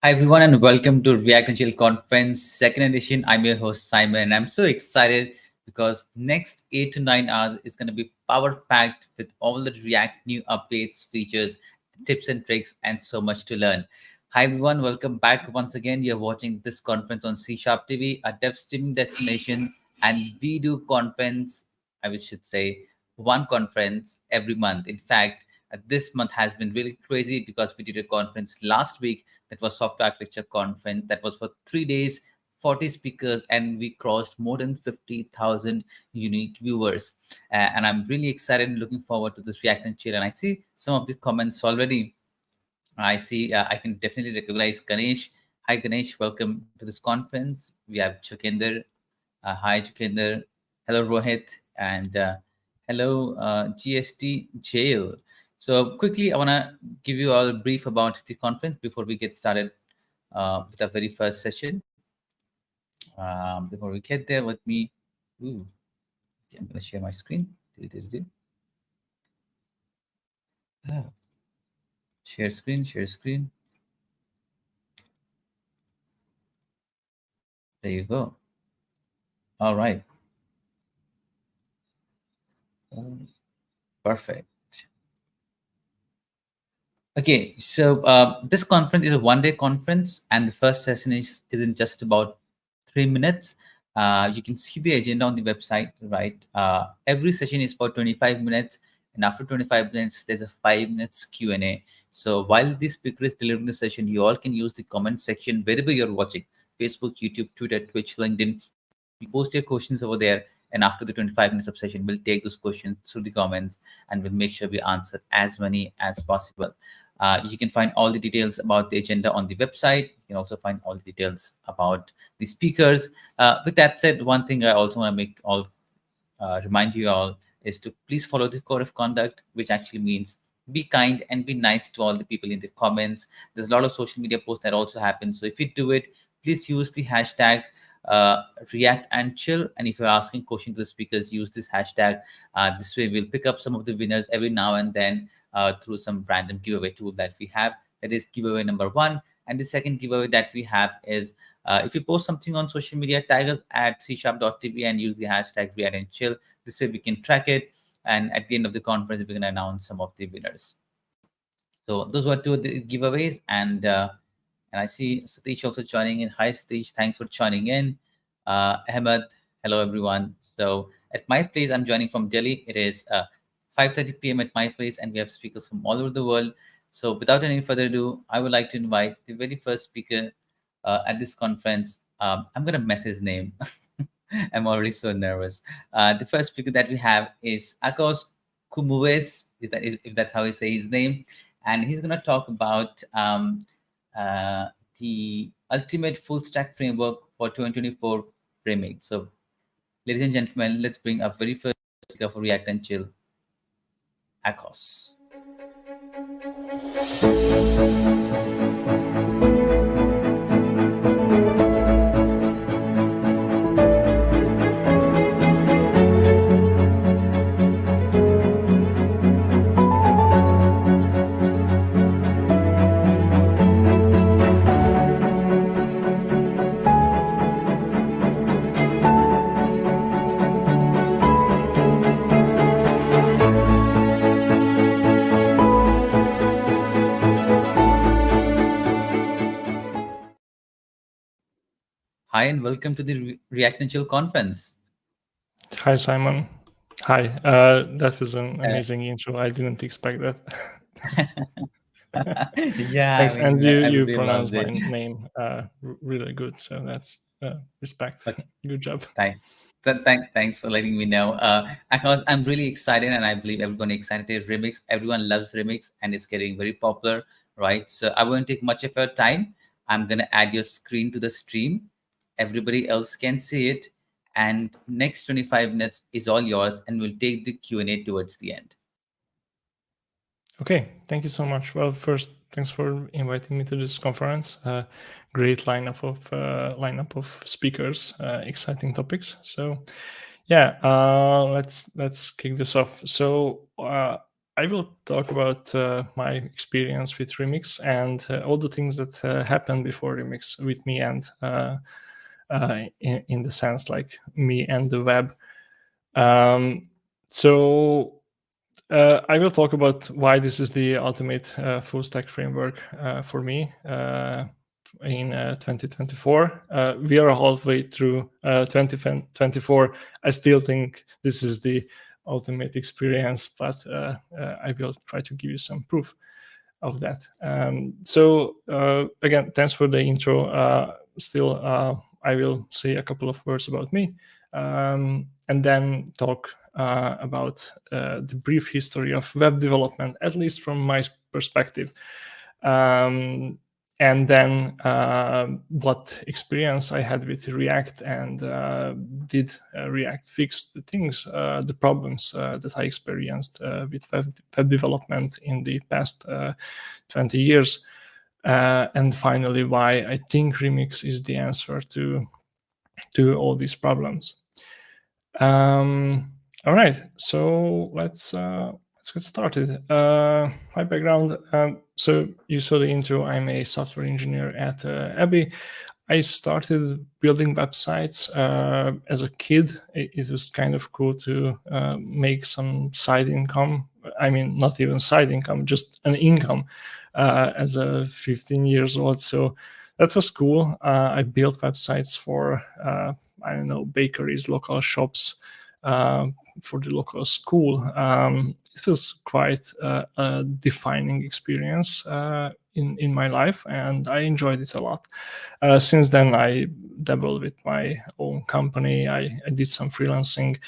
Hi everyone and welcome to React and Chill Conference second edition. I'm your host Simon and I'm so excited because next 8 to 9 hours is going to be power packed with all the React new updates, features, tips and tricks, and so much to learn. Hi everyone, welcome back once again. You're watching this conference on C Sharp TV, a dev streaming destination, and we do conference, I should say, one conference every month. In fact, this month has been really crazy because we did a conference last week that was software architecture conference that was for 3 days, 40 speakers, and we crossed more than 50,000 unique viewers. And I'm really excited and looking forward to this React and Chill. And I see some of the comments already. I see I can definitely recognize Ganesh. Hi Ganesh, welcome to this conference. We have Chukender. Hi Chukender. Hello Rohit, and hello GST Jail. So quickly, I want to give you all a brief about the conference before we get started with our very first session. Before we get there, let me. Ooh, okay, I'm going to share my screen. Oh. Share screen. Share screen. There you go. All right. Perfect. Okay, so this conference is a one-day conference, and the first session is in just about 3 minutes. You can see the agenda on the website, right? Every session is for 25 minutes, and after 25 minutes, there's a 5 minutes Q&A. So while the speaker is delivering the session, you all can use the comment section wherever you're watching: Facebook, YouTube, Twitter, Twitch, LinkedIn. You post your questions over there, and after the 25 minutes of session, we'll take those questions through the comments, and we'll make sure we answer as many as possible. You can find all the details about the agenda on the website. You can also find all the details about the speakers. With that said, one thing I also want to make all remind you all is to please follow the code of conduct, which actually means be kind and be nice to all the people in the comments. There's a lot of social media posts that also happen. So if you do it, please use the hashtag React and Chill. And if you're asking questions to the speakers, use this hashtag. This way, we'll pick up some of the winners every now and then through some random giveaway tool that we have. That is giveaway number 1. And the second giveaway that we have is if you post something on social media, tag us at csharp.tv and use the hashtag React and Chill. This way we can track it. And at the end of the conference, we're going to announce some of the winners. So those were two of the giveaways. And I see Satish also joining in. Hi, Satish. Thanks for joining in. Ahmed, hello, everyone. So at my place, I'm joining from Delhi. It is 5:30 p.m. at my place, and we have speakers from all over the world. So without any further ado, I would like to invite the very first speaker at this conference. I'm going to mess his name. I'm already so nervous. The first speaker that we have is Ákos Kőműves, if that's how you say his name. And he's going to talk about the ultimate full stack framework for 2024 framing. So, ladies and gentlemen, let's bring our very first speaker for React and Chill, Ákos. Hi, and welcome to the React and Chill conference. Hi, Simon. Hi. That was an amazing intro. I didn't expect that. Yeah, thanks. I mean, And you pronounced my it. name really good. So that's respect. Okay. Good job. Thanks for letting me know. Ákos, I'm really excited, and I believe everyone is excited to remix. Everyone loves remix, and it's getting very popular, right? So I won't take much of your time. I'm gonna add your screen to the stream. Everybody else can see it, and next 25 minutes is all yours, and we'll take the Q&A towards the end. Okay, thank you so much. Well, first, thanks for inviting me to this conference. Great lineup of speakers, exciting topics. So, yeah, let's kick this off. So, I will talk about my experience with Remix and all the things that happened before Remix with me, and in the sense like me and the web. So I will talk about why this is the ultimate full stack framework for me in 2024. We are halfway through 2024. I still think this is the ultimate experience, but I will try to give you some proof of that. So again, thanks for the intro. Still, I will say a couple of words about me, and then talk about the brief history of web development, at least from my perspective. And then what experience I had with React, and did React fix the things, the problems that I experienced with web development in the past 20 years. And finally, why I think Remix is the answer to all these problems. All right, so let's get started. My background. So you saw the intro. I'm a software engineer at Abbey. I started building websites as a kid. It was kind of cool to make some side income. I mean, not even side income, just an income as a 15 years old. So that was cool. I built websites for, I don't know, bakeries, local shops, for the local school. It was quite a defining experience in my life, and I enjoyed it a lot. Since then, I dabbled with my own company. I did some freelancing,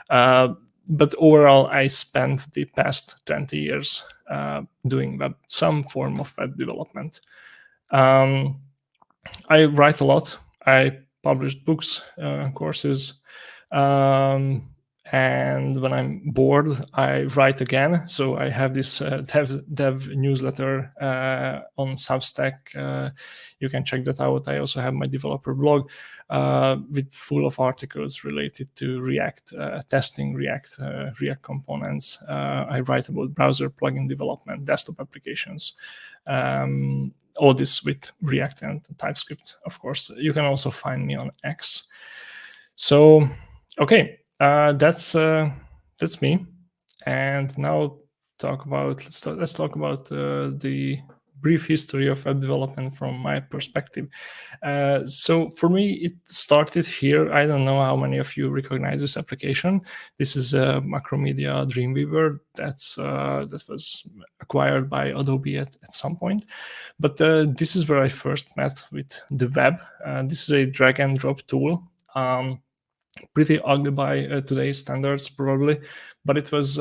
but overall, I spent the past 20 years doing some form of web development. I write a lot. I published books, courses, and when I'm bored, I write again. So I have this dev newsletter on Substack. You can check that out. I also have my developer blog with full of articles related to React, testing React components. I write about browser plugin development, desktop applications. All this with React and TypeScript, of course. You can also find me on X. So, okay, that's me. And now let's talk about the brief history of web development from my perspective. So for me, it started here. I don't know how many of you recognize this application. This is a Macromedia Dreamweaver that was acquired by Adobe at some point. But this is where I first met with the web. This is a drag and drop tool. Pretty ugly by today's standards, probably, but it was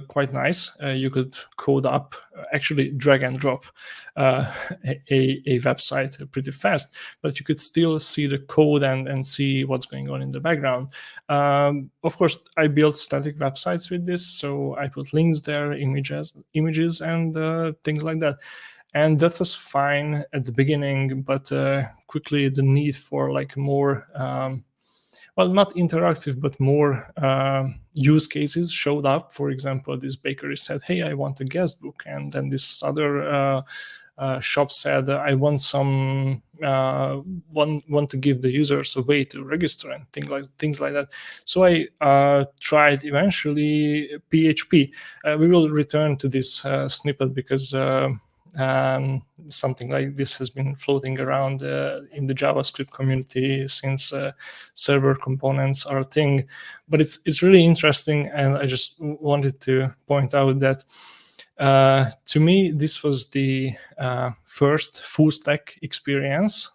quite nice. You could code up, actually drag and drop a website pretty fast, but you could still see the code and see what's going on in the background. Of course, I built static websites with this, so I put links there, images, and things like that. And that was fine at the beginning, but quickly the need for like more well, not interactive, but more use cases showed up. For example, this bakery said, "Hey, I want a guest book," and then this other shop said, "I want some want to give the users a way to register," and things like that. So I tried eventually PHP. We will return to this snippet because something like this has been floating around in the JavaScript community since server components are a thing. But it's really interesting, and I just wanted to point out that to me, this was the first full stack experience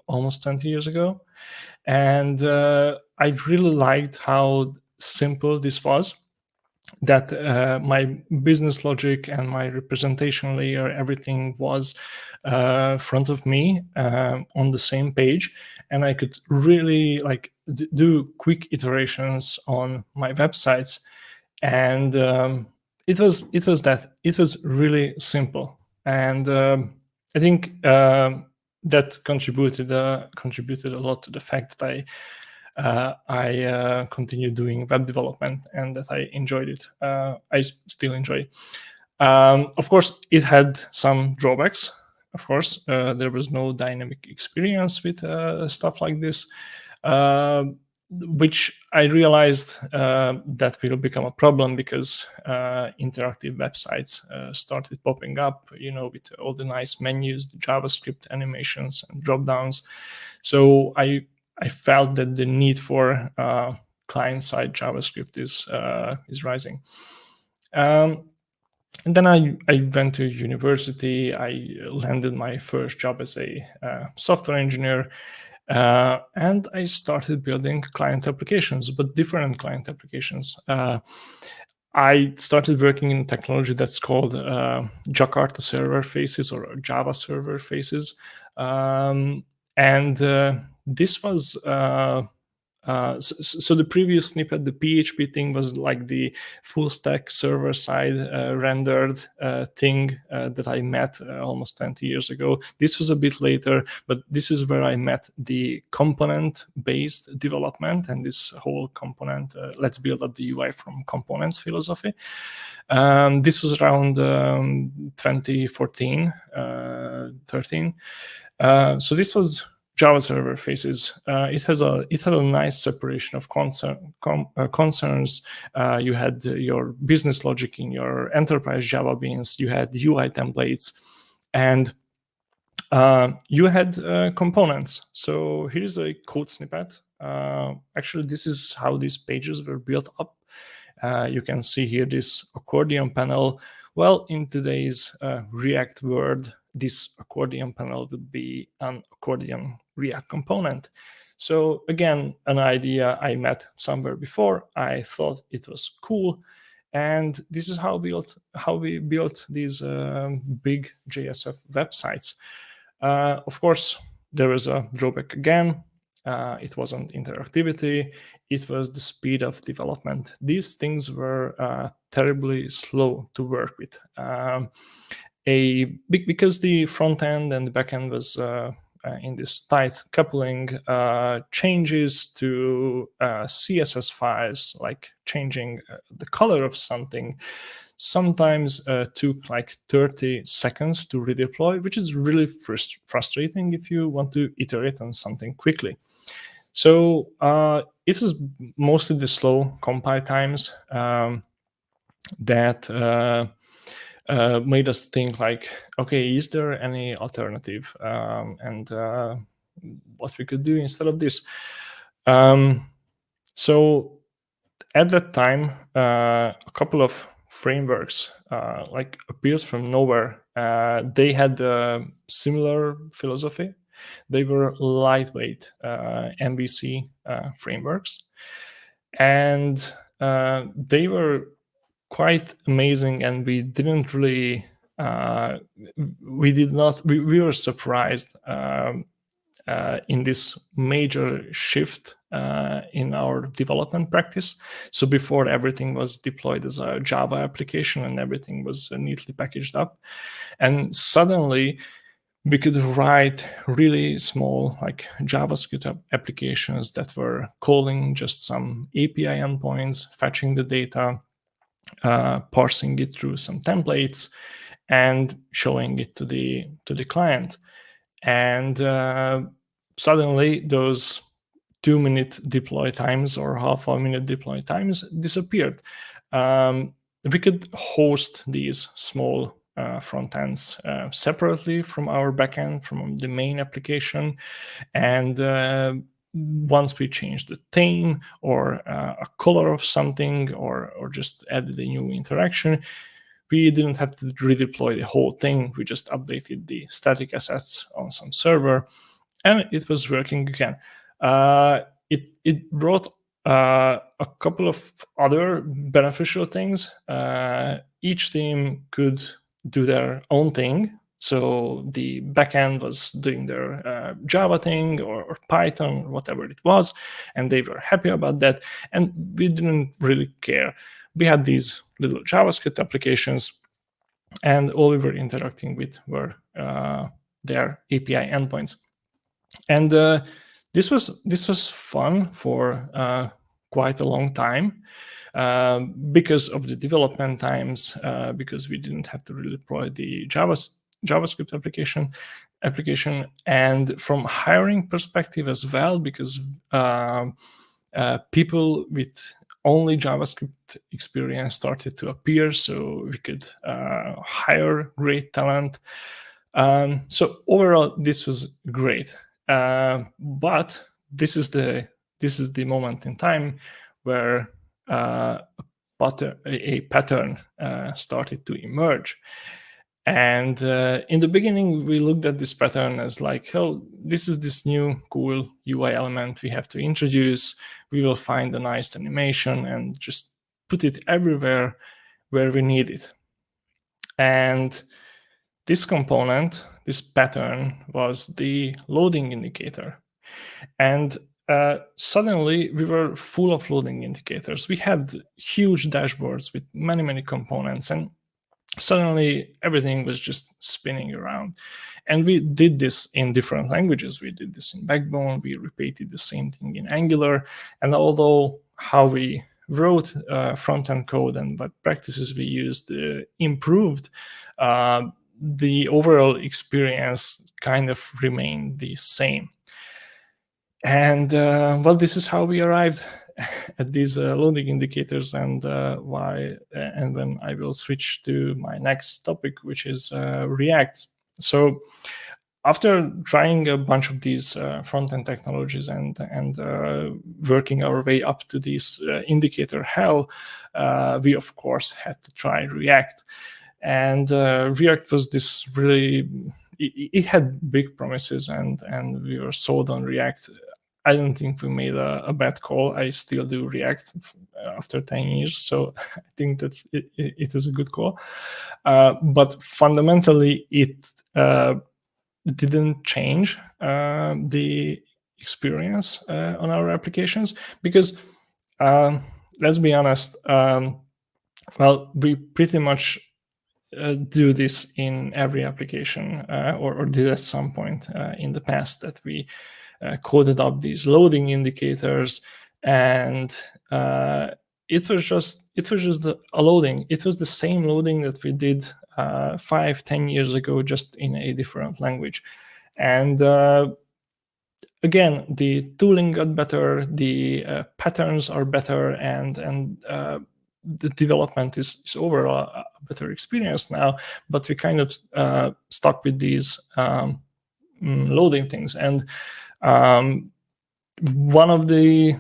almost 20 years ago. And I really liked how simple this was. That my business logic and my representation layer, everything was front of me on the same page, and I could really like do quick iterations on my websites. And it was really simple, and I think that contributed a lot to the fact that I continued doing web development, and that I enjoyed it. I still enjoy it. Of course, it had some drawbacks. Of course, there was no dynamic experience with stuff like this, which I realized that will become a problem because interactive websites started popping up, with all the nice menus, the JavaScript animations and drop-downs. So I felt that the need for client-side JavaScript is rising. And then I went to university. I landed my first job as a software engineer, and I started building client applications, but different client applications. I started working in technology that's called Jakarta server faces or Java server faces, and this was. So the previous snippet, the PHP thing, was like the full stack server side rendered thing that I met almost 20 years ago. This was a bit later, but this is where I met the component based development and this whole component, let's build up the UI from components philosophy. This was around 2014, 13. So this was Java server faces. It had a nice separation of concerns. You had your business logic in your enterprise Java beans. You had UI templates, and you had components. So here's a code snippet. Actually, this is how these pages were built up. You can see here this accordion panel. Well, in today's React world, this accordion panel would be an accordion React component. So again, an idea I met somewhere before. I thought it was cool, and this is how we built these big JSF websites. Of course, there was a drawback again. It wasn't interactivity, it was the speed of development. These things were terribly slow to work with. Because the front end and the back end was in this tight coupling, changes to CSS files, like changing the color of something, sometimes took like 30 seconds to redeploy, which is really frustrating if you want to iterate on something quickly. So it was mostly the slow compile times that made us think like, okay, is there any alternative? And what we could do instead of this? So at that time, a couple of frameworks like appeared from nowhere. They had a similar philosophy. They were lightweight MVC frameworks, and they were quite amazing. And we didn't really, we were surprised in this major shift in our development practice. So before, everything was deployed as a Java application and everything was neatly packaged up. And suddenly we could write really small like JavaScript applications that were calling just some API endpoints, fetching the data, parsing it through some templates, and showing it to the client. And suddenly those 2-minute deploy times or half-a-minute deploy times disappeared. We could host these small front ends separately from our backend, from the main application. And once we changed the theme or a color of something or just added a new interaction, we didn't have to redeploy the whole thing. We just updated the static assets on some server, and it was working again. It brought a couple of other beneficial things. Each team could do their own thing. So the backend was doing their Java thing or Python, or whatever it was, and they were happy about that. And we didn't really care. We had these little JavaScript applications, and all we were interacting with were their API endpoints. And This was fun for quite a long time because of the development times, because we didn't have to really deploy the JavaScript application, and from hiring perspective as well, because people with only JavaScript experience started to appear, so we could hire great talent. So overall, this was great. But this is the moment in time where a pattern started to emerge. And in the beginning, we looked at this pattern as like, oh, this is this new cool UI element we have to introduce. We will find a nice animation and just put it everywhere where we need it. And this component, this pattern, was the loading indicator. And suddenly we were full of loading indicators. We had huge dashboards with many, many components, and suddenly everything was just spinning around. And we did this in different languages. We did this in Backbone. We repeated the same thing in Angular. And although how we wrote front-end code and what practices we used improved, the overall experience kind of remained the same. And well, this is how we arrived at these loading indicators, and and then I will switch to my next topic, which is React. So after trying a bunch of these front-end technologies and working our way up to this indicator hell, we of course had to try React. And React was this really, it had big promises, and we were sold on React. I don't think we made a bad call. I still do React after 10 years, so I think that it is a good call. But fundamentally, it didn't change the experience on our applications, because let's be honest, well, we pretty much do this in every application, or did at some point in the past, that we coded up these loading indicators, and it was just a loading. It was the same loading that we did 5-10 years ago, just in a different language. And again, the tooling got better, the patterns are better, and the development is overall a better experience now. But we kind of stuck with these loading things. And one of the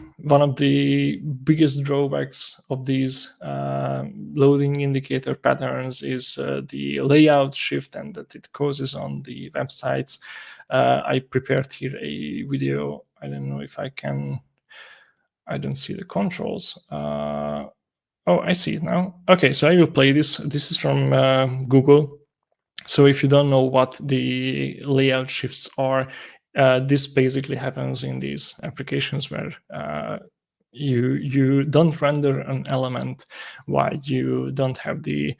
biggest drawbacks of these loading indicator patterns is the layout shift and that it causes on the websites. I prepared here a video. I don't know if I don't see the controls. Oh, I see it now. Okay, so I will play this. This is from Google. So if you don't know what the layout shifts are, this basically happens in these applications where you don't render an element while you don't have the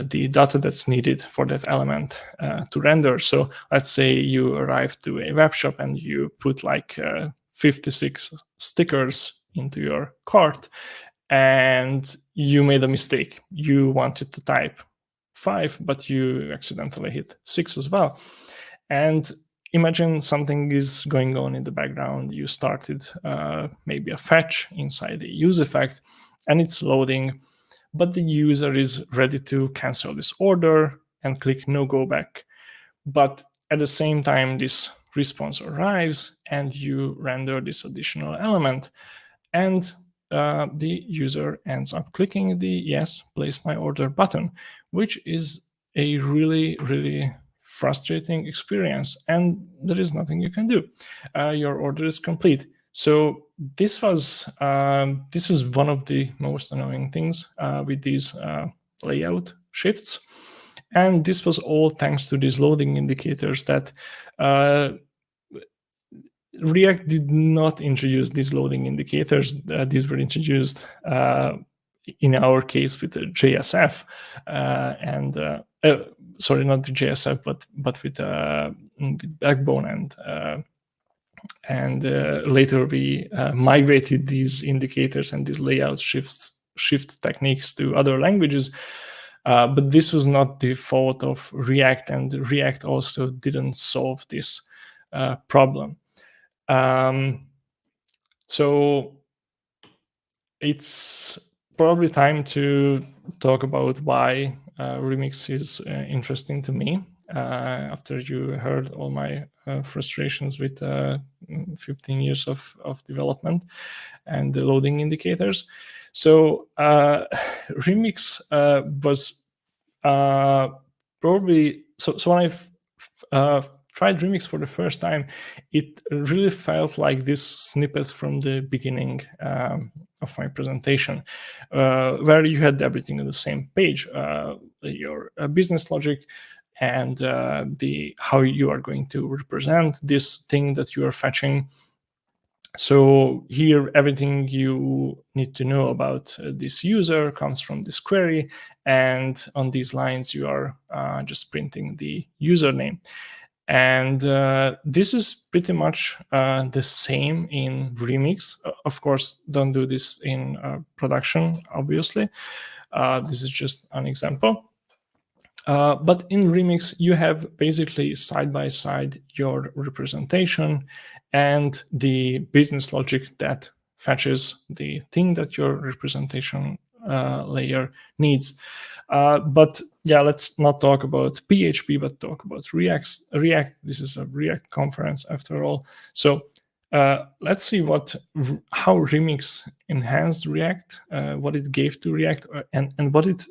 data that's needed for that element to render. So let's say you arrive to a web shop and you put like 56 stickers into your cart, and you made a mistake. You wanted to type 5, but you accidentally hit 6 as well. And imagine something is going on in the background. You started maybe a fetch inside the use effect, and it's loading, but the user is ready to cancel this order and click no go back. But at the same time, this response arrives and you render this additional element, and the user ends up clicking the yes, place my order button, which is a really, really frustrating experience, and there is nothing you can do. Your order is complete. So this was one of the most annoying things with these layout shifts, and this was all thanks to these loading indicators that React did not introduce these loading indicators. These were introduced in our case with the JSF, sorry, not the JSF, but with Backbone and And later we migrated these indicators and these layout shift techniques to other languages. But this was not the fault of React, and React also didn't solve this problem. So it's probably time to talk about why Remix is interesting to me. After you heard all my frustrations with 15 years of development and the loading indicators. So Remix was probably, so when I tried Remix for the first time, it really felt like this snippet from the beginning of my presentation, where you had everything on the same page, your business logic, and how you are going to represent this thing that you are fetching. So here, everything you need to know about this user comes from this query, and on these lines, you are just printing the username. And this is pretty much the same in Remix. Of course, don't do this in production, obviously. This is just an example. But in Remix, you have basically side-by-side your representation and the business logic that fetches the thing that your representation layer needs. But yeah, let's not talk about PHP, but talk about React. This is a React conference after all. So let's see how Remix enhanced React, what it gave to React, and what it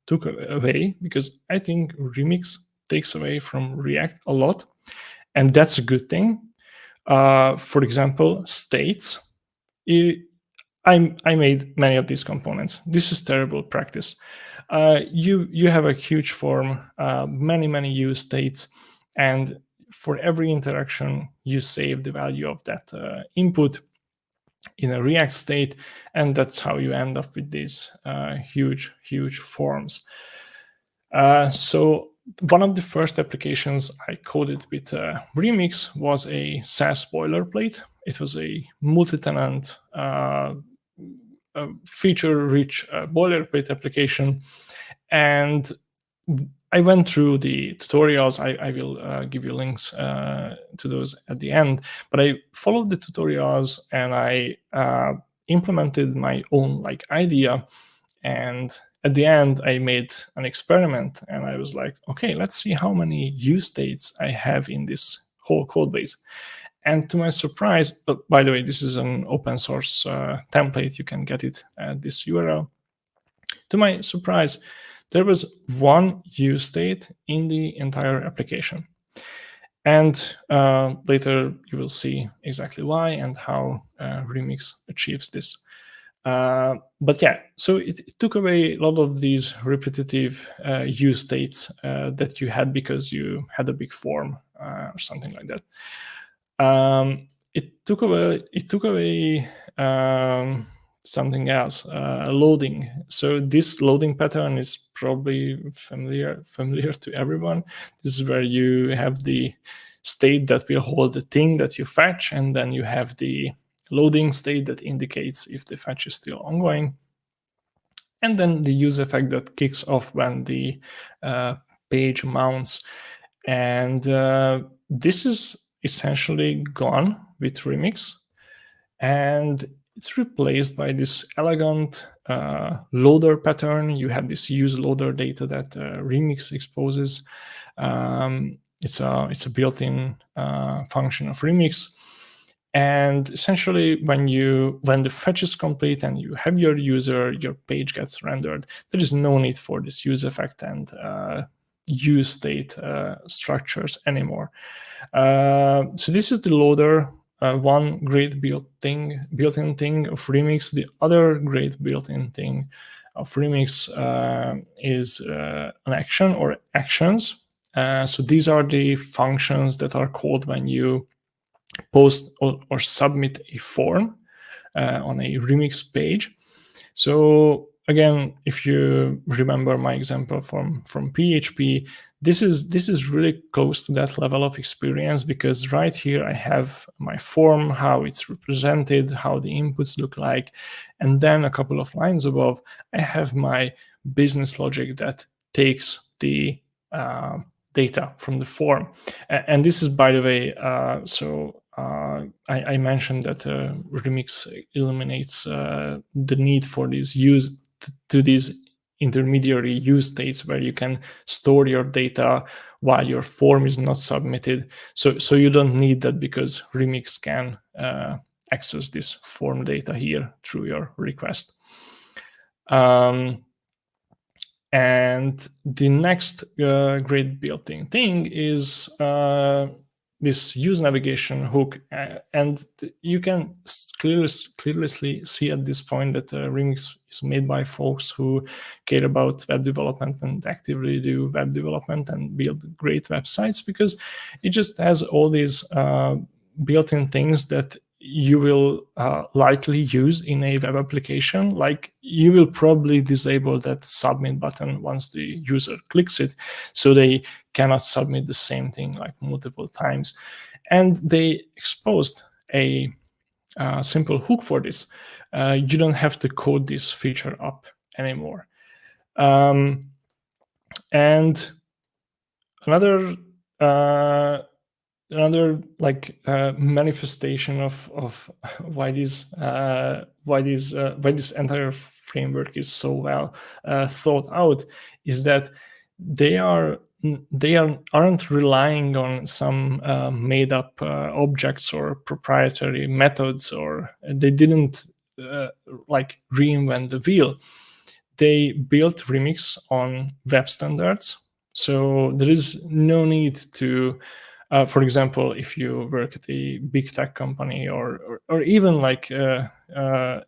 took away, because I think Remix takes away from React a lot, and that's a good thing. For example, states. I made many of these components. This is terrible practice. You have a huge form, many use states, and for every interaction, you save the value of that input in a React state, and that's how you end up with these huge forms. So one of the first applications I coded with Remix was a SaaS boilerplate. It was a multi-tenant, feature-rich boilerplate application, and I went through the tutorials. I will give you links to those at the end, but I followed the tutorials and I implemented my own idea. And at the end, I made an experiment and I was like, okay, let's see how many use states I have in this whole code base. And to my surprise, but by the way, this is an open source template. You can get it at this URL. To my surprise, there was one use state in the entire application. And later you will see exactly why and how Remix achieves this. But yeah, so it took away a lot of these repetitive use states that you had because you had a big form or something like that. It took away something else, loading. So this loading pattern is probably familiar to everyone. This is where you have the state that will hold the thing that you fetch, and then you have the loading state that indicates if the fetch is still ongoing, and then the use effect that kicks off when the page mounts. And this is essentially gone with Remix, and it's replaced by this elegant loader pattern. You have this use loader data that Remix exposes. It's a built-in function of Remix. And essentially, when the fetch is complete and you have your user, your page gets rendered. There is no need for this use effect and use state structures anymore. So this is the loader. One great built-in thing of Remix. The other great built-in thing of Remix is an action or actions. So these are the functions that are called when you post or submit a form on a Remix page. So again, if you remember my example from PHP, this is really close to that level of experience, because right here I have my form, how it's represented, how the inputs look like, and then a couple of lines above, I have my business logic that takes the data from the form. And this is, by the way, I mentioned that Remix eliminates the need for this use to these intermediary use states where you can store your data while your form is not submitted. So you don't need that, because Remix can access this form data here through your request. And the next great built-in thing is this use navigation hook, and you can clearly see at this point that Remix is made by folks who care about web development and actively do web development and build great websites, because it just has all these built-in things that you will likely use in a web application. Like, you will probably disable that submit button once the user clicks it, so they cannot submit the same thing like multiple times. And they exposed a simple hook for this. You don't have to code this feature up anymore. And another like manifestation of why this entire framework is so well thought out is that they aren't relying on some made up objects or proprietary methods, or they didn't like reinvent the wheel. They built Remix on web standards, so there is no need to for example, if you work at a big tech company or even like a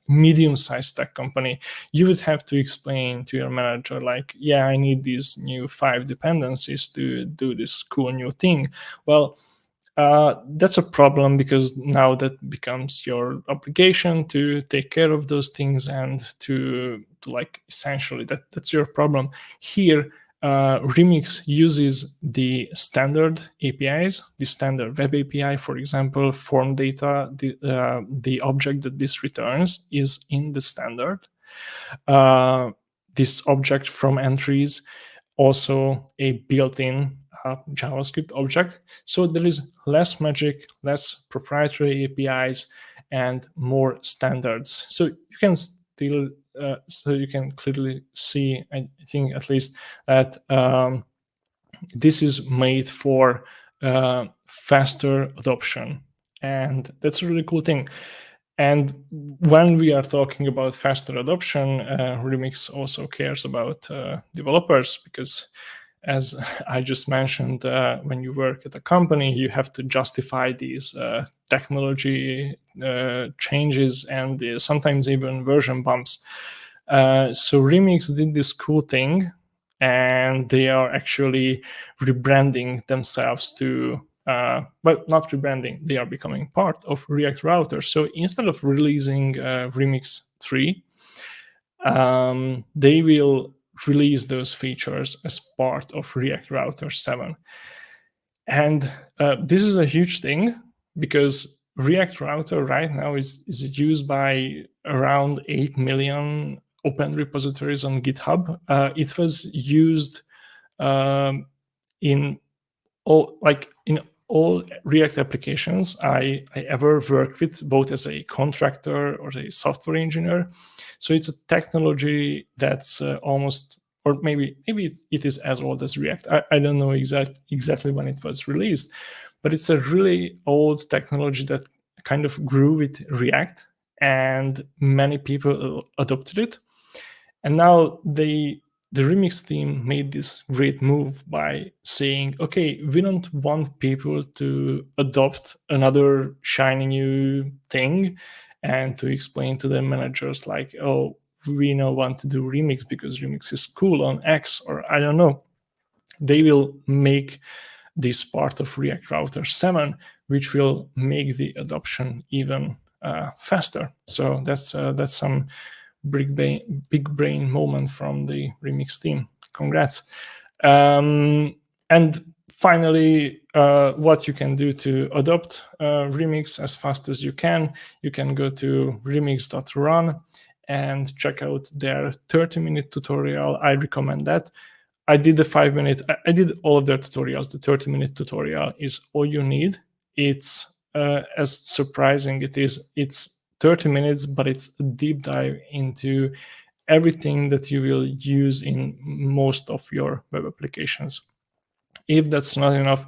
medium-sized tech company, you would have to explain to your manager, like, yeah, I need these new 5 dependencies to do this cool new thing. Well, that's a problem, because now that becomes your obligation to take care of those things and to like essentially that's your problem. Here, Remix uses the standard APIs, the standard web API, for example, form data. The object that this returns is in the standard. This object from entries, also a built-in JavaScript object. So there is less magic, less proprietary APIs, and more standards. So you can still so you can clearly see, I think at least, that this is made for faster adoption, and that's a really cool thing. And when we are talking about faster adoption, Remix also cares about developers, because as I just mentioned, when you work at a company, you have to justify these technology changes and sometimes even version bumps. So Remix did this cool thing, and they are actually rebranding themselves to, well, not rebranding, they are becoming part of React Router. So instead of releasing Remix 3, they will release those features as part of React Router 7. And this is a huge thing, because React Router right now is used by around 8 million open repositories on GitHub. It was used in all React applications I ever worked with, both as a contractor or a software engineer. So it's a technology that's almost, or maybe it is as old as React. I don't know exactly when it was released, but it's a really old technology that kind of grew with React, and many people adopted it. And now the Remix team made this great move by saying, okay, we don't want people to adopt another shiny new thing and to explain to their managers like, oh, we now want to do Remix because Remix is cool on X, or I don't know. They will make this part of React Router 7, which will make the adoption even faster. So that's some big brain moment from the remix team. Congrats. And finally, what you can do to adopt Remix as fast as you can go to remix.run and check out their 30-minute tutorial. I recommend that. I did the 5-minute, I did all of their tutorials. The 30-minute tutorial is all you need. It's as surprising it is, it's 30 minutes, but it's a deep dive into everything that you will use in most of your web applications. If that's not enough,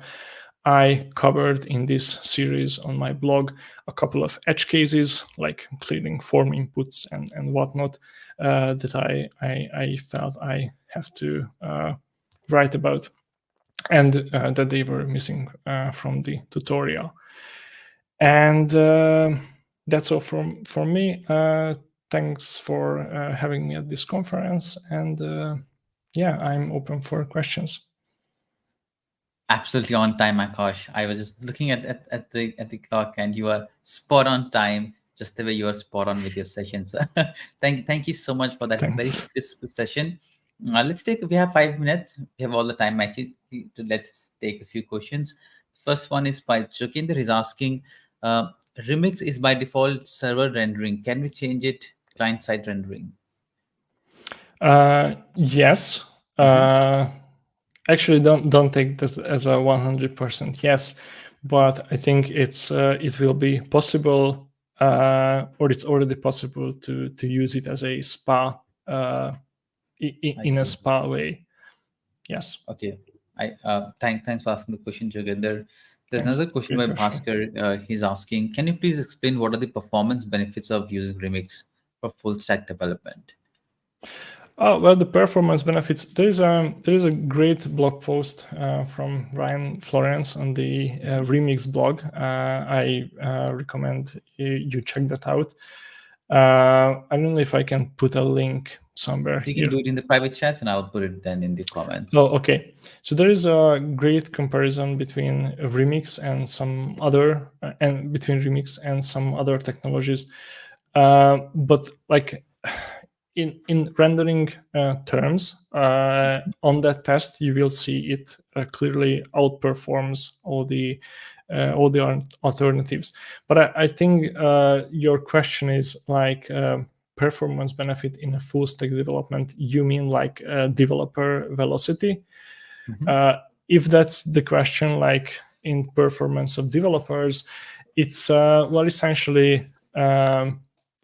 I covered in this series on my blog a couple of edge cases, like including form inputs and whatnot, that I felt I have to write about, and that they were missing from the tutorial. And that's all from me. Thanks for having me at this conference, and yeah, I'm open for questions. Absolutely on time, Ákos. I was just looking at the clock, and you are spot on time, just the way you are spot on with your sessions. Thank you so much for that very crisp session. We have 5 minutes. We have all the time actually. Let's take a few questions. First one is by Jokinder. He's asking, Remix is by default server rendering. Can we change it client side rendering? Yes. Actually, don't take this as a 100% yes, but I think it will be possible, or it's already possible to use it as a SPA in a SPA way. Yes. Okay. Thanks for asking the question, Joginder. There's another question by Bhaskar. He's asking, can you please explain what are the performance benefits of using Remix for full stack development? Oh, well, the performance benefits. There is a great blog post from Ryan Florence on the Remix blog. I recommend you check that out. I don't know if I can put a link somewhere. You can do it in the private chat, and I'll put it then in the comments. Oh, okay. So there is a great comparison between Remix and some other, and between Remix and some other technologies. But like, in rendering terms, on that test, you will see it clearly outperforms all the alternatives. But I think your question is like performance benefit in a full stack development. You mean like developer velocity? If that's the question, like in performance of developers, it's well, essentially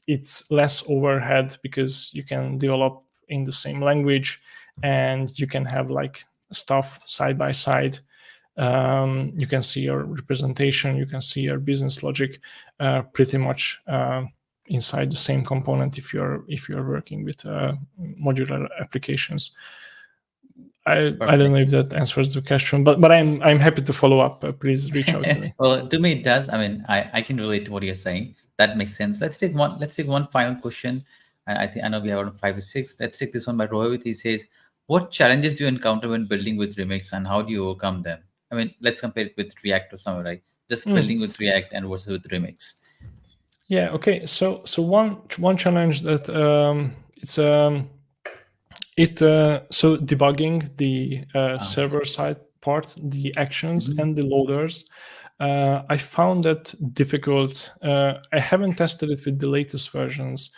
it's less overhead because you can develop in the same language and you can have like stuff side by side. You can see your representation, you can see your business logic pretty much inside the same component if you're working with modular applications. I don't know if that answers the question, but I'm happy to follow up. Please reach out to me. Well, to me it does. I mean, I can relate to what you're saying. That makes sense. Let's take one final question. I know we have around 5 or 6. Let's take this one by Rohit. He says, what challenges do you encounter when building with Remix, and how do you overcome them? I mean, let's compare it with React or something, right? Just building with React and versus with Remix. Yeah. Okay. So one challenge that so debugging the server side part, the actions and the loaders, I found that difficult. I haven't tested it with the latest versions,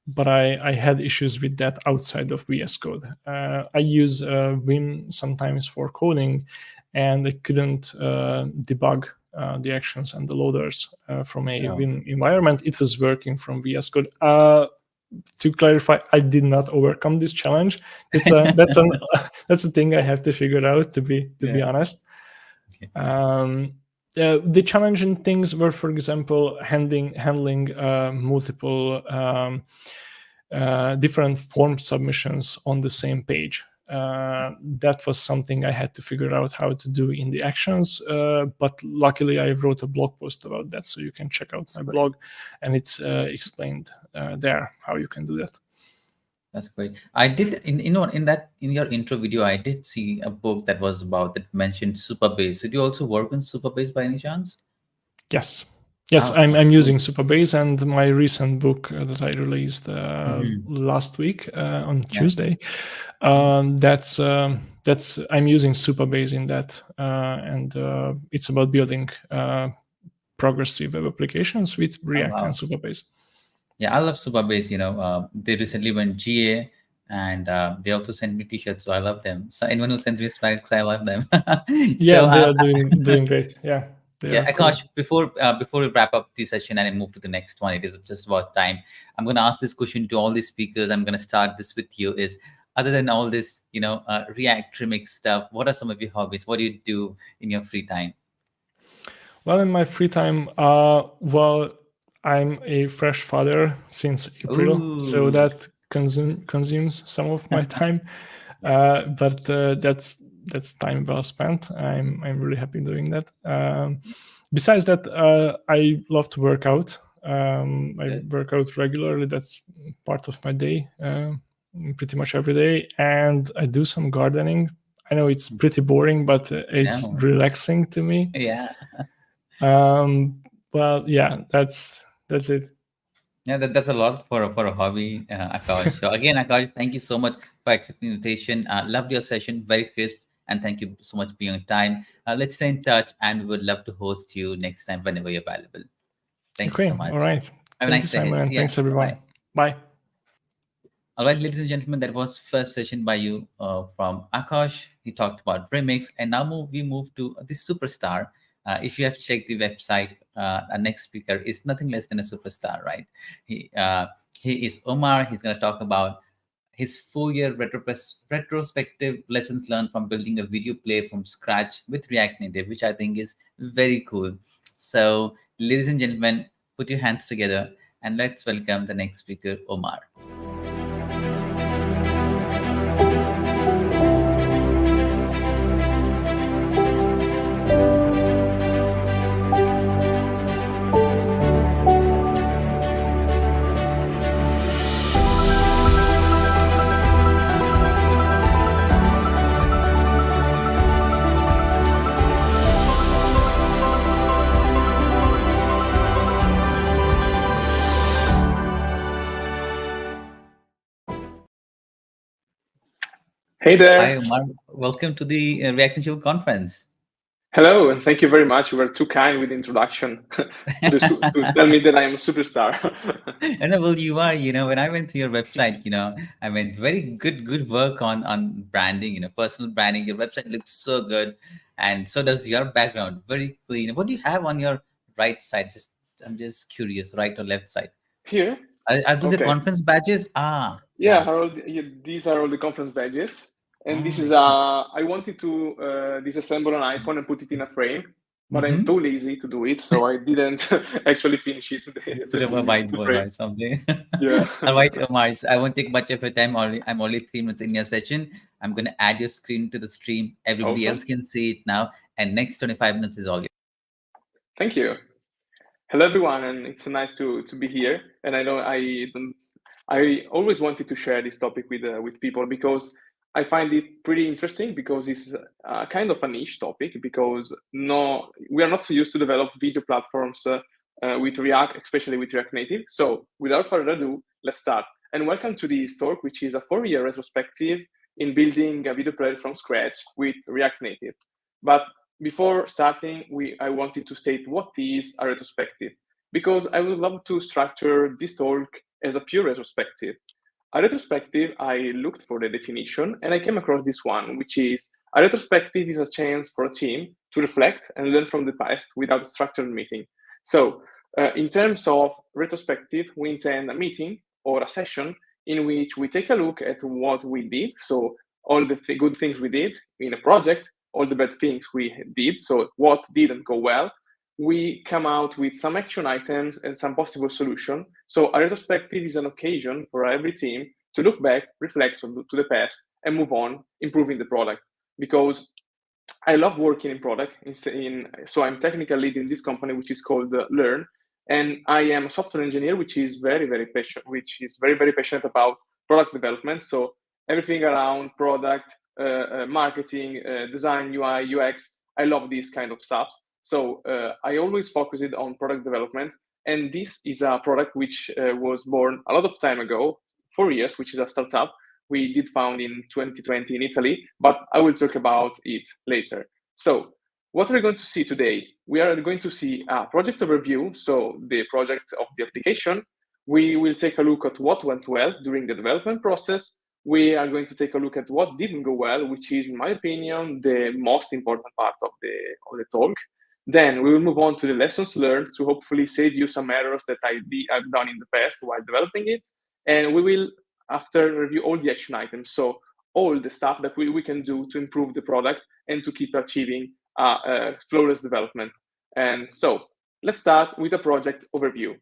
but I had issues with that outside of VS Code. I use Vim sometimes for coding, and I couldn't debug the actions and the loaders from a Vim environment. It was working from VS Code. To clarify, I did not overcome this challenge. That's a thing I have to figure out, to be honest. Okay. The challenging things were, for example, handling multiple different form submissions on the same page. That was something I had to figure out how to do in the actions, but luckily I wrote a blog post about that, so you can check out my blog, and it's explained there how you can do that. That's great. I did in your intro video, I did see a book that mentioned Supabase. Did you also work on Supabase by any chance? Yes. Yes, Oh, I'm cool. using Supabase, and my recent book that I released last week on Tuesday. That's I'm using Supabase in that, and it's about building progressive web applications with Oh, React and wow. Supabase. Yeah, I love Supabase. They recently went GA, and they also sent me T-shirts, so I love them. So anyone who sends me specs, I love them. Yeah, So they are doing great. Yeah, they yeah, are cool. Akash, before we wrap up the session and I move to the next one, it is just about time. I'm going to ask this question to all the speakers. I'm going to start this with you. Is other than all this, React remix stuff, what are some of your hobbies? What do you do in your free time? Well, in my free time, I'm a fresh father since April, so Ooh, that consumes some of my time. But that's time well spent. I'm really happy doing that. Besides that, I love to work out. I good. work out regularly. That's part of my day, pretty much every day. And I do some gardening. I know it's pretty boring, but it's No, relaxing to me. yeah. Well, yeah, that's it. Yeah, that's a lot for a hobby, Akash. So again, Akash, thank you so much for accepting the invitation. Loved your session, very crisp, and thank you so much for being on time. Let's stay in touch, and we would love to host you next time whenever you're available. Thank you so Okay, all much. right. Have a Thank you, nice day Simon, ahead. and See ya. thanks Bye everyone. bye. Bye. All right, ladies and gentlemen, that was first session by you from Ákos. He talked about remix, and now we move to the superstar. If you have checked the website, our next speaker is nothing less than a superstar, right? He is Omar. He's going to talk about his 4-year retrospective lessons learned from building a video player from scratch with React Native, which I think is very cool. So, ladies and gentlemen, put your hands together and let's welcome the next speaker, Omar. Hey Hi, there. Omar. Welcome to the React Native conference. Hello, and thank you very much. You were too kind with the introduction to tell me that I am a superstar. And well, you are, when I went to your website, I went very good work on branding, personal branding. Your website looks so good, and so does your background, very clean. What do you have on your right side? I'm just curious, right or left side? Here? Are those the Okay. conference badges? Ah, Yeah, yeah. Harold, these are all the conference badges. And Oh, this is, excellent. I wanted to disassemble an iPhone and put it in a frame, but I'm Mm-hmm. too lazy to do it, so I didn't actually finish it, Put up a the whiteboard frame. or something. Yeah. All right, Omar. So I won't take much of your time. I'm only 3 minutes in your session. I'm going to add your screen to the stream. Everybody else Awesome. can see it now. And next 25 minutes is all yours. Thank you. Hello, everyone, and it's nice to be here. And I know I always wanted to share this topic with people because I find it pretty interesting because it's kind of a niche topic because we are not so used to develop video platforms with React, especially with React Native. So without further ado, let's start. And welcome to this talk, which is a 4-year retrospective in building a video player from scratch with React Native. But before starting, I wanted to state what is a retrospective because I would love to structure this talk as a pure retrospective. A retrospective, I looked for the definition and I came across this one, which is a retrospective is a chance for a team to reflect and learn from the past without a structured meeting. So, in terms of retrospective, we intend a meeting or a session in which we take a look at what we did. So, all the good things we did in a project, all the bad things we did. So, what didn't go well, we come out with some action items and some possible solution. So a retrospective is an occasion for every team to look back, reflect to the past, and move on, improving the product. Because I love working in product. So I'm technical lead in this company, which is called Learn, and I am a software engineer, which is very passionate, very passionate about product development. So everything around product, marketing, design, UI, UX. I love these kind of stuff. So I always focused on product development, and this is a product which was born a lot of time ago, 4 years, which is a startup we did found in 2020 in Italy, but I will talk about it later. So what we're going to see today, we are going to see a project overview, so the project of the application. We will take a look at what went well during the development process. We are going to take a look at what didn't go well, which is, in my opinion, the most important part of the talk. Then we will move on to the lessons learned to hopefully save you some errors that I've done in the past while developing it. And we will, after, review all the action items. So all the stuff that we can do to improve the product and to keep achieving flawless development. And so let's start with a project overview.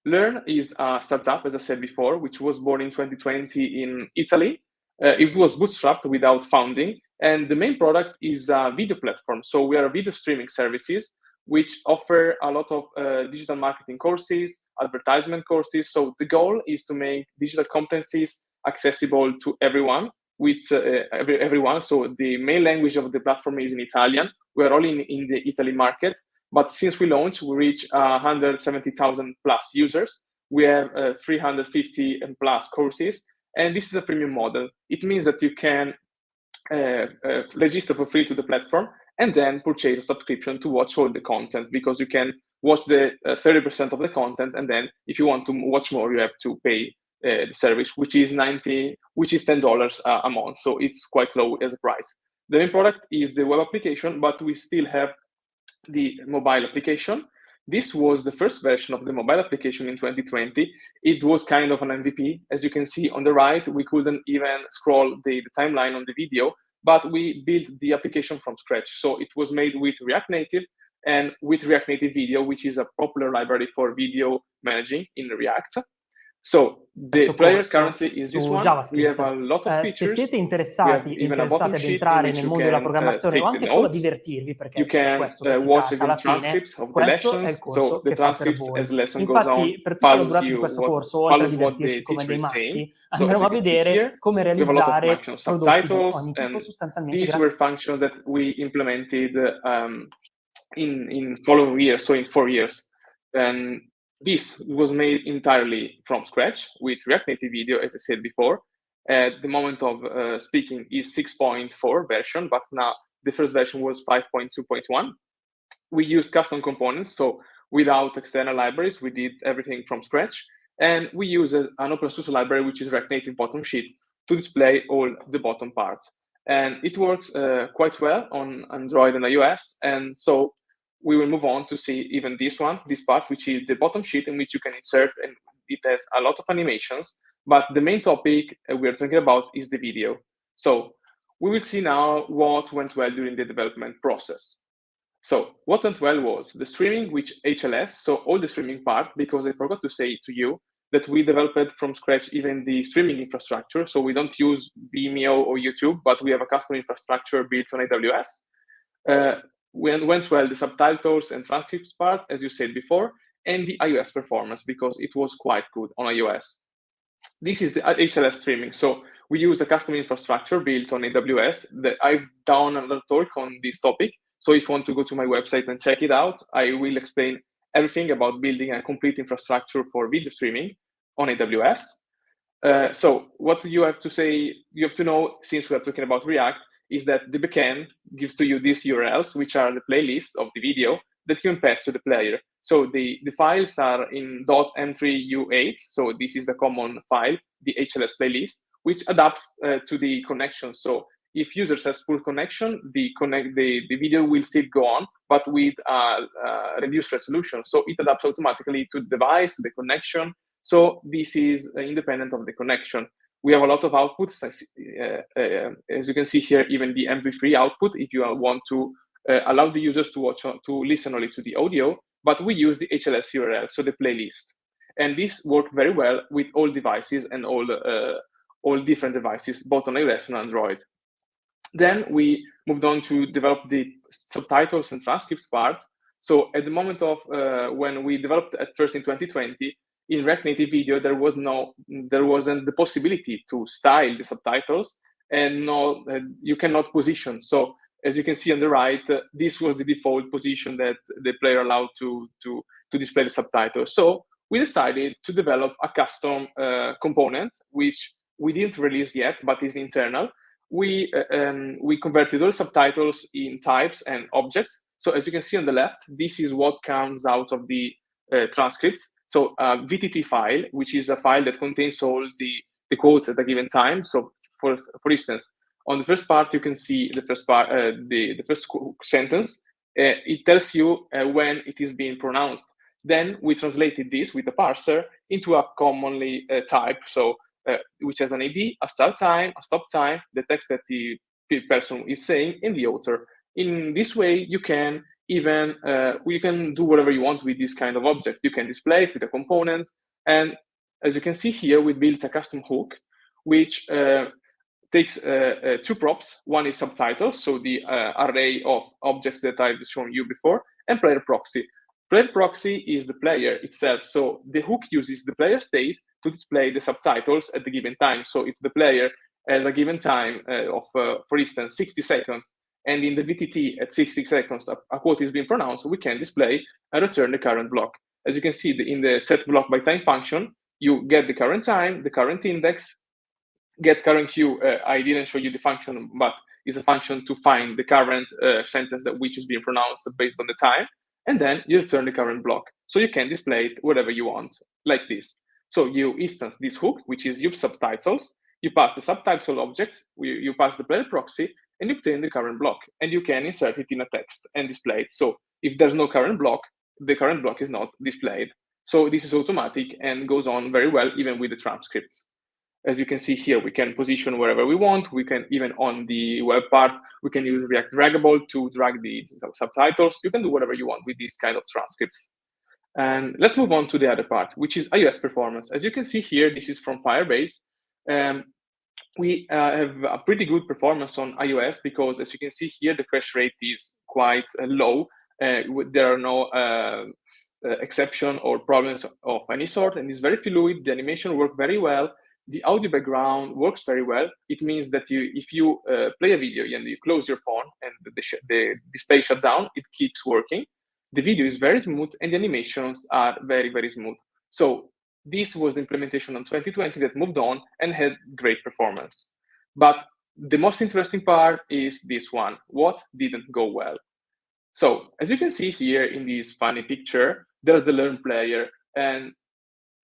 Learn is a startup, as I said before, which was born in 2020 in Italy. It was bootstrapped without founding, and the main product is a video platform. So we are video streaming services, which offer a lot of digital marketing courses, advertisement courses. So the goal is to make digital competencies accessible to everyone, with everyone. So the main language of the platform is in Italian. We are all in the Italy market. But since we launched, we reached 170,000 plus users. We have 350 and plus courses, and this is a premium model. It means that you can register for free to the platform and then purchase a subscription to watch all the content, because you can watch the 30% of the content, and then if you want to watch more, you have to pay the service, which is $10 a month. So it's quite low as a price. The main product is the web application, but we still have the mobile application. This was the first version of the mobile application in 2020. It was kind of an MVP. As you can see on the right, we couldn't even scroll the timeline on the video, but we built the application from scratch. So it was made with React Native and with React Native Video, which is a popular library for video managing in React. So the player currently is this one. We have a lot of features. Se siete interessati ad entrare nel mondo della programmazione o anche solo a divertirvi, perché è questo che si tratta alla fine, questo è il corso che fa per voi. Infatti, per tutta la durata di questo corso, oltre a divertirci come dei matti, andremo a vedere come realizzare prodotti di ogni tipo sostanzialmente. These were functions that we implemented in following years, so in 4 years. And this was made entirely from scratch with React Native Video, as I said before. At the moment of speaking is 6.4 version, but now the first version was 5.2.1. We used custom components, so without external libraries, we did everything from scratch. And we use an open source library, which is React Native Bottom Sheet, to display all the bottom parts. And it works quite well on Android and iOS. And so we will move on to see even this part, which is the bottom sheet, in which you can insert, and it has a lot of animations. But the main topic we are talking about is the video. So we will see now what went well during the development process. So what went well was the streaming, which HLS, so all the streaming part, because I forgot to say to you that we developed from scratch even the streaming infrastructure. So we don't use Vimeo or YouTube, but we have a custom infrastructure built on AWS. Went well the subtitles and transcripts part, as you said before, and the iOS performance, because it was quite good on iOS. This is the HLS streaming. So we use a custom infrastructure built on AWS. That I've done another talk on this topic. So if you want to go to my website and check it out, I will explain everything about building a complete infrastructure for video streaming on AWS. So what you have to say, you have to know, since we are talking about React, is that the backend gives to you these URLs, which are the playlists of the video that you can pass to the player. So the files are in .m3u8, so this is the common file, the HLS playlist, which adapts to the connection. So if users have full connection, the video will still go on, but with reduced resolution. So it adapts automatically to the device, to the connection. So this is independent of the connection. We have a lot of outputs. As you can see here, even the MP3 output, if you want to allow the users to listen only to the audio, but we use the HLS URL, so the playlist. And this worked very well with all devices and all different devices, both on iOS and Android. Then we moved on to develop the subtitles and transcripts part. So at the moment of when we developed at first in 2020, in React Native Video, there wasn't the possibility to style the subtitles, and you cannot position. So as you can see on the right, this was the default position that the player allowed to display the subtitles. So we decided to develop a custom component, which we didn't release yet, but is internal. We converted all subtitles in types and objects. So as you can see on the left, this is what comes out of the transcripts. So VTT file, which is a file that contains all the quotes at a given time. So for instance, on the first part, you can see the first part, the first sentence. It tells you when it is being pronounced. Then we translated this with a parser into a commonly type, so which has an ID, a start time, a stop time, the text that the person is saying, and the author. In this way, you can even you can do whatever you want with this kind of object. You can display it with a component, and as you can see here, we built a custom hook, which takes two props. One is subtitles, so the array of objects that I've shown you before, and player proxy. Player proxy is the player itself. So the hook uses the player state to display the subtitles at the given time. So if the player has a given time of, for instance, 60 seconds, and in the VTT at 60 seconds, a quote is being pronounced, we can display and return the current block. As you can see in the set block by time function, you get the current time, the current index, get current queue. I didn't show you the function, but it's a function to find the current sentence which is being pronounced based on the time. And then you return the current block. So you can display it whatever you want, like this. So you instance this hook, which is your subtitles. You pass the subtitle objects, you pass the player proxy, and you obtain the current block. And you can insert it in a text and display it. So if there's no current block, the current block is not displayed. So this is automatic and goes on very well, even with the transcripts. As you can see here, we can position wherever we want. We can, even on the web part, we can use React Draggable to drag the subtitles. You can do whatever you want with these kind of transcripts. And let's move on to the other part, which is iOS performance. As you can see here, this is from Firebase. We have a pretty good performance on iOS because, as you can see here, the crash rate is quite low. There are no exception or problems of any sort, and it's very fluid. The animation works very well. The audio background works very well. It means that if you play a video and you close your phone and the display shut down, it keeps working. The video is very smooth and the animations are very, very smooth. So this was the implementation on 2020 that moved on and had great performance. But the most interesting part is this one. What didn't go well? So as you can see here in this funny picture, there's the learn player, and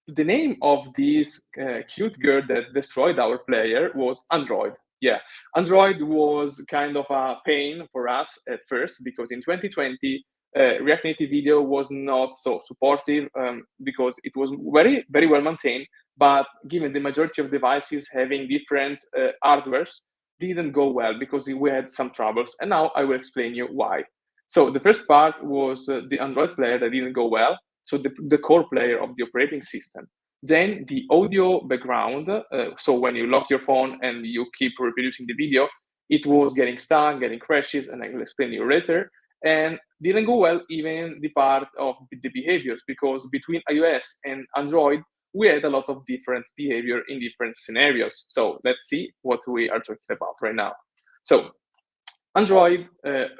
the name of this cute girl that destroyed our player was Android. Yeah, Android was kind of a pain for us at first because in 2020, React Native Video was not so supportive because it was very, very well maintained, but given the majority of devices having different hardwares, didn't go well because we had some troubles. And now I will explain you why. So the first part was the Android player that didn't go well. So the core player of the operating system. Then the audio background. So when you lock your phone and you keep reproducing the video, it was getting stuck, getting crashes, and I will explain you later. And didn't go well even the part of the behaviors, because between iOS and Android, we had a lot of different behavior in different scenarios. So let's see what we are talking about right now. So Android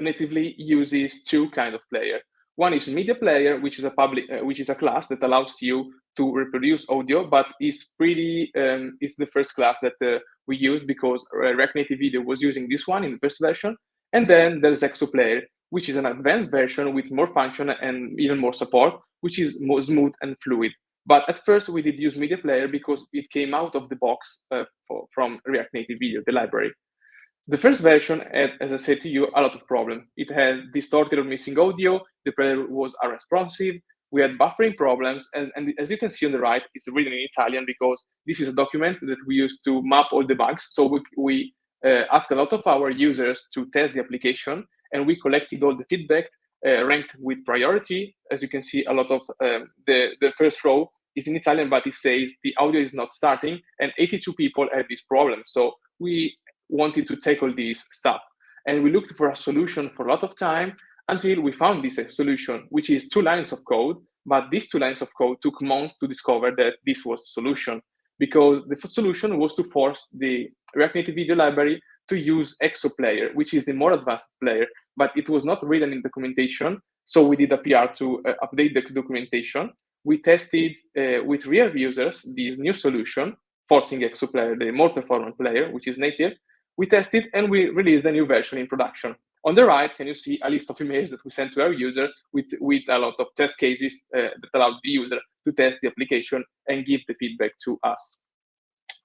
natively uses two kinds of player. One is media player, which is a class that allows you to reproduce audio, but it's the first class that we use because React Native Video was using this one in the first version. And then there's Exo player, which is an advanced version with more function and even more support, which is more smooth and fluid. But at first we did use media player because it came out of the box from React Native Video, the library. The first version had, as I said to you, a lot of problems. It had distorted or missing audio. The player was unresponsive. We had buffering problems. And as you can see on the right, it's written in Italian because this is a document that we use to map all the bugs. So we asked a lot of our users to test the application, and we collected all the feedback, ranked with priority. As you can see, a lot of the first row is in Italian, but it says the audio is not starting, and 82 people had this problem. So we wanted to tackle this stuff. And we looked for a solution for a lot of time until we found this solution, which is 2 lines of code. But these 2 lines of code took months to discover that this was a solution, because the solution was to force the React Native Video library to use EXO player, which is the more advanced player, but it was not written in documentation. So we did a PR to update the documentation. We tested with real users this new solution, forcing EXO player, the more performant player, which is native. We tested and we released a new version in production. On the right, can you see a list of emails that we sent to our user with a lot of test cases that allowed the user to test the application and give the feedback to us.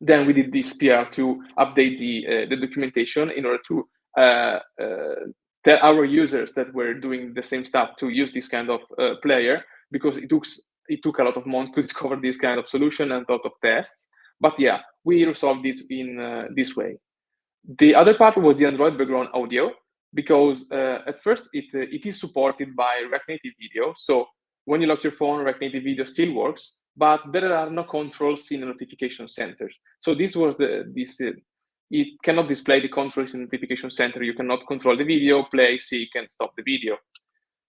Then we did this PR to update the documentation in order to tell our users that were doing the same stuff to use this kind of player, because it took a lot of months to discover this kind of solution and a lot of tests. But yeah, we resolved it in this way. The other part was the Android background audio, because at first it is supported by React Native Video. So when you lock your phone, React Native Video still works, but there are no controls in the notification center. So this was it cannot display the controls in the notification center. You cannot control the video, play, seek, and stop the video.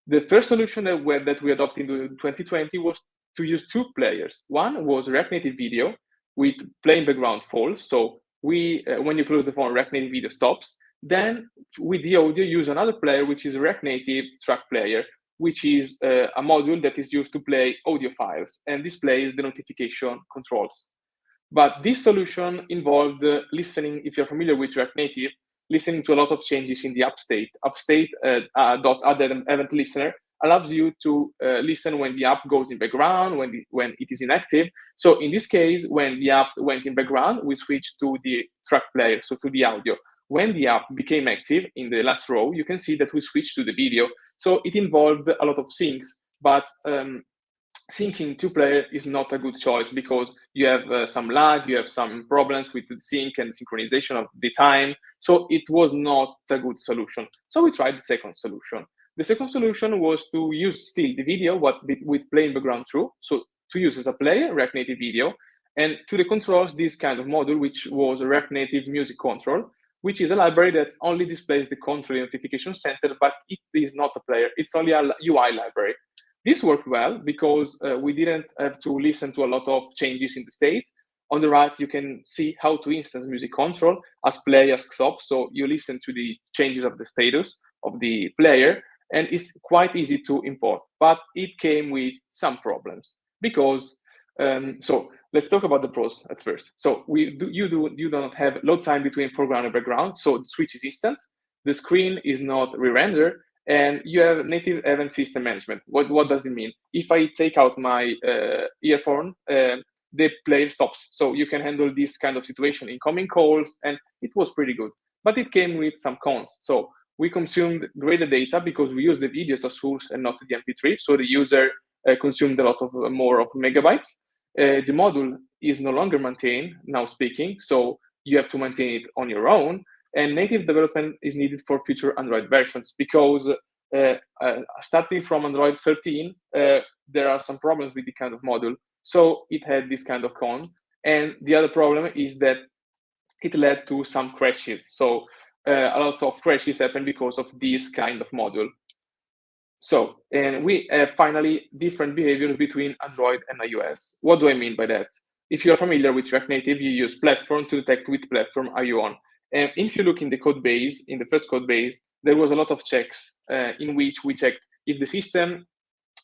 The first solution that we adopted in 2020 was to use two players. One was React Native Video with playing background false. So when you close the phone, React Native Video stops. Then with the audio, use another player, which is React Native Track Player, which is a module that is used to play audio files and displays the notification controls. But this solution involved listening, if you're familiar with React Native, listening to a lot of changes in the app state. App state .add-event listener allows you to listen when the app goes in background, when it is inactive. So in this case, when the app went in background, we switched to the track player, so to the audio. When the app became active in the last row, you can see that we switched to the video. So it involved a lot of syncs, but syncing two player is not a good choice because you have some lag, you have some problems with the sync and synchronization of the time. So it was not a good solution. So we tried the second solution. The second solution was to use still the video with playing background true. So to use as a player, React Native Video, and to the controls, this kind of module, which was a React Native Music Control, which is a library that only displays the control notification center, but it is not a player. It's only a UI library. This worked well because we didn't have to listen to a lot of changes in the state. On the right, you can see how to instance music control as play, as stop. So you listen to the changes of the status of the player, and it's quite easy to import. But it came with some problems because, so let's talk about the pros at first. So you don't have load time between foreground and background. So the switch is instant. The screen is not re-rendered. And you have native event system management. What does it mean? If I take out my earphone, the player stops. So you can handle this kind of situation, incoming calls, and it was pretty good. But it came with some cons. So we consumed greater data because we used the video as a source and not the MP3. So the user consumed a lot of more of megabytes. The module is no longer maintained, now speaking. So you have to maintain it on your own. And native development is needed for future Android versions because starting from Android 13, there are some problems with the kind of module. So it had this kind of con. And the other problem is that it led to some crashes. So a lot of crashes happened because of this kind of module. So, and we have finally different behaviors between Android and iOS. What do I mean by that? If you're familiar with React Native, you use platform to detect which platform are you on. And if you look in the code base, in the first code base, there was a lot of checks in which we checked if the system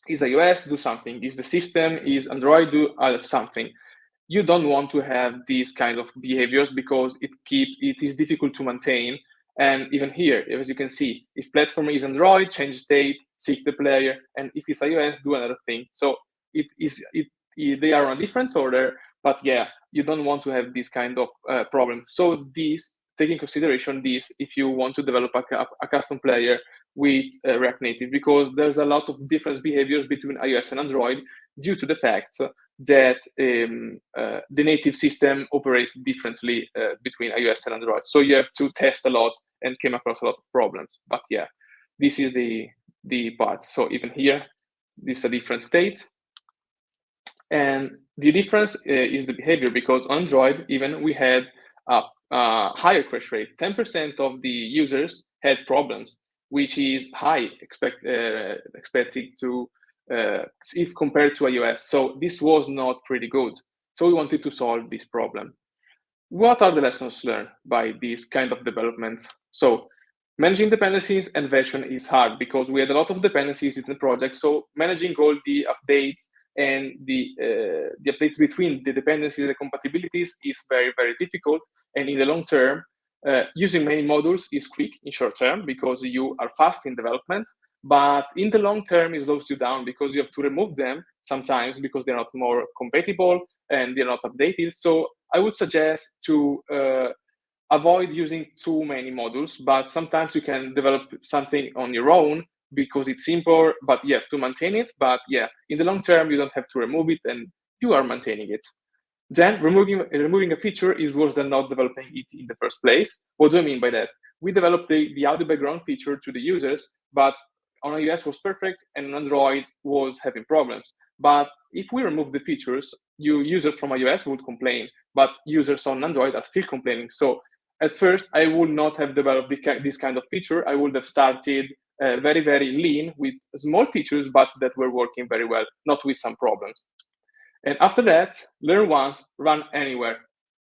is iOS, do something. If the system is Android, do something. You don't want to have these kind of behaviors because it is difficult to maintain. And even here, as you can see, if platform is Android, change state, seek the player, and if it's iOS, do another thing. So they are on a different order, but yeah, you don't want to have this kind of problem. So take in consideration this if you want to develop a custom player with React Native, because there's a lot of different behaviors between iOS and Android due to the fact that the native system operates differently between iOS and Android. So you have to test a lot and came across a lot of problems. But yeah, this is the part. So even here, this is a different state. And the difference is the behavior, because on Android, even we had a higher crash rate. 10% of the users had problems, which is high expected to if compared to iOS. So this was not pretty good. So we wanted to solve this problem. what are the lessons learned by these kind of developments? So managing dependencies and version is hard because we had a lot of dependencies in the project. So managing all the updates and the updates between the dependencies and compatibilities is very, very difficult. And in the long term, using many modules is quick in short term because you are fast in development, but in the long term it slows you down because you have to remove them sometimes because they're not more compatible and they're not updated. So I would suggest to avoid using too many modules, but sometimes you can develop something on your own because it's simple, but you have to maintain it. But yeah, in the long term, you don't have to remove it and you are maintaining it. Then removing a feature is worse than not developing it in the first place. What do I mean by that? We developed the audio background feature to the users, but on iOS was perfect and on Android was having problems. But if we remove the features, users from iOS would complain, but users on Android are still complaining. So at first, I would not have developed this kind of feature. I would have started very, very lean with small features, but that were working very well, not with some problems. And after that, learn once, run anywhere,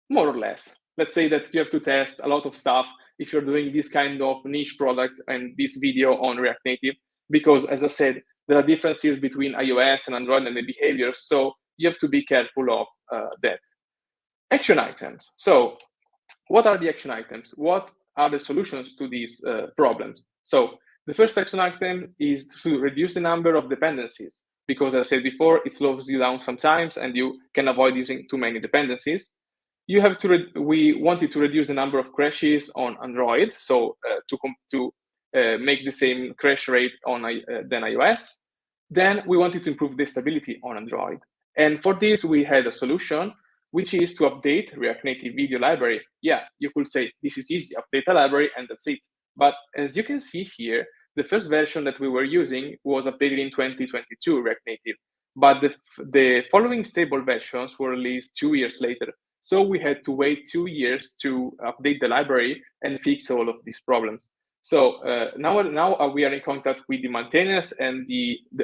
more or less. Let's say that you have to test a lot of stuff if you're doing this kind of niche product and this video on React Native, because as I said, there are differences between iOS and Android and the behaviors. So you have to be careful of that. Action items. So what are the action items? What are the solutions to these problems? So the first action item is to reduce the number of dependencies, because as I said before, it slows you down sometimes and you can avoid using too many dependencies. You have to, we wanted to reduce the number of crashes on Android, so to make the same crash rate on than iOS. Then we wanted to improve the stability on Android. And for this, we had a solution, which is to update React Native video library. Yeah, you could say this is easy, update a library and that's it. But as you can see here, the first version that we were using was updated in 2022 React Native, but the following stable versions were released 2 years later. So we had to wait 2 years to update the library and fix all of these problems. So now we are in contact with the maintainers and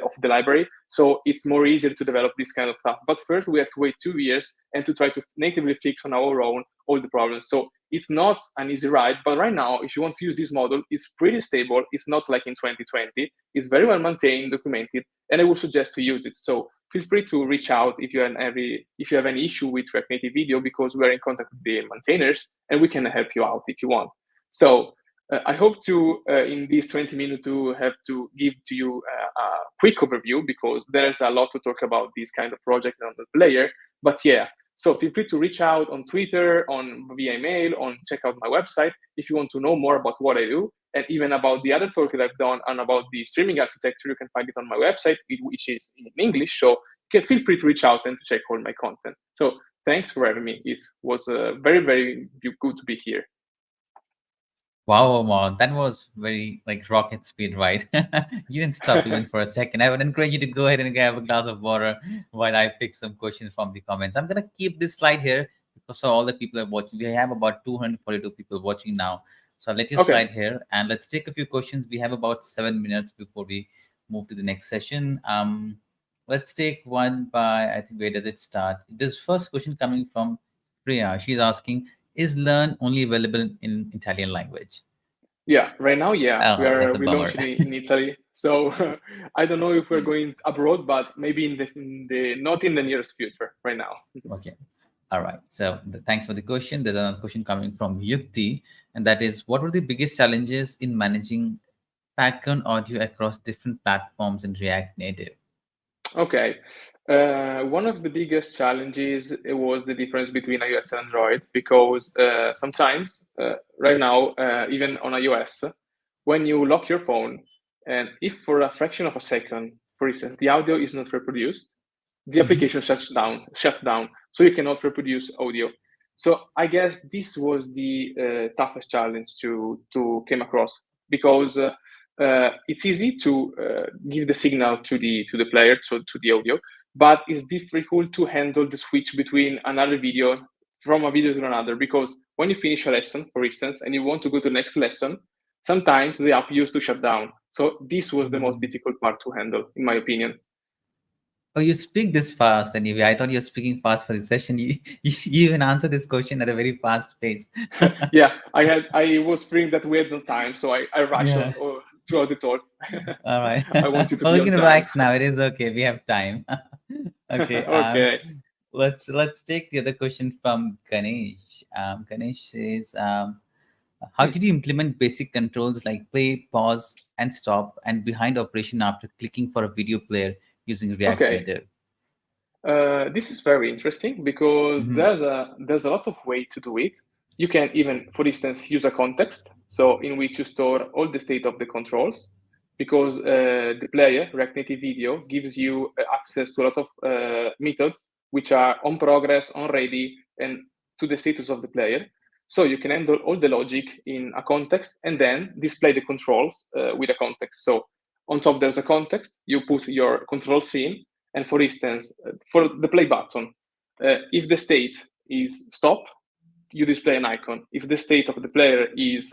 of the library, so it's more easier to develop this kind of stuff. But first, we have to wait 2 years and to try to natively fix on our own all the problems. So it's not an easy ride, but right now, if you want to use this model, it's pretty stable. It's not like in 2020. It's very well maintained, documented, and I would suggest to use it. So feel free to reach out if you have any issue with React Native Video, because we are in contact with the maintainers and we can help you out if you want. So I hope to, in these 20 minutes, to have to give to you a quick overview, because there's a lot to talk about this kind of project on the player. But yeah, so feel free to reach out on Twitter, via email, check out my website if you want to know more about what I do, and even about the other talk that I've done and about the streaming architecture. You can find it on my website, which is in English. So you can feel free to reach out and to check all my content. So thanks for having me. It was very, very good to be here. Wow, Omar, that was very like rocket speed, right? You didn't stop even for a second. I would encourage you to go ahead and grab a glass of water while I pick some questions from the comments. I'm gonna keep this slide here because for all the people that are watching, we have about 242 people watching now. So I'll let you slide here and let's take a few questions. We have about 7 minutes before we move to the next session. Let's take one by, I think, where does it start? This first question coming from Priya. She's asking, is Learn only available in Italian language? Yeah, right now, yeah, we launched in Italy. So I don't know if we're going abroad, but maybe not in the nearest future right now. Okay. All right. So thanks for the question. There's another question coming from Yukti, and that is, what were the biggest challenges in managing background audio across different platforms in React Native? Okay. One of the biggest challenges was the difference between iOS and Android, because sometimes, right now, even on iOS, when you lock your phone, and if for a fraction of a second, for instance, the audio is not reproduced, the application shuts down, so you cannot reproduce audio. So I guess this was the toughest challenge to came across, because it's easy to give the signal to the player, to the audio, but it's difficult to handle the switch between another video, from a video to another, because when you finish a lesson, for instance, and you want to go to the next lesson, sometimes the app used to shut down. So this was the most difficult part to handle, in my opinion. Oh, you speak this fast anyway. I thought you were speaking fast for the session. You even answered this question at a very fast pace. Yeah, I was feeling that we had no time, so I rushed Yeah. throughout the talk. All right. I wanted to Well, be we on can time. relax now. It is okay. We have time. Okay. Okay. Let's take the other question from Ganesh. Ganesh says, how did you implement basic controls like play, pause, and stop, and behind operation after clicking for a video player using React Okay. Native? This is very interesting because there's a lot of way to do it. You can even, for instance, use a context, so in which you store all the state of the controls, because the player, React Native Video, gives you access to a lot of methods which are on progress, on ready, and to the status of the player. So you can handle all the logic in a context and then display the controls with a context. So on top there's a context, you put your control scene, and for instance, for the play button, if the state is stop, you display an icon. If the state of the player is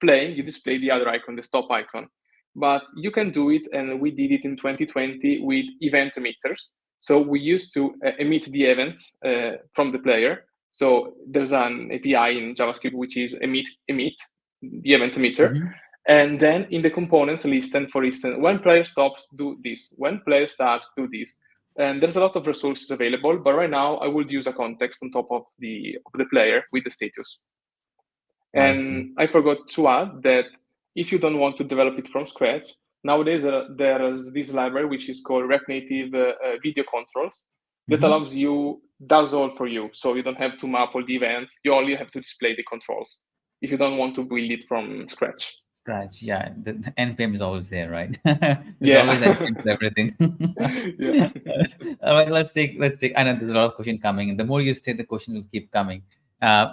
playing, you display the other icon, the stop icon. But you can do it, and we did it in 2020 with event emitters. So we used to emit the events from the player. So there's an API in JavaScript which is emit the event emitter. And then in the components listen, for instance, when player stops, do this. When player starts, do this. And there's a lot of resources available, but right now I would use a context on top of the player with the status. And I forgot to add that if you don't want to develop it from scratch, nowadays there is this library which is called React Native Video Controls that allows you, does all for you. So you don't have to map all the events. You only have to display the controls if you don't want to build it from scratch. Yeah, the npm is always there, right? Yeah. Always npm for everything. Yeah. All right, let's take. I know there's a lot of questions coming, and the more you say, the questions will keep coming.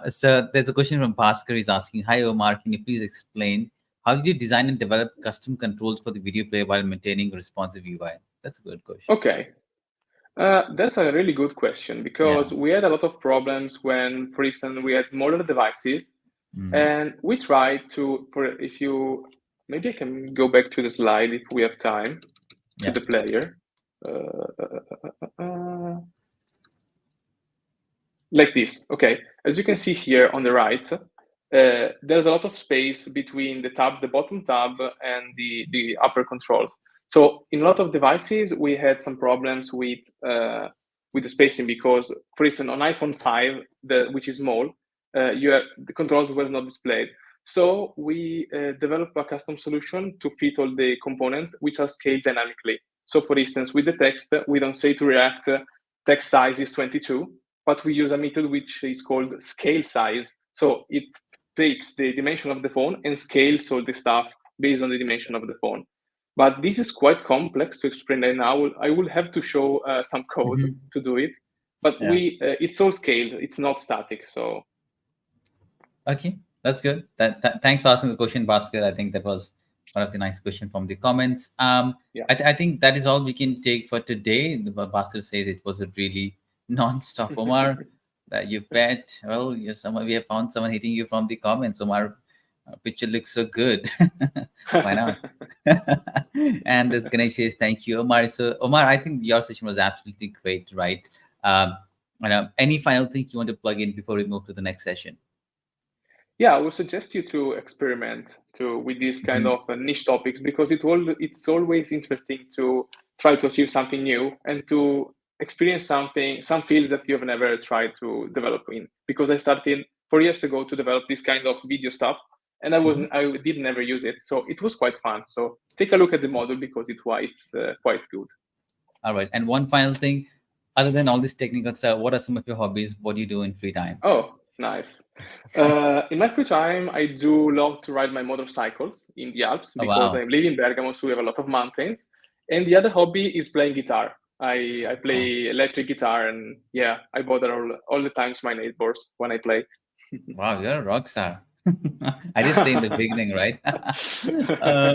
So there's a question from Bhaskar. He's asking, "Hi Omar, can you please explain how did you design and develop custom controls for the video player while maintaining a responsive UI?" That's a good question. Okay. That's a really good question because we had a lot of problems when, for instance, we had smaller devices. And we try to, maybe I can go back to the slide if we have time, to the player. Like this. Okay. As you can see here on the right, there's a lot of space between the bottom tab, and the upper control. So in a lot of devices, we had some problems with the spacing because, for instance, on iPhone 5, which is small, the controls were not displayed. So we developed a custom solution to fit all the components, which are scaled dynamically. So for instance, with the text, we don't say to React, text size is 22, but we use a method which is called scale size. So it takes the dimension of the phone and scales all the stuff based on the dimension of the phone. But this is quite complex to explain right now. I will have to show some code to do it. But it's all scaled. It's not static. So. Okay, that's good. Thanks for asking the question, Bhaskar. I think that was one of the nice questions from the comments. I think that is all we can take for today. Bhaskar says it was a really non-stop, Omar. You bet. Well, we have found someone hitting you from the comments. Omar, picture looks so good. Why not? And this Ganesh says, thank you, Omar. So, Omar, I think your session was absolutely great, right? Any final thing you want to plug in before we move to the next session? Yeah, I would suggest you to experiment with these kind of niche topics because it's always interesting to try to achieve something new and to experience some fields that you've never tried to develop in. Because I started 4 years ago to develop this kind of video stuff, and I did never use it, so it was quite fun. So take a look at the model because it's quite good. All right, and one final thing, other than all this technical stuff, what are some of your hobbies? What do you do in free time? Oh, nice. In my free time, I do love to ride my motorcycles in the Alps because I live in Bergamo, so we have a lot of mountains. And the other hobby is playing guitar. I play electric guitar, and I bother all the times my neighbors when I play. Wow, you're a rock star. I did say in the beginning, right?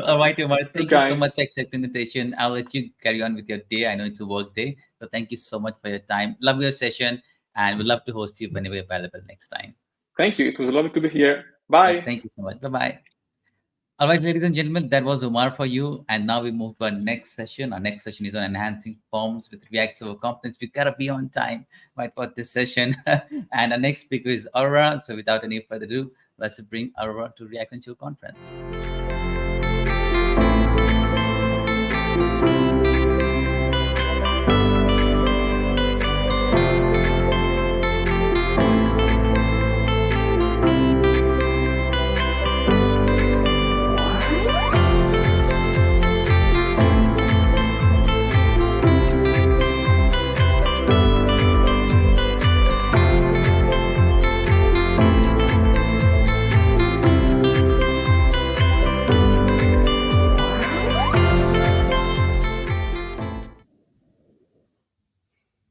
All right, Omar, thank you so much for accepting the invitation. I'll let you carry on with your day. I know it's a work day, so thank you so much for your time. Love your session, and we'd love to host you whenever you're available next time. Thank you. It was lovely to be here. Bye. Thank you so much. Bye-bye. All right, ladies and gentlemen, that was Omar for you. And now we move to our next session. Our next session is on enhancing forms with React Server components. We gotta be on time, right, for this session. And our next speaker is Aurora. So without any further ado, let's bring Aurora to React and Chill conference.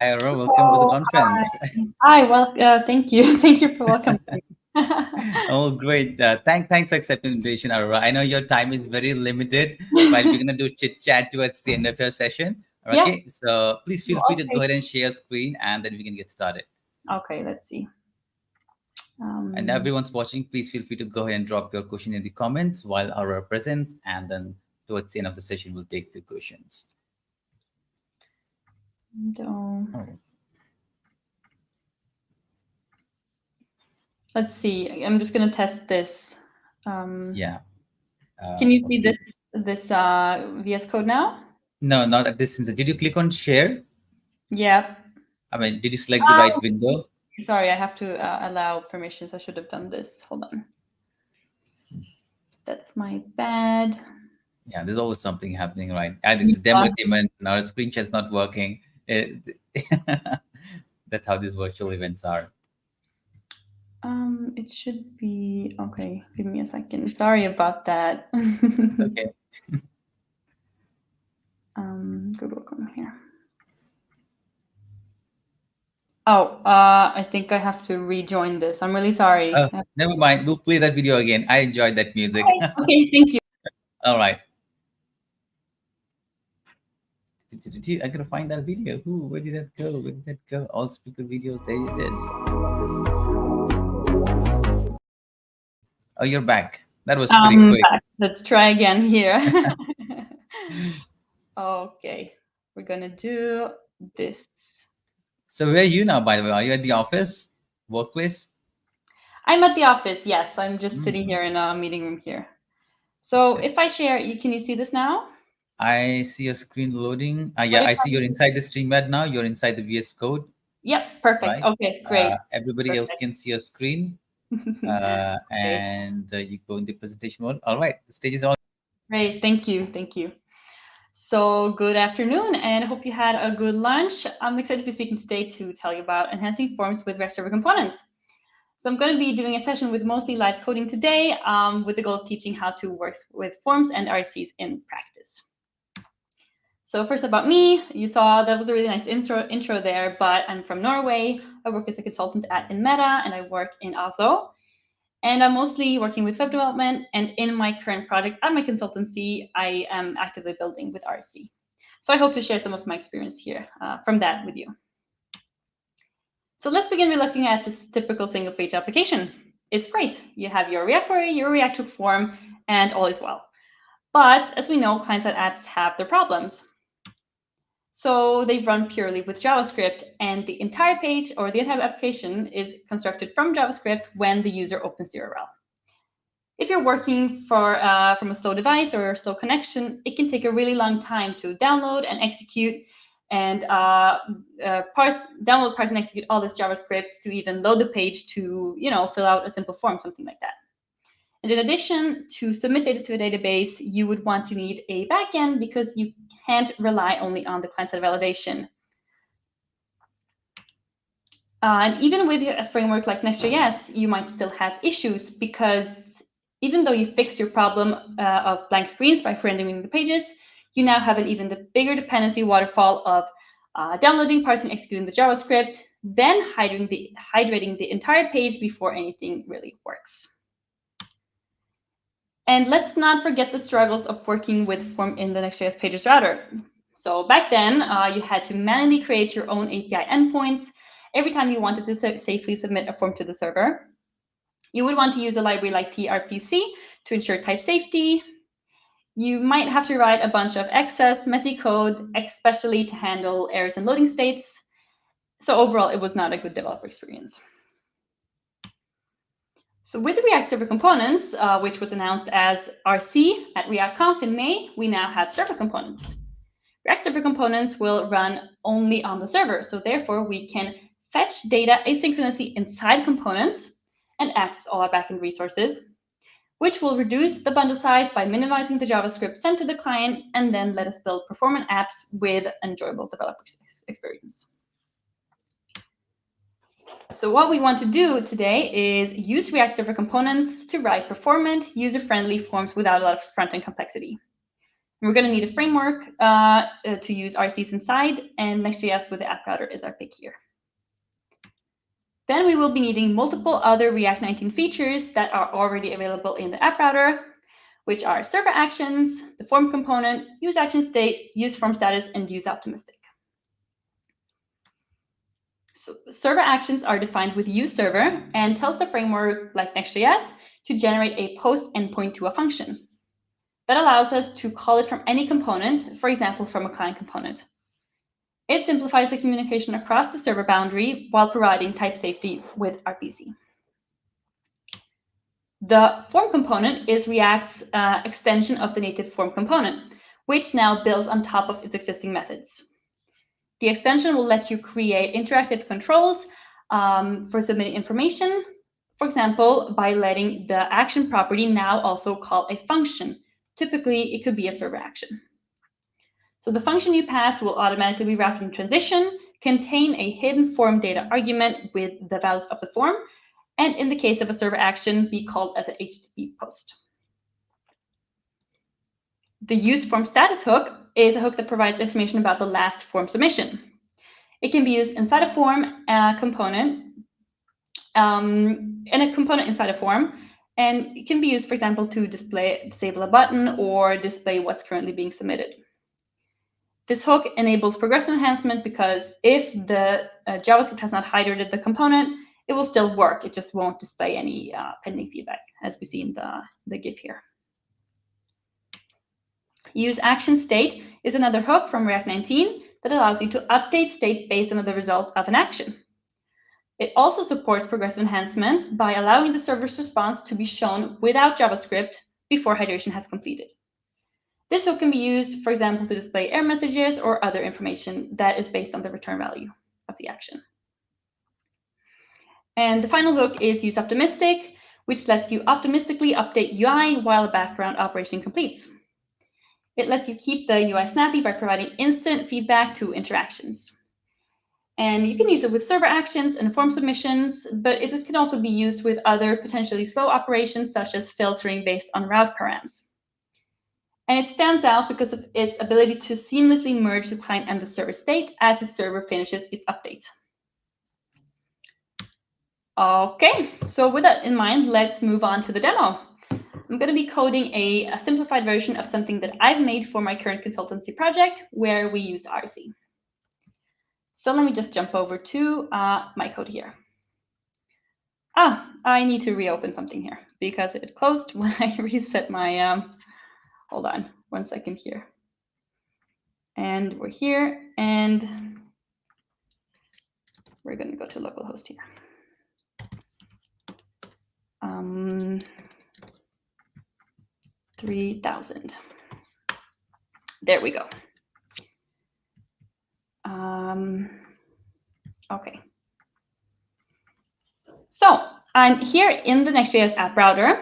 Hi, Aurora, welcome to the conference. Hi, well, thank you. Thank you for welcoming me. Oh, great. Thanks for accepting the invitation, Aurora. I know your time is very limited, but we're going to do chit-chat towards the end of your session. Okay, yeah. So please feel free to go ahead and share your screen, and then we can get started. Okay, let's see. And everyone's watching, please feel free to go ahead and drop your question in the comments while Aurora presents, and then towards the end of the session, we'll take the questions. Let's see. I'm just going to test this. Yeah. Can you see this VS Code now? No, not at this instance. Did you click on share? Yeah. I mean, did you select the right window? Sorry, I have to allow permissions. I should have done this. Hold on. That's my bad. Yeah, there's always something happening, right? And it's a demo event. Now our screenshot's not working. That's how these virtual events are. It should be okay. Give me a second. Sorry about that. It's okay. Good welcome here. Oh, I think I have to rejoin this. I'm really sorry. Never mind. We'll play that video again. I enjoyed that music. Okay, thank you. All right. I gotta find that video. Where did that go? Where did that go? All speaker videos. There it is. Oh, you're back. That was pretty quick. Back. Let's try again here. Okay, we're gonna do this. So where are you now, by the way? Are you at the office, workplace? I'm at the office. Yes, I'm just sitting here in a meeting room here. So if I share, can you see this now? I see your screen loading. Yeah, I see you're inside the StreamYard now. You're inside the VS Code. Yep, perfect. Right? Okay, great. Everybody else can see your screen. And you go in the presentation mode. All right, the stage is on. Great, thank you, thank you. So good afternoon, and I hope you had a good lunch. I'm excited to be speaking today to tell you about enhancing forms with React Server components. So I'm going to be doing a session with mostly live coding today, with the goal of teaching how to work with forms and RSCs in practice. So first about me, you saw that was a really nice intro there, but I'm from Norway. I work as a consultant at Meta, and I work in Oslo. And I'm mostly working with web development, and in my current project at my consultancy, I am actively building with RSC. So I hope to share some of my experience here from that with you. So let's begin with looking at this typical single-page application. It's great. You have your React query, your React hook form, and all is well. But as we know, client-side apps have their problems. So they run purely with JavaScript, and the entire page or the entire application is constructed from JavaScript when the user opens the URL. If you're working from a slow device or a slow connection, it can take a really long time to download and execute and download, parse, and execute all this JavaScript to even load the page to, fill out a simple form, something like that. And in addition, to submit data to a database, you would want to need a backend because you can't rely only on the client-side validation. And even with a framework like Next.js, you might still have issues because even though you fix your problem of blank screens by rendering the pages, you now have an even bigger dependency waterfall of downloading, parsing, executing the JavaScript, then hydrating the entire page before anything really works. And let's not forget the struggles of working with form in the Next.js pages router. So back then, you had to manually create your own API endpoints every time you wanted to safely submit a form to the server. You would want to use a library like trpc to ensure type safety. You might have to write a bunch of excess, messy code, especially to handle errors and loading states. So overall, it was not a good developer experience. So with the React Server Components, which was announced as RC at ReactConf in May, we now have server components. React Server Components will run only on the server, so therefore we can fetch data asynchronously inside components and access all our backend resources, which will reduce the bundle size by minimizing the JavaScript sent to the client, and then let us build performant apps with enjoyable developer experience. So what we want to do today is use React Server Components to write performant, user-friendly forms without a lot of front-end complexity. And we're going to need a framework to use RCs inside, and Next.js with the app router is our pick here. Then we will be needing multiple other React 19 features that are already available in the app router, which are server actions, the form component, use action state, use form status, and use optimistic. So the server actions are defined with useServer and tells the framework, like Next.js, to generate a post endpoint to a function. That allows us to call it from any component, for example, from a client component. It simplifies the communication across the server boundary while providing type safety with RPC. The form component is React's extension of the native form component, which now builds on top of its existing methods. The extension will let you create interactive controls for submitting information, for example, by letting the action property now also call a function. Typically, it could be a server action. So the function you pass will automatically be wrapped in transition, contain a hidden form data argument with the values of the form, and in the case of a server action, be called as an HTTP post. The use form status hook is a hook that provides information about the last form submission. It can be used inside a form component, and a component inside a form, and it can be used, for example, to disable a button or display what's currently being submitted. This hook enables progressive enhancement because if the JavaScript has not hydrated the component, it will still work. It just won't display any pending feedback, as we see in the GIF here. Use action state is another hook from React 19 that allows you to update state based on the result of an action. It also supports progressive enhancement by allowing the server's response to be shown without JavaScript before hydration has completed. This hook can be used, for example, to display error messages or other information that is based on the return value of the action. And the final hook is use optimistic, which lets you optimistically update UI while the background operation completes. It lets you keep the UI snappy by providing instant feedback to interactions. And you can use it with server actions and form submissions, but it can also be used with other potentially slow operations, such as filtering based on route params. And it stands out because of its ability to seamlessly merge the client and the server state as the server finishes its update. Okay, so with that in mind, let's move on to the demo. I'm going to be coding a simplified version of something that I've made for my current consultancy project where we use RC. So let me just jump over to my code here. I need to reopen something here because it closed when I reset my, hold on 1 second here. And we're here, and we're going to go to localhost here. 3000. There we go. Okay. So I'm here in the Next.js app router,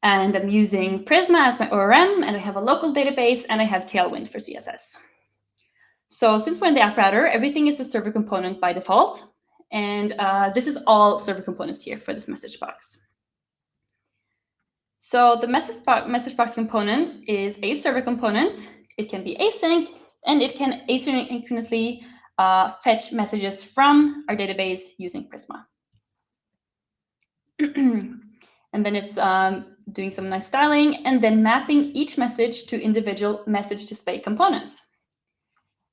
and I'm using Prisma as my ORM, and I have a local database, and I have Tailwind for CSS. So since we're in the app router, everything is a server component by default, and this is all server components here for this message box. So the message box component is a server component. It can be async, and it can asynchronously fetch messages from our database using Prisma. And then it's doing some nice styling and then mapping each message to individual message display components.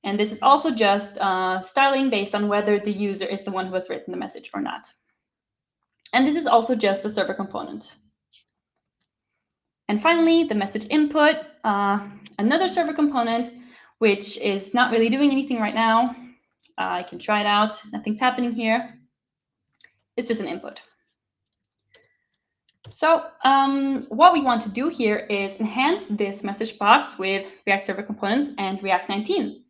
And this is also just styling based on whether the user is the one who has written the message or not. And this is also just the server component. And finally, the message input, another server component, which is not really doing anything right now. I can try it out. Nothing's happening here. It's just an input. So what we want to do here is enhance this message box with React Server Components and React 19,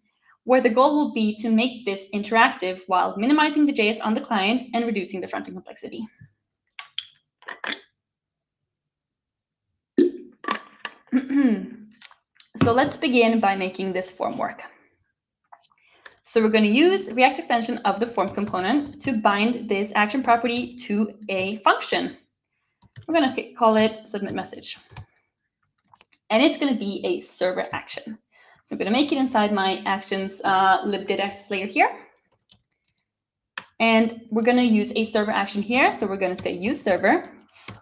where the goal will be to make this interactive while minimizing the JS on the client and reducing the front-end complexity. So let's begin by making this form work. So we're going to use React's extension of the form component to bind this action property to a function. We're going to call it submit message. And it's going to be a server action. So I'm going to make it inside my actions libdata access layer here. And we're going to use a server action here. So we're going to say use server,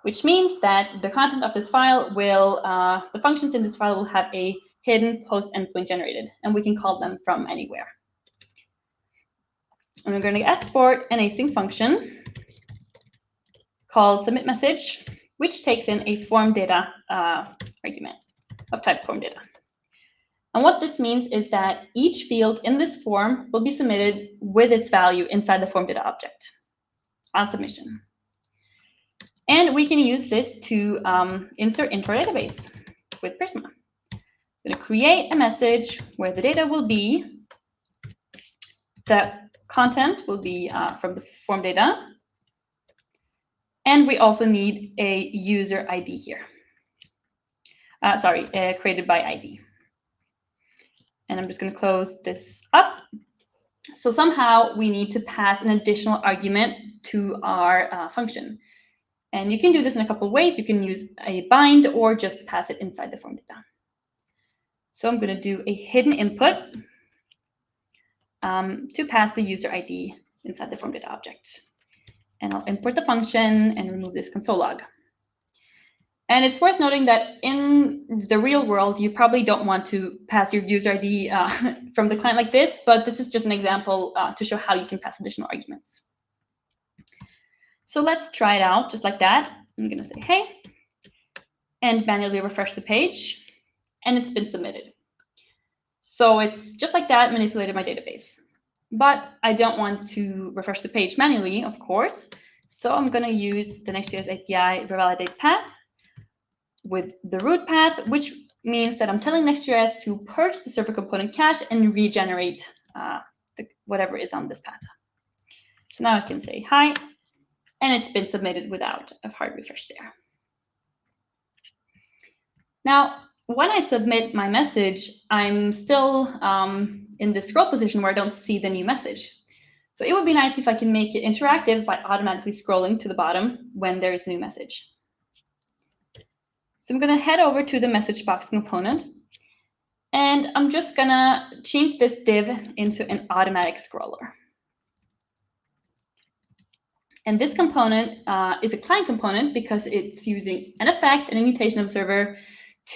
which means that the content of this file will, the functions in this file will have a hidden post endpoint generated, and we can call them from anywhere. And we're going to export an async function called submit message, which takes in a form data argument of type form data. And what this means is that each field in this form will be submitted with its value inside the form data object on submission. And we can use this to insert into our database with Prisma. I'm going to create a message where the data will be, the content will be from the form data. And we also need a user ID here. Created by ID. And I'm just going to close this up. So somehow we need to pass an additional argument to our function. And you can do this in a couple of ways. You can use a bind or just pass it inside the form data. So I'm going to do a hidden input to pass the user ID inside the form data object. And I'll import the function and remove this console log. And it's worth noting that in the real world, you probably don't want to pass your user ID from the client like this, but this is just an example to show how you can pass additional arguments. So let's try it out just like that. I'm going to say, hey, and manually refresh the page, and it's been submitted. So it's just like that, manipulated my database. But I don't want to refresh the page manually, of course. So I'm going to use the Next.js API revalidate path with the root path, which means that I'm telling Next.js to purge the server component cache and regenerate whatever is on this path. So now I can say hi, and it's been submitted without a hard refresh there. Now, when I submit my message, I'm still in the scroll position where I don't see the new message. So it would be nice if I can make it interactive by automatically scrolling to the bottom when there is a new message. So I'm going to head over to the message box component, and I'm just going to change this div into an automatic scroller. And this component is a client component because it's using an effect and a mutation observer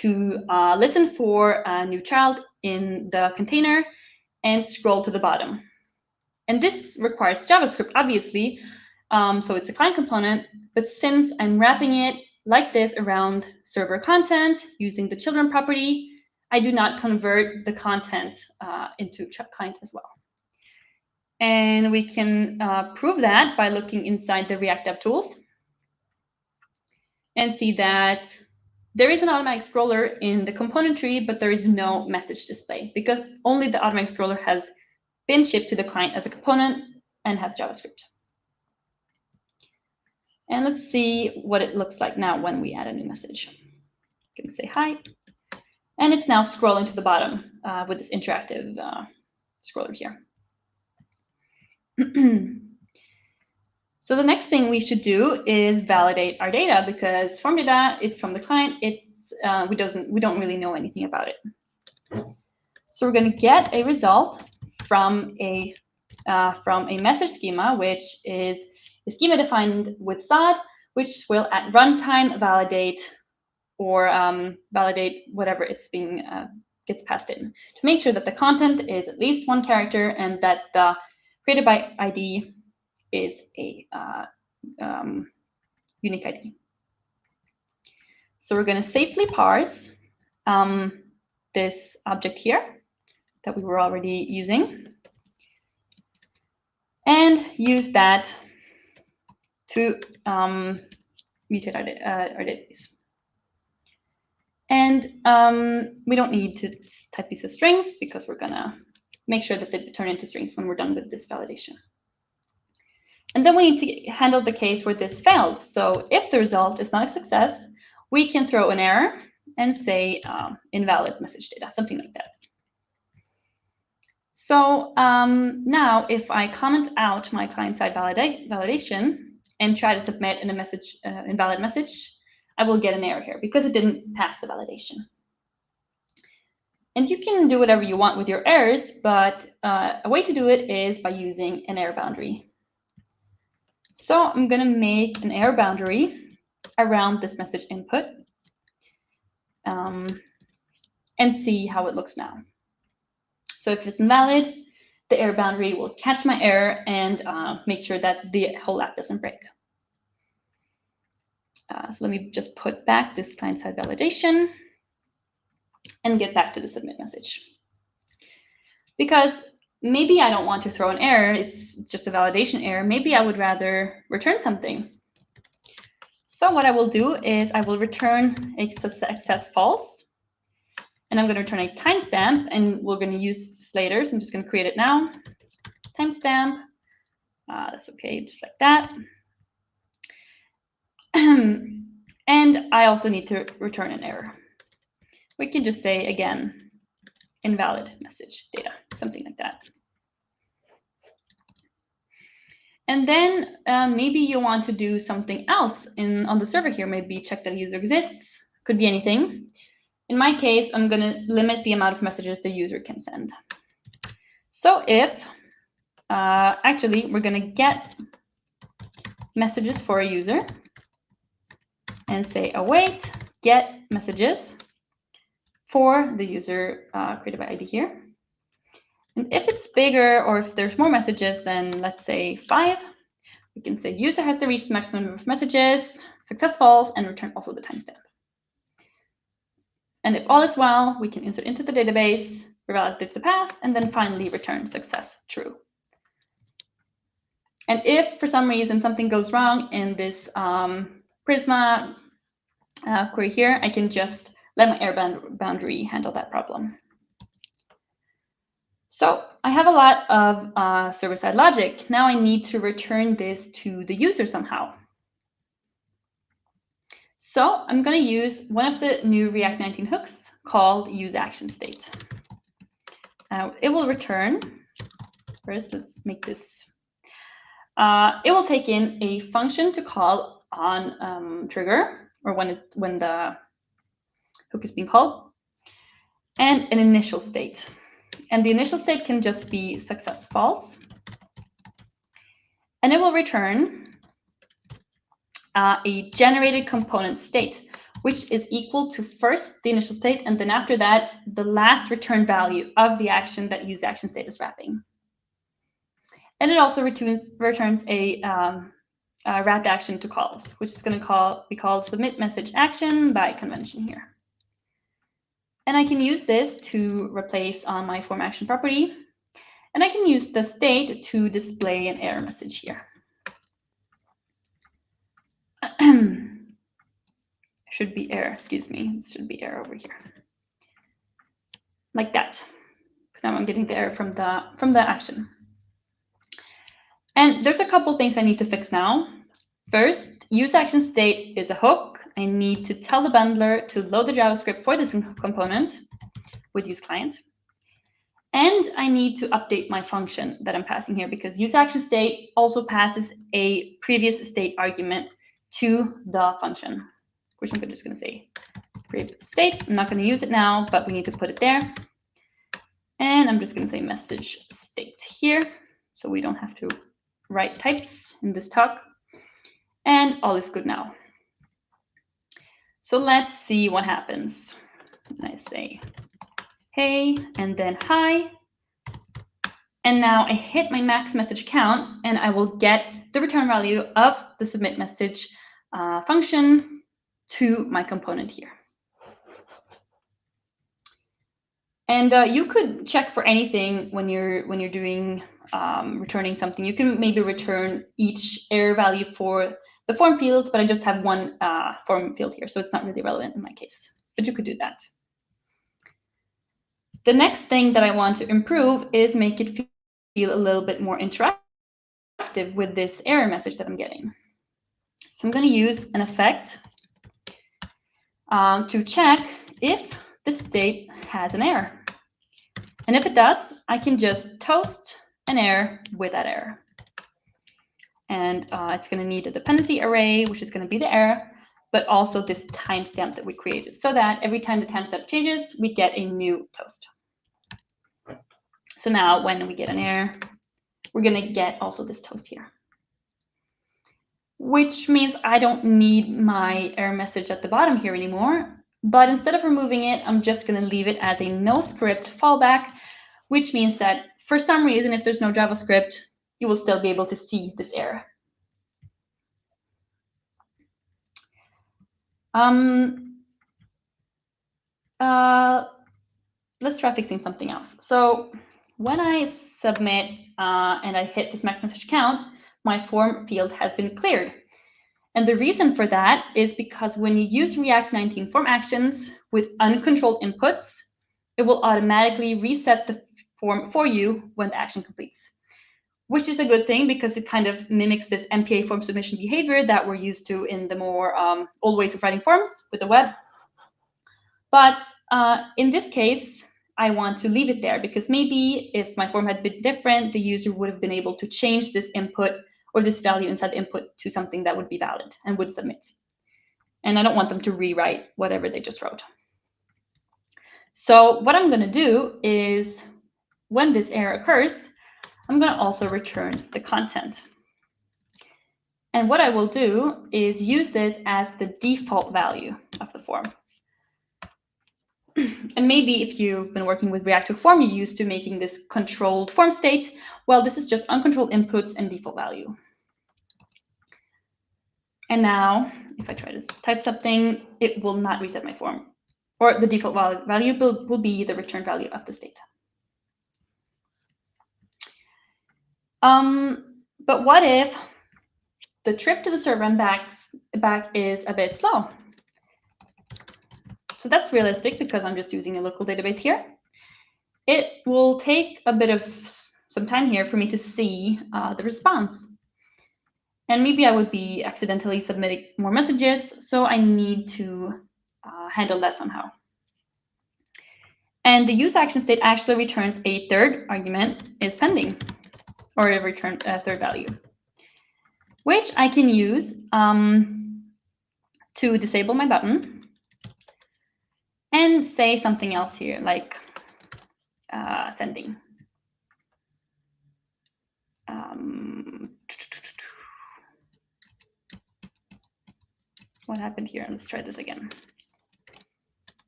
to listen for a new child in the container and scroll to the bottom. And this requires JavaScript, obviously. So it's a client component, but since I'm wrapping it like this around server content using the children property, I do not convert the content into client as well. And we can prove that by looking inside the React DevTools and see that there is an automatic scroller in the component tree, but there is no message display because only the automatic scroller has been shipped to the client as a component and has JavaScript. And let's see what it looks like now when we add a new message. I'm going to say hi. And it's now scrolling to the bottom with this interactive scroller here. So the next thing we should do is validate our data because form data is from the client. It's we don't really know anything about it. So we're going to get a result from a message schema, which is a schema defined with SOD, which will at runtime validate or validate whatever it's being gets passed in to make sure that the content is at least one character and that the created by ID is a unique ID. So we're going to safely parse this object here that we were already using and use that to mutate our database. And we don't need to type these as strings because we're going to make sure that they turn into strings when we're done with this validation. And then we need to handle the case where this failed. So if the result is not a success, we can throw an error and say invalid message data, something like that. So now if I comment out my client-side validation and try to submit in a message, invalid message, I will get an error here because it didn't pass the validation. And you can do whatever you want with your errors, but a way to do it is by using an error boundary. So I'm going to make an error boundary around this message input and see how it looks now. So if it's invalid, the error boundary will catch my error and make sure that the whole app doesn't break. So let me just put back this client-side validation and get back to the submit message. Because maybe I don't want to throw an error, it's just a validation error. Maybe I would rather return something. So what I will do is I will return a success false. And I'm going to return a timestamp, and we're going to use this later. So I'm just going to create it now. Timestamp. That's okay, just like that. And I also need to return an error. We can just say, again, invalid message data, something like that. And then maybe you want to do something else on the server here. Maybe check that a user exists. Could be anything. In my case, I'm going to limit the amount of messages the user can send. So if, actually, we're going to get messages for a user and say await get messages for the user created by ID here. And if it's bigger or if there's more messages than, let's say, 5, we can say user has to reach the maximum number of messages, success false, and return also the timestamp. And if all is well, we can insert into the database, validate the path, and then finally return success true. And if for some reason something goes wrong in this Prisma query here, I can just let my error boundary handle that problem. So I have a lot of server-side logic. Now I need to return this to the user somehow. So I'm going to use one of the new React 19 hooks called useActionState. It will return, first let's make this, it will take in a function to call on trigger, or when the hook is being called, and an initial state. And the initial state can just be success false. And it will return a generated component state, which is equal to first the initial state, and then after that, the last return value of the action that useActionState is wrapping. And it also returns a wrapped action to calls, which is going to be called submit message action by convention here. And I can use this to replace on my form action property. And I can use the state to display an error message here. Should be error, excuse me. It should be error over here. Like that. Now I'm getting the error from the action. And there's a couple things I need to fix now. First, useActionState is a hook. I need to tell the bundler to load the JavaScript for this component with useClient. And I need to update my function that I'm passing here, because useActionState also passes a previous state argument to the function, which I'm just going to say previous state. I'm not going to use it now, but we need to put it there. And I'm just going to say message state here, so we don't have to write types in this talk. And all is good now. So let's see what happens. I say, hey, and then hi. And now I hit my max message count, and I will get the return value of the submit message function to my component here. And you could check for anything when you're doing returning something. You can maybe return each error value for the form fields, but I just have one form field here, so it's not really relevant in my case. But you could do that. The next thing that I want to improve is make it feel a little bit more interactive with this error message that I'm getting. So I'm going to use an effect to check if the state has an error. And if it does, I can just toast an error with that error. And it's going to need a dependency array, which is going to be the error, but also this timestamp that we created, so that every time the timestamp changes, we get a new toast. So now when we get an error, we're going to get also this toast here, which means I don't need my error message at the bottom here anymore. But instead of removing it, I'm just going to leave it as a no script fallback, which means that for some reason, if there's no JavaScript, you will still be able to see this error. Let's try fixing something else. So when I submit and I hit this max message count, my form field has been cleared. And the reason for that is because when you use React 19 form actions with uncontrolled inputs, it will automatically reset the form for you when the action completes, which is a good thing because it kind of mimics this MPA form submission behavior that we're used to in the more old ways of writing forms with the web. But in this case, I want to leave it there because maybe if my form had been different, the user would have been able to change this input or this value inside the input to something that would be valid and would submit. And I don't want them to rewrite whatever they just wrote. So what I'm going to do is when this error occurs, I'm going to also return the content. And what I will do is use this as the default value of the form. And maybe if you've been working with React Hook Form, you're used to making this controlled form state. Well, this is just uncontrolled inputs and default value. And now, if I try to type something, it will not reset my form. Or the default value will be the return value of the state. But what if the trip to the server and back is a bit slow? So that's realistic because I'm just using a local database here. It will take a bit of some time here for me to see the response. And maybe I would be accidentally submitting more messages, so I need to handle that somehow. And the use action state actually returns a third argument is pending, or a return third value, which I can use to disable my button and say something else here, like sending. What happened here? Let's try this again.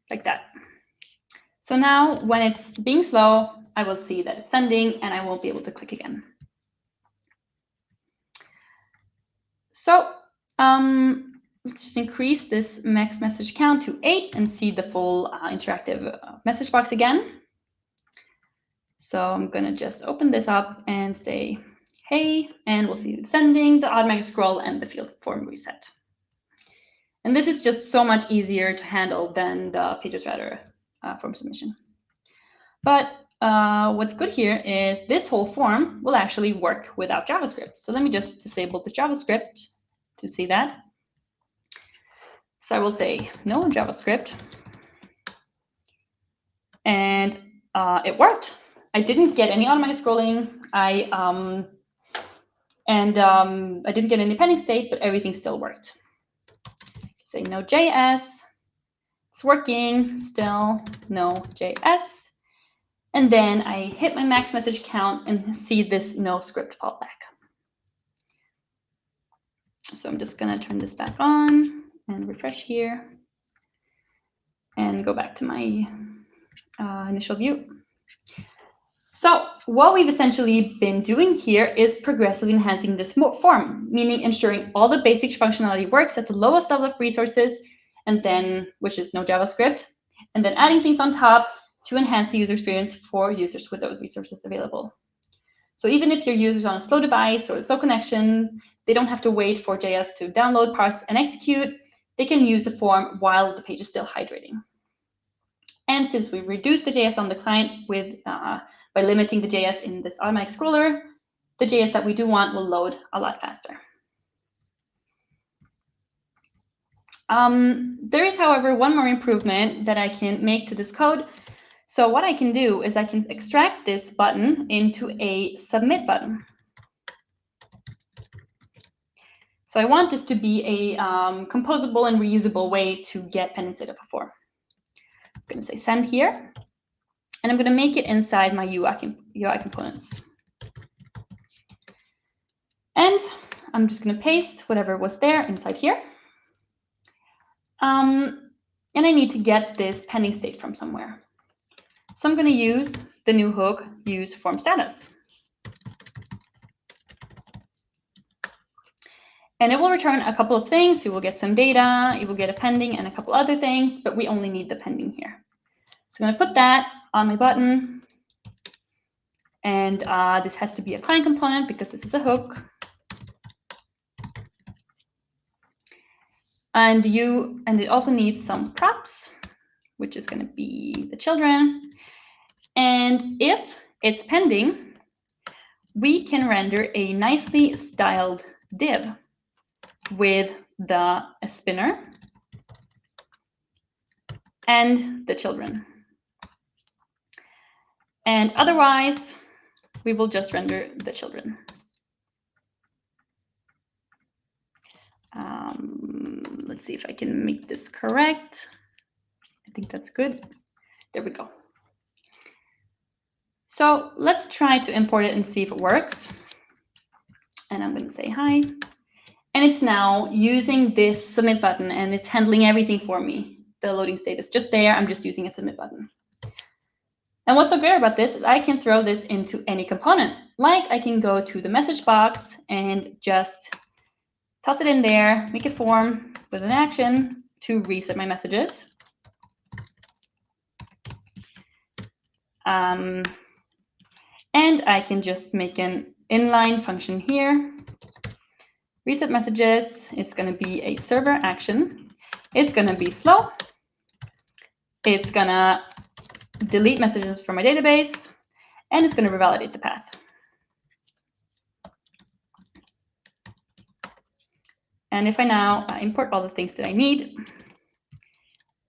Like that. So now when it's being slow, I will see that it's sending and I won't be able to click again. So let's just increase this max message count to 8 and see the full interactive message box again. So I'm going to just open this up and say, hey, and we'll see the sending, the automatic scroll, and the field form reset. And this is just so much easier to handle than the PageRadar form submission. But what's good here is this whole form will actually work without JavaScript. So let me just disable the JavaScript to see that. So I will say no JavaScript. And it worked. I didn't get any automatic scrolling. I didn't get any pending state, but everything still worked. Say no JS. It's working. Still no JS. And then I hit my max message count and see this no script fallback. So I'm just going to turn this back on and refresh here and go back to my initial view. So what we've essentially been doing here is progressively enhancing this form, meaning ensuring all the basic functionality works at the lowest level of resources, and then, which is no JavaScript, and then adding things on top to enhance the user experience for users with those resources available. So even if your user's on a slow device or a slow connection, they don't have to wait for JS to download, parse, and execute. They can use the form while the page is still hydrating. And since we reduced the JS on the client by limiting the JS in this automatic scroller, the JS that we do want will load a lot faster. There is, however, one more improvement that I can make to this code. So what I can do is I can extract this button into a submit button. So I want this to be a composable and reusable way to get pending state of a form. I'm going to say send here, and I'm going to make it inside my UI components. And I'm just going to paste whatever was there inside here. And I need to get this pending state from somewhere. So I'm going to use the new hook, use form status. And it will return a couple of things. You will get some data, you will get a pending and a couple other things, but we only need the pending here. So I'm going to put that on my button. And this has to be a client component because this is a hook. And it also needs some props, which is going to be the children. And if it's pending, we can render a nicely styled div with the spinner and the children. And otherwise, we will just render the children. Let's see if I can make this correct. I think that's good. There we go. So let's try to import it and see if it works. And I'm going to say hi. And it's now using this submit button, and it's handling everything for me. The loading state is just there. I'm just using a submit button. And what's so great about this is I can throw this into any component. Like I can go to the message box and just toss it in there, make a form with an action to reset my messages. And I can just make an inline function here. Reset messages, it's going to be a server action. It's going to be slow. It's going to delete messages from my database, and it's going to revalidate the path. And if I now import all the things that I need,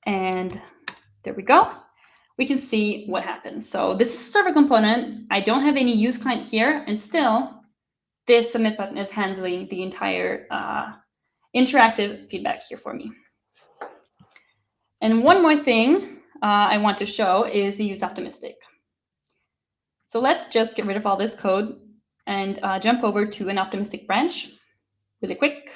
and there we go, we can see what happens. So this is a server component. I don't have any use client here, and still this submit button is handling the entire interactive feedback here for me. And one more thing I want to show is the use optimistic. So let's just get rid of all this code and jump over to an optimistic branch really quick.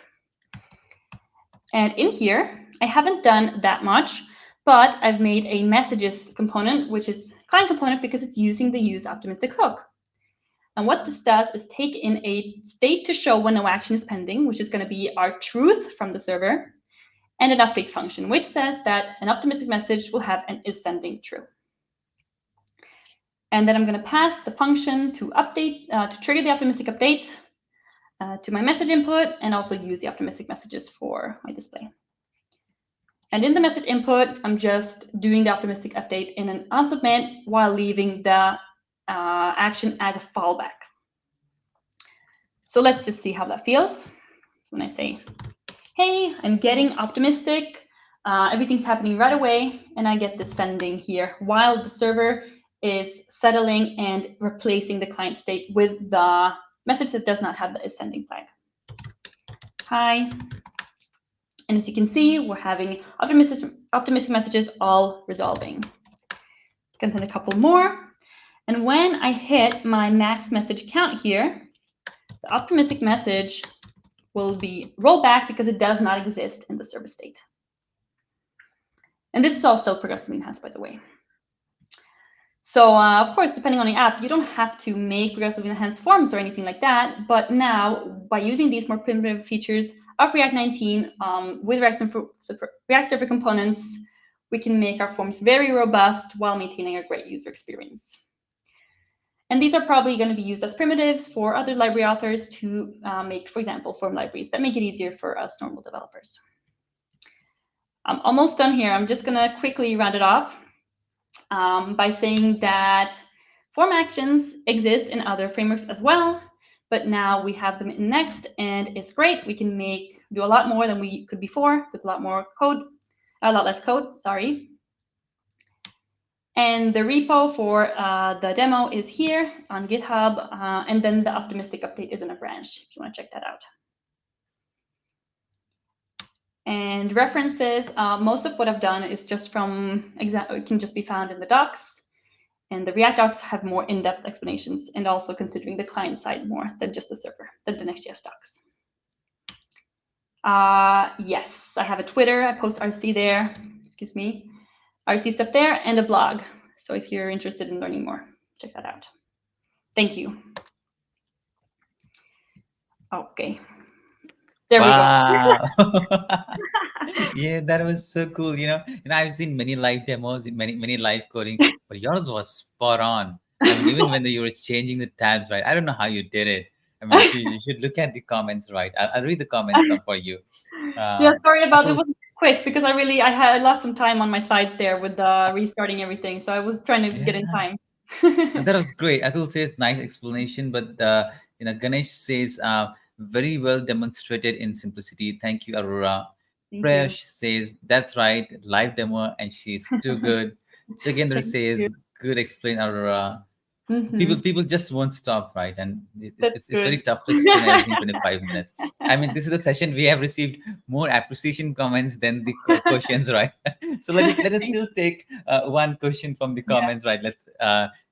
And in here, I haven't done that much, but I've made a messages component, which is client component because it's using the use optimistic hook. And what this does is take in a state to show when no action is pending, which is going to be our truth from the server, and an update function, which says that an optimistic message will have an is sending true. And then I'm going to pass the function to update, to trigger the optimistic update to my message input, and also use the optimistic messages for my display. And in the message input, I'm just doing the optimistic update in an onSubmit while leaving the action as a fallback. So let's just see how that feels. When I say, hey, I'm getting optimistic, everything's happening right away, and I get the sending here while the server is settling and replacing the client state with the message that does not have the is sending flag. Hi. And as you can see, we're having optimistic messages all resolving. I can send a couple more. And when I hit my max message count here, the optimistic message will be rolled back because it does not exist in the server state. And this is all still progressively enhanced, by the way. So of course, depending on the app, you don't have to make progressively enhanced forms or anything like that. But now, by using these more primitive features of React 19 with React Server components, we can make our forms very robust while maintaining a great user experience. And these are probably going to be used as primitives for other library authors to make, for example, form libraries that make it easier for us normal developers. I'm almost done here. I'm just going to quickly round it off by saying that form actions exist in other frameworks as well, but now we have them in Next, and it's great. We can do a lot more than we could before with a lot less code, sorry. And the repo for the demo is here on GitHub, and then the optimistic update is in a branch if you want to check that out. And references, most of what I've done is just from it can just be found in the docs. And the React docs have more in-depth explanations, and also considering the client side more than just the server, than the Next.js docs. Yes, I have a Twitter. I post RC there. Excuse me. RC stuff there, and a blog. So if you're interested in learning more, check that out. Thank you. Okay. There we go. Yeah, that was so cool. And I've seen many live demos, many live coding, but yours was spot on. I mean, even when you were changing the tabs, right? I don't know how you did it. I mean, you should look at the comments, right? I'll read the comments up for you. Yeah, sorry about it. It wasn't quick because I lost some time on my slides there with restarting everything. So I was trying to get in time. That was great. Atul says nice explanation, but Ganesh says very well demonstrated in simplicity. Thank you, Aurora. Presh says that's right, live demo, and she's too good. Chagendra says good explain, Aurora. People just won't stop, right? And it's very tough to explain everything in 25 minutes. I mean, this is the session we have received more appreciation comments than the questions, right? So let us still take one question from the comments, right?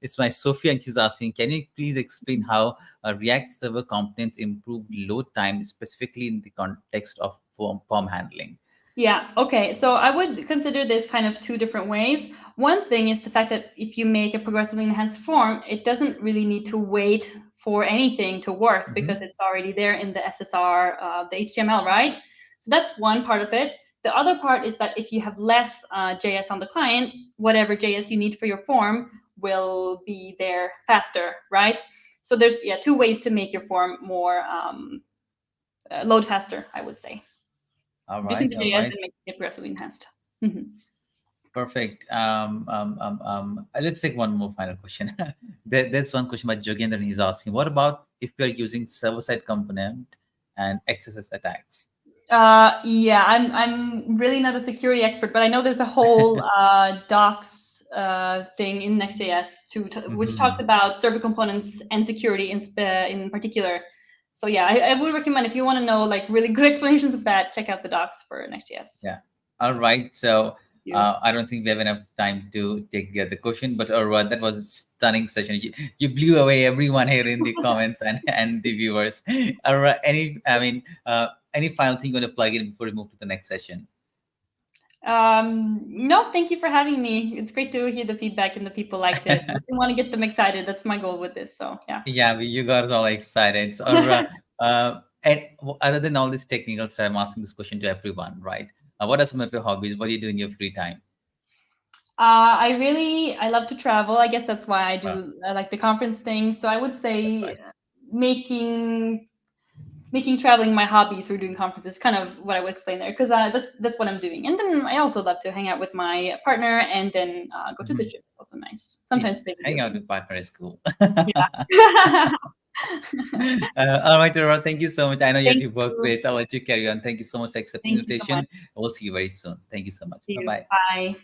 It's my Sophia, and she's asking, can you please explain how React Server components improve load time, specifically in the context of form handling? Yeah, okay. So I would consider this kind of two different ways. One thing is the fact that if you make a progressively enhanced form, it doesn't really need to wait for anything to work because it's already there in the SSR, the HTML, right? So that's one part of it. The other part is that if you have less JS on the client, whatever JS you need for your form will be there faster, right? So there's two ways to make your form more load faster, I would say. All right. Using the JS and making it progressively enhanced. Perfect. Let's take one more final question. There's one question by Jogendra, and he's asking, what about if you're using server-side component and XSS attacks? Yeah, I'm really not a security expert, but I know there's a whole docs thing in Next.js which talks about server components and security in particular. So yeah, I would recommend, if you want to know like really good explanations of that, check out the docs for Next.js. Yeah. All right. So I don't think we have enough time to take the other question, but that was a stunning session. You blew away everyone here in the comments and the viewers. Any final thing you want to plug in before we move to the next session? No, thank you for having me. It's great to hear the feedback and the people liked it. I want to get them excited. That's my goal with this. So yeah. Yeah, you got all excited. So, and other than all this technical stuff, I'm asking this question to everyone, right? What are some of your hobbies? What do you do in your free time? I love to travel. I guess that's why I do like the conference thing. So I would say making traveling my hobby through doing conferences, kind of what I would explain there, because that's what I'm doing. And then I also love to hang out with my partner and then go to the gym. Also nice. Sometimes hang out with partner is cool. Yeah. All right, Aurora, thank you so much. I know you have to work place. I'll let you carry on. Thank you so much for accepting the invitation. We'll see you very soon. Thank you so much. Bye-bye. Bye.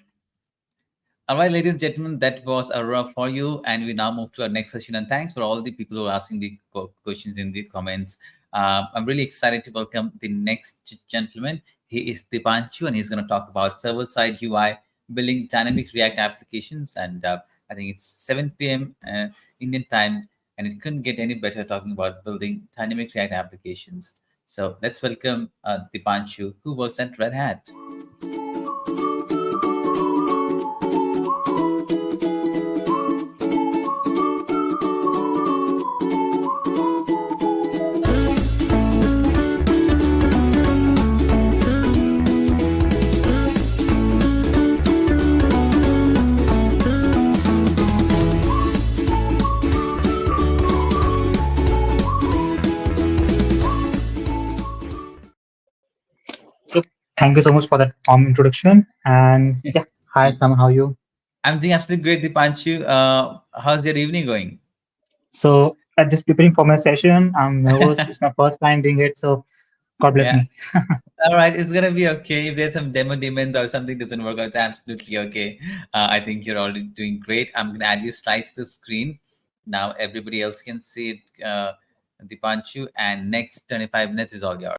All right, ladies and gentlemen, that was Aurora for you. And we now move to our next session. And thanks for all the people who are asking the questions in the comments. I'm really excited to welcome the next gentleman. He is Dipanshu, and he's going to talk about server-side UI, building dynamic React applications. And I think it's 7 p.m. Indian time, and it couldn't get any better talking about building dynamic React applications. So let's welcome Dipanshu, who works at Red Hat. thank you so much for that warm introduction. And yeah, hi, Sam, how are you? I'm doing absolutely great, Dipanshu. How's your evening going? So I'm just preparing for my session. I'm nervous. It's my first time doing it. So God bless Yeah. me. All right, it's gonna be okay. If there's some demo demons or something doesn't work out, it's absolutely okay. I think you're already doing great. I'm gonna add your slides to the screen. Now everybody else can see it, Dipanshu, and next 25 minutes is all yours.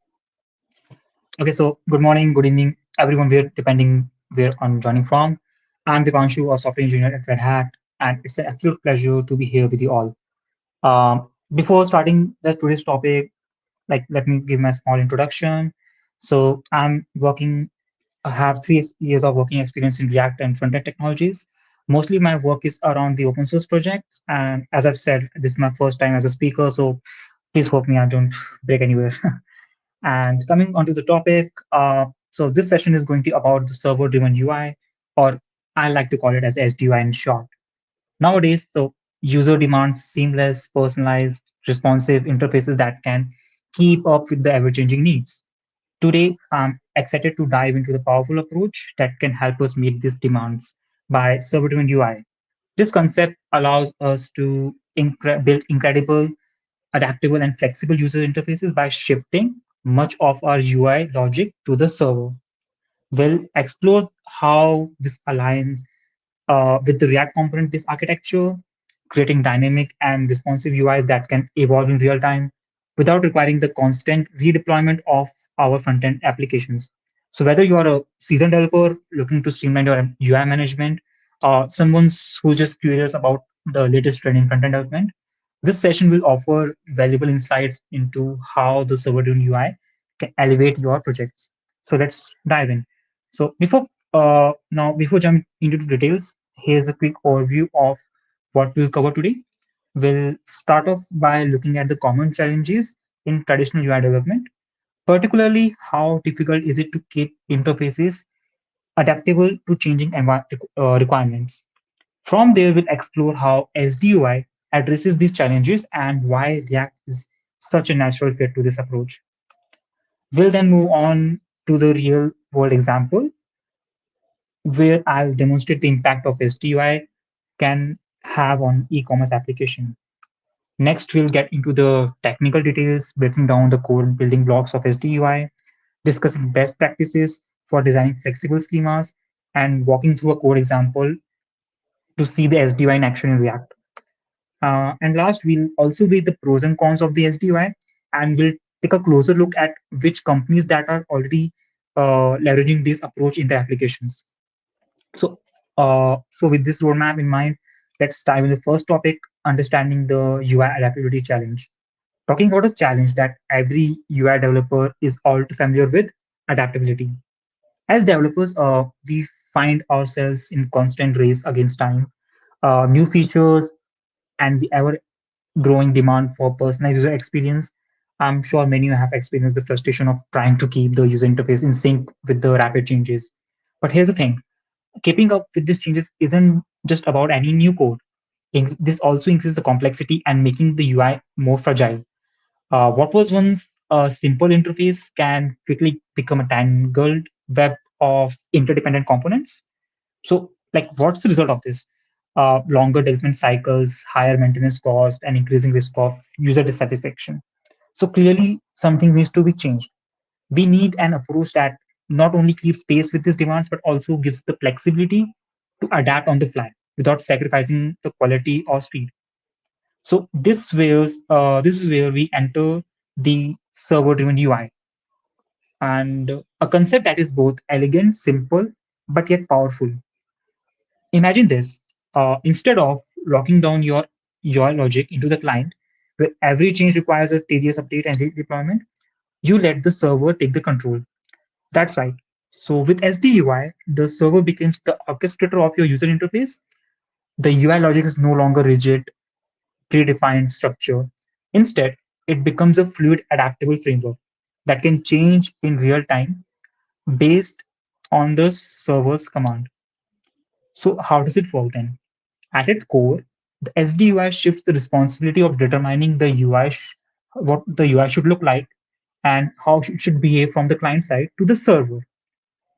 Okay, so good morning, good evening, everyone, depending where I'm joining from. I'm Dipanshu, a software engineer at Red Hat, and it's an absolute pleasure to be here with you all. Before starting today's topic, let me give my small introduction. So I have 3 years of working experience in React and front-end technologies. Mostly my work is around the open source projects. And as I've said, this is my first time as a speaker, so please hope me I don't break anywhere. And coming onto the topic, so this session is going to be about the server-driven UI, or I like to call it as SDUI in short. Nowadays, so user demands seamless, personalized, responsive interfaces that can keep up with the ever-changing needs. Today, I'm excited to dive into the powerful approach that can help us meet these demands by server-driven UI. This concept allows us to build incredible, adaptable, and flexible user interfaces by shifting much of our UI logic to the server. We'll explore how this aligns with the React component-based architecture, creating dynamic and responsive UIs that can evolve in real time without requiring the constant redeployment of our front-end applications. So whether you're a seasoned developer looking to streamline your UI management, or someone who's just curious about the latest trend in front-end development, this session will offer valuable insights into how the server-driven UI can elevate your projects. So let's dive in. So before jumping into the details, here's a quick overview of what we'll cover today. We'll start off by looking at the common challenges in traditional UI development, particularly how difficult is it to keep interfaces adaptable to changing requirements. From there, we'll explore how SDUI addresses these challenges and why React is such a natural fit to this approach. We'll then move on to the real world example where I'll demonstrate the impact of SDUI can have on e-commerce application. Next, we'll get into the technical details, breaking down the core building blocks of SDUI, discussing best practices for designing flexible schemas, and walking through a code example to see the SDUI in action in React. And last, we'll also read the pros and cons of the SDUI, and we'll take a closer look at which companies that are already leveraging this approach in their applications. So with this roadmap in mind, let's dive into the first topic, understanding the UI adaptability challenge. Talking about a challenge that every UI developer is all too familiar with, adaptability. As developers, we find ourselves in constant race against time. New features and the ever-growing demand for personalized user experience. I'm sure many of you have experienced the frustration of trying to keep the user interface in sync with the rapid changes. But here's the thing, keeping up with these changes isn't just about adding new code. This also increases the complexity and making the UI more fragile. What was once a simple interface can quickly become a tangled web of interdependent components. So, what's the result of this? Longer development cycles, higher maintenance cost, and increasing risk of user dissatisfaction. So clearly, something needs to be changed. We need an approach that not only keeps pace with these demands, but also gives the flexibility to adapt on the fly without sacrificing the quality or speed. So this is where we enter the server-driven UI, and a concept that is both elegant, simple, but yet powerful. Imagine this: instead of locking down your logic into the client, where every change requires a tedious update and redeployment, you let the server take the control. That's right. So with SDUI, the server becomes the orchestrator of your user interface. The UI logic is no longer rigid, predefined structure. Instead, it becomes a fluid, adaptable framework that can change in real time based on the server's command. So how does it work then? At its core, the SDUI shifts the responsibility of determining what the UI should look like and how it should behave from the client side to the server.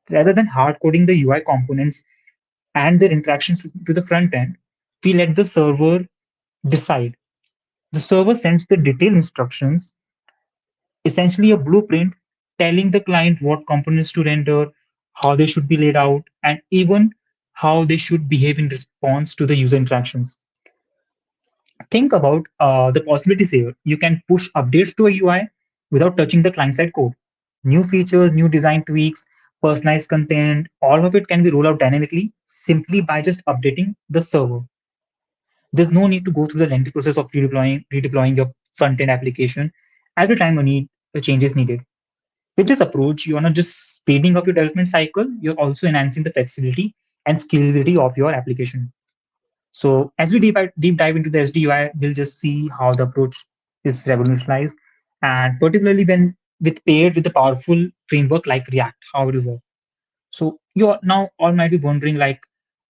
Rather than hard coding the UI components and their interactions to the front end, we let the server decide. The server sends the detailed instructions, essentially a blueprint telling the client what components to render, how they should be laid out, and even how they should behave in response to the user interactions. Think about the possibilities here. You can push updates to a UI without touching the client-side code. New features, new design tweaks, personalized content, all of it can be rolled out dynamically simply by just updating the server. There's no need to go through the lengthy process of redeploying your front-end application every time a change is needed. With this approach, you are not just speeding up your development cycle, you're also enhancing the flexibility and scalability of your application. So as we deep dive into the SDUI, we'll just see how the approach is revolutionized, and particularly when paired with a powerful framework like React, how it will work. So you now all might be wondering like,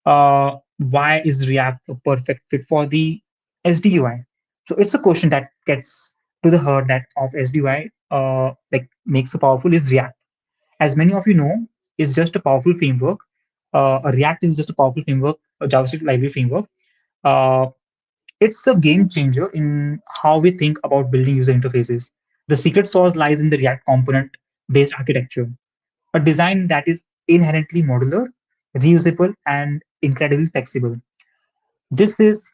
why is React a perfect fit for the SDUI? So it's a question that gets to the heart that of SDUI, like makes a powerful is React. As many of you know, is just a powerful framework. A React is just a powerful framework, a JavaScript library framework. Uh, it's a game changer in how we think about building user interfaces. The secret sauce lies in the React component-based architecture, a design that is inherently modular, reusable, and incredibly flexible. This is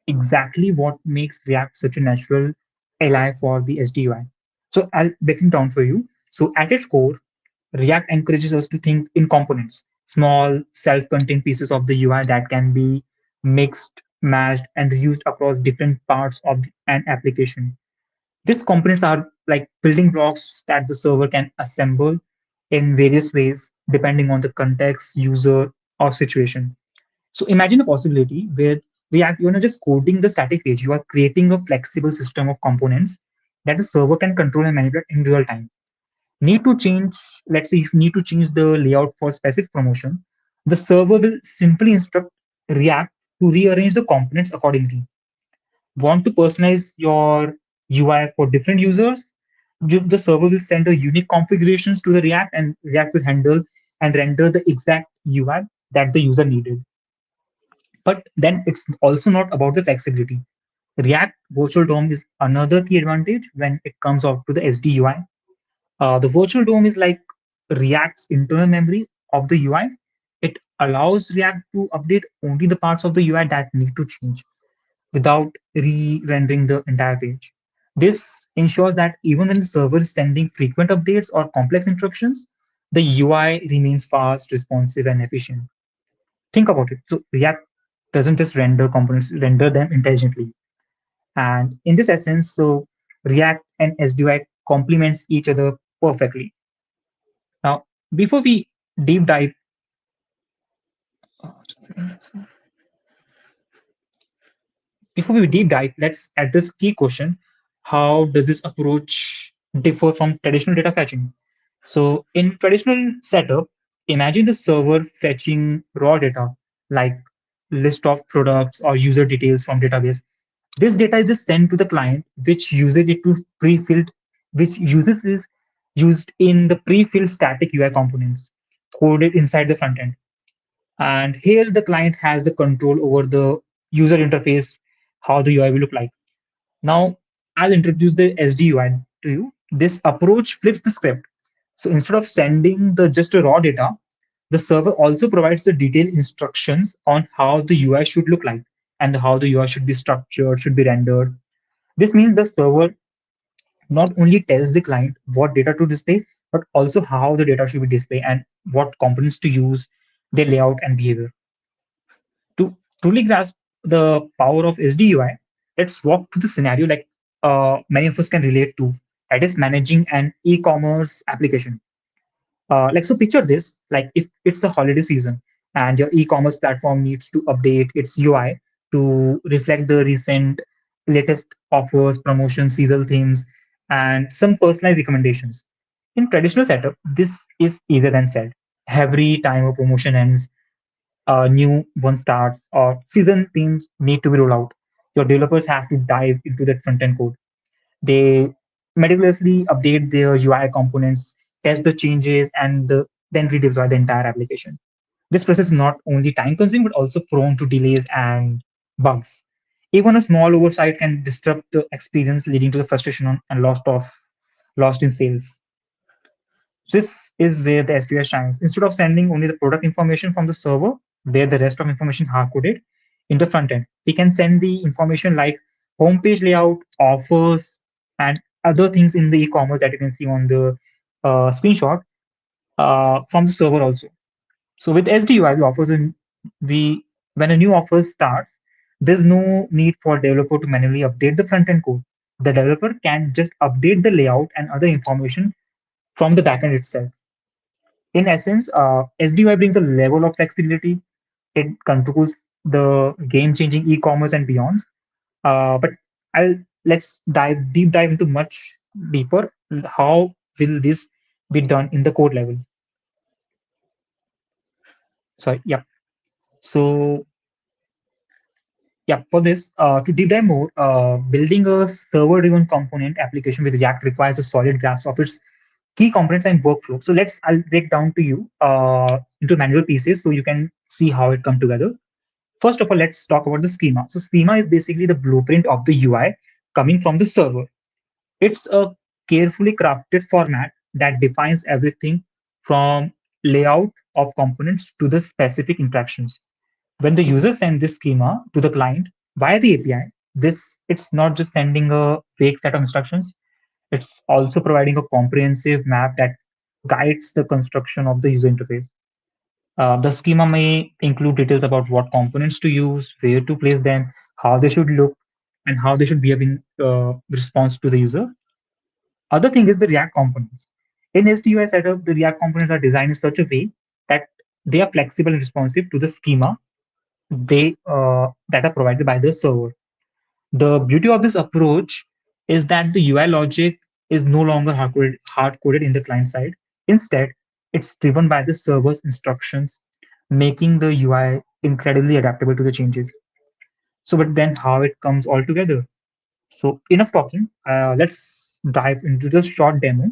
exactly what makes React such a natural ally for the SDUI. So I'll break it down for you. So at its core, React encourages us to think in components, small self-contained pieces of the UI that can be mixed, matched, and reused across different parts of an application. These components are like building blocks that the server can assemble in various ways depending on the context, user, or situation. So imagine a possibility where you're not just coding the static page, you are creating a flexible system of components that the server can control and manipulate in real time. Need to change, let's say if you need to change the layout for specific promotion, the server will simply instruct React to rearrange the components accordingly. Want to personalize your UI for different users? The server will send a unique configurations to the React, and React will handle and render the exact UI that the user needed. But then it's also not about the flexibility. React Virtual DOM is another key advantage when it comes out to the SDUI. The virtual DOM is like React's internal memory of the UI. It allows React to update only the parts of the UI that need to change without re-rendering the entire page. This ensures that even when the server is sending frequent updates or complex instructions, the UI remains fast, responsive, and efficient. Think about it. So React doesn't just render components, render them intelligently. And in this essence, so React and SDUI complements each other perfectly. Now, before we deep dive, let's address key question: how does this approach differ from traditional data fetching? So, in traditional setup, imagine the server fetching raw data like list of products or user details from database. This data is just sent to the client, which uses it to pre-filled, which uses is used in the pre-filled static UI components coded inside the front end. And here the client has the control over the user interface, how the UI will look like. Now, I'll introduce the SDUI to you. This approach flips the script. So instead of sending the just a raw data, the server also provides the detailed instructions on how the UI should look like and how the UI should be structured, should be rendered. This means the server not only tells the client what data to display, but also how the data should be displayed and what components to use, their layout and behavior. To truly grasp the power of SDUI, let's walk through the scenario like many of us can relate to. That is managing an e-commerce application. Like so, picture this: like if it's a holiday season and your e-commerce platform needs to update its UI to reflect the recent latest offers, promotions, seasonal themes, and some personalized recommendations. In traditional setup, this is easier than said. Every time a promotion ends, a new one starts, or season themes need to be rolled out. Your developers have to dive into that front-end code. They meticulously update their UI components, test the changes, and then redeploy the entire application. This process is not only time-consuming, but also prone to delays and bugs. Even a small oversight can disrupt the experience, leading to the frustration and lost in sales. This is where the SDI shines. Instead of sending only the product information from the server, where the rest of information is hard-coded in the front end, we can send the information like homepage layout, offers, and other things in the e-commerce that you can see on the screenshot from the server also. So with SDUI, when a new offer starts, there's no need for developer to manually update the front end code. The developer can just update the layout and other information from the backend itself. In essence, SDUI brings a level of flexibility. It controls the game-changing e-commerce and beyond. But let's deep dive into much deeper. How will this be done in the code level? Sorry, yeah. So yeah, for this, to deep dive more, building a server-driven component application with React requires a solid grasp of its key components and workflow. So I'll break down to you into manual pieces so you can see how it come together. First of all, let's talk about the schema. So schema is basically the blueprint of the UI coming from the server. It's a carefully crafted format that defines everything from layout of components to the specific interactions. When the user sends this schema to the client via the API, it's not just sending a vague set of instructions. It's also providing a comprehensive map that guides the construction of the user interface. The schema may include details about what components to use, where to place them, how they should look, and how they should behave in response to the user. Other thing is the React components. In SDUI setup, the React components are designed in such a way that they are flexible and responsive to the schema that are provided by the server. The beauty of this approach is that the UI logic is no longer hard-coded in the client side. Instead, it's driven by the server's instructions, making the UI incredibly adaptable to the changes. So, but then how it comes all together? So enough talking. Let's dive into the short demo.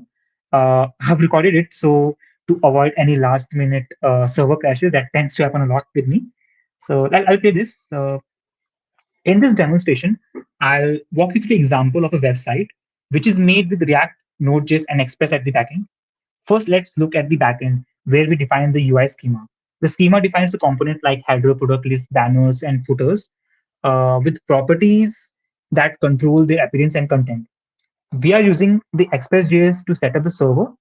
I've recorded it so to avoid any last-minute server crashes that tends to happen a lot with me. So I'll play this. In this demonstration, I'll walk you through the example of a website which is made with React, Node.js, and Express at the backend. First, let's look at the backend where we define the UI schema. The schema defines the component like header, product list, banners, and footers with properties that control their appearance and content. We are using the Express.js to set up the server,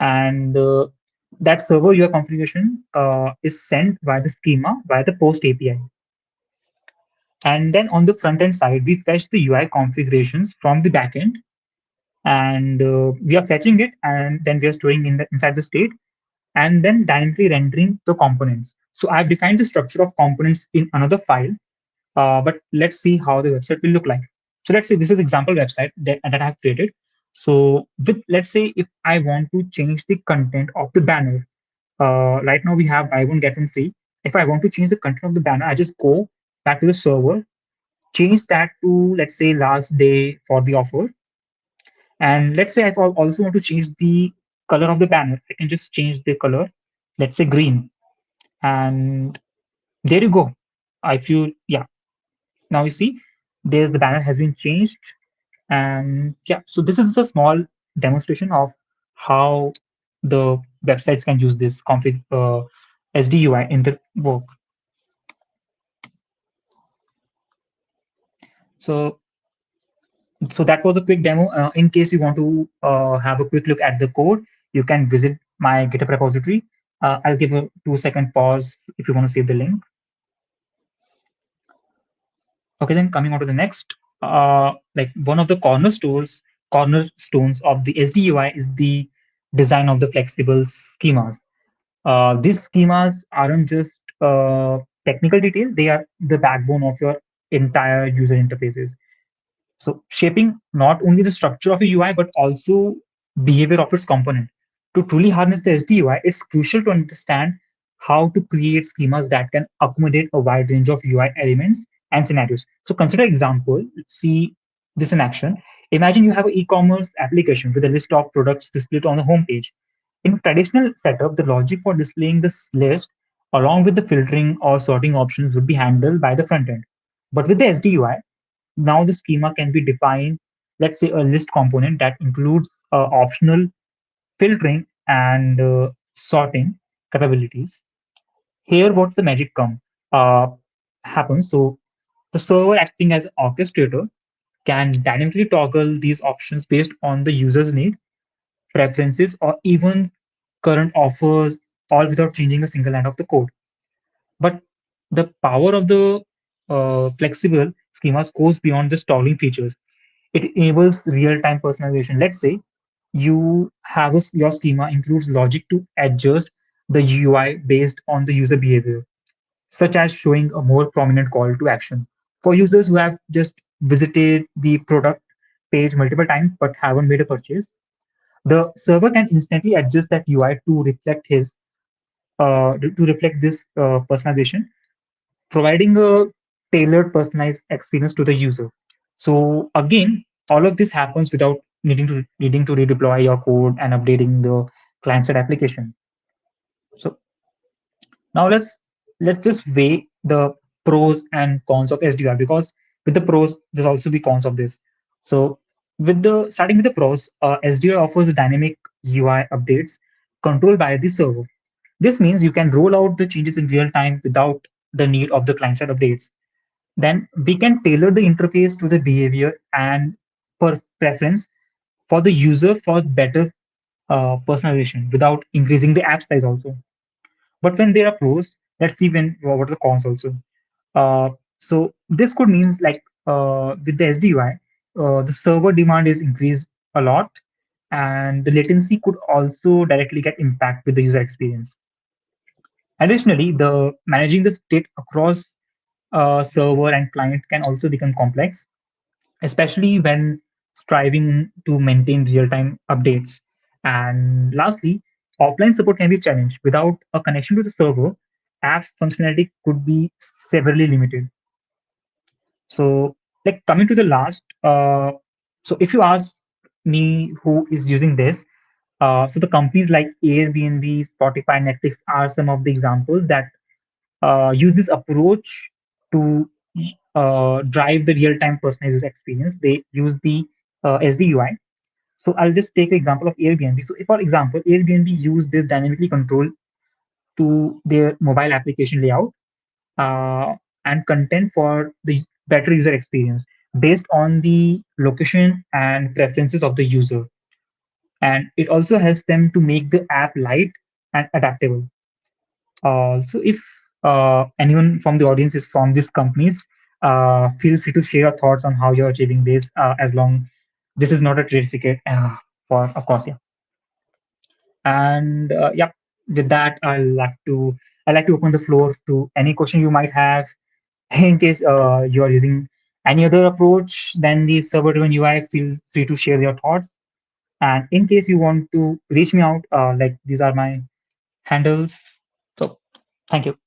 and that server UI configuration is sent via the schema via the post API. And then on the front end side, we fetch the UI configurations from the backend, and we are fetching it, and then we are storing inside the state, and then dynamically rendering the components. So I've defined the structure of components in another file, but let's see how the website will look like. So let's say this is example website that I've created. So let's say if I want to change the content of the banner, right now we have buy one get one free. If I want to change the content of the banner, I just go back to the server, change that to, let's say, last day for the offer. And let's say I also want to change the color of the banner. I can just change the color, let's say green. And there you go. Now you see, the banner has been changed. And yeah, so this is a small demonstration of how the websites can use this config SDUI in the work. So that was a quick demo. In case you want to have a quick look at the code, you can visit my GitHub repository. I'll give a 2-second pause if you want to save the link. Okay, then coming on to the next, like one of the cornerstones of the SDUI is the design of the flexible schemas. These schemas aren't just technical detail; they are the backbone of your entire user interfaces. So shaping not only the structure of a UI, but also behavior of its component. To truly harness the SDUI, it's crucial to understand how to create schemas that can accommodate a wide range of UI elements and scenarios. So consider example, let's see this in action. Imagine you have an e-commerce application with a list of products displayed on the homepage. In traditional setup, the logic for displaying this list along with the filtering or sorting options would be handled by the front end. But with the SDUI, now the schema can be defined, let's say a list component that includes optional filtering and sorting capabilities. Here, what the magic uh, happens. So the server acting as an orchestrator can dynamically toggle these options based on the user's need, preferences, or even current offers, all without changing a single line of the code. But the power of the flexible schemas goes beyond just toggling features. It enables real-time personalization. Let's say you have your schema includes logic to adjust the UI based on the user behavior, such as showing a more prominent call to action. For users who have just visited the product page multiple times but haven't made a purchase, the server can instantly adjust that UI to reflect this personalization, providing a tailored personalized experience to the user. So again, all of this happens without needing to redeploy your code and updating the client-side application. So now let's just weigh the pros and cons of SDR, because with the pros, there's also the cons of this. So starting with the pros, SDR offers dynamic UI updates controlled by the server. This means you can roll out the changes in real time without the need of the client-side updates. Then we can tailor the interface to the behavior and preference for the user for better personalization without increasing the app size also. But when there are pros, let's see what are the cons also. So this could means like with the SDUI, the server demand is increased a lot, and the latency could also directly get impact with the user experience. Additionally, the managing the state across server and client can also become complex, especially when striving to maintain real-time updates. And lastly, offline support can be challenged. Without a connection to the server, app functionality could be severely limited. So, like coming to the last, so if you ask me who is using this, so the companies like Airbnb, Spotify, Netflix are some of the examples that use this approach to drive the real-time personalized experience. They use the SDUI. So I'll just take the example of Airbnb. So if, for example, Airbnb use this dynamically control to their mobile application layout uh, and content for the better user experience based on the location and preferences of the user. And it also helps them to make the app light and adaptable. So if anyone from the audience is from these companies, feel free to share your thoughts on how you're achieving this, as long this is not a trade secret for, of course, yeah. And yeah, with that, I'd like to open the floor to any question you might have. In case you are using any other approach than the server-driven UI, feel free to share your thoughts. And in case you want to reach me out, like these are my handles. So thank you.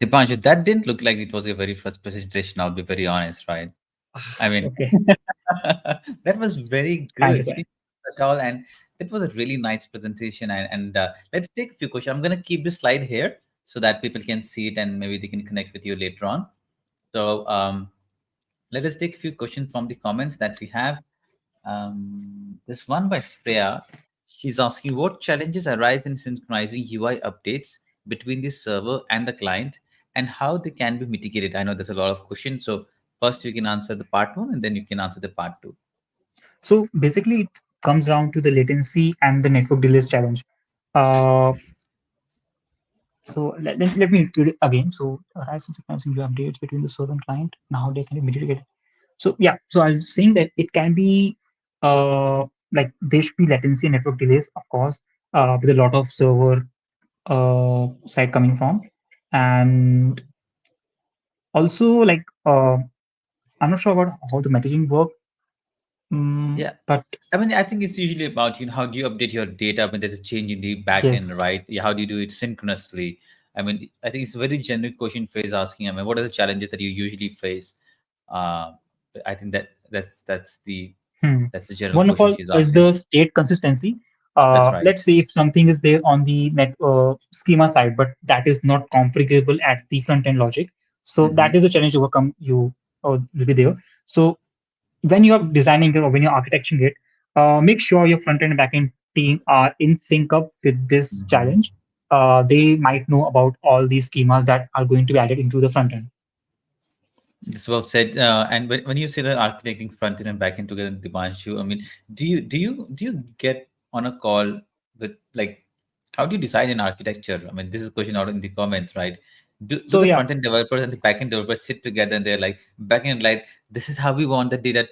Dipanshu, that didn't look like it was your very first presentation. I'll be very honest, right? I mean, Okay. that was very Thank good. you, You sir. didn't at all, and it was a really nice presentation. And let's take a few questions. I'm going to keep this slide here so that people can see it and maybe they can connect with you later on. So let us take a few questions from the comments that we have. This one by Freya. She's asking what challenges arise in synchronizing UI updates between the server and the client and how they can be mitigated. I know there's a lot of questions. So first you can answer the part one and then you can answer the part two. So basically, it comes down to the latency and the network delays challenge. Uh, so let me read it again. So arise in synchronizing UI updates between the server and client and how they can be mitigated. So yeah, so I was saying that it can be like there should be latency and network delays, of course, with a lot of server side coming from, and also like I'm not sure about how the messaging work. Yeah, but I mean, I think it's usually about, how do you update your data when there's a change in the back end, yes, right? Yeah, how do you do it synchronously? I mean, I think it's a very generic question phrase asking, I mean, what are the challenges that you usually face? I think that That's the general one of question all she's is asking. the state consistency. That's right. Let's say if something is there on the net schema side, but that is not configurable at the front end logic. So that is a challenge to overcome. You will be there. So when you are designing it or when you're architecting it, make sure your front end and back end team are in sync up with this challenge. They might know about all these schemas that are going to be added into the front end. It's well said. And when you say that architecting front end and back end together, Dipanshu, I mean, do you get on a call with, like, how do you decide in architecture? I mean, this is a question out in the comments, right? Do the front end developers and the back end developers sit together and they're like, back end, like, this is how we want the data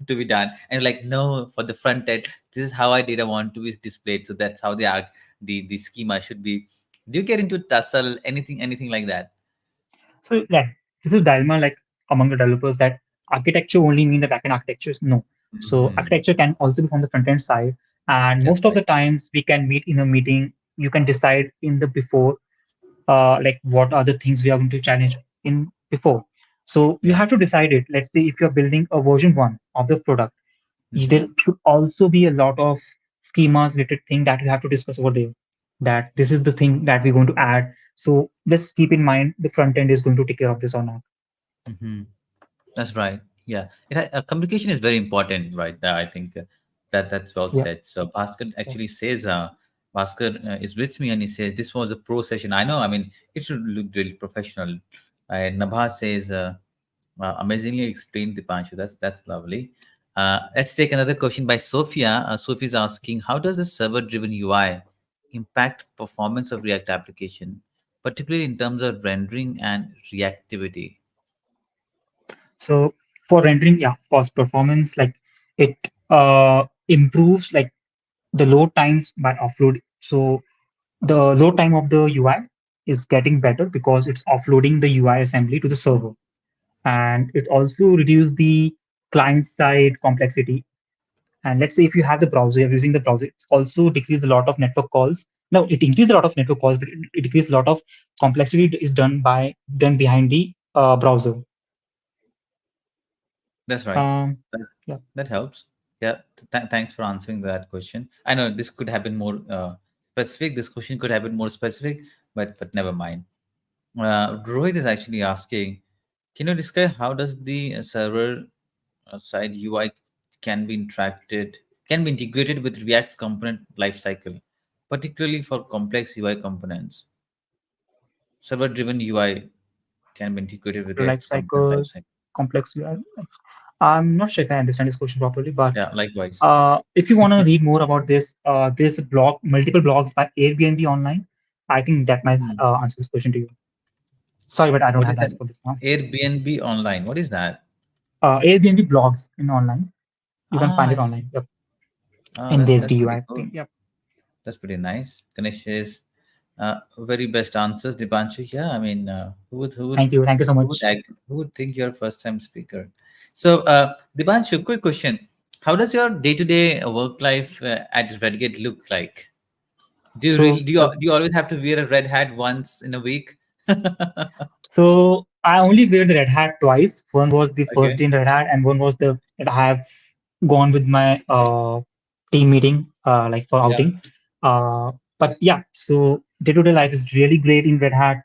to be done, and like, no, for the front end, this is how our data want to be displayed. So that's how the schema should be. Do you get into tussle, anything like that? So yeah, this is dilemma like among the developers that architecture only mean the backend architectures. No. So architecture can also be from the front end side. And most of the times we can meet in a meeting, you can decide in the before, like what are the things we are going to challenge in before. So you have to decide it. Let's say if you're building a version 1 of the product, there should also be a lot of schemas related thing that you have to discuss over there, that this is the thing that we're going to add. So just keep in mind the front end is going to take care of this or not. That's right. Yeah, communication is very important, right? I think that's well said. So Bhaskar actually says, Bhaskar is with me, and he says this was a pro session. I know. I mean, it should look really professional. And Nabha says, amazingly explained, Dipanshu. That's lovely. Let's take another question by Sophia. Sophie is asking, how does the server-driven UI impact performance of React application, particularly in terms of rendering and reactivity? So for rendering, cost performance, like it improves like the load times by offload. So the load time of the UI is getting better because it's offloading the UI assembly to the server. And it also reduces the client side complexity. And let's say if you have the browser, you're using the browser, it's also decreased a lot of network calls. No, it increased a lot of network calls, but it decreased a lot of complexity is done behind the browser. That's right. That helps. Yeah. Thanks for answering that question. I know this could have been more specific. This question could have been more specific, but never mind. Rohit is actually asking, can you describe how does the server side UI can be integrated with React's component lifecycle, particularly for complex UI components? Server-driven UI can be integrated with React's component lifecycle. Complex UI. I'm not sure if I understand this question properly, but yeah, likewise. If you want to read more about this, there's multiple blogs by Airbnb online. I think that might answer this question to you. Sorry, but I don't have answer for this now. Airbnb online. What is that? Airbnb blogs in online. You can find it online. Yep. In this DUI. Cool. Yep. That's pretty nice. Ganesh says, very best answers, Dipanshu. Yeah, I mean, who would thank you so much. Who would think you're a first-time speaker? So, Dipanshu, quick question: how does your day-to-day work life at Redgate look like? Do you always have to wear a red hat once in a week? So I only wear the red hat twice. One was the first day in red hat, and one was that I have gone with my team meeting, like for outing. But yeah, so day-to-day life is really great in Red Hat.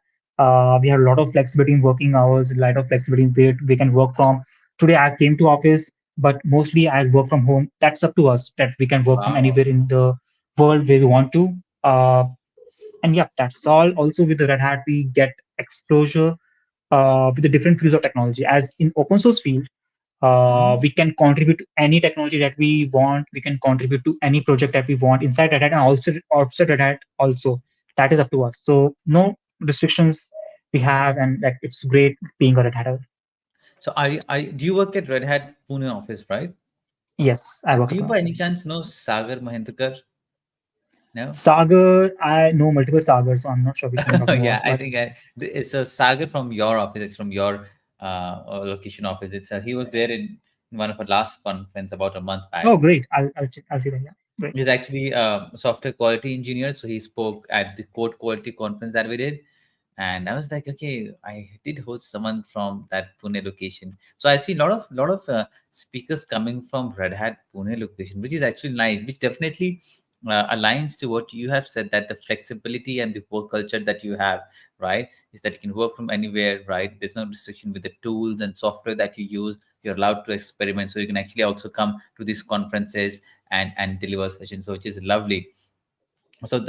We have a lot of flexibility in working hours, a lot of flexibility in where we can work from. Today I came to office, but mostly I work from home. That's up to us that we can work from anywhere in the world where we want to. And yeah, that's all. Also with the Red Hat, we get exposure with the different fields of technology. As in open source field, we can contribute to any technology that we want. We can contribute to any project that we want inside Red Hat and also outside Red Hat also. That is up to us. So no restrictions we have, and like it's great being a Red Hat. So do you work at Red Hat Pune office, right? Yes, I work. Do you by any chance know Sagar Mahendkar? No. Sagar, I know multiple Sagars, so I'm not sure which one. Yeah, I think it's a Sagar from your office. It's from your location office. He was there in one of our last conference about a month back. Oh, great! I'll see that. Yeah, great. He's actually a software quality engineer, so he spoke at the code quality conference that we did, And I was like, okay, I did host someone from that Pune location. So I see a lot of speakers coming from Red Hat Pune location, which is actually nice, which definitely aligns to what you have said, that the flexibility and the work culture that you have, right, is that you can work from anywhere, right? There's no restriction with the tools and software that you use. You're allowed to experiment, so you can actually also come to these conferences and deliver sessions, so which is lovely. So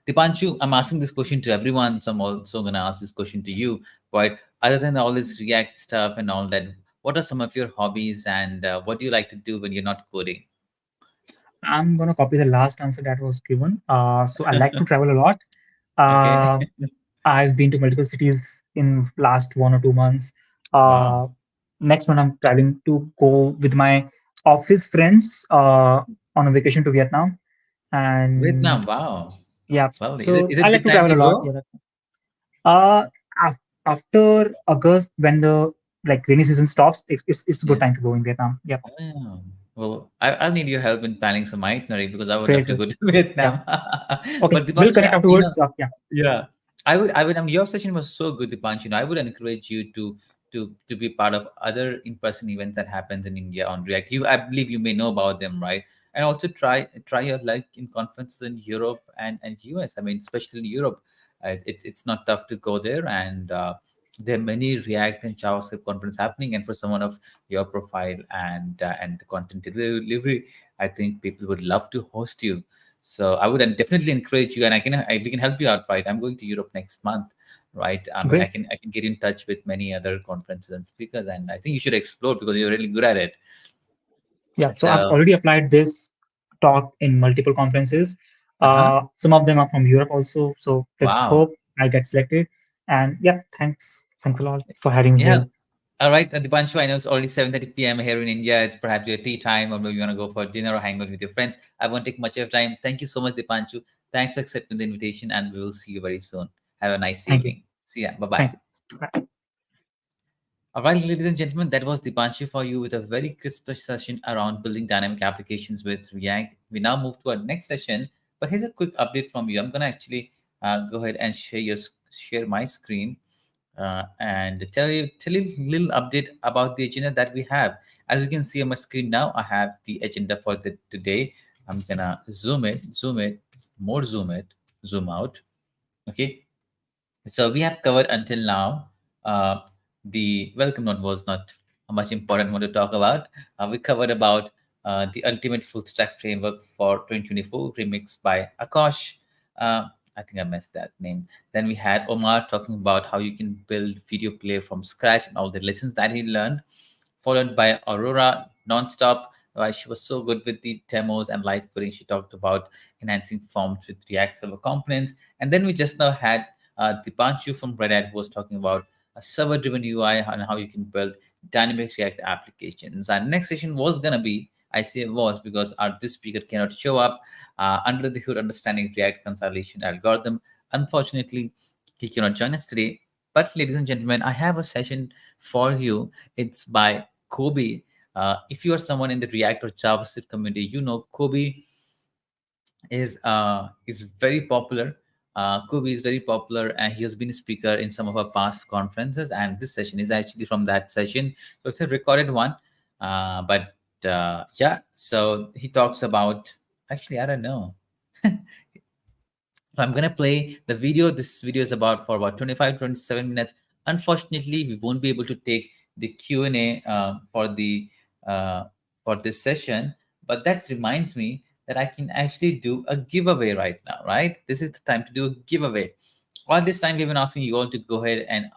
Dipanshu, I'm asking this question to everyone, so I'm also going to ask this question to you, right? Other than all this React stuff and all that, what are some of your hobbies, and what do you like to do when you're not coding? I'm gonna copy the last answer that was given. So I like to travel a lot. Okay. I've been to multiple cities in last 1 or 2 months. Wow. Next month I'm traveling to go with my office friends on a vacation to Vietnam, Vietnam. and Wow. yeah, It's lovely. so Is I it like good to time travel to a lot. go? Yeah. Uh, After August, when the like rainy season stops, it's a good Yeah. time to go in Vietnam. Yep, Oh. Well, I'll need your help in planning some itinerary, because I would love great. to go to Yeah. Vietnam. Okay, But we'll Dipanshu, connect afterwards. Yeah. yeah, I would. I mean, your session was so good, Dipanshu. I would encourage you to be part of other in-person events that happens in India on React. I believe you may know about them, right? And also try your luck in conferences in Europe and US. I mean, especially in Europe, it's not tough to go there, and there are many React and JavaScript conferences happening. And for someone of your profile and the content delivery, I think people would love to host you. So I would definitely encourage you, and we can help you out, right? I'm going to Europe next month, right? I mean, Great. I can get in touch with many other conferences and speakers, and I think you should explore because you're really good at it. Yeah, so I've So, already applied this talk in multiple conferences. uh-huh. Some of them are from Europe also. So let's Wow. hope I get selected. And yeah, thanks a lot for having me Yeah. here. All right, Dipanshu, I know it's already 7:30 p.m. here in India. It's perhaps your tea time, or maybe you want to go for dinner or hang out with your friends. I won't take much of your time. Thank you so much, Dipanshu. Thanks for accepting the invitation, and we will see you very soon. Have a nice Thank you. evening. See ya. Bye-bye. Thank you. Bye. All right, ladies and gentlemen, that was Dipanshu for you with a very crisp session around building dynamic applications with React. We now move to our next session, but here's a quick update from you. I'm going to actually go ahead and share my screen and tell you a little update about the agenda that we have. As you can see on my screen now, I have the agenda for today. I'm gonna zoom it, more zoom out. Okay, so we have covered until now. The welcome note was not a much important one to talk about. We covered about the ultimate full stack framework for 2024, remixed by Ákos. I think I missed that name. Then we had Omar talking about how you can build video player from scratch and all the lessons that he learned, followed by Aurora nonstop. She was so good with the demos and live coding. She talked about enhancing forms with React Server components. And then we just now had Dipanshu from Red Hat, who was talking about a server-driven UI and how you can build dynamic React applications. Our next session was going to be, I say was because this speaker cannot show up, under the hood understanding React compilation algorithm. Unfortunately, he cannot join us today. But ladies and gentlemen, I have a session for you. It's by Kobe. If you are someone in the React or JavaScript community, you know Kobe is very popular. Kobe is very popular, and he has been a speaker in some of our past conferences. And this session is actually from that session, so it's a recorded one. But yeah, so he talks about. Actually, I don't know. So I'm gonna play the video. This video is about for about 25-27 minutes. Unfortunately, we won't be able to take the Q&A uh, for this session. But that reminds me that I can actually do a giveaway right now. Right, this is the time to do a giveaway. All this time we've been asking you all to go ahead and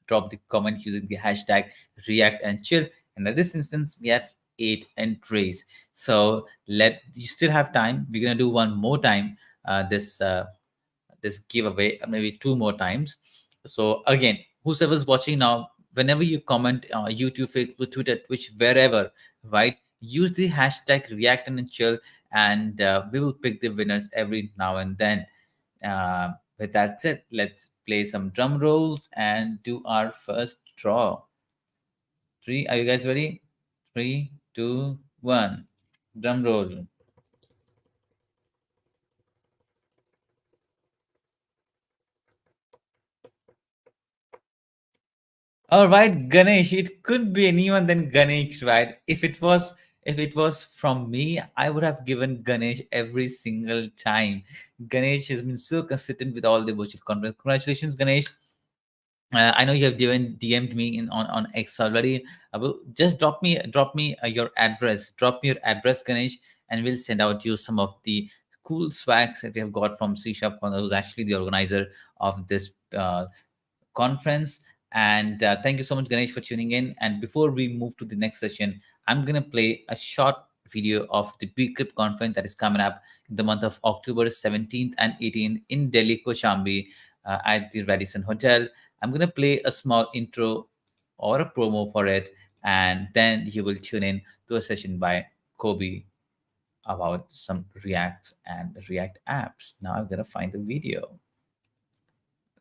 drop the comment using the hashtag React and Chill. And in this instance, we have 8 entries. So you still have time. We're gonna do one more time. This giveaway, maybe 2 more times. So again, whoever's watching now, whenever you comment YouTube, Facebook, Twitter, Twitch, wherever, right, use the hashtag React and Chill, and we will pick the winners every now and then. With that said, let's play some drum rolls and do our first draw. Are you guys ready? 3, 2, 1. Drum roll. All right, Ganesh. It couldn't be anyone than Ganesh, right? If it was from me, I would have given Ganesh every single time. Ganesh has been so consistent with all the bullshit content. Congratulations, Ganesh. I know you have DM'd me on X already. I will just drop me your address. Drop me your address, Ganesh, and we'll send out you some of the cool swags that we have got from CSharpCorner, who's actually the organizer of this conference. And thank you so much, Ganesh, for tuning in. And before we move to the next session, I'm gonna play a short video of the Bcrypt conference that is coming up in the month of October 17th and 18th in Delhi, Koshambi, at the Radisson Hotel. I'm going to play a small intro or a promo for it, and then you will tune in to a session by Kobe about some React and React apps. Now I'm going to find the video.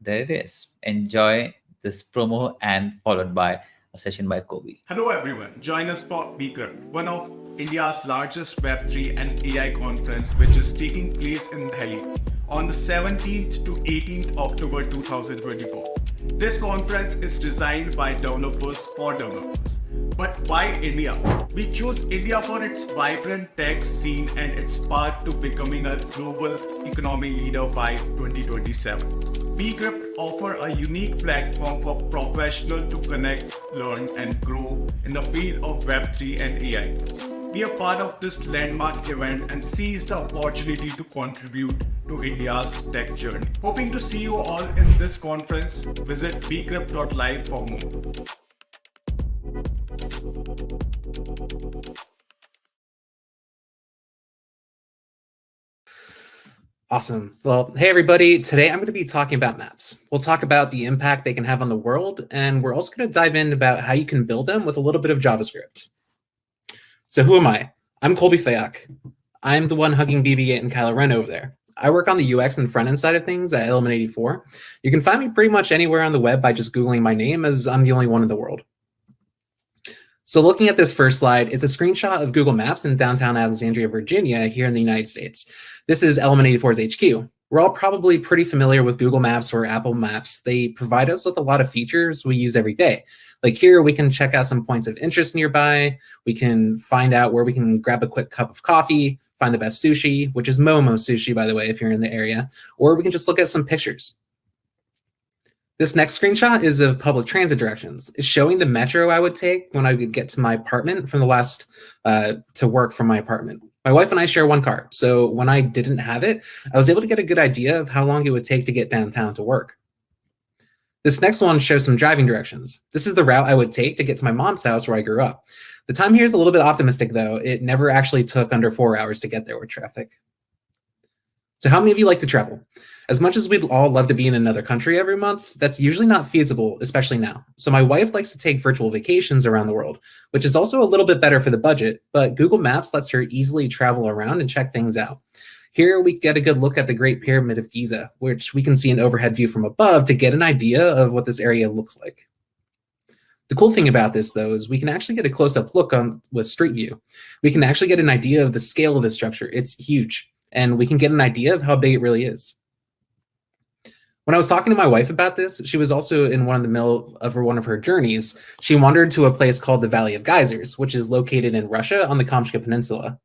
There it is. Enjoy this promo and followed by a session by Kobe. Hello everyone, join us for Bcrypt, one of India's largest Web3 and AI conference, which is taking place in Delhi on the 17th to 18th October 2024. This conference is designed by developers for developers. But why India? We chose India for its vibrant tech scene and its path to becoming a global economic leader by 2027. Bcrypt offers a unique platform for professionals to connect, learn, and grow in the field of Web3 and AI. Be a part of this landmark event and seize the opportunity to contribute to India's tech journey. Hoping to see you all in this conference. Visit bcrypt.live for more. Awesome. Well, hey everybody. Today I'm going to be talking about maps. We'll talk about the impact they can have on the world, and we're also going to dive in about how you can build them with a little bit of JavaScript. So who am I? I'm Colby Fayak. I'm the one hugging BB-8 and Kylo Ren over there. I work on the UX and front-end side of things at Element 84. You can find me pretty much anywhere on the web by just Googling my name, as I'm the only one in the world. So looking at this first slide, it's a screenshot of Google Maps in downtown Alexandria, Virginia, here in the United States. This is Element 84's HQ. We're all probably pretty familiar with Google Maps or Apple Maps. They provide us with a lot of features we use every day. Like here, we can check out some points of interest nearby. We can find out where we can grab a quick cup of coffee, find the best sushi, which is Momo Sushi, by the way, if you're in the area, or we can just look at some pictures. This next screenshot is of public transit directions. It's showing the metro I would take when I would get to my apartment from the last to work from my apartment. My wife and I share one car, so when I didn't have it, I was able to get a good idea of how long it would take to get downtown to work. This next one shows some driving directions. This is the route I would take to get to my mom's house where I grew up. The time here is a little bit optimistic though. It never actually took under 4 hours to get there with traffic. So how many of you like to travel? As much as we'd all love to be in another country every month, that's usually not feasible, especially now. So my wife likes to take virtual vacations around the world, which is also a little bit better for the budget, but Google Maps lets her easily travel around and check things out. Here we get a good look at the Great Pyramid of Giza, which we can see an overhead view from above to get an idea of what this area looks like. The cool thing about this, though, is we can actually get a close-up look with Street View. We can actually get an idea of the scale of the structure. It's huge, and we can get an idea of how big it really is. When I was talking to my wife about this, she was also in one of her journeys. She wandered to a place called the Valley of Geysers, which is located in Russia on the Kamchatka Peninsula.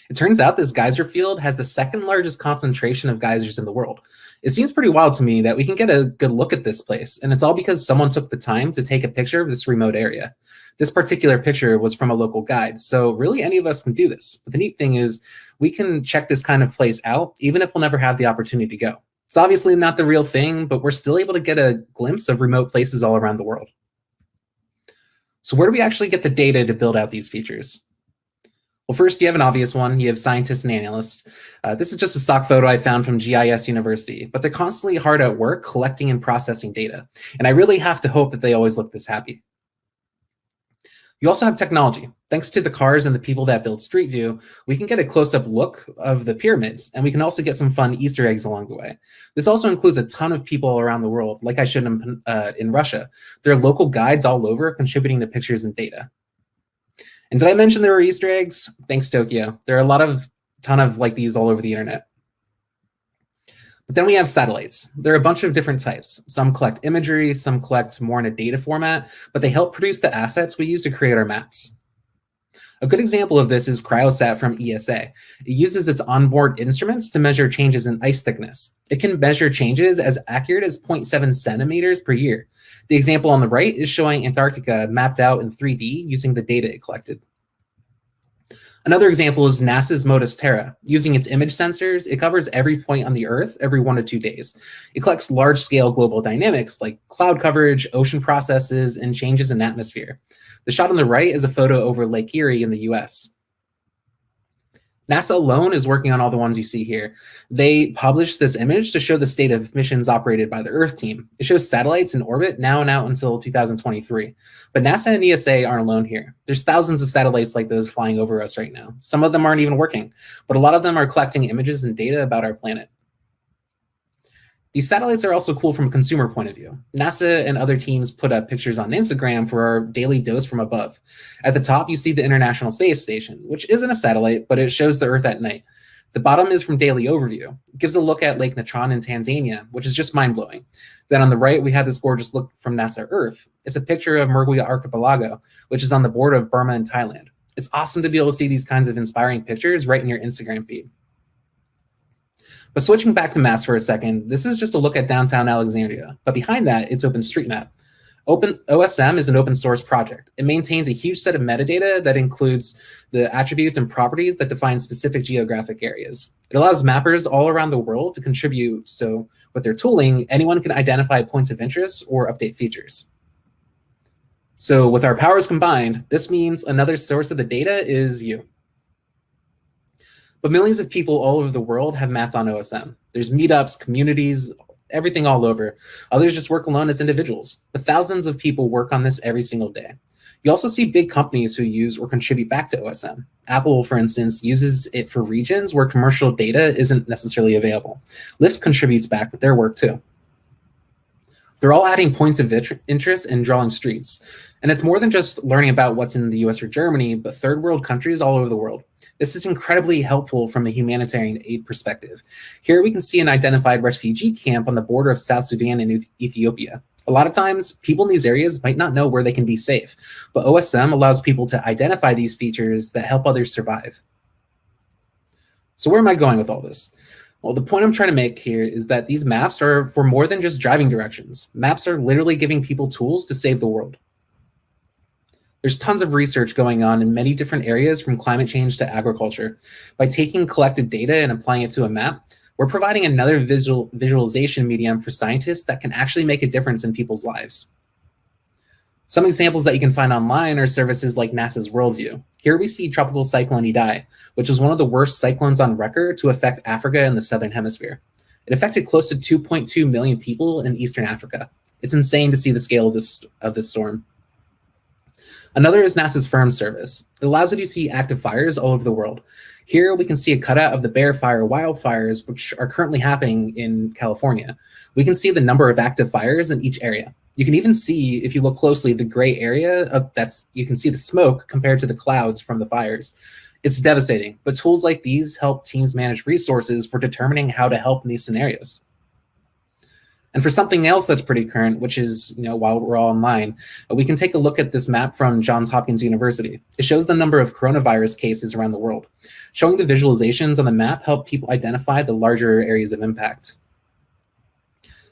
It turns out this geyser field has the second largest concentration of geysers in the world. It seems pretty wild to me that we can get a good look at this place, and it's all because someone took the time to take a picture of this remote area. This particular picture was from a local guide, so really any of us can do this. But the neat thing is we can check this kind of place out, even if we'll never have the opportunity to go. It's obviously not the real thing, but we're still able to get a glimpse of remote places all around the world. So where do we actually get the data to build out these features? Well, first, you have an obvious one. You have scientists and analysts. This is just a stock photo I found from GIS University, but they're constantly hard at work collecting and processing data. And I really have to hope that they always look this happy. You also have technology. Thanks to the cars and the people that build Street View, we can get a close-up look of the pyramids, and we can also get some fun Easter eggs along the way. This also includes a ton of people around the world, like I showed in Russia. There are local guides all over contributing to pictures and data. And did I mention there were Easter eggs? Thanks, Tokyo. There are a ton of like these all over the internet. But then we have satellites. There are a bunch of different types. Some collect imagery, some collect more in a data format, but they help produce the assets we use to create our maps. A good example of this is Cryosat from ESA. It uses its onboard instruments to measure changes in ice thickness. It can measure changes as accurate as 0.7 centimeters per year. The example on the right is showing Antarctica mapped out in 3D using the data it collected. Another example is NASA's MODIS Terra. Using its image sensors, it covers every point on the Earth every 1 to 2 days. It collects large-scale global dynamics like cloud coverage, ocean processes, and changes in atmosphere. The shot on the right is a photo over Lake Erie in the US. NASA alone is working on all the ones you see here. They published this image to show the state of missions operated by the Earth team. It shows satellites in orbit now and out until 2023. But NASA and ESA aren't alone here. There's thousands of satellites like those flying over us right now. Some of them aren't even working, but a lot of them are collecting images and data about our planet. These satellites are also cool from a consumer point of view. NASA and other teams put up pictures on Instagram for our daily dose from above. At the top, you see the International Space Station, which isn't a satellite, but it shows the Earth at night. The bottom is from Daily Overview. It gives a look at Lake Natron in Tanzania, which is just mind-blowing. Then on the right, we have this gorgeous look from NASA Earth. It's a picture of Mergui Archipelago, which is on the border of Burma and Thailand. It's awesome to be able to see these kinds of inspiring pictures right in your Instagram feed. But switching back to maps for a second, this is just a look at downtown Alexandria. But behind that, it's OpenStreetMap. OSM is an open source project. It maintains a huge set of metadata that includes the attributes and properties that define specific geographic areas. It allows mappers all around the world to contribute, so with their tooling, anyone can identify points of interest or update features. So with our powers combined, this means another source of the data is you. But millions of people all over the world have mapped on OSM. There's meetups, communities, everything all over. Others just work alone as individuals. But thousands of people work on this every single day. You also see big companies who use or contribute back to OSM. Apple, for instance, uses it for regions where commercial data isn't necessarily available. Lyft contributes back with their work too. They're all adding points of interest and drawing streets. And it's more than just learning about what's in the US or Germany, but third world countries all over the world. This is incredibly helpful from a humanitarian aid perspective. Here we can see an identified refugee camp on the border of South Sudan and Ethiopia. A lot of times, people in these areas might not know where they can be safe, but OSM allows people to identify these features that help others survive. So where am I going with all this? Well, the point I'm trying to make here is that these maps are for more than just driving directions. Maps are literally giving people tools to save the world. There's tons of research going on in many different areas from climate change to agriculture. By taking collected data and applying it to a map, we're providing another visualization medium for scientists that can actually make a difference in people's lives. Some examples that you can find online are services like NASA's Worldview. Here we see Tropical Cyclone Idai, which was one of the worst cyclones on record to affect Africa in the Southern Hemisphere. It affected close to 2.2 million people in Eastern Africa. It's insane to see the scale of this storm. Another is NASA's Firm service. It allows you to see active fires all over the world. Here we can see a cutout of the Bear Fire wildfires, which are currently happening in California. We can see the number of active fires in each area. You can even see, if you look closely, the gray area you can see the smoke compared to the clouds from the fires. It's devastating, but tools like these help teams manage resources for determining how to help in these scenarios. And for something else that's pretty current, which is, while we're all online, we can take a look at this map from Johns Hopkins University. It shows the number of coronavirus cases around the world. Showing the visualizations on the map help people identify the larger areas of impact.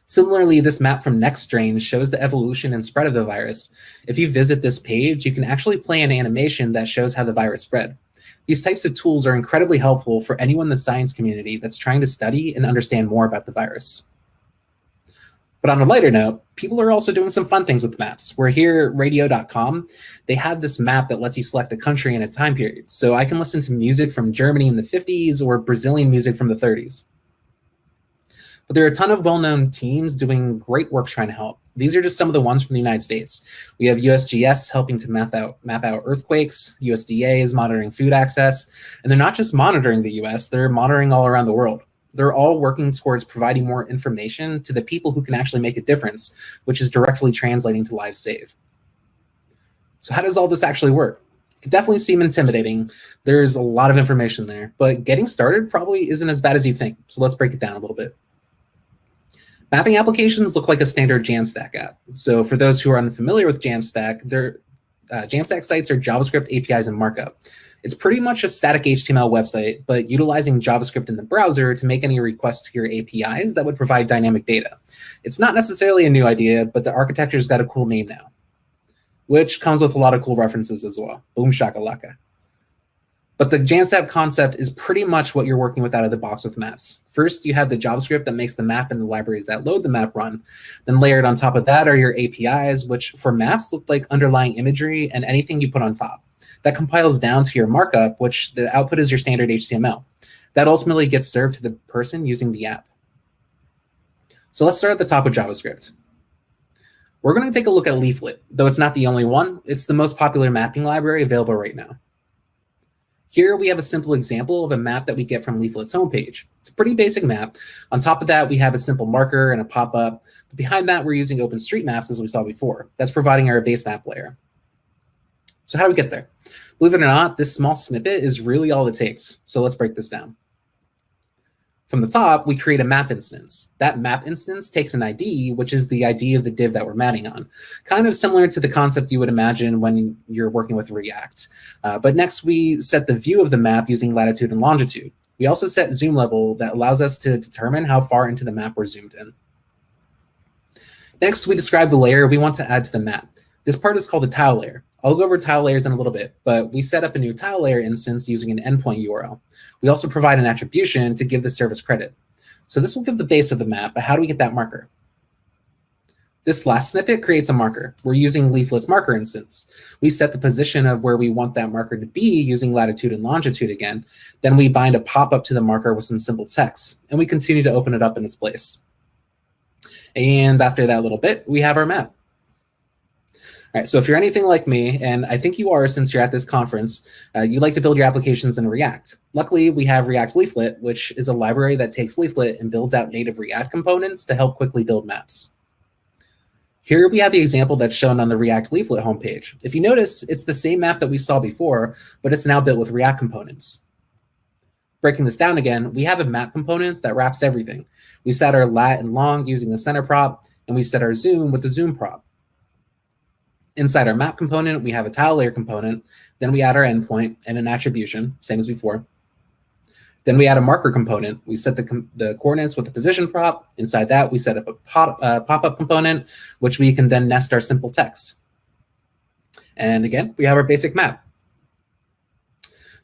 Similarly, this map from NextStrain shows the evolution and spread of the virus. If you visit this page, you can actually play an animation that shows how the virus spread. These types of tools are incredibly helpful for anyone in the science community that's trying to study and understand more about the virus. But on a lighter note, people are also doing some fun things with maps. We're here at radio.com. They have this map that lets you select a country and a time period. So I can listen to music from Germany in the 50s or Brazilian music from the 30s. But there are a ton of well-known teams doing great work trying to help. These are just some of the ones from the United States. We have USGS helping to map out earthquakes. USDA is monitoring food access. And they're not just monitoring the US, they're monitoring all around the world. They're all working towards providing more information to the people who can actually make a difference, which is directly translating to lives saved. So how does all this actually work? It could definitely seem intimidating. There's a lot of information there, but getting started probably isn't as bad as you think. So let's break it down a little bit. Mapping applications look like a standard Jamstack app. So for those who are unfamiliar with Jamstack, Jamstack sites are JavaScript APIs and markup. It's pretty much a static HTML website, but utilizing JavaScript in the browser to make any requests to your APIs that would provide dynamic data. It's not necessarily a new idea, but the architecture's got a cool name now, which comes with a lot of cool references as well. Boom shakalaka. But the Jamstack concept is pretty much what you're working with out of the box with maps. First, you have the JavaScript that makes the map and the libraries that load the map run. Then layered on top of that are your APIs, which for maps look like underlying imagery and anything you put on top. That compiles down to your markup, which the output is your standard HTML. That ultimately gets served to the person using the app. So let's start at the top with JavaScript. We're going to take a look at Leaflet, though it's not the only one. It's the most popular mapping library available right now. Here we have a simple example of a map that we get from Leaflet's homepage. It's a pretty basic map. On top of that, we have a simple marker and a pop-up. But behind that, we're using OpenStreetMaps, as we saw before. That's providing our base map layer. So how do we get there? Believe it or not, this small snippet is really all it takes. So let's break this down. From the top, we create a map instance. That map instance takes an ID, which is the ID of the div that we're mapping on. Kind of similar to the concept you would imagine when you're working with React. But next, we set the view of the map using latitude and longitude. We also set zoom level that allows us to determine how far into the map we're zoomed in. Next, we describe the layer we want to add to the map. This part is called the tile layer. I'll go over tile layers in a little bit, but we set up a new tile layer instance using an endpoint URL. We also provide an attribution to give the service credit. So this will give the base of the map, but how do we get that marker? This last snippet creates a marker. We're using Leaflet's marker instance. We set the position of where we want that marker to be using latitude and longitude again. Then we bind a pop-up to the marker with some simple text, and we continue to open it up in its place. And after that little bit, we have our map. All right, so if you're anything like me, and I think you are since you're at this conference, you like to build your applications in React. Luckily, we have React Leaflet, which is a library that takes Leaflet and builds out native React components to help quickly build maps. Here we have the example that's shown on the React Leaflet homepage. If you notice, it's the same map that we saw before, but it's now built with React components. Breaking this down again, we have a map component that wraps everything. We set our lat and long using the center prop, and we set our zoom with the zoom prop. Inside our map component, we have a tile layer component. Then we add our endpoint and an attribution, same as before. Then we add a marker component. We set the coordinates with the position prop. Inside that, we set up a pop-up component, which we can then nest our simple text. And again, we have our basic map.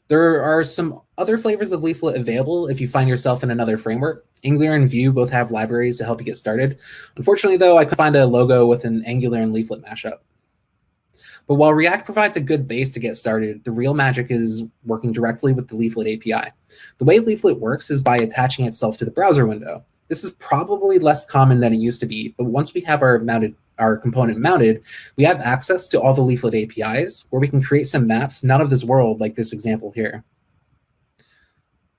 There are some other flavors of Leaflet available if you find yourself in another framework. Angular and Vue both have libraries to help you get started. Unfortunately, though, I couldn't find a logo with an Angular and Leaflet mashup. But while React provides a good base to get started, the real magic is working directly with the Leaflet API. The way Leaflet works is by attaching itself to the browser window. This is probably less common than it used to be, but once we have our component mounted, we have access to all the Leaflet APIs where we can create some maps not of this world like this example here.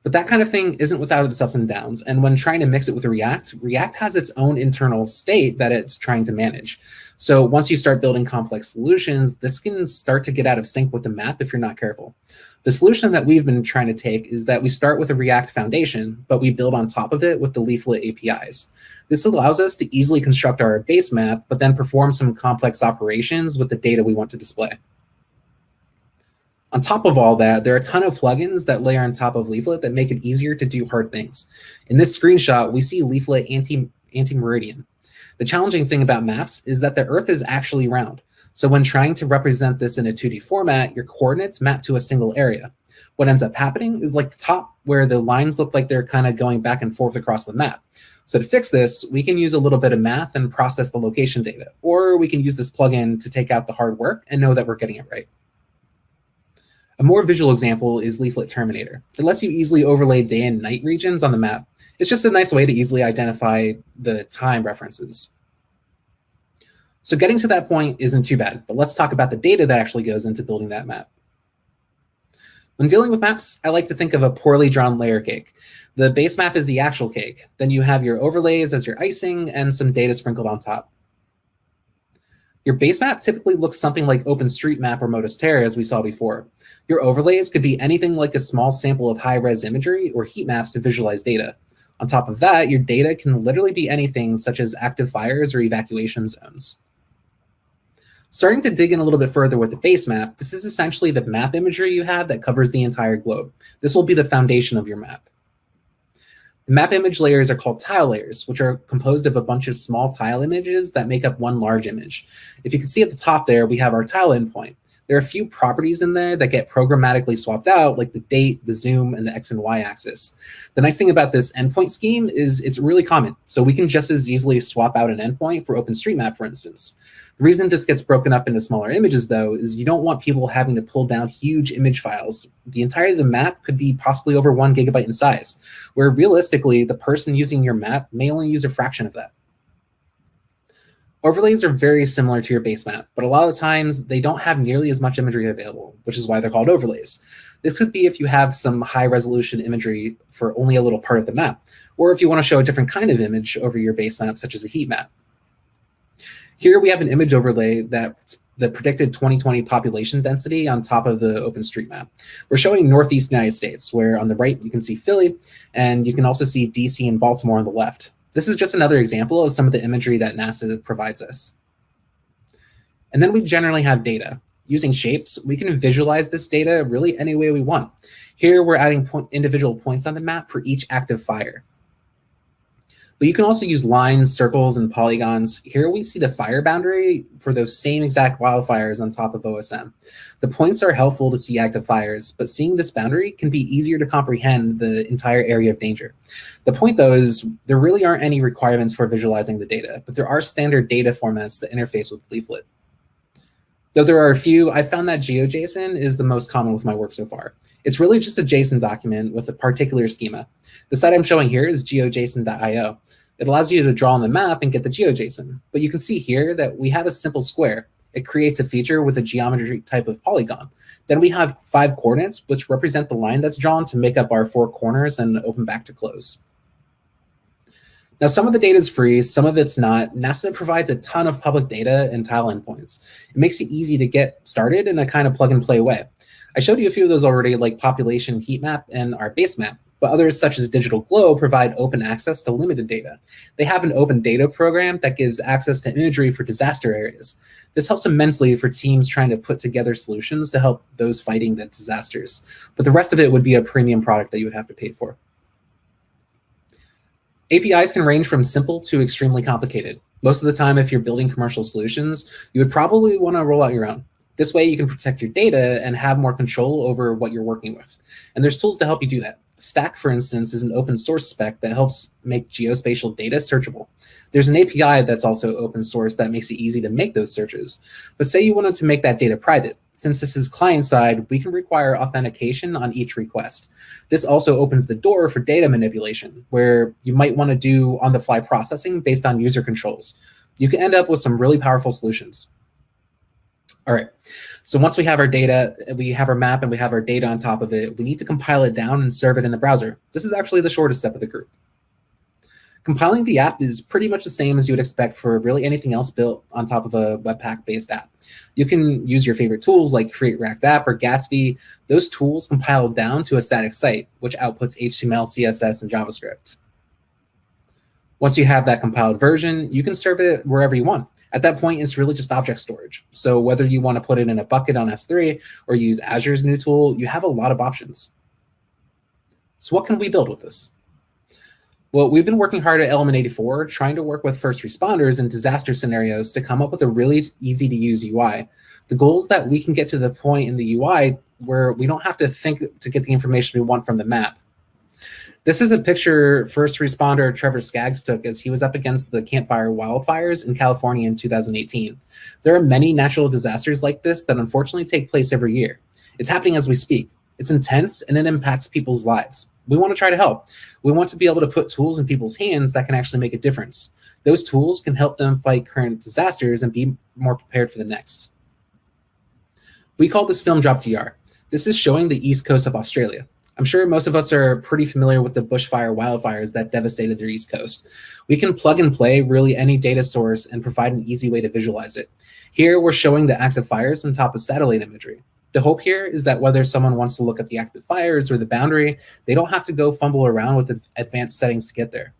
But that kind of thing isn't without its ups and downs. And when trying to mix it with React, React has its own internal state that it's trying to manage. So once you start building complex solutions, this can start to get out of sync with the map if you're not careful. The solution that we've been trying to take is that we start with a React foundation, but we build on top of it with the Leaflet APIs. This allows us to easily construct our base map, but then perform some complex operations with the data we want to display. On top of all that, there are a ton of plugins that layer on top of Leaflet that make it easier to do hard things. In this screenshot, we see Leaflet anti-meridian. The challenging thing about maps is that the Earth is actually round. So when trying to represent this in a 2D format, your coordinates map to a single area. What ends up happening is like the top, where the lines look like they're kind of going back and forth across the map. So to fix this, we can use a little bit of math and process the location data, or we can use this plugin to take out the hard work and know that we're getting it right. A more visual example is Leaflet Terminator. It lets you easily overlay day and night regions on the map. It's just a nice way to easily identify the time references. So getting to that point isn't too bad, but let's talk about the data that actually goes into building that map. When dealing with maps, I like to think of a poorly drawn layer cake. The base map is the actual cake. Then you have your overlays as your icing and some data sprinkled on top. Your base map typically looks something like OpenStreetMap or Modus Terra, as we saw before. Your overlays could be anything like a small sample of high-res imagery or heat maps to visualize data. On top of that, your data can literally be anything such as active fires or evacuation zones. Starting to dig in a little bit further with the base map, this is essentially the map imagery you have that covers the entire globe. This will be the foundation of your map. The map image layers are called tile layers, which are composed of a bunch of small tile images that make up one large image. If you can see at the top there, we have our tile endpoint. There are a few properties in there that get programmatically swapped out, like the date, the zoom, and the X and Y axis. The nice thing about this endpoint scheme is it's really common. So we can just as easily swap out an endpoint for OpenStreetMap, for instance. The reason this gets broken up into smaller images, though, is you don't want people having to pull down huge image files. The entirety of the map could be possibly over 1 GB in size, where realistically, the person using your map may only use a fraction of that. Overlays are very similar to your base map, but a lot of the times they don't have nearly as much imagery available, which is why they're called overlays. This could be if you have some high resolution imagery for only a little part of the map, or if you want to show a different kind of image over your base map, such as a heat map. Here we have an image overlay that's the predicted 2020 population density on top of the OpenStreetMap. We're showing Northeast United States, where on the right you can see Philly, and you can also see DC and Baltimore on the left. This is just another example of some of the imagery that NASA provides us. And then we generally have data. Using shapes, we can visualize this data really any way we want. Here we're adding individual points on the map for each active fire. But you can also use lines, circles, and polygons. Here we see the fire boundary for those same exact wildfires on top of OSM. The points are helpful to see active fires, but seeing this boundary can be easier to comprehend the entire area of danger. The point, though, is there really aren't any requirements for visualizing the data, but there are standard data formats that interface with Leaflet. Though there are a few, I found that GeoJSON is the most common with my work so far. It's really just a JSON document with a particular schema. The site I'm showing here is geojson.io. It allows you to draw on the map and get the GeoJSON, but you can see here that we have a simple square. It creates a feature with a geometry type of polygon. Then we have 5 coordinates, which represent the line that's drawn to make up our 4 corners and open back to close. Now, some of the data is free, some of it's not. NASA provides a ton of public data and tile endpoints. It makes it easy to get started in a kind of plug and play way. I showed you a few of those already, like population heat map and our base map, but others such as Digital Glow provide open access to limited data. They have an open data program that gives access to imagery for disaster areas. This helps immensely for teams trying to put together solutions to help those fighting the disasters, but the rest of it would be a premium product that you would have to pay for. APIs can range from simple to extremely complicated. Most of the time, if you're building commercial solutions, you would probably want to roll out your own. This way you can protect your data and have more control over what you're working with. And there's tools to help you do that. Stack, for instance, is an open source spec that helps make geospatial data searchable. There's an API that's also open source that makes it easy to make those searches. But say you wanted to make that data private. Since this is client side, we can require authentication on each request. This also opens the door for data manipulation, where you might want to do on-the-fly processing based on user controls. You can end up with some really powerful solutions. All right, so once we have our data, we have our map and we have our data on top of it, we need to compile it down and serve it in the browser. This is actually the shortest step of the group. Compiling the app is pretty much the same as you would expect for really anything else built on top of a Webpack-based app. You can use your favorite tools like Create React App or Gatsby. Those tools compile down to a static site, which outputs HTML, CSS, and JavaScript. Once you have that compiled version, you can serve it wherever you want. At that point, it's really just object storage. So whether you want to put it in a bucket on S3 or use Azure's new tool, you have a lot of options. So what can we build with this? Well, we've been working hard at Element 84, trying to work with first responders in disaster scenarios to come up with a really easy to use UI. The goal is that we can get to the point in the UI where we don't have to think to get the information we want from the map. This is a picture first responder Trevor Skaggs took as he was up against the Campfire wildfires in California in 2018. There are many natural disasters like this that unfortunately take place every year. It's happening as we speak. It's intense and it impacts people's lives. We want to try to help. We want to be able to put tools in people's hands that can actually make a difference. Those tools can help them fight current disasters and be more prepared for the next. We call this Film Drop DR. This is showing the east coast of Australia. I'm sure most of us are pretty familiar with the bushfire wildfires that devastated their east coast. We can plug and play really any data source and provide an easy way to visualize it. Here we're showing the active fires on top of satellite imagery. The hope here is that whether someone wants to look at the active fires or the boundary, they don't have to go fumble around with the advanced settings to get there.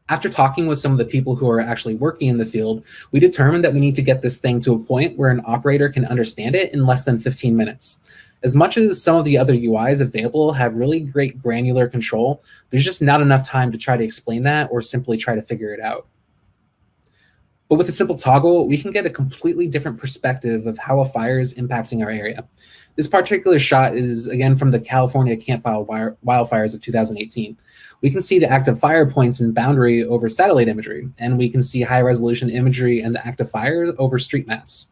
After talking with some of the people who are actually working in the field, we determined that we need to get this thing to a point where an operator can understand it in less than 15 minutes. As much as some of the other UIs available have really great granular control, there's just not enough time to try to explain that or simply try to figure it out. But with a simple toggle, we can get a completely different perspective of how a fire is impacting our area. This particular shot is, again, from the California Camp Fire wildfires of 2018. We can see the active fire points and boundary over satellite imagery, and we can see high-resolution imagery and the active fire over street maps.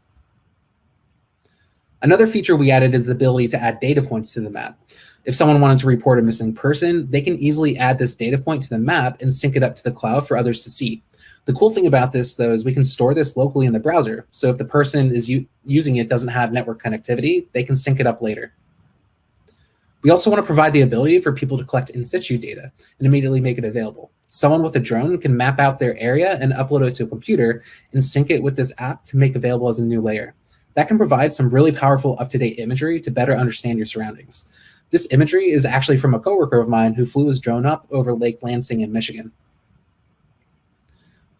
Another feature we added is the ability to add data points to the map. If someone wanted to report a missing person, they can easily add this data point to the map and sync it up to the cloud for others to see. The cool thing about this, though, is we can store this locally in the browser. So if the person is using it doesn't have network connectivity, they can sync it up later. We also want to provide the ability for people to collect in situ data and immediately make it available. Someone with a drone can map out their area and upload it to a computer and sync it with this app to make available as a new layer. That can provide some really powerful up-to-date imagery to better understand your surroundings. This imagery is actually from a coworker of mine who flew his drone up over Lake Lansing in Michigan.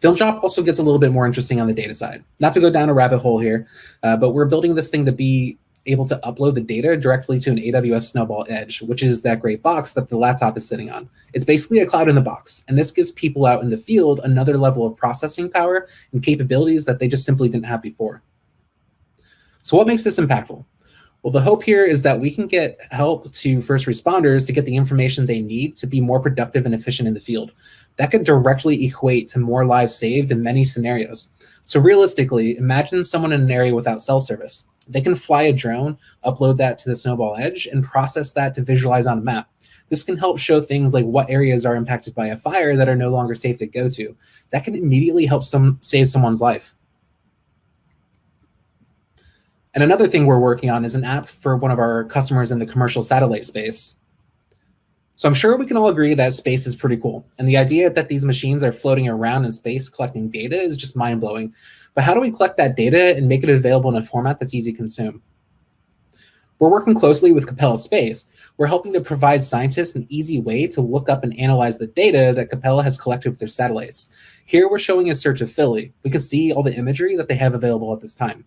FilmDrop also gets a little bit more interesting on the data side. Not to go down a rabbit hole here, but we're building this thing to be able to upload the data directly to an AWS Snowball Edge, which is that great box that the laptop is sitting on. It's basically a cloud in the box, and this gives people out in the field another level of processing power and capabilities that they just simply didn't have before. So what makes this impactful? Well, the hope here is that we can get help to first responders to get the information they need to be more productive and efficient in the field. That could directly equate to more lives saved in many scenarios. So realistically, imagine someone in an area without cell service. They can fly a drone, upload that to the Snowball Edge, and process that to visualize on a map. This can help show things like what areas are impacted by a fire that are no longer safe to go to. That can immediately help save someone's life. And another thing we're working on is an app for one of our customers in the commercial satellite space. So I'm sure we can all agree that space is pretty cool. And the idea that these machines are floating around in space collecting data is just mind-blowing. But how do we collect that data and make it available in a format that's easy to consume? We're working closely with Capella Space. We're helping to provide scientists an easy way to look up and analyze the data that Capella has collected with their satellites. Here we're showing a search of Philly. We can see all the imagery that they have available at this time.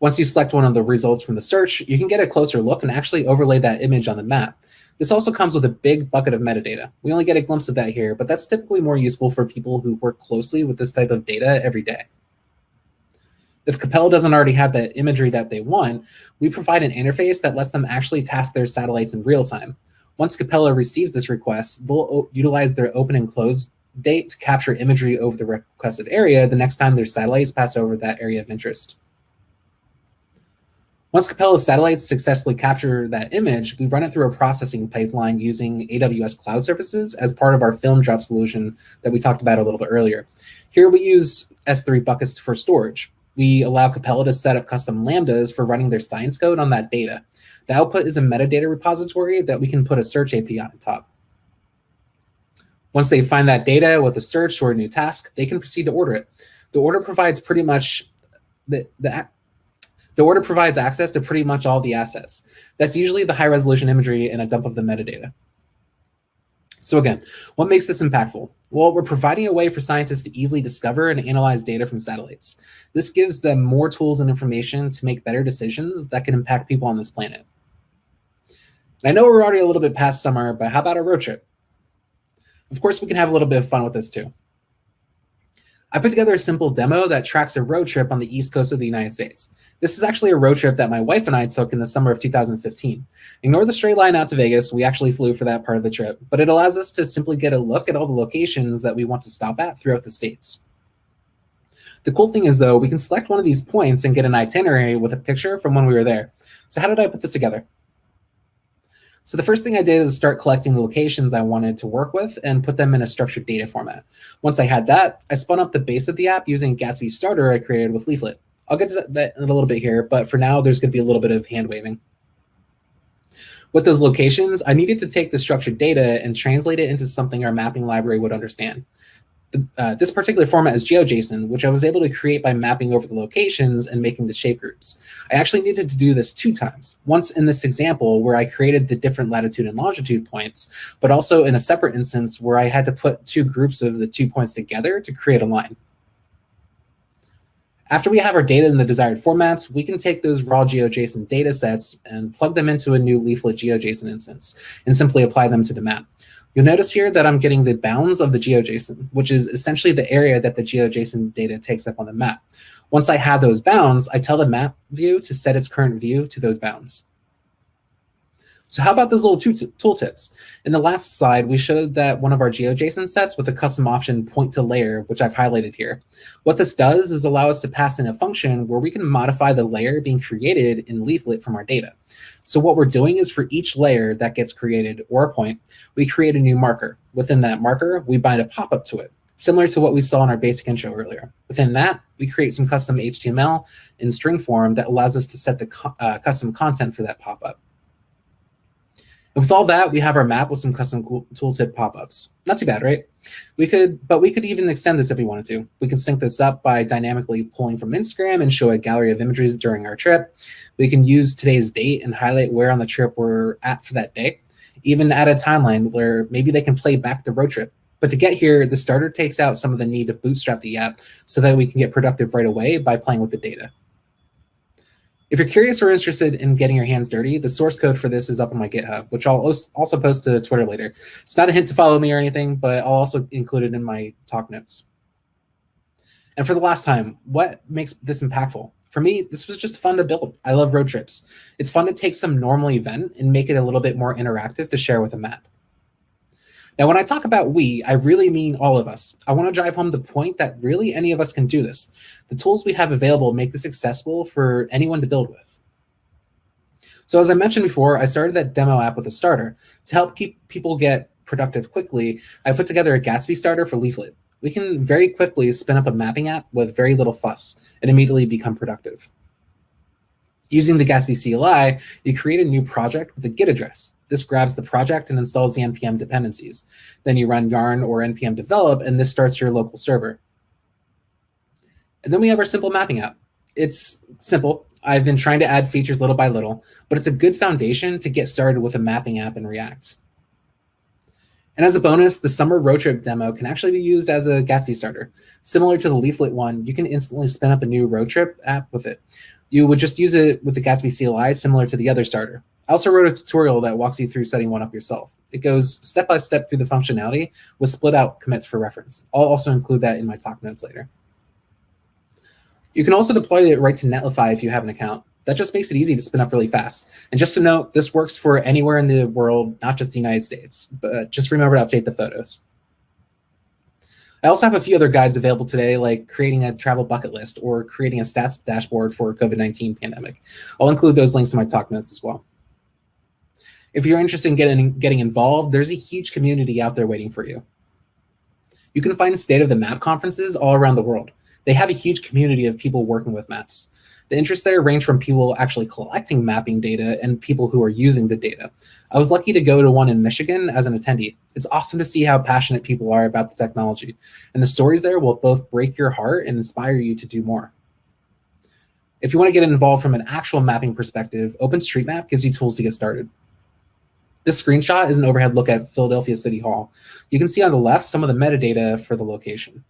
Once you select one of the results from the search, you can get a closer look and actually overlay that image on the map. This also comes with a big bucket of metadata. We only get a glimpse of that here, but that's typically more useful for people who work closely with this type of data every day. If Capella doesn't already have the imagery that they want, we provide an interface that lets them actually task their satellites in real time. Once Capella receives this request, they'll utilize their open and close date to capture imagery over the requested area the next time their satellites pass over that area of interest. Once Capella's satellites successfully capture that image, we run it through a processing pipeline using AWS Cloud Services as part of our FilmDrop solution that we talked about a little bit earlier. Here we use S3 buckets for storage. We allow Capella to set up custom lambdas for running their science code on that data. The output is a metadata repository that we can put a search API on top. Once they find that data with a search or a new task, they can proceed to order it. The order provides pretty much The order provides access to pretty much all the assets. That's usually the high-resolution imagery and a dump of the metadata. So again, what makes this impactful? Well, we're providing a way for scientists to easily discover and analyze data from satellites. This gives them more tools and information to make better decisions that can impact people on this planet. And I know we're already a little bit past summer, but how about a road trip? Of course, we can have a little bit of fun with this too. I put together a simple demo that tracks a road trip on the East Coast of the United States. This is actually a road trip that my wife and I took in the summer of 2015. Ignore the straight line out to Vegas. We actually flew for that part of the trip, but it allows us to simply get a look at all the locations that we want to stop at throughout the states. The cool thing is, though, we can select one of these points and get an itinerary with a picture from when we were there. So how did I put this together? So the first thing I did was start collecting the locations I wanted to work with and put them in a structured data format. Once I had that, I spun up the base of the app using Gatsby Starter I created with Leaflet. I'll get to that in a little bit here, but for now, there's going to be a little bit of hand waving. With those locations, I needed to take the structured data and translate it into something our mapping library would understand. This particular format is GeoJSON, which I was able to create by mapping over the locations and making the shape groups. I actually needed to do this 2 times. Once in this example where I created the different latitude and longitude points, but also in a separate instance where I had to put 2 groups of the 2 points together to create a line. After we have our data in the desired formats, we can take those raw GeoJSON data sets and plug them into a new leaflet GeoJSON instance and simply apply them to the map. You'll notice here that I'm getting the bounds of the GeoJSON, which is essentially the area that the GeoJSON data takes up on the map. Once I have those bounds, I tell the map view to set its current view to those bounds. So how about those little tooltips? In the last slide, we showed that one of our GeoJSON sets with a custom option point to layer, which I've highlighted here. What this does is allow us to pass in a function where we can modify the layer being created in Leaflet from our data. So what we're doing is for each layer that gets created or a point, we create a new marker. Within that marker, we bind a pop-up to it, similar to what we saw in our basic intro earlier. Within that, we create some custom HTML in string form that allows us to set the custom content for that pop-up. And with all that, we have our map with some custom tooltip pop-ups. Not too bad, right? We could even extend this if we wanted to. We can sync this up by dynamically pulling from Instagram and show a gallery of images during our trip. We can use today's date and highlight where on the trip we're at for that day. Even add a timeline where maybe they can play back the road trip. But to get here, the starter takes out some of the need to bootstrap the app so that we can get productive right away by playing with the data. If you're curious or interested in getting your hands dirty, the source code for this is up on my GitHub, which I'll also post to Twitter later. It's not a hint to follow me or anything, but I'll also include it in my talk notes. And for the last time, what makes this impactful? For me, this was just fun to build. I love road trips. It's fun to take some normal event and make it a little bit more interactive to share with a map. Now, when I talk about we, I really mean all of us. I want to drive home the point that really any of us can do this. The tools we have available make this accessible for anyone to build with. So as I mentioned before, I started that demo app with a starter. To help keep people get productive quickly, I put together a Gatsby starter for Leaflet. We can very quickly spin up a mapping app with very little fuss and immediately become productive. Using the Gatsby CLI, you create a new project with a Git address. This grabs the project and installs the npm dependencies. Then you run yarn or npm develop, and this starts your local server. And then we have our simple mapping app. It's simple. I've been trying to add features little by little, but it's a good foundation to get started with a mapping app in React. And as a bonus, the summer road trip demo can actually be used as a Gatsby starter. Similar to the Leaflet one, you can instantly spin up a new road trip app with it. You would just use it with the Gatsby CLI similar to the other starter. I also wrote a tutorial that walks you through setting one up yourself. It goes step by step through the functionality with split out commits for reference. I'll also include that in my talk notes later. You can also deploy it right to Netlify if you have an account. That just makes it easy to spin up really fast. And just to note, this works for anywhere in the world, not just the United States, but just remember to update the photos. I also have a few other guides available today, like creating a travel bucket list or creating a stats dashboard for COVID-19 pandemic. I'll include those links in my talk notes as well. If you're interested in getting involved, there's a huge community out there waiting for you. You can find State of the Map conferences all around the world. They have a huge community of people working with maps. The interests there range from people actually collecting mapping data and people who are using the data. I was lucky to go to one in Michigan as an attendee. It's awesome to see how passionate people are about the technology, and the stories there will both break your heart and inspire you to do more. If you want to get involved from an actual mapping perspective, OpenStreetMap gives you tools to get started. This screenshot is an overhead look at Philadelphia City Hall. You can see on the left some of the metadata for the location.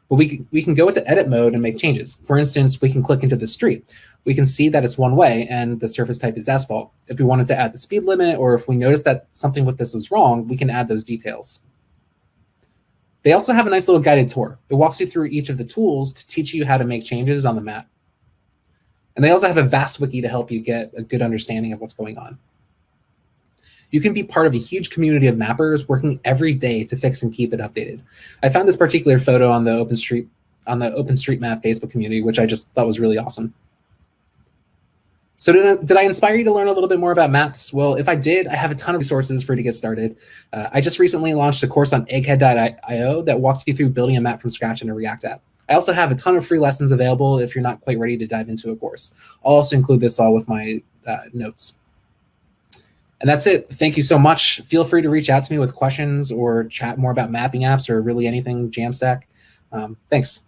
But we can go into edit mode and make changes. For instance, we can click into the street. We can see that it's one way and the surface type is asphalt. If we wanted to add the speed limit, or if we noticed that something with this was wrong, we can add those details. They also have a nice little guided tour. It walks you through each of the tools to teach you how to make changes on the map. And they also have a vast wiki to help you get a good understanding of what's going on. You can be part of a huge community of mappers working every day to fix and keep it updated. I found this particular photo on the OpenStreetMap Facebook community, which I just thought was really awesome. So did I inspire you to learn a little bit more about maps? Well, if I did, I have a ton of resources for you to get started. I just recently launched a course on egghead.io that walks you through building a map from scratch in a React app. I also have a ton of free lessons available if you're not quite ready to dive into a course. I'll also include this all with my notes. And that's it. Thank you so much. Feel free to reach out to me with questions or chat more about mapping apps or really anything Jamstack. Thanks.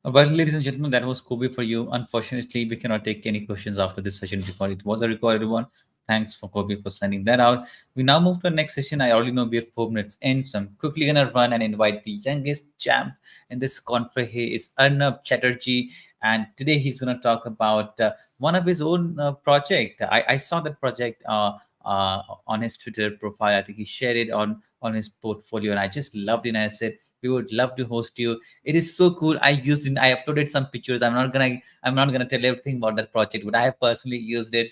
Well, ladies and gentlemen, that was Kobe for you. Unfortunately, we cannot take any questions after this session because it was a recorded one. Thanks for Kobe for sending that out. We now move to the next session. I already know we have 4 minutes in, so I'm quickly gonna run and invite the youngest champ in this conference. He is Arnab Chatterjee, and today he's gonna talk about one of his own project. I saw that project on his Twitter profile. I think he shared it on his portfolio, and I just loved it. And I said, we would love to host you. It is so cool. I used it. I uploaded some pictures. I'm not gonna tell everything about that project, but I have personally used it,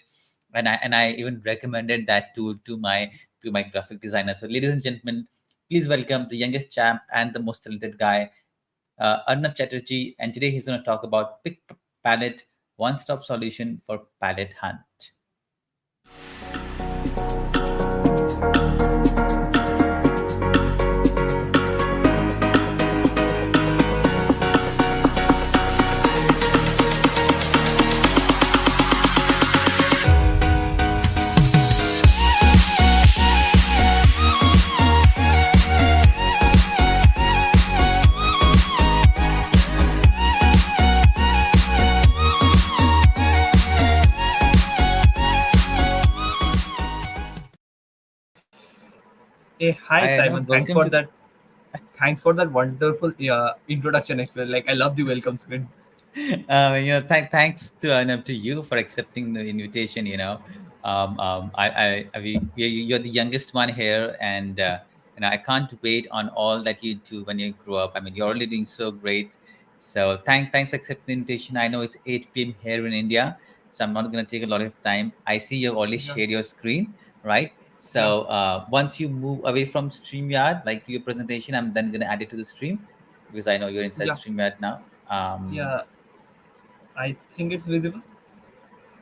and I even recommended that to my graphic designer. So, ladies and gentlemen, please welcome the youngest champ and the most talented guy, Arnab Chatterjee. And today he's going to talk about Pick Palette, one-stop solution for palette hunt. Hey, hi Simon. Thanks for that wonderful introduction. Actually, like I love the welcome screen. Thanks to Arnab, to you for accepting the invitation. You're the youngest one here, and I can't wait on all that you do when you grow up. I mean, you're already doing so great. So thanks for accepting the invitation. I know it's 8 p.m. here in India, so I'm not going to take a lot of time. I see you've already shared your screen, right? So once you move away from StreamYard, like your presentation, I'm then going to add it to the stream because I know you're inside StreamYard now. I think it's visible.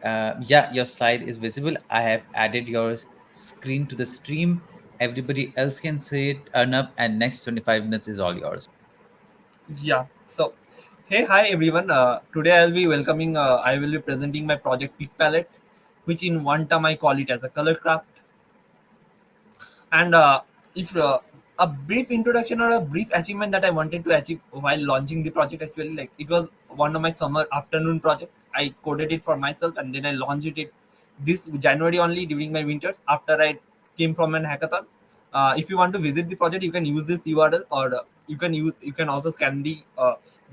Yeah, your slide is visible. I have added your screen to the stream. Everybody else can see it, Arnab, and next 25 minutes is all yours. Yeah. So, hey, hi everyone. Today I'll be welcoming. I will be presenting my project Pick Palette, which in one term I call it as a color craft. And if a brief introduction or a brief achievement that I wanted to achieve while launching the project, actually, like it was one of my summer afternoon project. I coded it for myself and then I launched it this January only during my winters after I came from an hackathon. If you want to visit the project, you can use this URL, or you can also scan the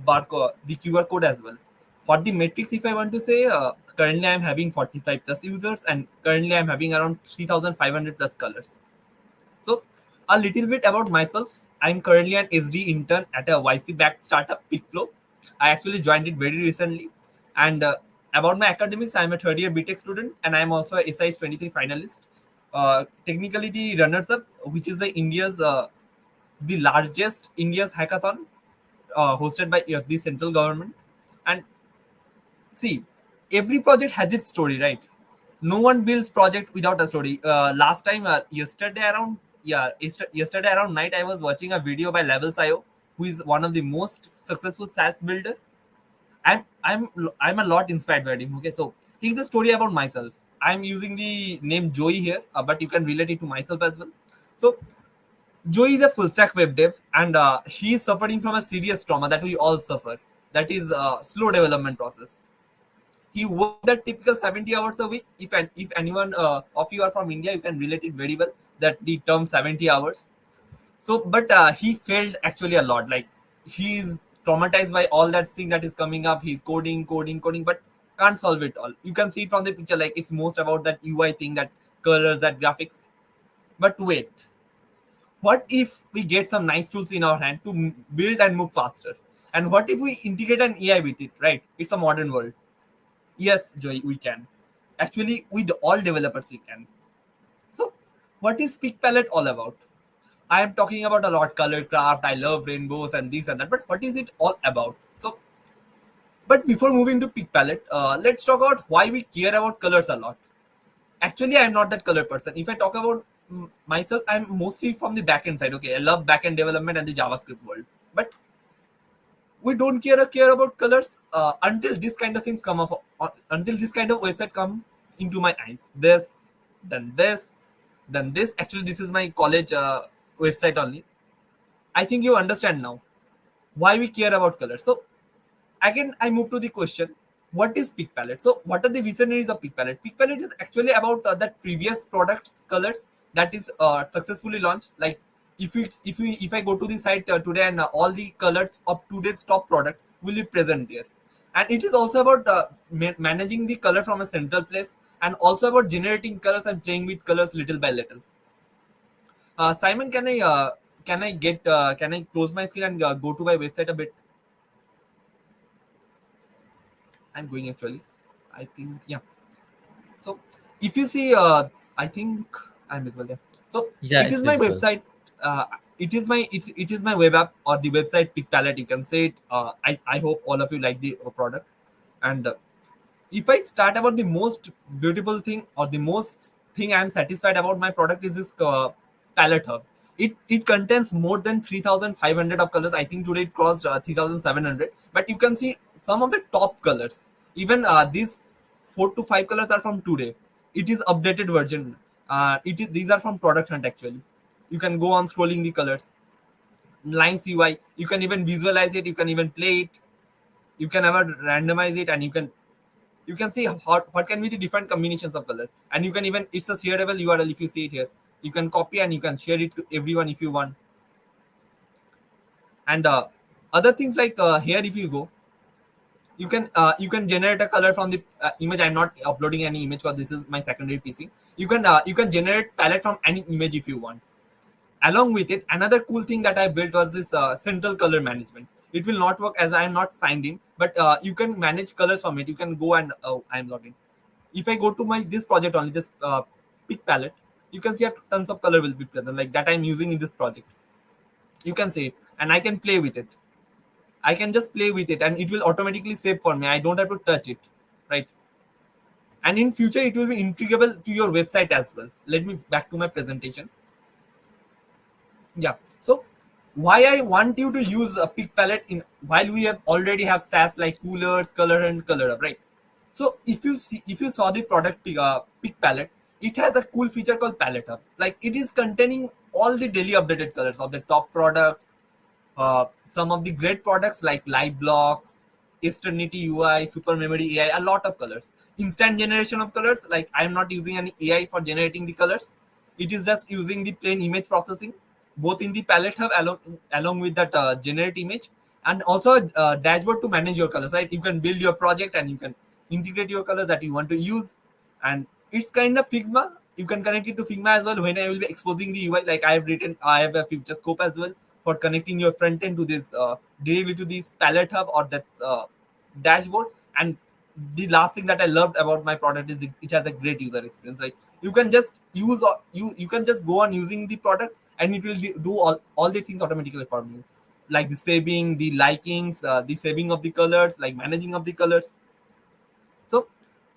barcode, the QR code as well. For the metrics, if I want to say, currently I'm having 45 plus users, and currently I'm having around 3,500 plus colors. So a little bit about myself. I'm currently an SD intern at a YC-backed startup, Pickflow. I actually joined it very recently. And about my academics, I'm a third-year BTech student, and I'm also a SIS 23 finalist. Technically, the runners-up, which is the largest India's hackathon, hosted by the central government. And see, every project has its story, right? No one builds project without a story. Yesterday around night, I was watching a video by Levels.io, who is one of the most successful SaaS builder. I'm a lot inspired by him. Okay, so here's the story about myself. I'm using the name Joey here, but you can relate it to myself as well. So Joey is a full stack web dev, and he is suffering from a serious trauma that we all suffer. That is slow development process. He worked that typical 70 hours a week. If anyone of you are from India, you can relate it very well, that the term 70 hours. So, but he failed actually a lot. Like, he's traumatized by all that thing that is coming up. He's coding, but can't solve it all. You can see it from the picture, like it's most about that UI thing, that colors, that graphics. But wait, what if we get some nice tools in our hand to build and move faster? And what if we integrate an AI with it, right? It's a modern world. Yes, Joy, we can. Actually, with all developers, we can. So, what is Pick Palette all about? I am talking about a lot color craft. I love rainbows and this and that. But what is it all about? So, but before moving to Pick Palette, let's talk about why we care about colors a lot. Actually, I am not that color person. If I talk about myself, I'm mostly from the backend side. Okay, I love backend development and the JavaScript world. But we don't care about colors until this kind of things come up, until this kind of website come into my eyes. There's then this, then this. Actually, this is my college website only. I think you understand now why we care about color. So again, I move to the question, what is pick palette? So what are the visionaries of pick palette? Pick palette is actually about that previous product colors that is successfully launched. Like if I go to the site today, and all the colors of today's top product will be present there. And it is also about managing the color from a central place, and also about generating colors and playing with colors little by little. Simon, can I close my screen and go to my website a bit? I'm going actually. I think, yeah. So if you see, I think I'm visible there. So Yeah, it is my visible. website. It is my web app, or the website pick palette. You can say it. I hope all of you like the product. And if I start about the most beautiful thing, or the most thing I'm satisfied about my product, is this palette hub. It contains more than 3,500 of colors. I think today it crossed 3,700. But you can see some of the top colors. Even these 4 to 5 colors are from today. It is updated version. These are from Product Hunt actually. You can go on scrolling the colors. Lines UI. You can even visualize it. You can even play it. You can ever randomize it, and you can see what can be the different combinations of color. And you can even, it's a shareable URL. If you see it here, you can copy and you can share it to everyone if you want. And other things like here, if you go, you can generate a color from the image. I'm not uploading any image because this is my secondary PC. You can generate palette from any image if you want. Along with it, another cool thing that I built was this central color management. It will not work as I am not signed in, but you can manage colors from it. You can go and I'm logged in. If I go to this project only, this pick palette, you can see tons of color will be present, like that I'm using in this project. You can see it, and I can play with it. I can just play with it, and it will automatically save for me. I don't have to touch it, right? And in future, it will be integrable to your website as well. Let me back to my presentation. Yeah. So why I want you to use a pick palette while we already have SaaS like Coolers, Color, and ColorUp, right? So if you saw the product pick palette, it has a cool feature called Palette Hub. Like it is containing all the daily updated colors of the top products, some of the great products like Live Blocks, Eternity UI, Super Memory AI, a lot of colors. Instant generation of colors, like I'm not using any AI for generating the colors. It is just using the plain image processing, both in the Palette Hub along with that generate image, and also a dashboard to manage your colors, right? You can build your project and you can integrate your colors that you want to use. And it's kind of Figma. You can connect it to Figma as well. When I will be exposing the UI, like I have a future scope as well for connecting your front end to this directly to this Palette Hub or that dashboard. And the last thing that I loved about my product is it has a great user experience. Like you can just use, or you can just go on using the product, and it will do all the things automatically for you, like the saving, the likings, the saving of the colors, like managing of the colors. So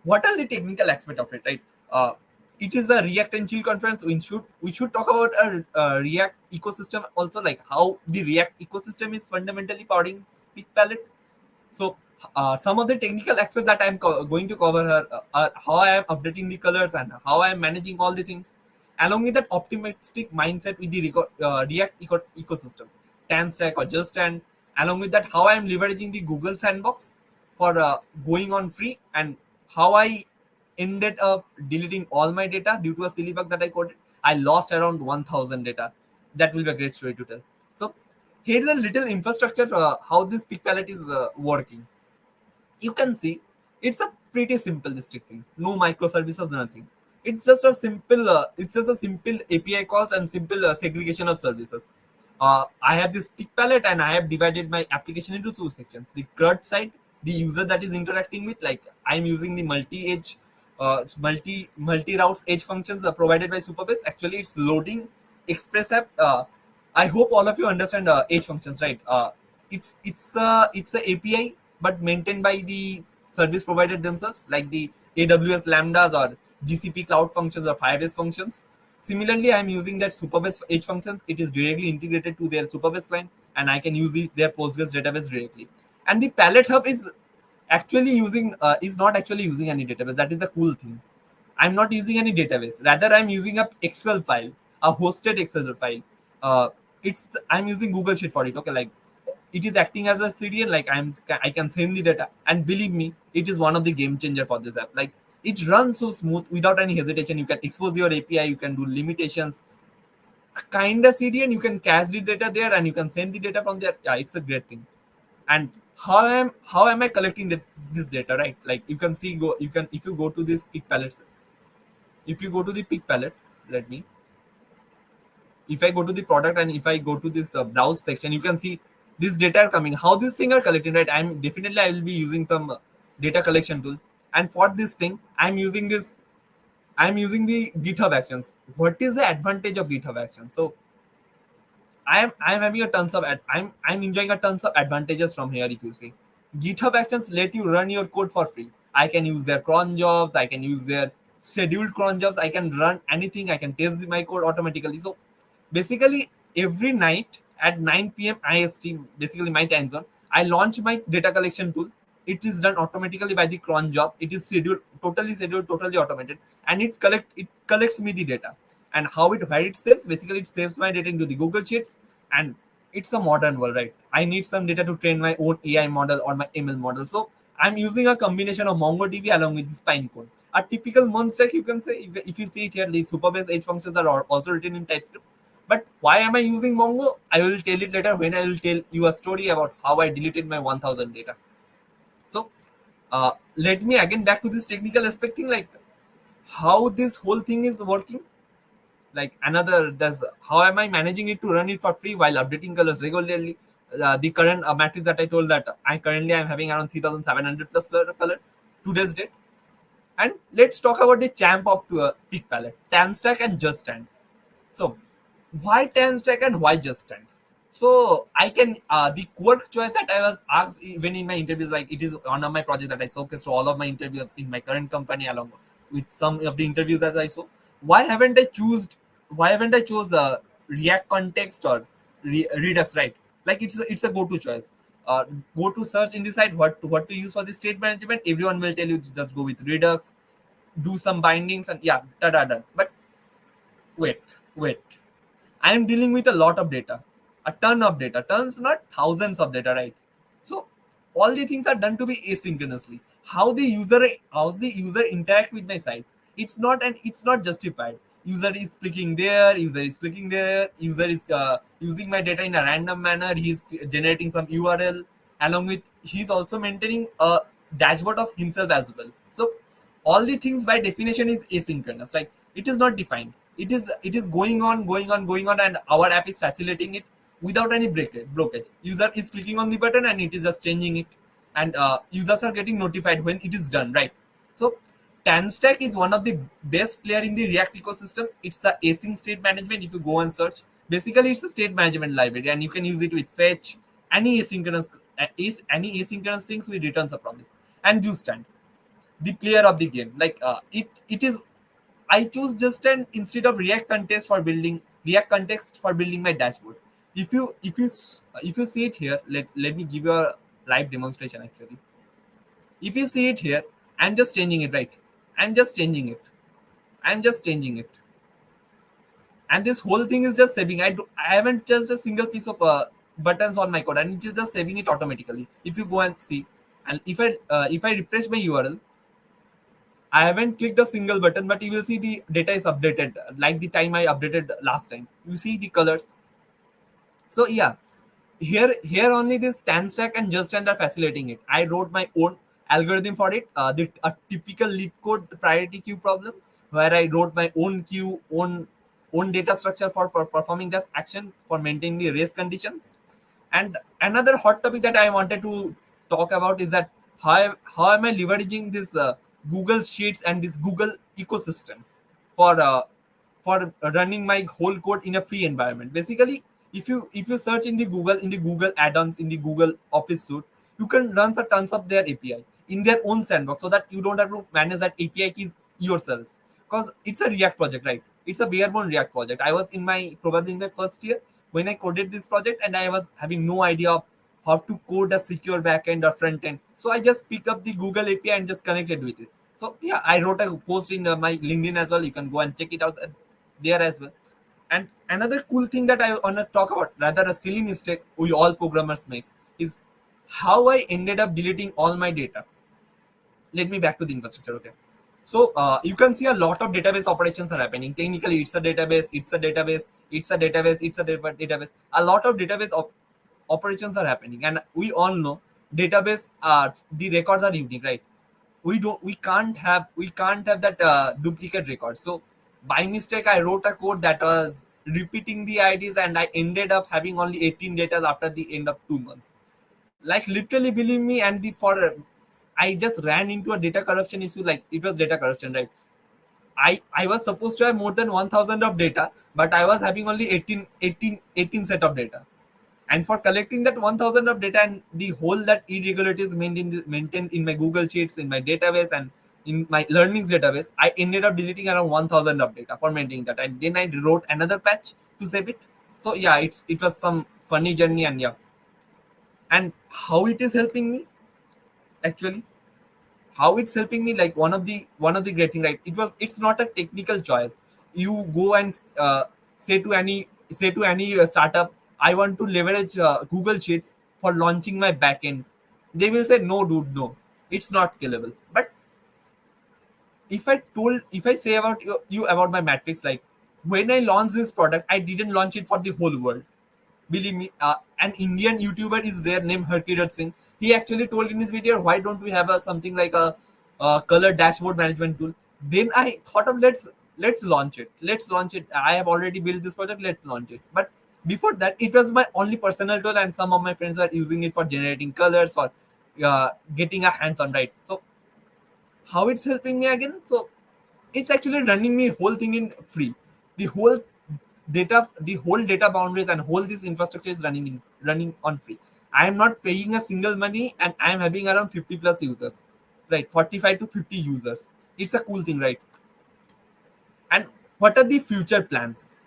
what are the technical aspect of it, right? It is a React and Chill conference. We should talk about a React ecosystem also, like how the React ecosystem is fundamentally powering pick palette. So some of the technical aspects that I'm going to cover here are how I am updating the colors and how I am managing all the things, along with that optimistic mindset with the React ecosystem, Tan Stack or Just Tan, along with that how I am leveraging the Google Sandbox for going on free, and how I ended up deleting all my data due to a silly bug that I coded. I lost around 1,000 data. That will be a great story to tell. So here's a little infrastructure how this pick palette is working. You can see it's a pretty simplistic thing. No microservices, nothing. It's just a simple API calls and simple segregation of services. I have this pick palette, and I have divided my application into two sections. The CRUD side, the user that is interacting with, like I'm using the multi-edge, multi-routes edge functions provided by Superbase. Actually, it's loading Express app. I hope all of you understand edge functions, right? It's a API, but maintained by the service provider themselves, like the AWS Lambdas or GCP Cloud Functions or Firebase Functions. Similarly, I'm using that Superbase edge functions. It is directly integrated to their Superbase client, and I can use their Postgres database directly. And the Palette Hub is actually using is not actually using any database. That is the cool thing. I'm not using any database. Rather, I'm using a Excel file, a hosted Excel file. I'm using Google Sheet for it. Okay, like it is acting as a CDN. Like I can send the data, and believe me, it is one of the game changer for this app. Like it runs so smooth without any hesitation. You can expose your API. You can do limitations. Kind of CDN. You can cache the data there, and you can send the data from there. Yeah, it's a great thing. And how am I collecting this data, right? Like you can see, if you go to this pick palette. If you go to the pick palette, if I go to the product and if I go to this browse section, you can see this data are coming. How this thing are collected, right? I will be using some data collection tool, and for this thing, I'm using the GitHub Actions. What is the advantage of GitHub Actions? So I'm having I'm enjoying a tons of advantages from here. If you see, GitHub Actions let you run your code for free. I can use their cron jobs. I can use their scheduled cron jobs. I can run anything. I can test my code automatically. So basically, every night at 9 p.m. IST, basically my time zone, I launch my data collection tool. It is done automatically by the cron job. It is totally automated, and it collects me the data. And where it saves, basically it saves my data into the Google Sheets, and it's a modern world, right? I need some data to train my own AI model or my ML model. So I'm using a combination of MongoDB along with this Pinecone. A typical Mon stack, you can say, if you see it here, the Superbase edge functions are also written in TypeScript. But why am I using Mongo? I will tell it later when I will tell you a story about how I deleted my 1000 data. So let me again back to this technical aspect thing, like how this whole thing is working. Like there's how am I managing it to run it for free while updating colors regularly? The current matrix that I told that I'm having around 3700 plus color today's date. And let's talk about the champ of pick palette, TanStack and JustStand. So why TanStack and why JustStand? So I can the quirk choice that I was asked even in my interviews, like it is one of my projects that I showcased to all of my interviews in my current company along with some of the interviews that I saw. Why haven't I chose React Context or Redux, right? Like it's a go-to choice. Go to search in the site what to use for the state management. Everyone will tell you to just go with Redux, do some bindings, and yeah, done. But wait. I am dealing with a lot of data, a ton of data, tons, not thousands of data, right? So all the things are done to be asynchronously. How the user interact with my site, it's not justified. User is clicking there, user is using my data in a random manner. He's generating some URL, along with he's also maintaining a dashboard of himself as well. So all the things by definition is asynchronous. Like it is not defined. It is going on, and our app is facilitating it without any blockage. User is clicking on the button and it is just changing it, and users are getting notified when it is done, right? So TanStack is one of the best player in the React ecosystem. It's the async state management. If you go and search, basically it's a state management library, and you can use it with fetch, any asynchronous things with returns a promise. And JustStand, the player of the game, like it is. I choose JustStand instead of React Context for building my dashboard. If you see it here, let me give you a live demonstration actually. If you see it here, I'm just changing it, right? I'm just changing it. And this whole thing is just saving. I haven't just a single piece of buttons on my code, and it is just saving it automatically. If you go and see, and if I refresh my URL, I haven't clicked a single button, but you will see the data is updated like the time I updated last time. You see the colors. So yeah, here only this TanStack and JustStand are facilitating it. I wrote my own algorithm for it, a typical leak code priority queue problem, where I wrote my own queue, own data structure for performing that action for maintaining the race conditions. And another hot topic that I wanted to talk about is that how am I leveraging this Google Sheets and this Google ecosystem for running my whole code in a free environment. Basically, if you search in the Google add-ons, in the Google Office suite, you can run tons of their API in their own sandbox, so that you don't have to manage that API keys yourself, because it's a React project, right? It's a bare-bone React project. I was probably in my first year when I coded this project, and I was having no idea of how to code a secure backend or front end. So I just picked up the Google API and just connected with it. So yeah, I wrote a post in my LinkedIn as well. You can go and check it out there as well. And another cool thing that I want to talk about, rather a silly mistake we all programmers make, is how I ended up deleting all my data. Let me back to the infrastructure. Okay. So you can see a lot of database operations are happening. Technically, it's a database, it's a database, it's a database, it's a database. A lot of database operations are happening, and we all know database the records are unique, right? We can't have that duplicate record. So by mistake, I wrote a code that was repeating the IDs, and I ended up having only 18 data after the end of 2 months. Like literally, believe me, and I just ran into a data corruption issue. Like it was data corruption, right? I was supposed to have more than 1000 of data, but I was having only 18 set of data. And for collecting that 1000 of data and the whole that irregularities maintained in my Google Sheets, in my database, and in my learnings database, I ended up deleting around 1000 of data for maintaining that. And then I wrote another patch to save it. So yeah, it was some funny journey, and yeah. And how it is helping me, actually, how it's helping me, like one of the great thing, right? It's not a technical choice. You go and say to any startup, I want to leverage Google Sheets for launching my backend. They will say, no, dude, no, it's not scalable. But if I say about you about my metrics, like when I launched this product, I didn't launch it for the whole world. Believe me, an Indian YouTuber is there named Harkirat Singh. He actually told in his video, why don't we have something like a color dashboard management tool? Then I thought of let's launch it. Let's launch it. I have already built this project. Let's launch it. But before that, it was my only personal tool, and some of my friends were using it for generating colors, for getting a hands-on, right? So how it's helping me again? So it's actually running me whole thing in free. The whole data boundaries and whole this infrastructure is running on free. I am not paying a single money, and I am having around 50 plus users, right? 45 to 50 users. It's a cool thing, right? And what are the future plans?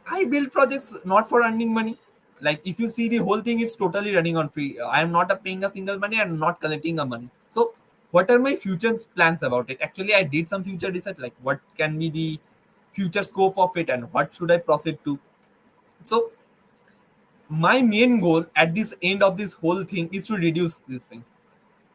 I build projects not for earning money. Like if you see the whole thing, it's totally running on free. I am not paying a single money. I'm not collecting a money. So what are my future plans about it? Actually, I did some future research, like what can be the future scope of it and what should I proceed to. So my main goal at this end of this whole thing is to reduce this thing.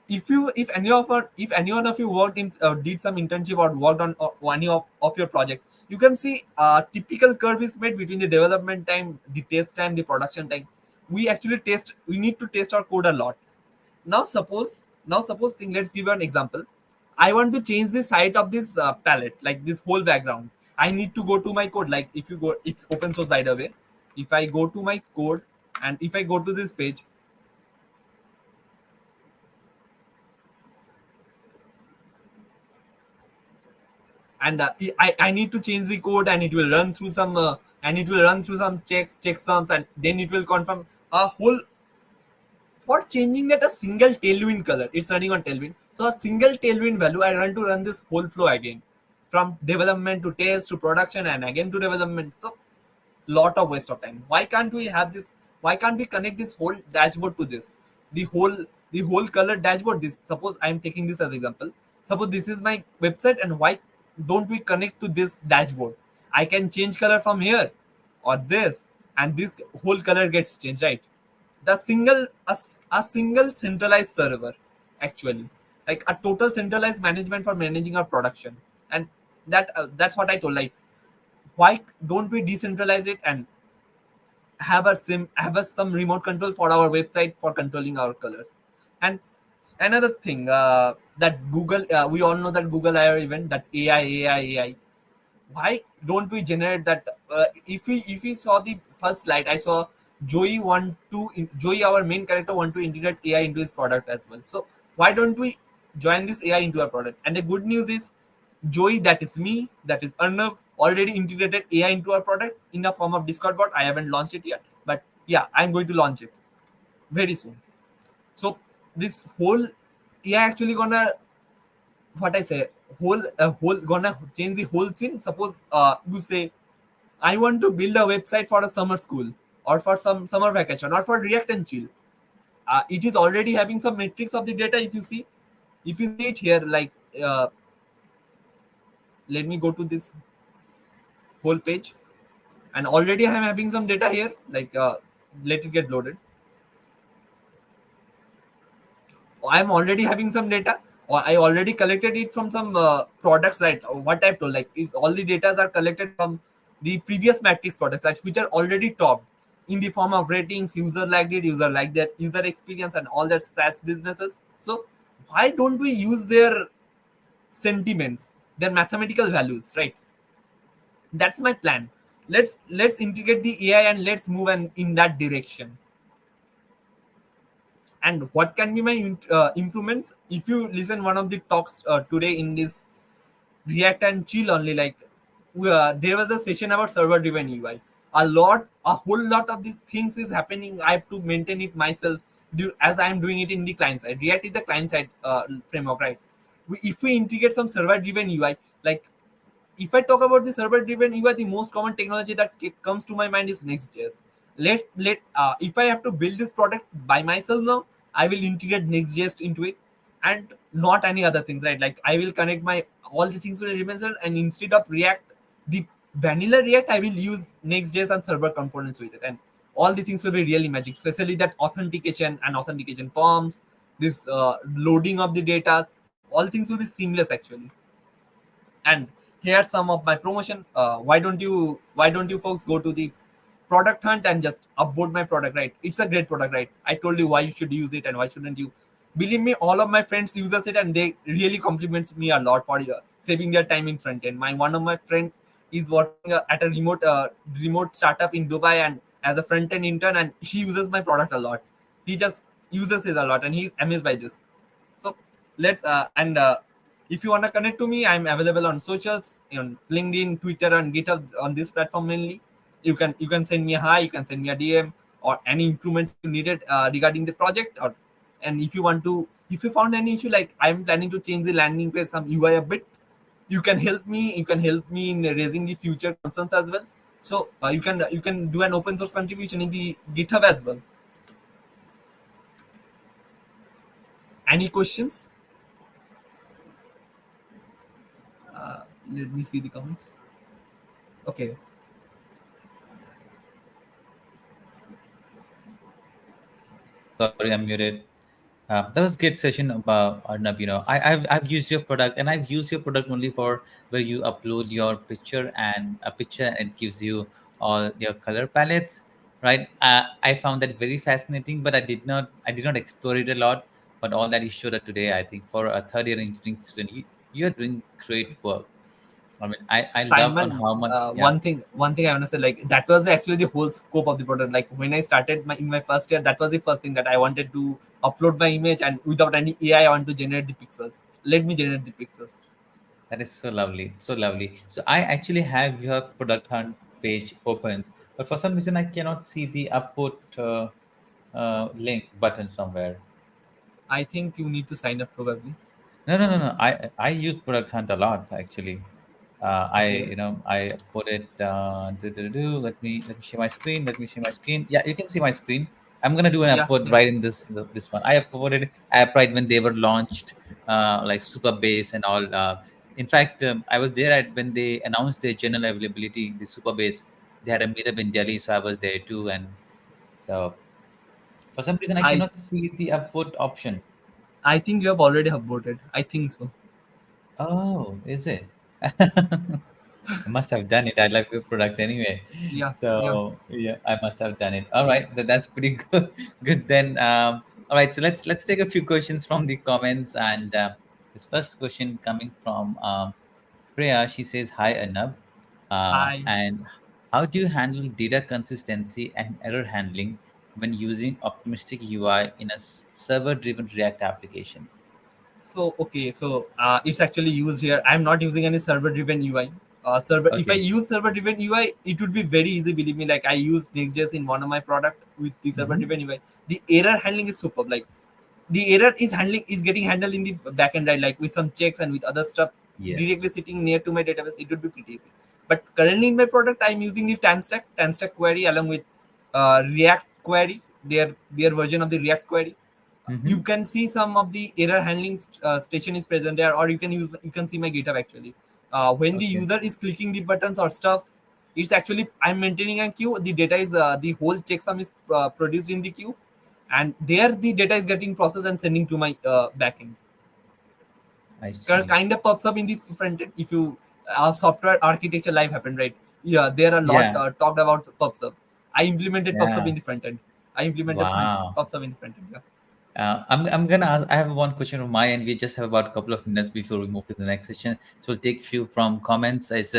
If anyone of you worked in did some internship or worked on any of your project, you can see a typical curve is made between the development time, the test time, the production time. We need to test our code a lot. Now suppose let's give you an example. I want to change the height of this palette, like this whole background. I need to go to my code. Like if you go, it's open source by the way. If I go to my code and if I go to this page, and I need to change the code, and it will run through some checksums, and then it will confirm a whole. For changing that a single tailwind color, it's running on tailwind. So a single tailwind value, I run this whole flow again, from development to test to production and again to development. So lot of waste of time. Why can't we have this? Why can't we connect this whole dashboard to this? The whole color dashboard. This, suppose I'm taking this as example. Suppose this is my website, and why don't we connect to this dashboard? I can change color from here or this, and this whole color gets changed, right? A single centralized server, actually, like a total centralized management for managing our production. And that's what I told, like why don't we decentralize it and have some remote control for our website for controlling our colors. And another thing, that Google, we all know that Google I/O event, that AI. Why don't we generate that? If we saw the first slide, I saw Joey, our main character, want to integrate AI into his product as well. So why don't we join this AI into our product? And the good news is, Joey, that is me, that is Arnav, already integrated AI into our product in the form of Discord bot. I haven't launched it yet, but yeah, I'm going to launch it very soon. So this whole AI actually gonna, what I say, gonna change the whole scene. Suppose you say, I want to build a website for a summer school, or for some summer vacation, or for React and Chill. It is already having some metrics of the data. If you see, if you see it here, like let me go to this whole page, and already I'm having some data here. Like let it get loaded. I'm already having some data. I already collected it from some products, right? What I've told, like all the data are collected from the previous matrix products, right, which are already topped in the form of ratings, user liked it, user like that, user experience, and all that stats businesses. So why don't we use their sentiments, their mathematical values, right? That's my plan. Let's integrate the AI and let's move in that direction. And what can be my improvements? If you listen one of the talks today in this React and Chill only, like there was a session about server driven UI. A whole lot of these things is happening. I have to maintain it myself as I am doing it in the client side. React is the client side framework, right? If we integrate some server driven UI, like if I talk about the server driven UI, the most common technology that comes to my mind is Next.js. If I have to build this product by myself now, I will integrate Next.js into it and not any other things, right? Like I will connect my all the things will remain, and instead of React, the vanilla React, I will use Next.js and server components with it, and all the things will be really magic, especially that authentication and authentication forms, this loading of the data, all things will be seamless actually. And here's some of my promotion. Why don't you folks go to the product hunt and just upvote my product, right? It's a great product, right? I told you why you should use it and why shouldn't you. Believe me, all of my friends uses it and they really compliments me a lot for saving their time in front end. One of my friend is working at a remote startup in Dubai and as a front end intern, and he uses my product a lot. He just uses it a lot and he's amazed by this. So let's if you want to connect to me, I'm available on socials, on LinkedIn, Twitter, and GitHub on this platform mainly. You can send me a hi, you can send me a DM, or any improvements you needed regarding the project. And if you found any issue, like I'm planning to change the landing page, some UI a bit, you can help me. You can help me in raising the future concerns as well. So you can do an open source contribution in the GitHub as well. Any questions? Let me see the comments. Okay. Sorry, I'm muted. That was a great session about Arnab. I've used your product, and I've used your product only for where you upload your picture and it gives you all your color palettes, right? I found that very fascinating, but I did not explore it a lot. But all that you showed us today, I think for a third year engineering student, you're doing great work. I mean, I love on Simon, how much. one thing I want to say, like that was actually the whole scope of the product. Like when I started in my first year, that was the first thing that I wanted to upload my image, and without any AI, I want to generate the pixels. Let me generate the pixels. That is so lovely, so lovely. So I actually have your product hunt page open, but for some reason I cannot see the upvote link button somewhere. I think you need to sign up probably. No. I use product hunt a lot actually. Okay. I put it. Let me share my screen. Yeah, you can see my screen. I'm gonna do an Yeah, upload yeah. right in this one. I uploaded app right when they were launched, like Super Base and all. In fact, I was there when they announced their general availability. The Super Base, they had a meetup in Delhi, so I was there too. And so, for some reason, I I cannot see the upvote option. think you have already upvoted. I think so. Oh, is it? I must have done it. I love your product anyway. Yeah, yeah. So yeah, I must have done it. All right, that's pretty good. Good then. All right, so let's take a few questions from the comments. And this first question coming from Priya. She says, "Hi Arnab, Hi. and how do you handle data consistency and error handling when using optimistic UI in a server-driven React application?" So okay, so it's actually used here. I'm not using any server-driven UI. If I Okay. use server-driven UI, it would be very easy. Believe me, like I use Next.js in one of my product with the server-driven UI. The error handling is superb. Like the error is getting handled in the backend, right? Like with some checks and with other stuff Yes. directly sitting near to my database, it would be pretty easy. But currently in my product, I'm using the TanStack query along with React query, their version of the React query. you can see some of the error handling station is present there, or you can see my GitHub actually. When the user is clicking the buttons or stuff, it's actually I'm maintaining a queue. The data is the whole checksum is produced in the queue, and there the data is getting processed and sending to my backend. Kind of pops up in the front end if you software architecture live happened, right? Yeah, there are a lot talked about pops up. I implemented pops up in the front end. I implemented pops up in the front end. Yeah. I'm gonna ask. I have one question on my end. We just have about a couple of minutes before we move to the next session, so we'll take a few from comments. As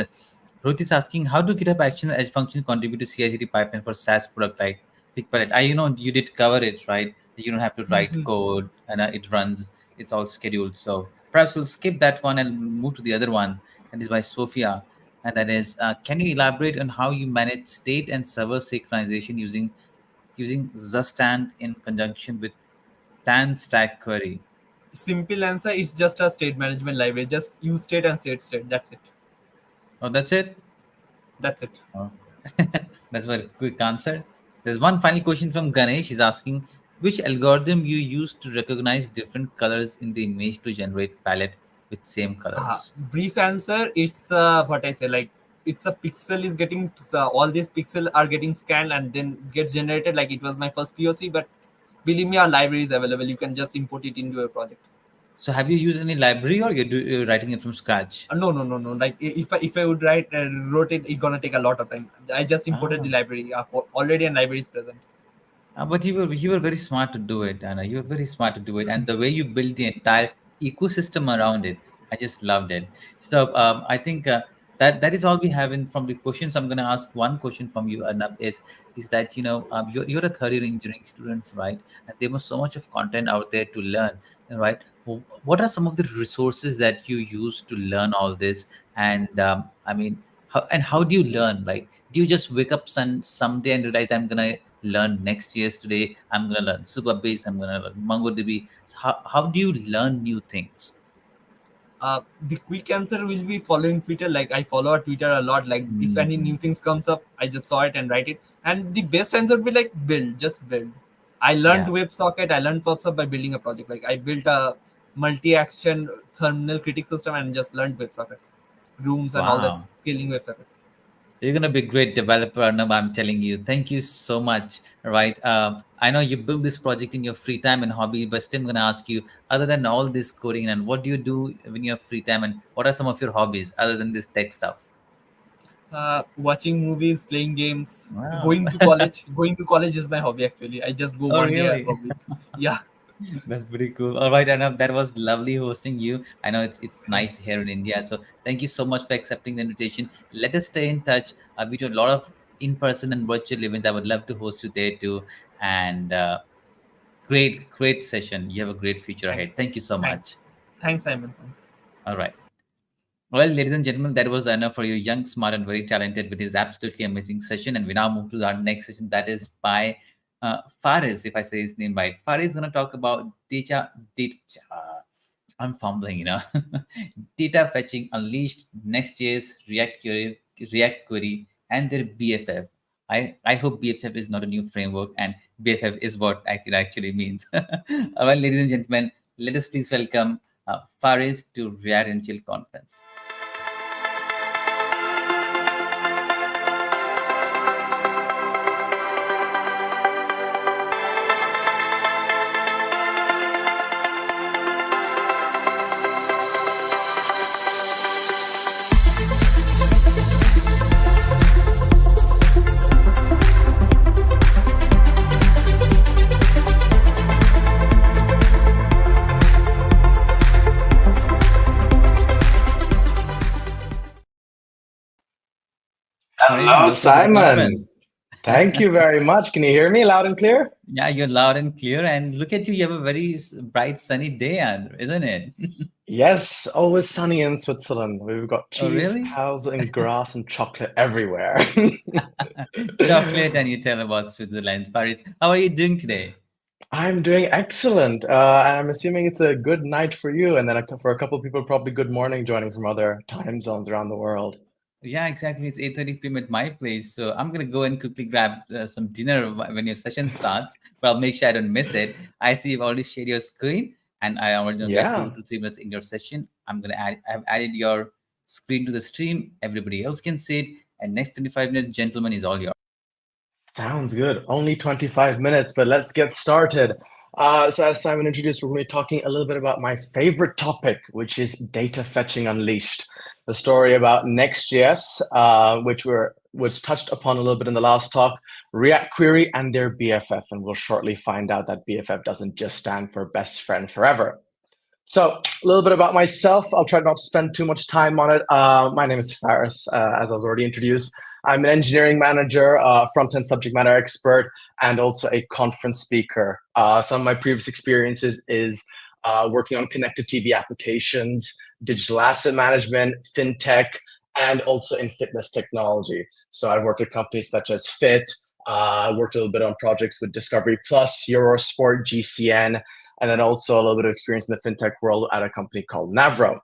Ruth is asking, how do GitHub Action Edge function contribute to CI/CD pipeline for SaaS product like BigPalette? You did cover it, right? You don't have to write code, and it runs. It's all scheduled. So perhaps we'll skip that one and move to the other one. And is by Sophia, and that is, can you elaborate on how you manage state and server synchronization using Zustand in conjunction with Tan Stack Query? Simple answer is just a state management library. Just use state and state. That's it. Oh, that's it? That's it. Oh. That's a very quick answer. There's one final question from Ganesh. He's asking, which algorithm you use to recognize different colors in the image to generate palette with same colors? Brief answer, it's what I say, like it's a pixel is getting, all these pixels are getting scanned and then gets generated. Like it was my first POC, but believe me, our library is available. You can just import it into your project. So have you used any library, or you're writing it from scratch? No. Like if I would wrote it, it's gonna take a lot of time. I just imported the library. Already a library is present. But you were very smart to do it, Anna. You were very smart to do it, and the way you built the entire ecosystem around it, I just loved it. So I think that is all we have in from the questions. I'm going to ask one question from you, Arnab, is that you're a third-year engineering student, right? And there was so much of content out there to learn, right? What are some of the resources that you use to learn all this? And how do you learn? Like, do you just wake up someday and realize I'm gonna learn Next.js today? I'm gonna learn Supabase. I'm gonna learn MongoDB. So how do you learn new things? The quick answer will be following Twitter. Like I follow Twitter a lot. Like if any new things comes up, I just saw it and write it. And the best answer would be like just build. I learned WebSocket. I learned PubSub by building a project. Like I built a multi-action terminal critic system and just learned WebSockets, rooms and all that scaling WebSockets. You're gonna be a great developer, Arnab, I'm telling you. Thank you so much. Right. I know you build this project in your free time and hobby, but still I'm gonna ask you, other than all this coding, and what do you do when you have free time, and what are some of your hobbies other than this tech stuff? Watching movies, playing games, going to college. Going to college is my hobby actually. I just go one day a week. Yeah. That's pretty cool. All right, Arnab, that was lovely hosting you. I know it's night here in India, so thank you so much for accepting the invitation. Let us stay in touch. We do a lot of in-person and virtual events. I would love to host you there too. And great session. You have a great future ahead. Thank you so much. Thanks, Simon. Thanks. All right. Well, ladies and gentlemen, that was Arnab for you, young, smart, and very talented with his absolutely amazing session. And we now move to our next session. That is by Faris, if I say his name right. Faris is going to talk about data. I'm fumbling, data fetching unleashed, Next.js, React Query, and their BFF. I hope BFF is not a new framework, and BFF is what it actually means. Well, ladies and gentlemen, let us please welcome Faris to React and Chill conference. Hello, Simon. Thank you very much. Can you hear me loud and clear? Yeah, you're loud and clear. And look at you. You have a very bright, sunny day, isn't it? Yes, always sunny in Switzerland. We've got cheese, cows, and grass and chocolate everywhere. Chocolate, and you tell about Switzerland. Faris, how are you doing today? I'm doing excellent. I'm assuming it's a good night for you. And then for a couple of people, probably good morning joining from other time zones around the world. Yeah, exactly. It's 8:30 p.m. at my place. So I'm going to go and quickly grab some dinner when your session starts, but I'll make sure I don't miss it. I see you've already shared your screen and I already know that Yeah. 2 to 3 minutes in your session. I've added your screen to the stream. Everybody else can see it. And next 25 minutes, gentlemen, is all yours. Sounds good. Only 25 minutes, but let's get started. So as Simon introduced, we're going to be talking a little bit about my favorite topic, which is data fetching unleashed. The story about Next.js, which was touched upon a little bit in the last talk, React Query and their BFF. And we'll shortly find out that BFF doesn't just stand for best friend forever. So a little bit about myself. I'll try not to spend too much time on it. My name is Faris, as I was already introduced. I'm an engineering manager, front-end subject matter expert, and also a conference speaker. Some of my previous experiences is working on connected TV applications, digital asset management, fintech, and also in fitness technology. So I've worked at companies such as Fit, worked a little bit on projects with Discovery Plus, Eurosport, GCN, and then also a little bit of experience in the fintech world at a company called Navro.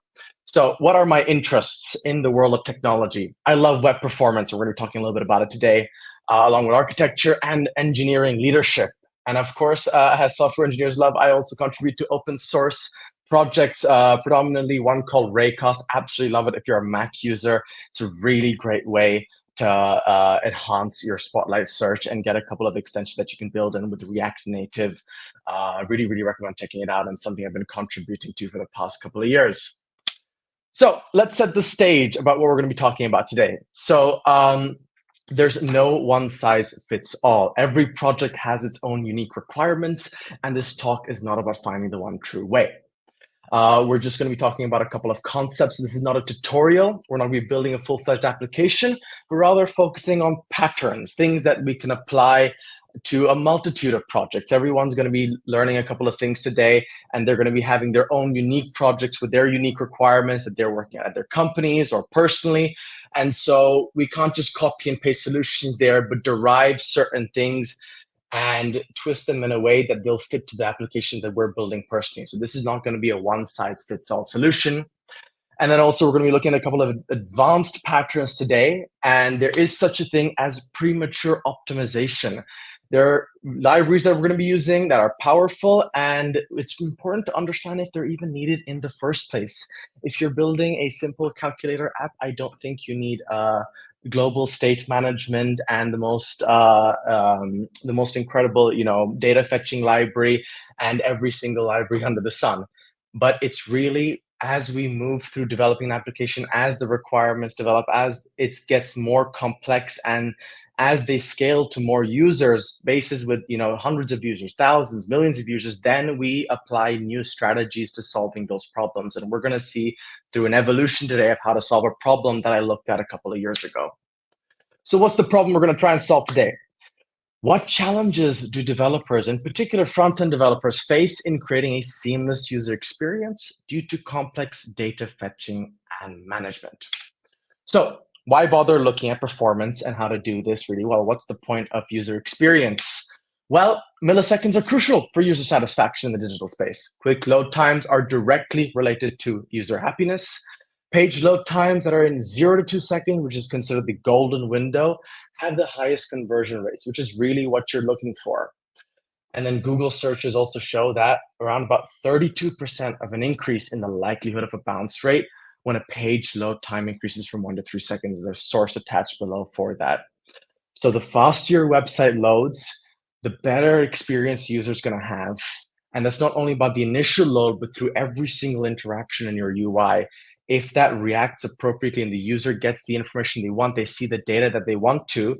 So what are my interests in the world of technology? I love web performance, and we're going to be talking a little bit about it today, along with architecture and engineering leadership. And of course, as software engineers love, I also contribute to open source projects, predominantly one called Raycast. Absolutely love it. If you're a Mac user, it's a really great way to enhance your Spotlight search and get a couple of extensions that you can build in with React Native. Really, really recommend checking it out, and something I've been contributing to for the past couple of years. So let's set the stage about what we're going to be talking about today. So there's no one size fits all. Every project has its own unique requirements, and this talk is not about finding the one true way. We're just going to be talking about a couple of concepts. This is not a tutorial. We're not going to be building a full-fledged application, but rather focusing on patterns, things that we can apply to a multitude of projects. Everyone's going to be learning a couple of things today, and they're going to be having their own unique projects with their unique requirements that they're working at their companies or personally. And so we can't just copy and paste solutions there, but derive certain things and twist them in a way that they'll fit to the application that we're building personally. So this is not going to be a one-size-fits-all solution. And then also we're going to be looking at a couple of advanced patterns today. And there is such a thing as premature optimization. There are libraries that we're going to be using that are powerful, and it's important to understand if they're even needed in the first place. If you're building a simple calculator app, I don't think you need global state management and the most incredible, data fetching library and every single library under the sun. But it's really, as we move through developing an application, as the requirements develop, as it gets more complex, and as they scale to more users, bases with hundreds of users, thousands, millions of users, then we apply new strategies to solving those problems. And we're going to see through an evolution today of how to solve a problem that I looked at a couple of years ago. So what's the problem we're going to try and solve today? What challenges do developers, in particular front-end developers, face in creating a seamless user experience due to complex data fetching and management? So why bother looking at performance and how to do this really well? What's the point of user experience? Well, milliseconds are crucial for user satisfaction in the digital space. Quick load times are directly related to user happiness. Page load times that are in 0 to 2 seconds, which is considered the golden window, have the highest conversion rates, which is really what you're looking for. And then Google searches also show that around about 32% of an increase in the likelihood of a bounce rate when a page load time increases from 1 to 3 seconds. There's a source attached below for that. So the faster your website loads, the better experience users going to have. And that's not only about the initial load, but through every single interaction in your UI. If that reacts appropriately and the user gets the information they want, they see the data that they want to,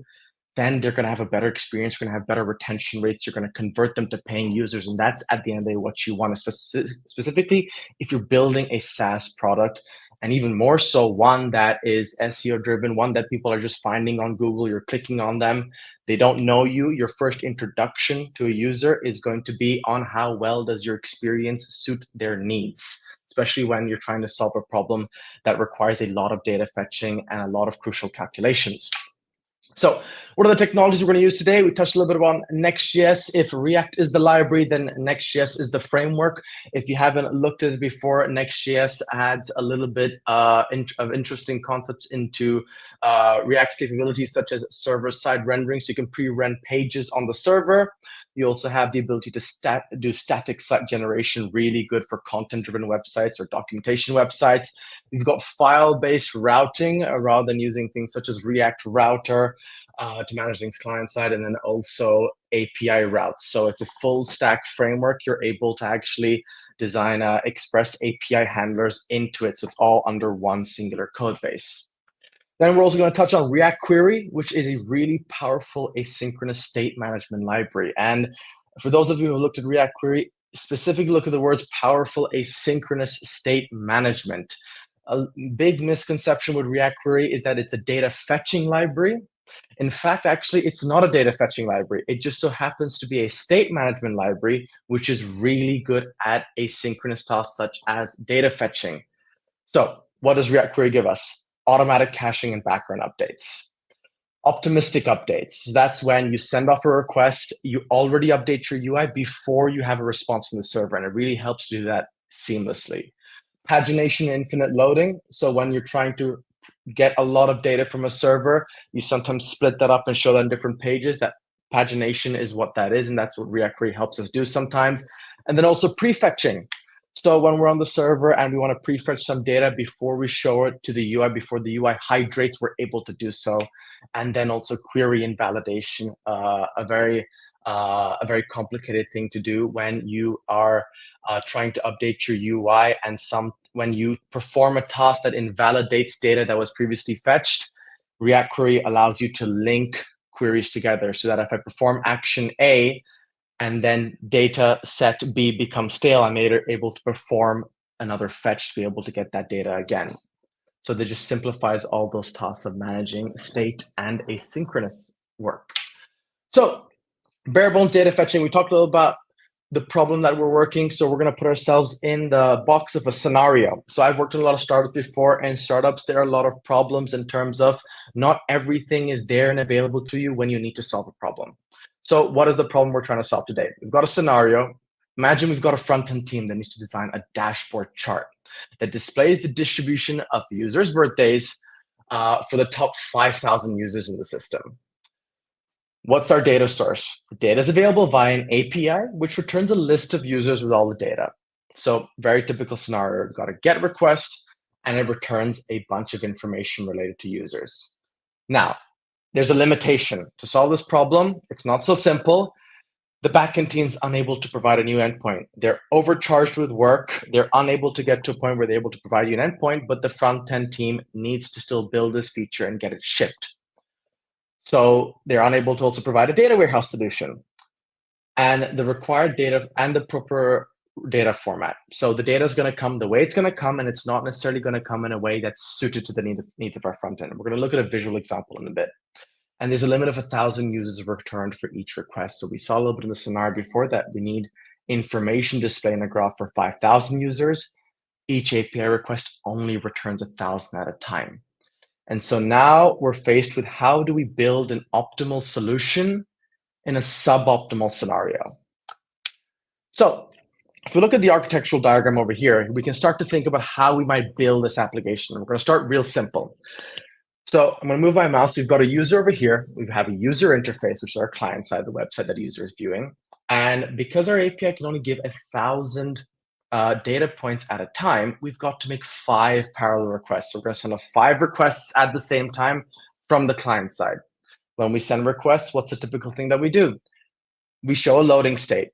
then they're going to have a better experience. You're going to have better retention rates. You're going to convert them to paying users. And that's at the end of the day what you want, specifically if you're building a SaaS product, and even more so one that is SEO driven, one that people are just finding on Google. You're clicking on them. They don't know you. Your first introduction to a user is going to be on how well does your experience suit their needs, especially when you're trying to solve a problem that requires a lot of data fetching and a lot of crucial calculations. So what are the technologies we're going to use today? We touched a little bit about Next.js. If React is the library, then Next.js is the framework. If you haven't looked at it before, Next.js adds a little bit of interesting concepts into React's capabilities, such as server-side rendering, so you can pre-render pages on the server. You also have the ability to do static site generation, really good for content-driven websites or documentation websites. You've got file-based routing rather than using things such as React Router to manage things client-side, and then also API routes. So it's a full-stack framework. You're able to actually design express API handlers into it, so it's all under one singular code base. Then we're also going to touch on React Query, which is a really powerful asynchronous state management library. And for those of you who have looked at React Query, specifically look at the words powerful asynchronous state management. A big misconception with React Query is that it's a data fetching library. In fact, actually, it's not a data fetching library. It just so happens to be a state management library, which is really good at asynchronous tasks such as data fetching. So what does React Query give us? Automatic caching and background updates. Optimistic updates. That's when you send off a request, you already update your UI before you have a response from the server, and it really helps to do that seamlessly. Pagination and infinite loading. So when you're trying to get a lot of data from a server, you sometimes split that up and show that in different pages. That pagination is what that is, and that's what React Query helps us do sometimes. And then also prefetching. So when we're on the server and we want to prefetch some data before we show it to the UI, before the UI hydrates, we're able to do so. And then also query invalidation, a very complicated thing to do when you are trying to update your UI, and when you perform a task that invalidates data that was previously fetched, React Query allows you to link queries together so that if I perform action A, and then data set B becomes stale, I'm able to perform another fetch to be able to get that data again. So that just simplifies all those tasks of managing state and asynchronous work. So bare bones data fetching, we talked a little about the problem that we're working. So we're going to put ourselves in the box of a scenario. So I've worked in a lot of startups before, and startups, there are a lot of problems in terms of not everything is there and available to you when you need to solve a problem. So what is the problem we're trying to solve today? We've got a scenario. Imagine we've got a front-end team that needs to design a dashboard chart that displays the distribution of users' birthdays for the top 5,000 users in the system. What's our data source? The data is available via an API, which returns a list of users with all the data. So very typical scenario, we've got a GET request, and it returns a bunch of information related to users. Now, there's a limitation. To solve this problem, it's not so simple. The backend team is unable to provide a new endpoint. They're overcharged with work. They're unable to get to a point where they're able to provide you an endpoint, but the front-end team needs to still build this feature and get it shipped. So they're unable to also provide a data warehouse solution and the required data and the proper data format. So the data is going to come the way it's going to come, and it's not necessarily going to come in a way that's suited to the needs of our front end. We're going to look at a visual example in a bit. And there's a limit of 1,000 users returned for each request. So we saw a little bit in the scenario before that we need information display in a graph for 5,000 users. Each API request only returns 1,000 at a time. And so now we're faced with how do we build an optimal solution in a suboptimal scenario. So if we look at the architectural diagram over here, we can start to think about how we might build this application. We're going to start real simple. So I'm going to move my mouse. We've got a user over here. We have a user interface, which is our client side of the website that the user is viewing. And because our API can only give 1,000 data points at a time, we've got to make 5 parallel requests. So we're going to send off 5 requests at the same time from the client side. When we send requests, what's the typical thing that we do? We show a loading state.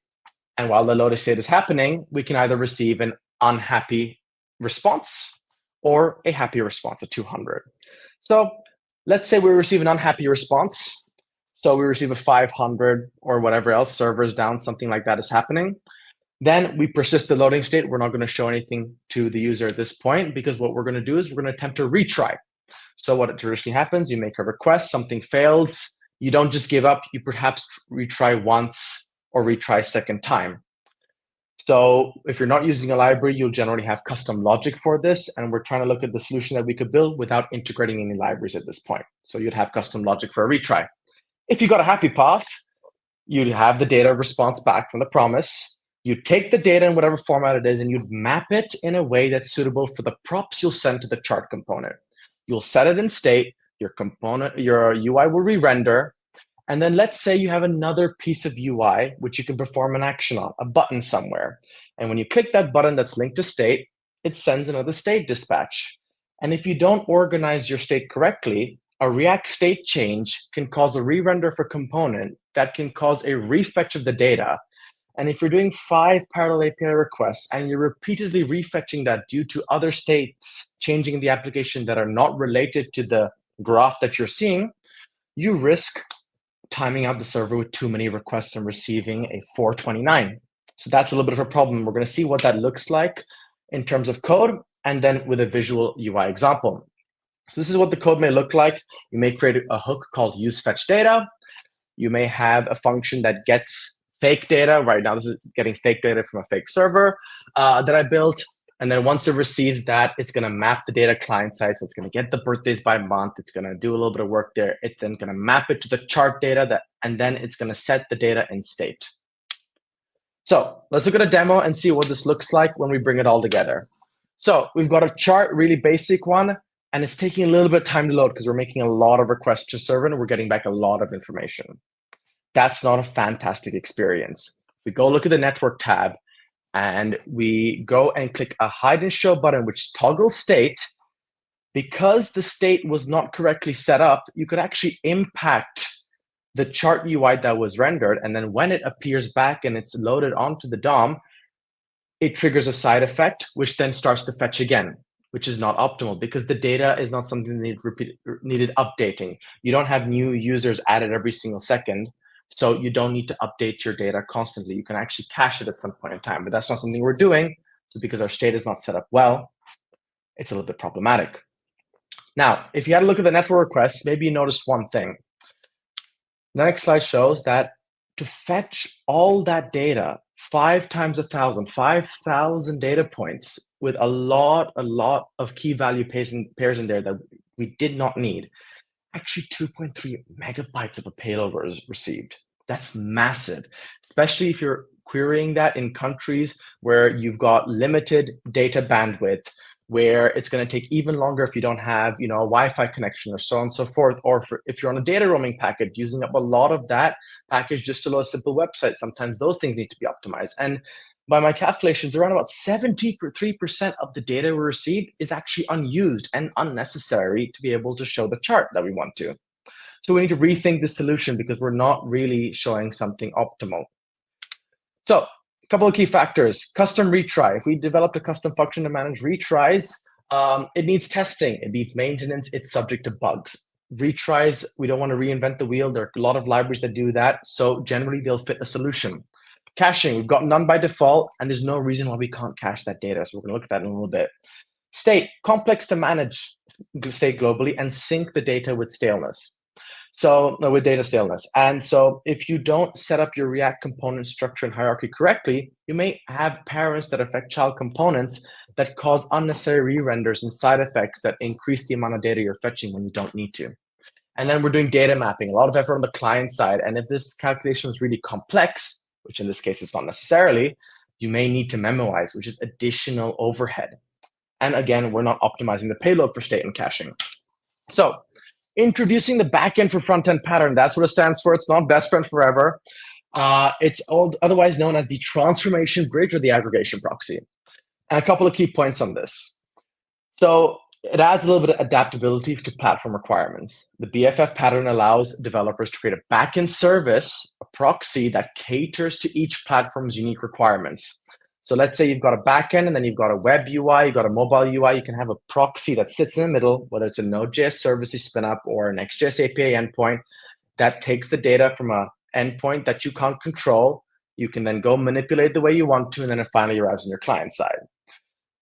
And while the loading state is happening, we can either receive an unhappy response or a happy response at 200. So let's say we receive an unhappy response. So we receive a 500 or whatever else, servers down, something like that is happening. Then we persist the loading state. We're not going to show anything to the user at this point, because what we're going to do is we're going to attempt to retry. So what traditionally happens, you make a request, something fails. You don't just give up. You perhaps retry once or retry a second time. So if you're not using a library, you'll generally have custom logic for this. And we're trying to look at the solution that we could build without integrating any libraries at this point. So you'd have custom logic for a retry. If you got a happy path, you'd have the data response back from the promise. You take the data in whatever format it is, and you'd map it in a way that's suitable for the props you'll send to the chart component. You'll set it in state, your UI will re-render, and then let's say you have another piece of UI which you can perform an action on, a button somewhere. And when you click that button that's linked to state, it sends another state dispatch. And if you don't organize your state correctly, a React state change can cause a re-render for component that can cause a refetch of the data. And if you're doing 5 parallel API requests and you're repeatedly refetching that due to other states changing in the application that are not related to the graph that you're seeing, you risk timing out the server with too many requests and receiving a 429. So that's a little bit of a problem. We're going to see what that looks like in terms of code and then with a visual UI example. So this is what the code may look like. You may create a hook called useFetchData. You may have a function that gets fake data. Right now, this is getting fake data from a fake server that I built. And then once it receives that, it's going to map the data client side. So it's going to get the birthdays by month. It's going to do a little bit of work there. It's then going to map it to the chart data, and then it's going to set the data in state. So let's look at a demo and see what this looks like when we bring it all together. So we've got a chart, really basic one, and it's taking a little bit of time to load because we're making a lot of requests to server and we're getting back a lot of information. That's not a fantastic experience. We go look at the network tab and we go and click a hide and show button, which toggles state. Because the state was not correctly set up, you could actually impact the chart UI that was rendered. And then when it appears back and it's loaded onto the DOM, it triggers a side effect, which then starts to fetch again, which is not optimal because the data is not something that needed updating. You don't have new users added every single second. So you don't need to update your data constantly. You can actually cache it at some point in time, but that's not something we're doing. So because our state is not set up well, it's a little bit problematic. Now, if you had a look at the network requests, maybe you noticed one thing. The next slide shows that to fetch all that data, 5 times 1,000, 5,000 data points with a lot of key value pairs in there that we did not need. Actually, 2.3 megabytes of a payload was received. That's massive, especially if you're querying that in countries where you've got limited data bandwidth, where it's going to take even longer if you don't have, a Wi-Fi connection or so on and so forth. Or if you're on a data roaming package, using up a lot of that package just to load a simple website, sometimes those things need to be optimized. And by my calculations, around about 73% of the data we received is actually unused and unnecessary to be able to show the chart that we want to. So we need to rethink this solution because we're not really showing something optimal. So a couple of key factors. Custom retry. If we developed a custom function to manage retries, it needs testing, it needs maintenance, it's subject to bugs. Retries, we don't want to reinvent the wheel. There are a lot of libraries that do that. So generally, they'll fit a solution. Caching, we've got none by default, and there's no reason why we can't cache that data. So we're going to look at that in a little bit. State, complex to manage state globally and sync the data with staleness. So with data staleness. And so if you don't set up your React component structure and hierarchy correctly, you may have parents that affect child components that cause unnecessary re-renders and side effects that increase the amount of data you're fetching when you don't need to. And then we're doing data mapping, a lot of effort on the client side. And if this calculation is really complex, which in this case is not necessarily, you may need to memoize, which is additional overhead. And again, we're not optimizing the payload for state and caching. So introducing the backend for front-end pattern, that's what it stands for. It's not best friend forever. It's otherwise known as the transformation bridge or the aggregation proxy. And a couple of key points on this. So it adds a little bit of adaptability to platform requirements. The BFF pattern allows developers to create a backend service, a proxy that caters to each platform's unique requirements. So let's say you've got a backend and then you've got a web UI, you've got a mobile UI. You can have a proxy that sits in the middle, whether it's a Node.js service you spin up or an Next.js API endpoint that takes the data from an endpoint that you can't control. You can then go manipulate the way you want to, and then it finally arrives on your client side.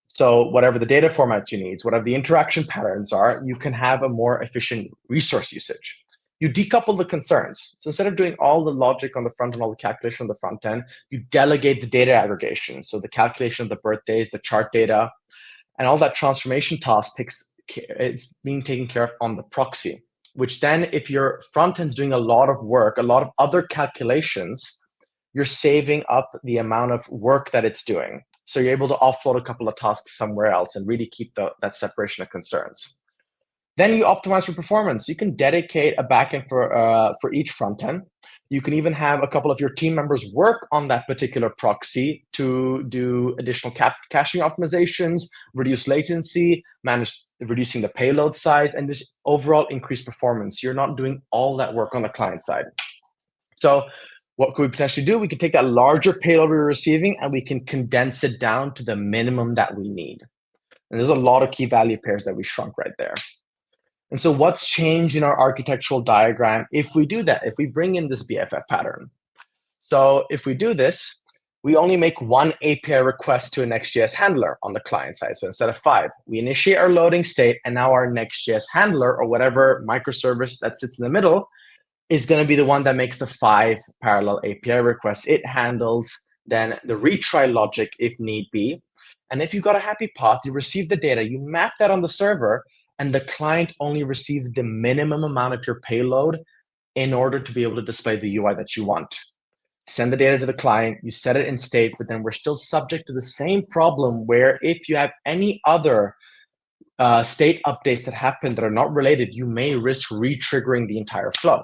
So whatever the data format you need, whatever the interaction patterns are, you can have a more efficient resource usage. you decouple the concerns. So instead of doing all the logic on the front and all the calculation on the front end, you delegate the data aggregation. So the calculation of the birthdays, the chart data, and all that transformation task it's being taken care of on the proxy, which then if your front end's doing a lot of work, a lot of other calculations, you're saving up the amount of work that it's doing. So you're able to offload a couple of tasks somewhere else and really keep that separation of concerns. Then you optimize for performance. You can dedicate a backend for each front end. You can even have a couple of your team members work on that particular proxy to do additional caching optimizations, reduce latency, manage reducing the payload size, and just overall increase performance. You're not doing all that work on the client side. So what could we potentially do? We can take that larger payload we're receiving and we can condense it down to the minimum that we need. And there's a lot of key value pairs that we shrunk right there. And so what's changed in our architectural diagram if we do that, if we bring in this BFF pattern? So if we do this, we only make one API request to a Next.js handler on the client side. So instead of 5, we initiate our loading state, and now our Next.js handler or whatever microservice that sits in the middle is going to be the one that makes the 5 parallel API requests. It handles then the retry logic if need be. And if you've got a happy path, you receive the data, you map that on the server, and the client only receives the minimum amount of your payload in order to be able to display the UI that you want. Send the data to the client, you set it in state, but then we're still subject to the same problem where if you have any other state updates that happen that are not related, you may risk re-triggering the entire flow.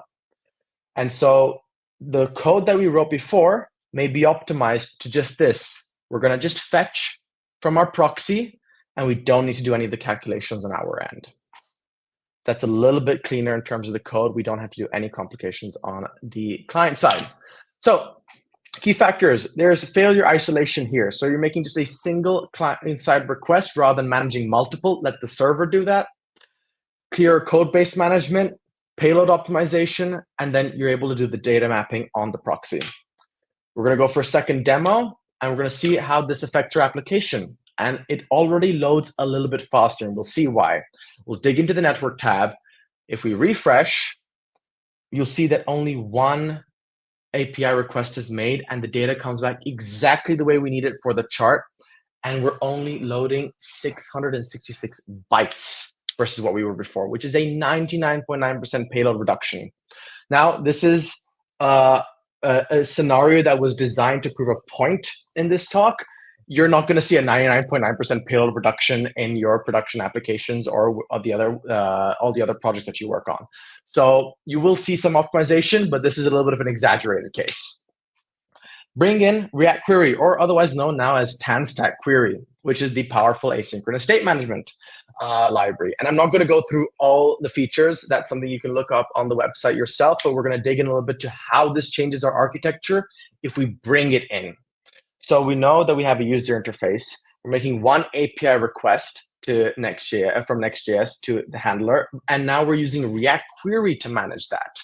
And so the code that we wrote before may be optimized to just this. We're going to just fetch from our proxy, and we don't need to do any of the calculations on our end. That's a little bit cleaner in terms of the code. We don't have to do any complications on the client side. So key factors, there's failure isolation here. So you're making just a single client-side request rather than managing multiple. Let the server do that. Clear code-based management, payload optimization, and then you're able to do the data mapping on the proxy. We're going to go for a second demo, and we're going to see how this affects your application. And it already loads a little bit faster, and we'll see why. We'll dig into the network tab. If we refresh, you'll see that only one API request is made, and the data comes back exactly the way we need it for the chart. And we're only loading 666 bytes versus what we were before, which is a 99.9% payload reduction. Now, this is a scenario that was designed to prove a point in this talk. You're not going to see a 99.9% payload reduction in your production applications or all the other projects that you work on. So you will see some optimization, but this is a little bit of an exaggerated case. Bring in React Query, or otherwise known now as TanStack Query, which is the powerful asynchronous state management library. And I'm not going to go through all the features. That's something you can look up on the website yourself, but we're going to dig in a little bit to how this changes our architecture if we bring it in. So we know that we have a user interface. We're making one API request to Next.js, from Next.js to the handler, and now we're using React Query to manage that.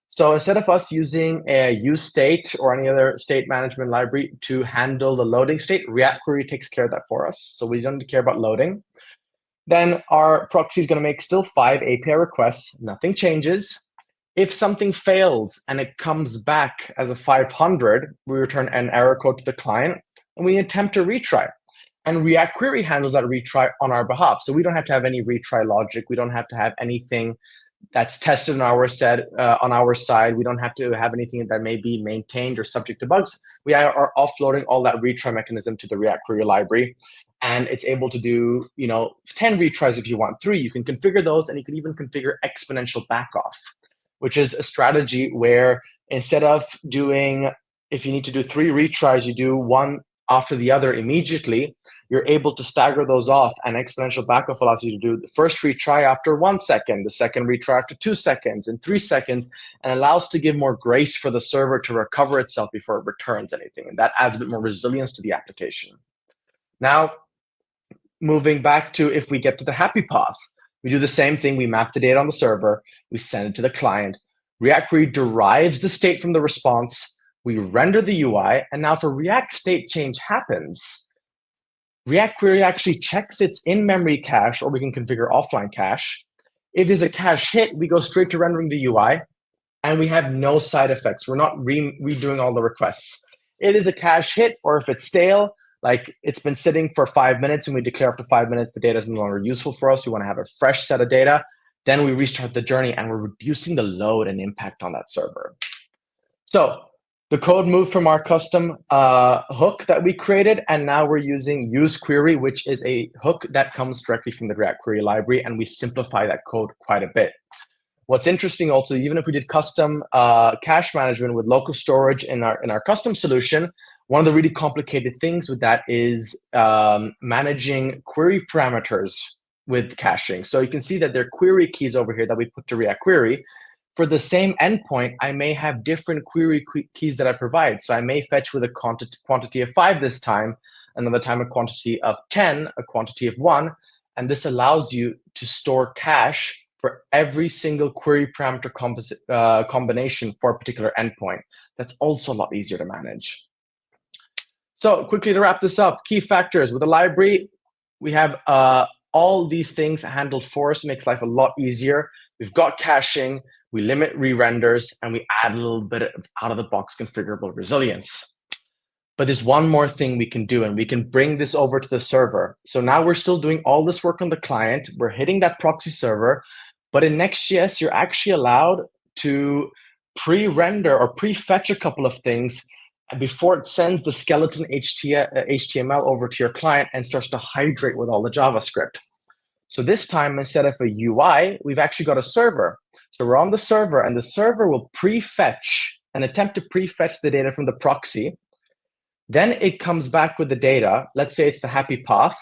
So instead of us using a useState or any other state management library to handle the loading state, React Query takes care of that for us. So we don't care about loading. Then our proxy is going to make still 5 API requests. Nothing changes. If something fails and it comes back as a 500, we return an error code to the client, and we attempt a retry. And React Query handles that retry on our behalf. So we don't have to have any retry logic. We don't have to have anything that's tested on our side. We don't have to have anything that may be maintained or subject to bugs. We are offloading all that retry mechanism to the React Query library. And it's able to do 10 retries if you want 3. You can configure those, and you can even configure exponential backoff, which is a strategy where instead of doing, if you need to do 3 retries, you do one after the other immediately, you're able to stagger those off, and exponential backoff allows you to do the first retry after 1 second, the second retry after 2 seconds, and 3 seconds, and allows to give more grace for the server to recover itself before it returns anything. And that adds a bit more resilience to the application. Now, moving back to if we get to the happy path, we do the same thing. We map the data on the server. We send it to the client. React Query derives the state from the response. We render the UI. And now for React state change happens, React Query actually checks its in-memory cache, or we can configure offline cache. If there's a cache hit, we go straight to rendering the UI, and we have no side effects. We're not redoing all the requests. If it is a cache hit, or if it's stale, like it's been sitting for 5 minutes and we declare after 5 minutes the data is no longer useful for us, we want to have a fresh set of data, then we restart the journey and we're reducing the load and impact on that server. So the code moved from our custom hook that we created, and now we're using useQuery, which is a hook that comes directly from the React Query library, and we simplify that code quite a bit. What's interesting also, even if we did custom cache management with local storage in our custom solution, one of the really complicated things with that is managing query parameters with caching. So you can see that there are query keys over here that we put to React Query. For the same endpoint, I may have different query keys that I provide. So I may fetch with a quantity of 5 this time, another time a quantity of 10, a quantity of 1, and this allows you to store cache for every single query parameter combination for a particular endpoint. That's also a lot easier to manage. So quickly to wrap this up, key factors. With the library, we have all these things handled for us. It makes life a lot easier. We've got caching, we limit re-renders, and we add a little bit of out-of-the-box configurable resilience. But there's one more thing we can do, and we can bring this over to the server. So now we're still doing all this work on the client. We're hitting that proxy server. But in Next.js, you're actually allowed to pre-render or pre-fetch a couple of things before it sends the skeleton HTML over to your client and starts to hydrate with all the JavaScript. So this time, instead of a UI, we've actually got a server. So we're on the server, and the server will pre-fetch and attempt to pre-fetch the data from the proxy. Then it comes back with the data. Let's say it's the happy path.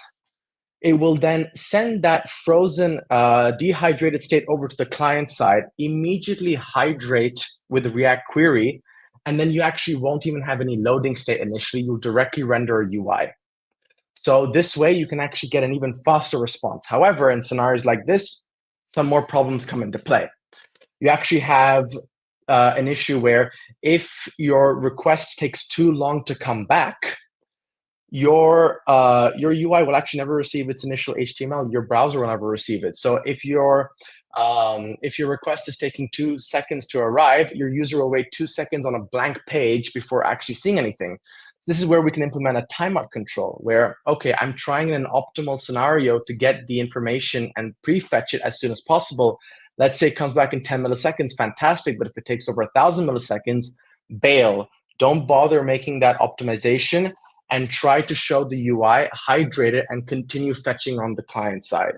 It will then send that frozen, dehydrated state over to the client side, immediately hydrate with the React Query, and then you actually won't even have any loading state initially. You'll directly render a UI. So this way, you can actually get an even faster response. However, in scenarios like this, some more problems come into play. You actually have an issue where if your request takes too long to come back, your UI will actually never receive its initial HTML. Your browser will never receive it. So if your request is taking 2 seconds to arrive, your user will wait 2 seconds on a blank page before actually seeing anything. This is where we can implement a timeout control where, okay, I'm trying in an optimal scenario to get the information and prefetch it as soon as possible. Let's say it comes back in 10 milliseconds, fantastic. But if it takes over 1,000 milliseconds, bail. Don't bother making that optimization and try to show the UI, hydrate it, and continue fetching on the client side.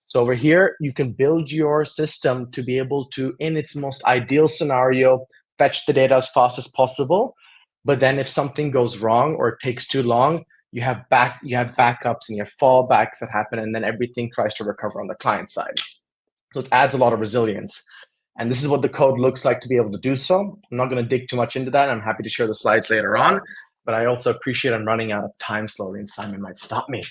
So over here, you can build your system to be able to, in its most ideal scenario, fetch the data as fast as possible. But then if something goes wrong or it takes too long, you have backups and you have fallbacks that happen, and then everything tries to recover on the client side. So it adds a lot of resilience. And this is what the code looks like to be able to do so. I'm not going to dig too much into that. I'm happy to share the slides later on. But I also appreciate I'm running out of time slowly, and Simon might stop me.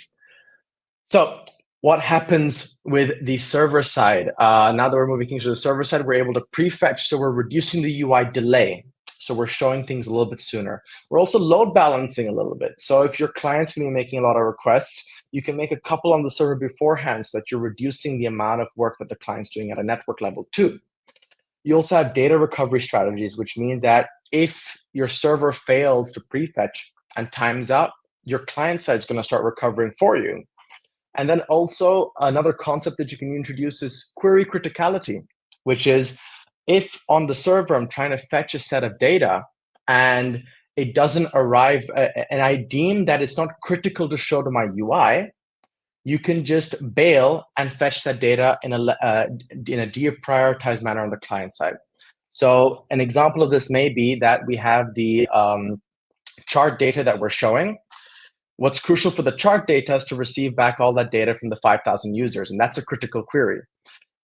So what happens with the server side? Now that we're moving things to the server side, we're able to prefetch. So we're reducing the UI delay. So we're showing things a little bit sooner. We're also load balancing a little bit. So if your client's going to be making a lot of requests, you can make a couple on the server beforehand so that you're reducing the amount of work that the client's doing at a network level too. You also have data recovery strategies, which means that if your server fails to prefetch and times out, your client side is going to start recovering for you. And then also another concept that you can introduce is query criticality, which is if on the server I'm trying to fetch a set of data and it doesn't arrive, and I deem that it's not critical to show to my UI, you can just bail and fetch that data in a deprioritized manner on the client side. So an example of this may be that we have the chart data that we're showing. What's crucial for the chart data is to receive back all that data from the 5,000 users, and that's a critical query.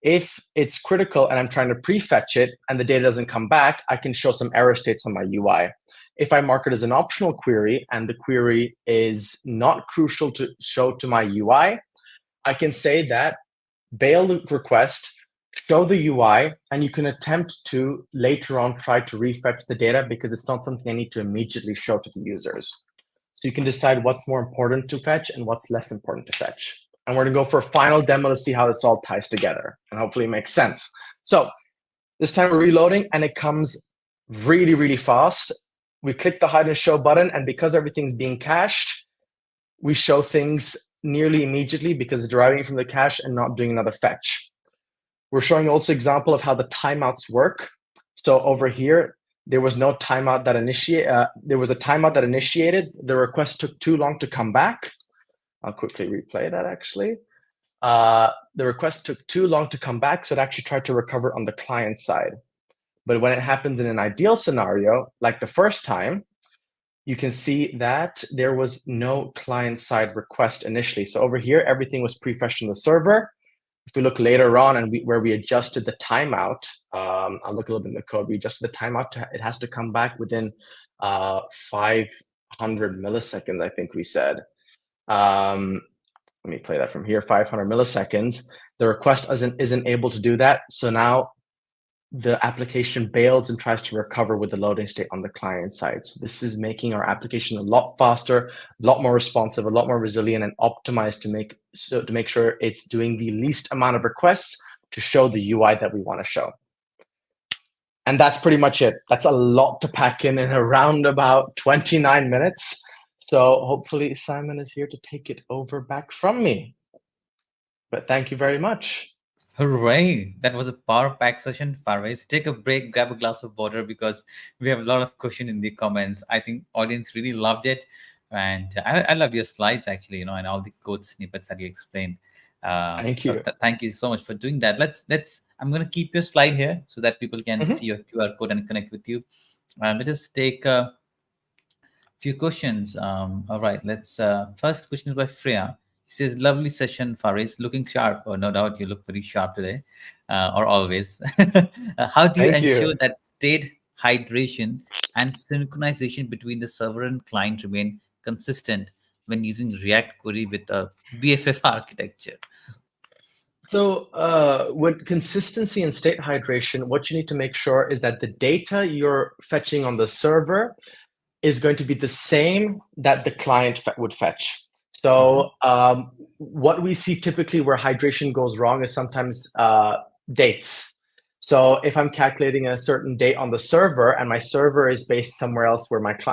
If it's critical and I'm trying to prefetch it and the data doesn't come back, I can show some error states on my UI. If I mark it as an optional query and the query is not crucial to show to my UI, I can say that bail the request, show the UI, and you can attempt to later on try to refetch the data because it's not something I need to immediately show to the users. So you can decide what's more important to fetch and what's less important to fetch. And we're going to go for a final demo to see how this all ties together and hopefully it makes sense. So this time we're reloading and it comes really, really fast. We click the hide and show button, and because everything's being cached, we show things nearly immediately because it's deriving from the cache and not doing another fetch. We're showing also example of how the timeouts work. So over here, there was no timeout that there was a timeout that initiated. The request took too long to come back. I'll quickly replay that actually. The request took too long to come back, so it actually tried to recover on the client side. But when it happens in an ideal scenario, like the first time, you can see that there was no client-side request initially. So over here, everything was pre-fetched on the server. If we look later on and where we adjusted the timeout, I'll look a little bit in the code. We adjusted the timeout. It has to come back within 500 milliseconds, I think we said. Let me play that from here, 500 milliseconds. The request isn't able to do that. So now the application bails and tries to recover with the loading state on the client side. So this is making our application a lot faster, a lot more responsive, a lot more resilient, and optimized to make sure it's doing the least amount of requests to show the UI that we want to show. And that's pretty much it. That's a lot to pack in around about 29 minutes. So hopefully Simon is here to take it over back from me. But thank you very much. Hooray! That was a power-packed session, Parvez. Take a break, grab a glass of water because we have a lot of questions in the comments. I think audience really loved it, and I loved your slides actually, and all the code snippets that you explained. Thank you. So thank you so much for doing that. I'm going to keep your slide here so that people can see your QR code and connect with you. Let us take a few questions. All right, let's. First question is by Freya. He says, lovely session, Faris, looking sharp. Oh, no doubt you look very sharp today, or always. How do you ensure that state hydration and synchronization between the server and client remain consistent when using React query with a BFF architecture? So with consistency and state hydration, what you need to make sure is that the data you're fetching on the server is going to be the same that the client would fetch. So what we see typically where hydration goes wrong is sometimes dates. So if I'm calculating a certain date on the server and my server is based somewhere else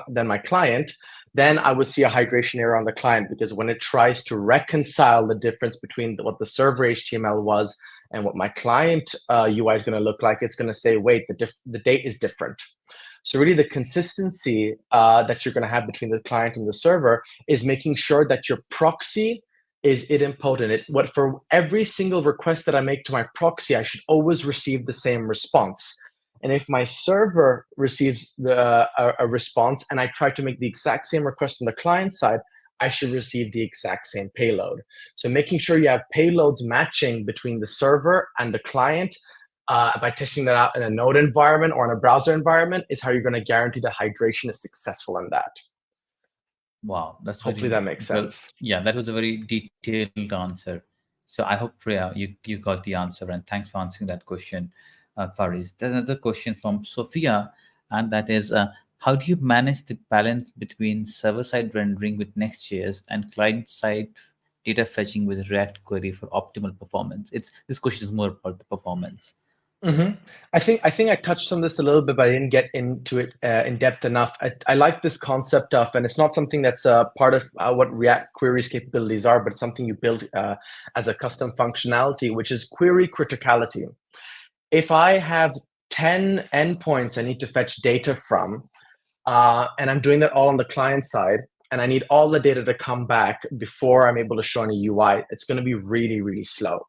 than my client, then I would see a hydration error on the client, because when it tries to reconcile the difference between what the server HTML was and what my client UI is going to look like, it's going to say, wait, the date is different. So really the consistency that you're going to have between the client and the server is making sure that your proxy is idempotent. For every single request that I make to my proxy, I should always receive the same response. And if my server receives a response and I try to make the exact same request on the client side, I should receive the exact same payload. So making sure you have payloads matching between the server and the client by testing that out in a node environment or in a browser environment is how you're going to guarantee that hydration is successful in that. Wow, that's hopefully that makes sense. Yeah, that was a very detailed answer. So I hope, Freya, you got the answer, and thanks for answering that question, Faris. There's another question from Sophia, and that is, how do you manage the balance between server-side rendering with Next.js and client-side data fetching with React query for optimal performance? This question is more about the performance. I think I touched on this a little bit, but I didn't get into it in depth enough. I like this concept of, and it's not something that's part of what React queries capabilities are, but it's something you build as a custom functionality, which is query criticality. If I have 10 endpoints I need to fetch data from, and I'm doing that all on the client side, and I need all the data to come back before I'm able to show any UI, it's going to be really, really slow.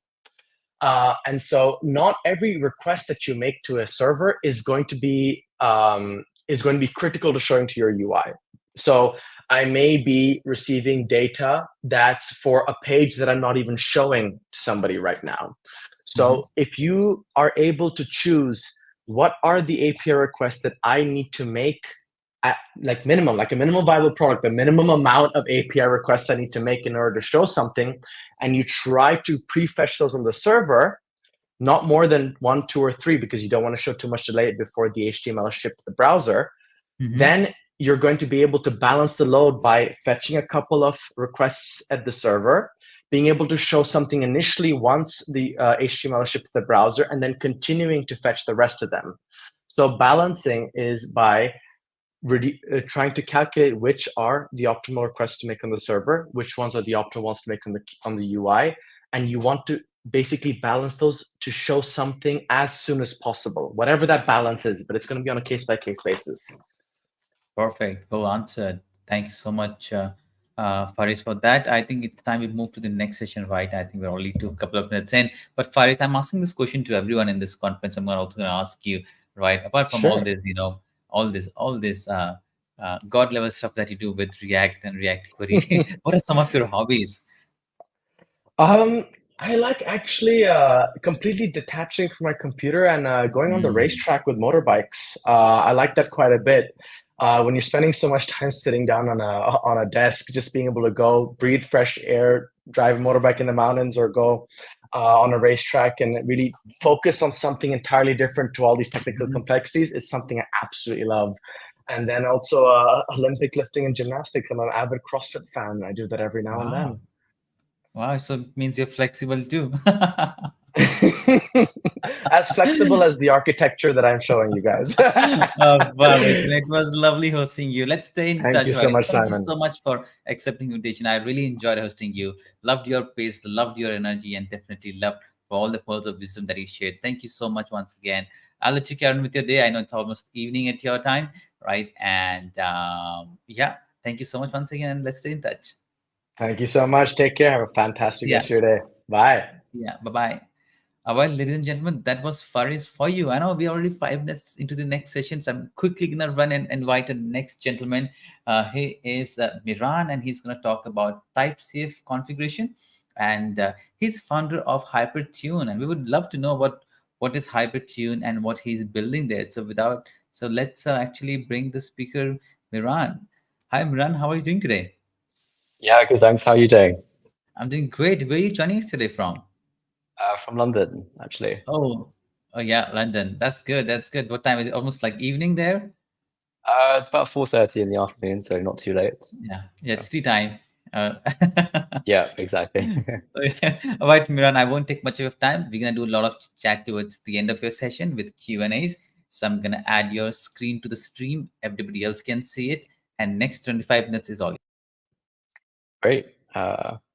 And so not every request that you make to a server is going to be critical to showing to your UI. So I may be receiving data that's for a page that I'm not even showing to somebody right now. So if you are able to choose what are the API requests that I need to make at like a minimum viable product, the minimum amount of API requests I need to make in order to show something, and you try to prefetch those on the server, not more than 1, 2, or 3, because you don't want to show too much delay before the HTML is shipped to the browser, then you're going to be able to balance the load by fetching a couple of requests at the server, being able to show something initially once the HTML ships to the browser, and then continuing to fetch the rest of them. So balancing is by trying to calculate which are the optimal requests to make on the server, which ones are the optimal ones to make on the UI, and you want to basically balance those to show something as soon as possible, whatever that balance is, but it's going to be on a case-by-case basis. Perfect. Well answered. Thank you so much, Faris, for that. I think it's time we move to the next session, right? I think we're only a couple of minutes in. But Faris, I'm asking this question to everyone in this conference. I'm also going to ask you, right? Apart from all this, all this God level stuff that you do with React and React Query, what are some of your hobbies? I like actually completely detaching from my computer and going on the racetrack with motorbikes. I like that quite a bit. When you're spending so much time sitting down on a desk, just being able to go breathe fresh air, drive a motorbike in the mountains, or go on a racetrack and really focus on something entirely different to all these technical complexities, it's something I absolutely love. And then also Olympic lifting and gymnastics. I'm an avid CrossFit fan. I do that every now and then. Wow, so it means you're flexible too. As flexible as the architecture that I'm showing you guys. Wow, it was lovely hosting you. Let's stay in touch. Thank you so much, Thank Simon. you so much for accepting the invitation. I really enjoyed hosting you. Loved your pace, loved your energy, and definitely loved for all the pearls of wisdom that you shared. Thank you so much once again. I'll let you carry on with your day. I know it's almost evening at your time, right? And yeah, thank you so much once again, and let's stay in touch. Thank you so much. Take care. Have a fantastic rest of your day. Bye. Yeah, bye-bye. Well, ladies and gentlemen, that was Faris for you. I know we're already 5 minutes into the next session, so I'm quickly going to run and invite the next gentleman. He is Miran, and he's going to talk about type-safe configuration. And he's founder of Hypertune, and we would love to know what is Hypertune and what he's building there. So let's actually bring the speaker, Miran. Hi, Miran. How are you doing today? Yeah, good. Thanks. How are you doing? I'm doing great. Where are you joining us today from? From London, actually. Oh, yeah, London. That's good. That's good. What time is it? Almost like evening there? It's about 4:30 in the afternoon, so not too late. Yeah, it's tea time. Yeah, exactly. All right, Miran, I won't take much of your time. We're going to do a lot of chat towards the end of your session with Q&As. So I'm going to add your screen to the stream. Everybody else can see it. And next 25 minutes is all. Great.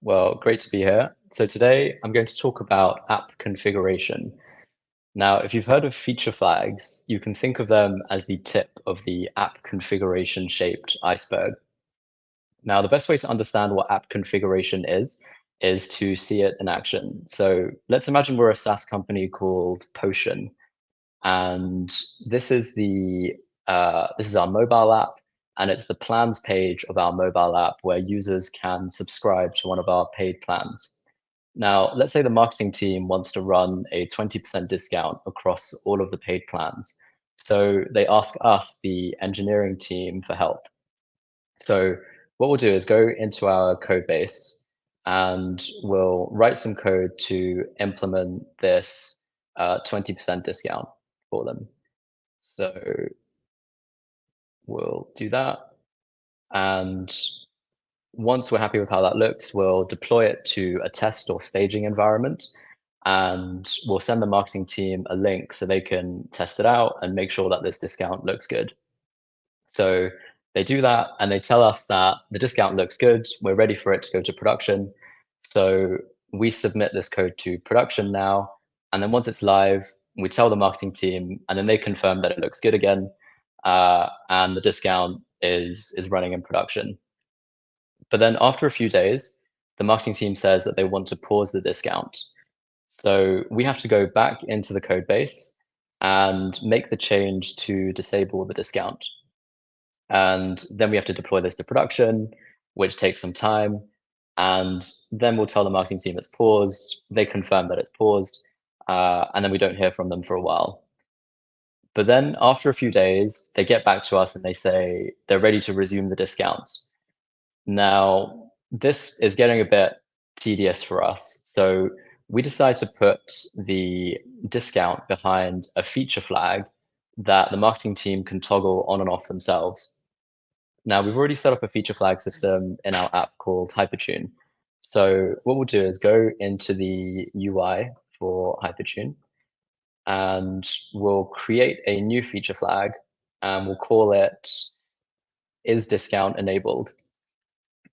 Well, great to be here. So today I'm going to talk about app configuration. Now, if you've heard of feature flags, you can think of them as the tip of the app configuration shaped iceberg. Now, the best way to understand what app configuration is to see it in action. So let's imagine we're a SaaS company called Potion, and this is our mobile app. And it's the plans page of our mobile app where users can subscribe to one of our paid plans. Now, let's say the marketing team wants to run a 20% discount across all of the paid plans. So they ask us, the engineering team, for help. So what we'll do is go into our code base and we'll write some code to implement this 20% discount for them. So we'll do that. And once we're happy with how that looks, we'll deploy it to a test or staging environment. And we'll send the marketing team a link so they can test it out and make sure that this discount looks good. So they do that and they tell us that the discount looks good. We're ready for it to go to production. So we submit this code to production now. And then once it's live, we tell the marketing team, and then they confirm that it looks good again. And the discount is running in production. But then after a few days, the marketing team says that they want to pause the discount. So we have to go back into the code base and make the change to disable the discount. And then we have to deploy this to production, which takes some time. And then we'll tell the marketing team it's paused. They confirm that it's paused. And then we don't hear from them for a while. But then after a few days, they get back to us and they say they're ready to resume the discounts. Now, this is getting a bit tedious for us. So we decide to put the discount behind a feature flag that the marketing team can toggle on and off themselves. Now, we've already set up a feature flag system in our app called Hypertune. So what we'll do is go into the UI for Hypertune, and we'll create a new feature flag, and we'll call it isDiscountEnabled.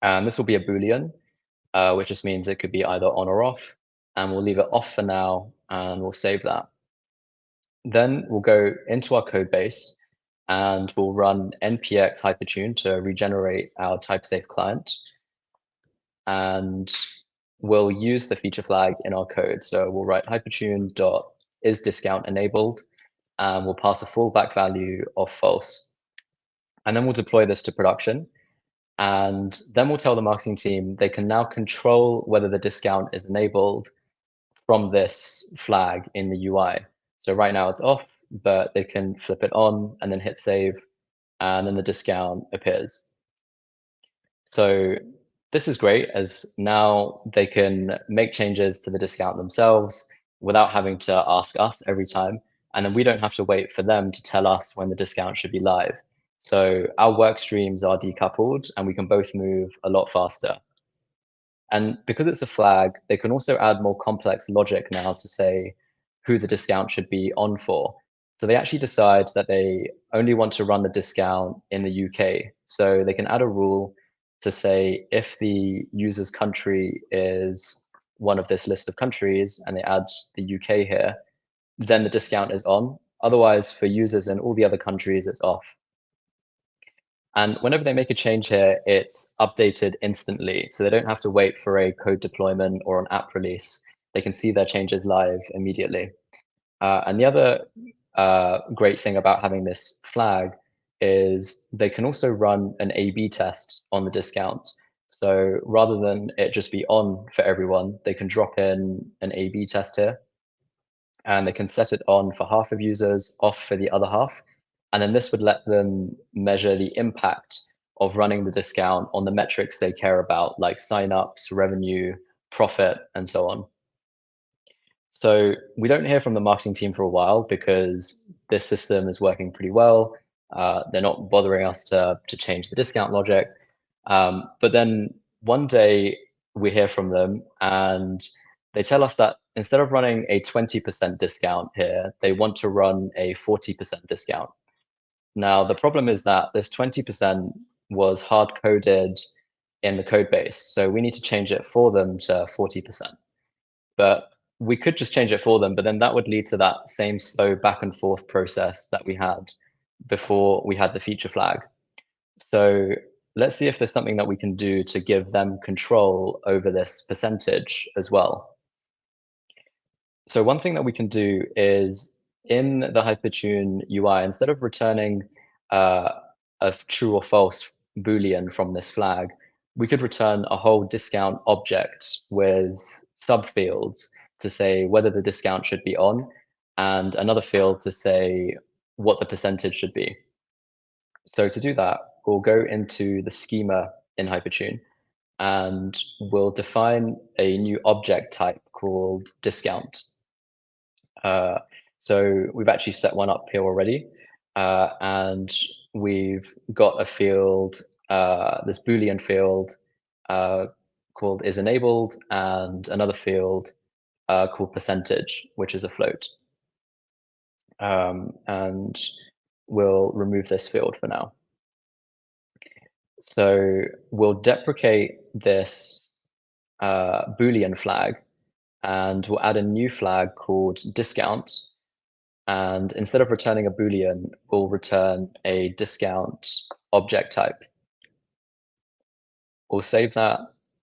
And this will be a Boolean, which just means it could be either on or off, and we'll leave it off for now, and we'll save that. Then we'll go into our code base, and we'll run npx hypertune to regenerate our type-safe client. And we'll use the feature flag in our code. So we'll write hypertune.isDiscountEnabled, and we'll pass a fallback value of false. And then we'll deploy this to production. And then we'll tell the marketing team they can now control whether the discount is enabled from this flag in the UI. So right now it's off, but they can flip it on and then hit save, and then the discount appears. So this is great, as now they can make changes to the discount themselves without having to ask us every time. And then we don't have to wait for them to tell us when the discount should be live. So our work streams are decoupled, and we can both move a lot faster. And because it's a flag, they can also add more complex logic now to say who the discount should be on for. So they actually decide that they only want to run the discount in the UK. So they can add a rule to say if the user's country is one of this list of countries, and they add the UK here, then the discount is on. Otherwise, for users in all the other countries, it's off. And whenever they make a change here, it's updated instantly. So they don't have to wait for a code deployment or an app release. They can see their changes live immediately. And the other great thing about having this flag is they can also run an A/B test on the discount. So rather than it just be on for everyone, they can drop in an A/B test here, and they can set it on for half of users, off for the other half. And then this would let them measure the impact of running the discount on the metrics they care about, like signups, revenue, profit, and so on. So we don't hear from the marketing team for a while because this system is working pretty well. They're not bothering us to change the discount logic. But then one day we hear from them, and they tell us that instead of running a 20% discount here, they want to run a 40% discount. Now, the problem is that this 20% was hard-coded in the code base, so we need to change it for them to 40%. But we could just change it for them, but then that would lead to that same slow back and forth process that we had before we had the feature flag. So let's see if there's something that we can do to give them control over this percentage as well. So one thing that we can do is in the Hypertune UI, instead of returning a true or false Boolean from this flag, we could return a whole discount object with subfields to say whether the discount should be on, and another field to say what the percentage should be. So to do that, we'll go into the schema in Hypertune, and we'll define a new object type called discount. So we've actually set one up here already, and we've got a field, this Boolean field called isEnabled, and another field called percentage, which is a float. And we'll remove this field for now. So we'll deprecate this Boolean flag, and we'll add a new flag called discount. And instead of returning a Boolean, we'll return a discount object type. We'll save that,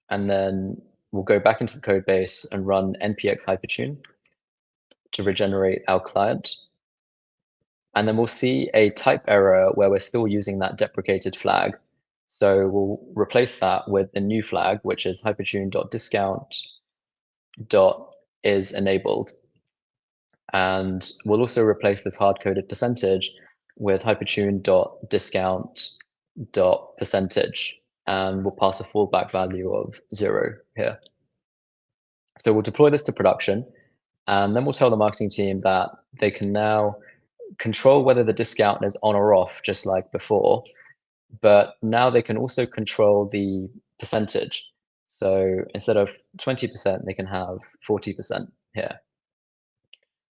and then we'll go back into the code base and run npx hypertune to regenerate our client. And then we'll see a type error where we're still using that deprecated flag. So we'll replace that with a new flag, which is hypertune.discount.isEnabled. And we'll also replace this hard-coded percentage with hypertune.discount.percentage, and we'll pass a fallback value of 0 here. So we'll deploy this to production, and then we'll tell the marketing team that they can now control whether the discount is on or off, just like before, but now they can also control the percentage. So instead of 20%, they can have 40% here.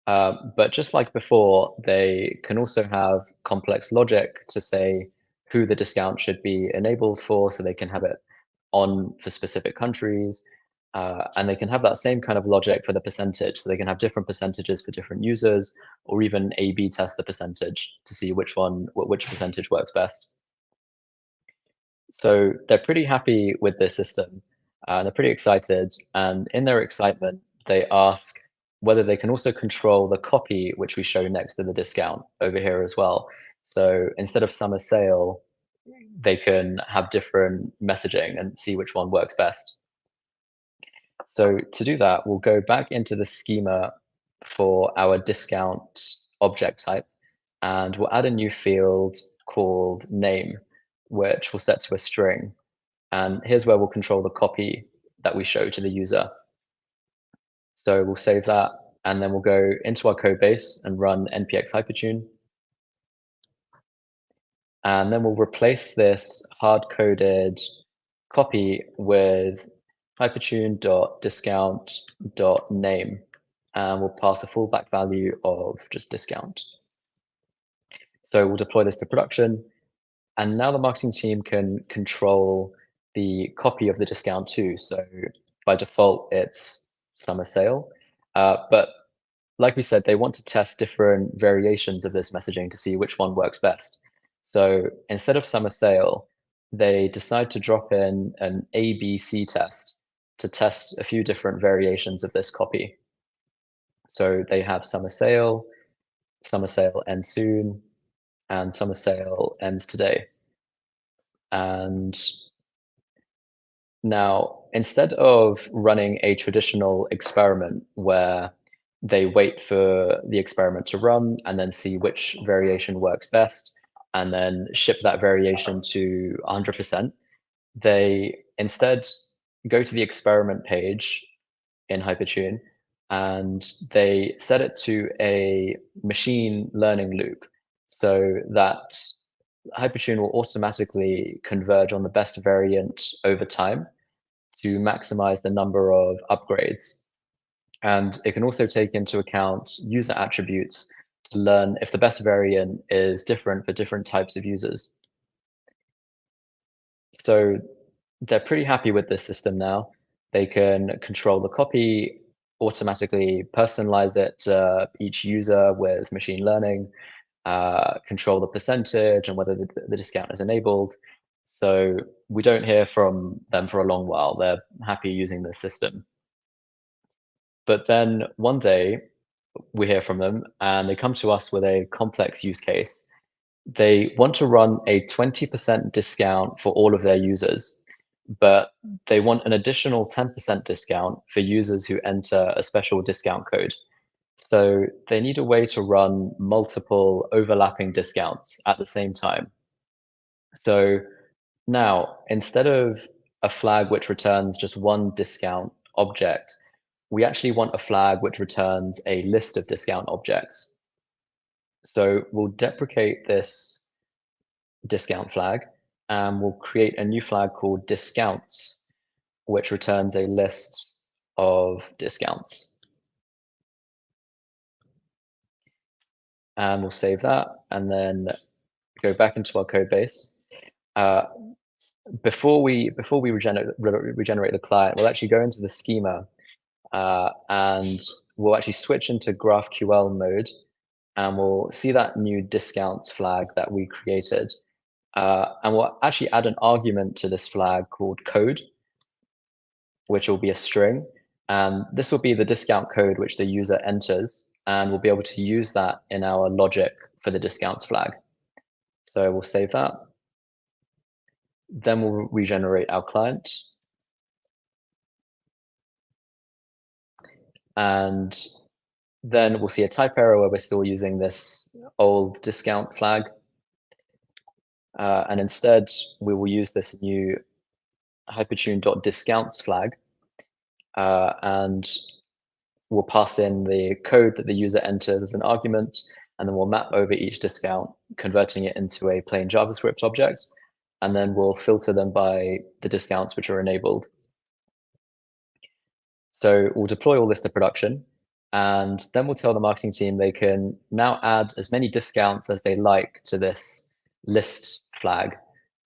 But just like before, they can also have complex logic to say who the discount should be enabled for, so they can have it on for specific countries. And they can have that same kind of logic for the percentage. So they can have different percentages for different users, or even A/B test the percentage to see which percentage works best. So they're pretty happy with this system. They're pretty excited. And in their excitement, they ask whether they can also control the copy, which we show next to the discount over here as well. So instead of summer sale, they can have different messaging and see which one works best. So to do that, we'll go back into the schema for our discount object type, and we'll add a new field called name, which we'll set to a string. And here's where we'll control the copy that we show to the user. So we'll save that, and then we'll go into our code base and run npx hypertune. And then we'll replace this hard-coded copy with hypertune.discount.name, and we'll pass a fallback value of just discount. So we'll deploy this to production, and now the marketing team can control the copy of the discount too. So by default, it's summer sale. But like we said, they want to test different variations of this messaging to see which one works best. So instead of summer sale, they decide to drop in an ABC test to test a few different variations of this copy. So they have summer sale ends soon, and summer sale ends today. And now, instead of running a traditional experiment where they wait for the experiment to run and then see which variation works best and then ship that variation to 100%, they instead go to the experiment page in Hypertune and they set it to a machine learning loop so that Hypertune will automatically converge on the best variant over time to maximize the number of upgrades. And it can also take into account user attributes to learn if the best variant is different for different types of users. So they're pretty happy with this system now. They can control the copy, automatically personalize it to each user with machine learning, control the percentage and whether the discount is enabled. So we don't hear from them for a long while. They're happy using this system. But then one day we hear from them and they come to us with a complex use case. They want to run a 20% discount for all of their users, but they want an additional 10% discount for users who enter a special discount code. So they need a way to run multiple overlapping discounts at the same time. So now, instead of a flag which returns just one discount object, we actually want a flag which returns a list of discount objects. So we'll deprecate this discount flag and we'll create a new flag called discounts, which returns a list of discounts. And we'll save that and then go back into our code base. Before we regenerate the client, we'll actually go into the schema and we'll actually switch into GraphQL mode and we'll see that new discounts flag that we created. And we'll actually add an argument to this flag called code, which will be a string. And this will be the discount code which the user enters. And we'll be able to use that in our logic for the discounts flag. So we'll save that. Then we'll regenerate our client. And then we'll see a type error where we're still using this old discount flag. And instead, we will use this new hypertune.discounts flag. And we'll pass in the code that the user enters as an argument, and then we'll map over each discount, converting it into a plain JavaScript object. And then we'll filter them by the discounts which are enabled. So we'll deploy all this to production, and then we'll tell the marketing team they can now add as many discounts as they like to this list flag.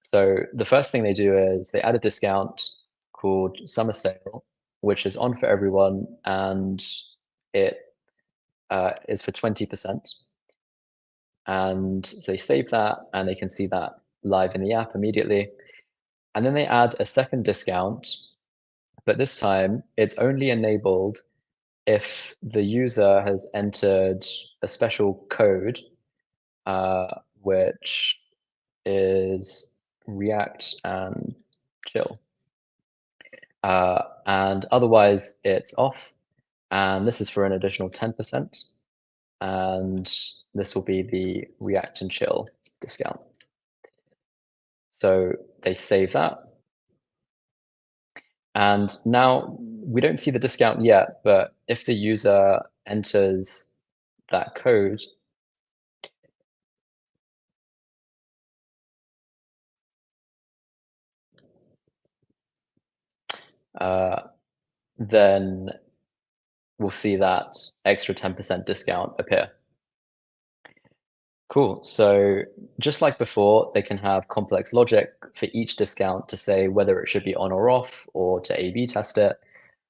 So the first thing they do is they add a discount called summer sale, which is on for everyone, and it is for 20%. And so they save that, and they can see that live in the app immediately. And then they add a second discount, but this time it's only enabled if the user has entered a special code, which is React and chill. And otherwise it's off. And this is for an additional 10%. And this will be the React and chill discount. So they save that. And now we don't see the discount yet, but if the user enters that code, then we'll see that extra 10% discount appear. Cool. So just like before, they can have complex logic for each discount to say whether it should be on or off, or to A/B test it.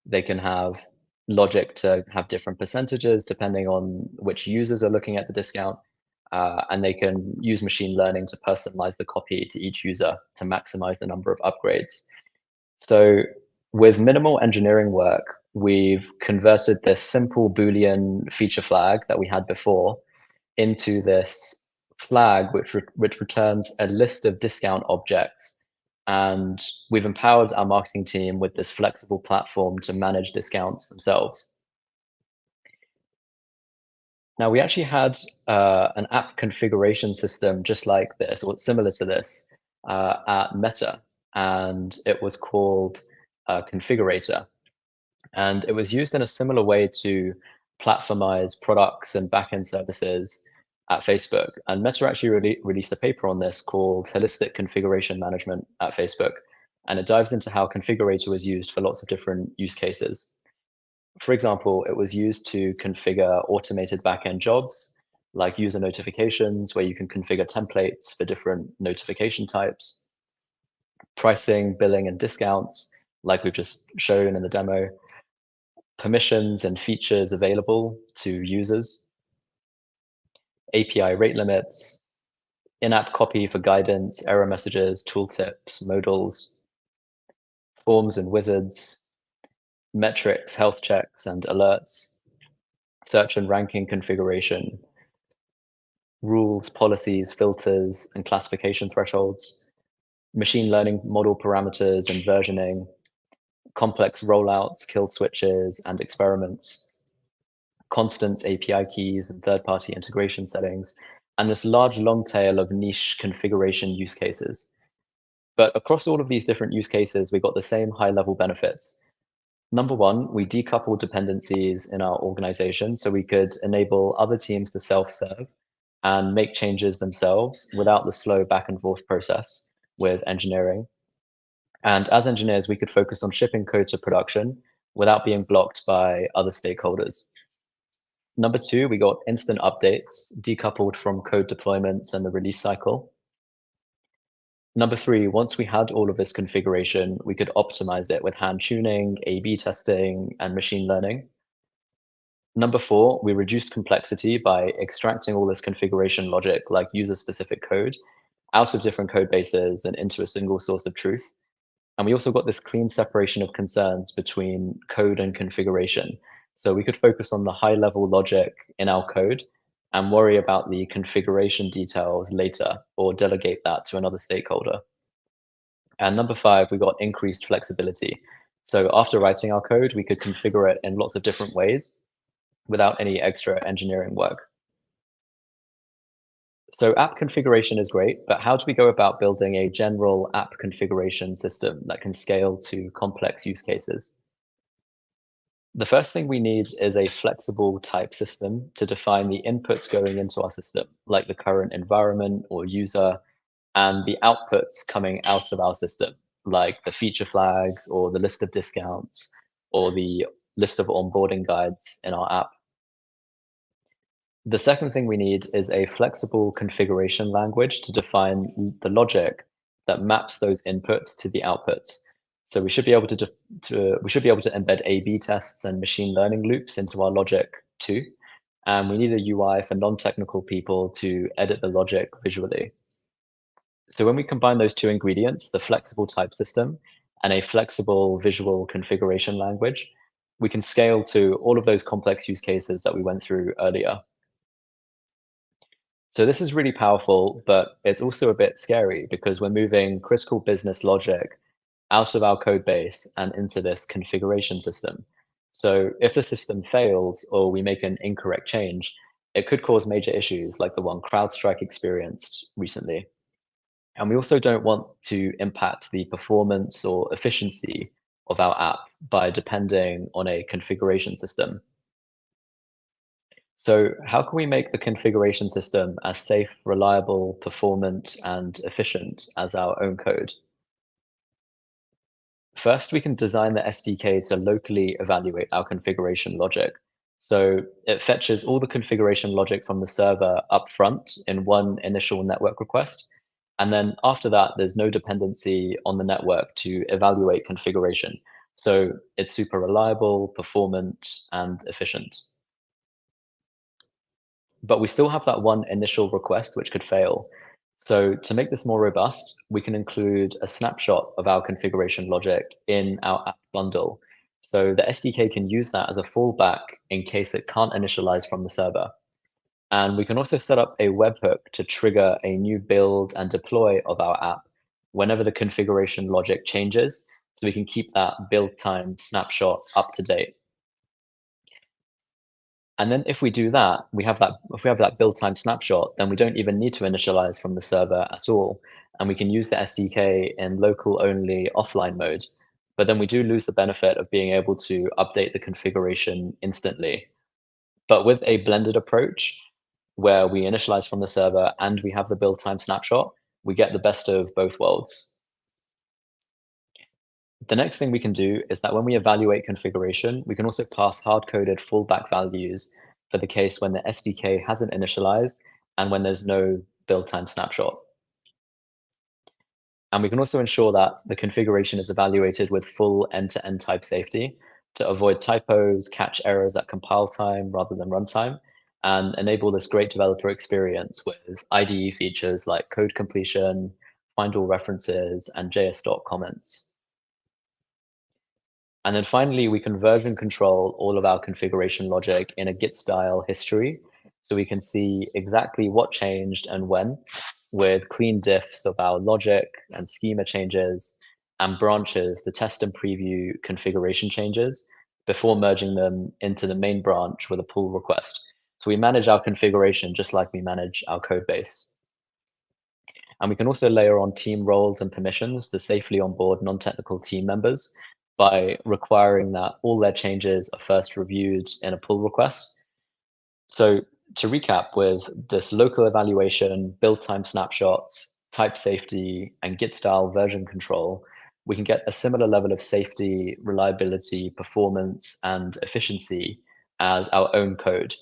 They can have logic to have different percentages depending on which users are looking at the discount. And they can use machine learning to personalize the copy to each user to maximize the number of upgrades. So with minimal engineering work, we've converted this simple Boolean feature flag that we had before into this flag which returns a list of discount objects. And we've empowered our marketing team with this flexible platform to manage discounts themselves. Now, we actually had an app configuration system just like this, or similar to this, at Meta, and it was called Configurator. And it was used in a similar way to platformize products and backend services at Facebook. And Meta actually released a paper on this called Holistic Configuration Management at Facebook. And it dives into how Configurator was used for lots of different use cases. For example, it was used to configure automated backend jobs, like user notifications, where you can configure templates for different notification types, pricing, billing, and discounts, like we've just shown in the demo, permissions and features available to users, API rate limits, in-app copy for guidance, error messages, tooltips, modals, forms and wizards, metrics, health checks, and alerts, search and ranking configuration, rules, policies, filters, and classification thresholds, machine learning model parameters and versioning, complex rollouts, kill switches, and experiments, constants, API keys, and third-party integration settings, and this large long tail of niche configuration use cases. But across all of these different use cases, we got the same high-level benefits. Number one, we decoupled dependencies in our organization so we could enable other teams to self-serve and make changes themselves without the slow back and forth process with engineering. And as engineers, we could focus on shipping code to production without being blocked by other stakeholders. Number two, we got instant updates decoupled from code deployments and the release cycle. Number three, once we had all of this configuration, we could optimize it with hand tuning, A/B testing, and machine learning. Number four, we reduced complexity by extracting all this configuration logic, like user-specific code, out of different code bases and into a single source of truth. And we also got this clean separation of concerns between code and configuration. So we could focus on the high-level logic in our code and worry about the configuration details later, or delegate that to another stakeholder. And number five, we got increased flexibility. So after writing our code, we could configure it in lots of different ways without any extra engineering work. So app configuration is great, but how do we go about building a general app configuration system that can scale to complex use cases? The first thing we need is a flexible type system to define the inputs going into our system, like the current environment or user, and the outputs coming out of our system, like the feature flags or the list of discounts or the list of onboarding guides in our app. The second thing we need is a flexible configuration language to define the logic that maps those inputs to the outputs. So we should be able to embed A/B tests and machine learning loops into our logic too. And we need a UI for non-technical people to edit the logic visually. So when we combine those two ingredients, the flexible type system and a flexible visual configuration language, we can scale to all of those complex use cases that we went through earlier. So this is really powerful, but it's also a bit scary because we're moving critical business logic out of our code base and into this configuration system. So if the system fails or we make an incorrect change, it could cause major issues like the one CrowdStrike experienced recently. And we also don't want to impact the performance or efficiency of our app by depending on a configuration system. So how can we make the configuration system as safe, reliable, performant, and efficient as our own code? First, we can design the SDK to locally evaluate our configuration logic. So it fetches all the configuration logic from the server up front in one initial network request. And then after that, there's no dependency on the network to evaluate configuration. So it's super reliable, performant, and efficient. But we still have that one initial request which could fail. So to make this more robust, we can include a snapshot of our configuration logic in our app bundle. So the SDK can use that as a fallback in case it can't initialize from the server. And we can also set up a webhook to trigger a new build and deploy of our app whenever the configuration logic changes, so we can keep that build time snapshot up to date. And then if we do that, if we have that build time snapshot, then we don't even need to initialize from the server at all. And we can use the SDK in local only offline mode. But then we do lose the benefit of being able to update the configuration instantly. But with a blended approach, where we initialize from the server and we have the build time snapshot, we get the best of both worlds. The next thing we can do is that when we evaluate configuration, we can also pass hard-coded fallback values for the case when the SDK hasn't initialized and when there's no build time snapshot. And we can also ensure that the configuration is evaluated with full end-to-end type safety to avoid typos, catch errors at compile time rather than runtime, and enable this great developer experience with IDE features like code completion, find all references, and JS comments. And then finally, we can version control all of our configuration logic in a Git style history. So we can see exactly what changed and when, with clean diffs of our logic and schema changes and branches to test and preview configuration changes before merging them into the main branch with a pull request. So we manage our configuration just like we manage our code base. And we can also layer on team roles and permissions to safely onboard non-technical team members by requiring that all their changes are first reviewed in a pull request. So to recap, with this local evaluation, build time snapshots, type safety, and Git style version control, we can get a similar level of safety, reliability, performance, and efficiency as our own code.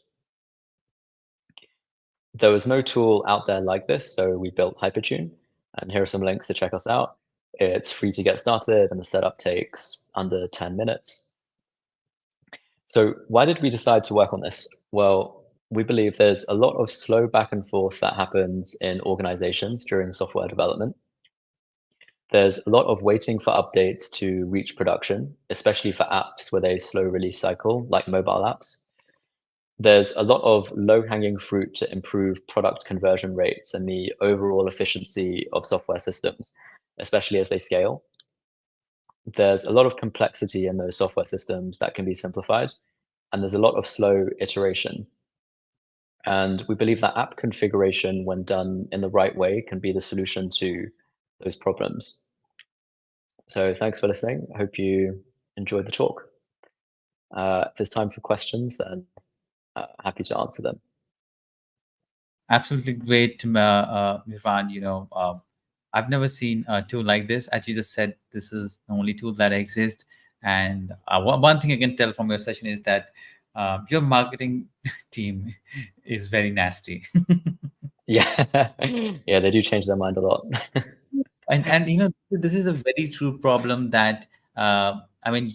There was no tool out there like this, so we built Hypertune, and here are some links to check us out. It's free to get started, and the setup takes under 10 minutes. So why did we decide to work on this? Well, we believe there's a lot of slow back and forth that happens in organizations during software development. There's a lot of waiting for updates to reach production, especially for apps with a slow release cycle, like mobile apps. There's a lot of low-hanging fruit to improve product conversion rates and the overall efficiency of software systems, especially as they scale. There's a lot of complexity in those software systems that can be simplified, and there's a lot of slow iteration. And we believe that app configuration, when done in the right way, can be the solution to those problems. So thanks for listening. I hope you enjoyed the talk. If there's time for questions, then happy to answer them. Absolutely great, Miran. I've never seen a tool like this. As you just said, this is the only tool that exists, And one thing I can tell from your session is that your marketing team is very nasty. Yeah, yeah, they do change their mind a lot. And this is a very true problem that I mean,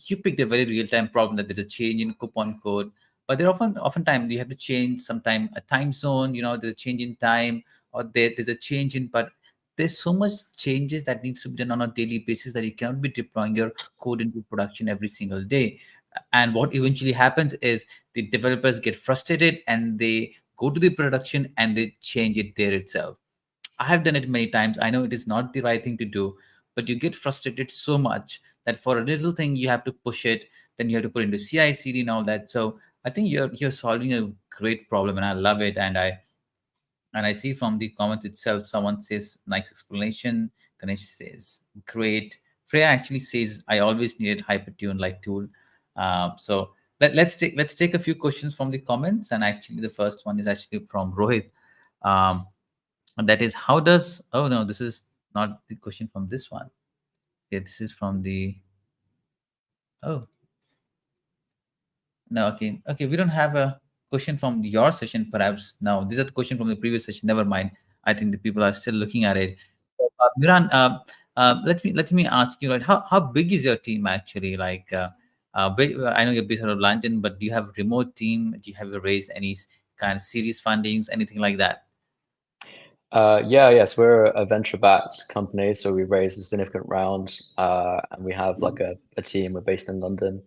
you picked a very real-time problem that there's a change in coupon code, but there oftentimes you have to change sometime a time zone. There's a change in time, or there's a change in, but there's so much changes that needs to be done on a daily basis that you cannot be deploying your code into production every single day. And what eventually happens is the developers get frustrated and they go to the production and they change it there itself. I have done it many times. I know it is not the right thing to do, but you get frustrated so much that for a little thing you have to push it, then you have to put into CI/CD and all that. So I think you're solving a great problem, and I love it. And I see from the comments itself, someone says nice explanation. Ganesh says great. Freya actually says I always needed Hypertune like tool. So let's take a few questions from the comments, and actually the first one is actually from Rohit. And that is, how does, oh no, this is not the question from this one. Okay, this is from the, oh. No, okay, we don't have a question from your session, perhaps. No, this is a question from the previous session. Never mind. I think the people are still looking at it. So, Miran, let me ask you, right? How big is your team actually? Like, I know you're based out of London, but do you have a remote team? Do you have raised any kind of series fundings, anything like that? Yes, we're a venture-backed company, so we raised a significant round, and we have like a team. We're based in London,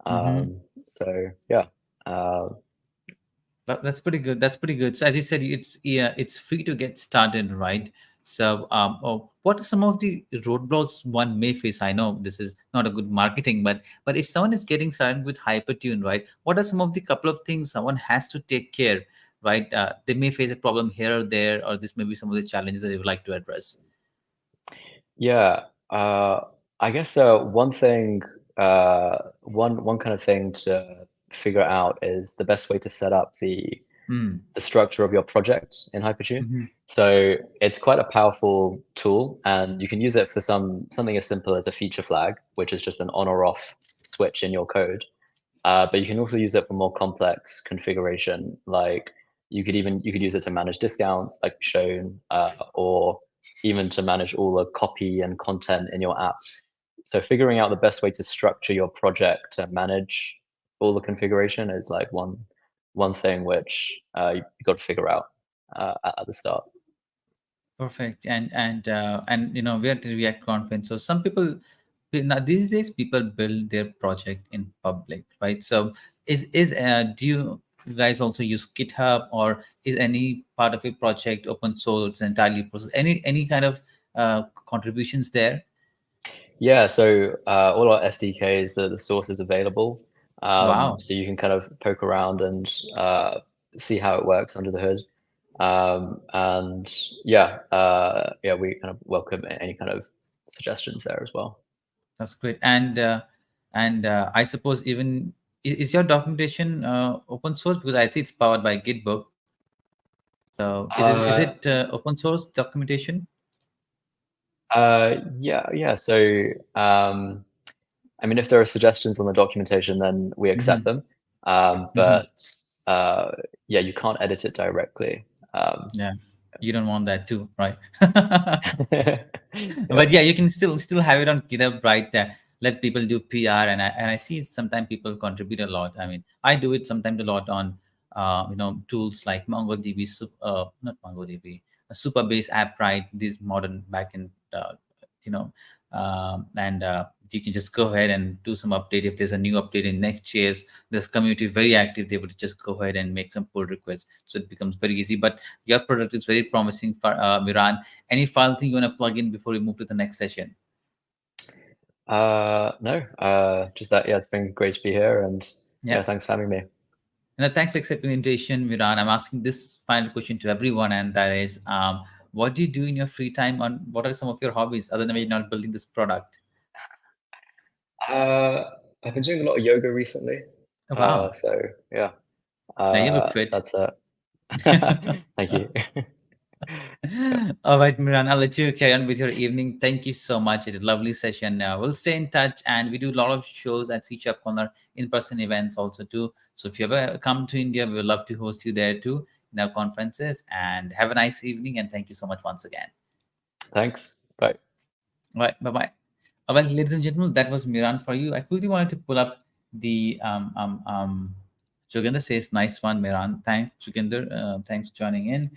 so yeah. That's pretty good. That's pretty good. So as you said, it's free to get started, right? So, what are some of the roadblocks one may face? I know this is not a good marketing, but if someone is getting started with Hypertune, right? What are some of the couple of things someone has to take care? Right, they may face a problem here or there, or this may be some of the challenges that they would like to address. Yeah, I guess one thing, one kind of thing to figure out is the best way to set up the structure of your project in Hypertune. So it's quite a powerful tool, and you can use it for something as simple as a feature flag, which is just an on or off switch in your code. But you can also use it for more complex configuration, like you could use it to manage discounts, like shown, or even to manage all the copy and content in your app. So figuring out the best way to structure your project to manage all the configuration is like one thing which you got to figure out at the start. Perfect. And we're at the React conference, so some people now these days people build their project in public, right? So do you guys also use GitHub, or is any part of your project open source entirely process? Any kind of contributions there? Yeah, so all our SDKs, the source is available. Wow. So you can kind of poke around and see how it works under the hood. And yeah, we kind of welcome any kind of suggestions there as well. That's great. And I suppose even is your documentation open source? Because I see it's powered by Gitbook. So is it open source documentation? Yeah. So I mean, if there are suggestions on the documentation, then we accept them. But yeah, you can't edit it directly. Yeah, you don't want that too, right? But yeah, you can still have it on GitHub, right? Let people do PR, and I see sometimes people contribute a lot. I mean, I do it sometimes a lot on tools like MongoDB, not MongoDB, Supabase app, right? These modern backend, and you can just go ahead and do some update. If there's a new update in Next.js, this community is very active. They would just go ahead and make some pull requests. So it becomes very easy. But your product is very promising for Miran. Any final thing you want to plug in before we move to the next session? No, just that, yeah, it's been great to be here. And yeah, thanks for having me. And thanks for accepting the invitation, Miran. I'm asking this final question to everyone, and that is, what do you do in your free time? What are some of your hobbies other than you're not building this product? I've been doing a lot of yoga recently. Oh, wow. So yeah, you look fit. That's it. Thank you. All right, Miran, I'll let you carry on with your evening. Thank you so much. It's a lovely session. We'll stay in touch, and we do a lot of shows at CSharpCorner, in-person events also too. So if you ever come to India, we would love to host you there too in our conferences. And have a nice evening, and thank you so much once again. Thanks. Bye. All right, bye-bye. Well, ladies and gentlemen, that was Miran for you. I quickly wanted to pull up the Joginder says, nice one, Miran. Thanks, Joginder. Thanks for joining in.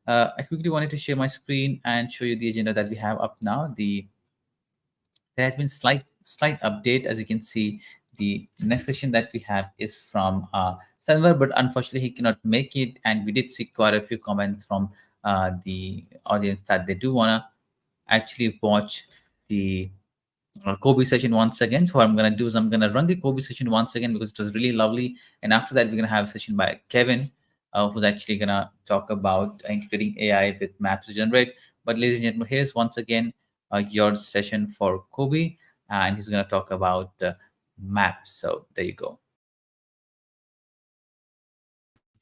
I quickly wanted to share my screen and show you the agenda that we have up now. There has been slight update. As you can see, the next session that we have is from Sanvar, but unfortunately he cannot make it. And we did see quite a few comments from the audience that they do want to actually watch the Kobe session once again. So what I'm going to do is I'm going to run the Kobe session once again because it was really lovely. And after that, we're going to have a session by Kevin, who's actually going to talk about integrating AI with maps to generate. But ladies and gentlemen, here's once again your session for Kobe, and he's going to talk about maps. So there you go.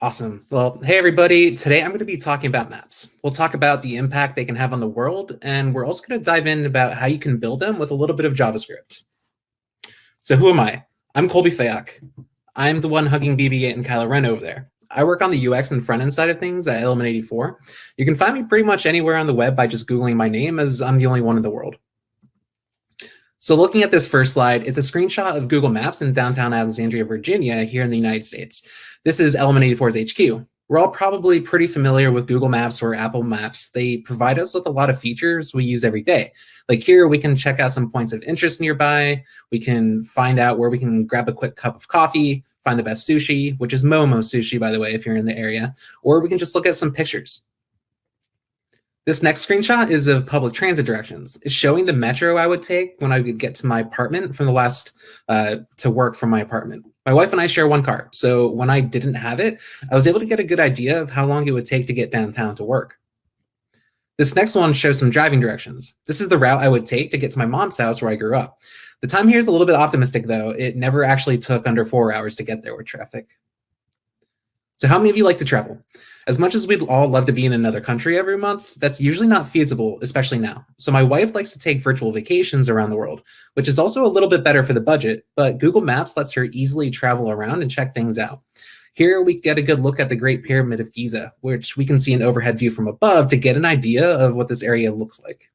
Awesome. Well, hey, everybody. Today, I'm going to be talking about maps. We'll talk about the impact they can have on the world, and we're also going to dive in about how you can build them with a little bit of JavaScript. So who am I? I'm Colby Fayak. I'm the one hugging BB-8 and Kylo Ren over there. I work on the UX and front-end side of things at Element 84. You can find me pretty much anywhere on the web by just Googling my name, as I'm the only one in the world. So looking at this first slide, it's a screenshot of Google Maps in downtown Alexandria, Virginia, here in the United States. This is Element 84's HQ. We're all probably pretty familiar with Google Maps or Apple Maps. They provide us with a lot of features we use every day. Like here, we can check out some points of interest nearby. We can find out where we can grab a quick cup of coffee, find the best sushi, which is Momo Sushi, by the way, if you're in the area, or we can just look at some pictures. This next screenshot is of public transit directions. It's showing the metro I would take when I would get to my apartment from the last to work from my apartment. My wife and I share one car, so when I didn't have it, I was able to get a good idea of how long it would take to get downtown to work. This next one shows some driving directions. This is the route I would take to get to my mom's house where I grew up. The time here is a little bit optimistic, though. It never actually took under 4 hours to get there with traffic. So how many of you like to travel? As much as we'd all love to be in another country every month, that's usually not feasible, especially now. So my wife likes to take virtual vacations around the world, which is also a little bit better for the budget, but Google Maps lets her easily travel around and check things out. Here we get a good look at the Great Pyramid of Giza, which we can see an overhead view from above to get an idea of what this area looks like.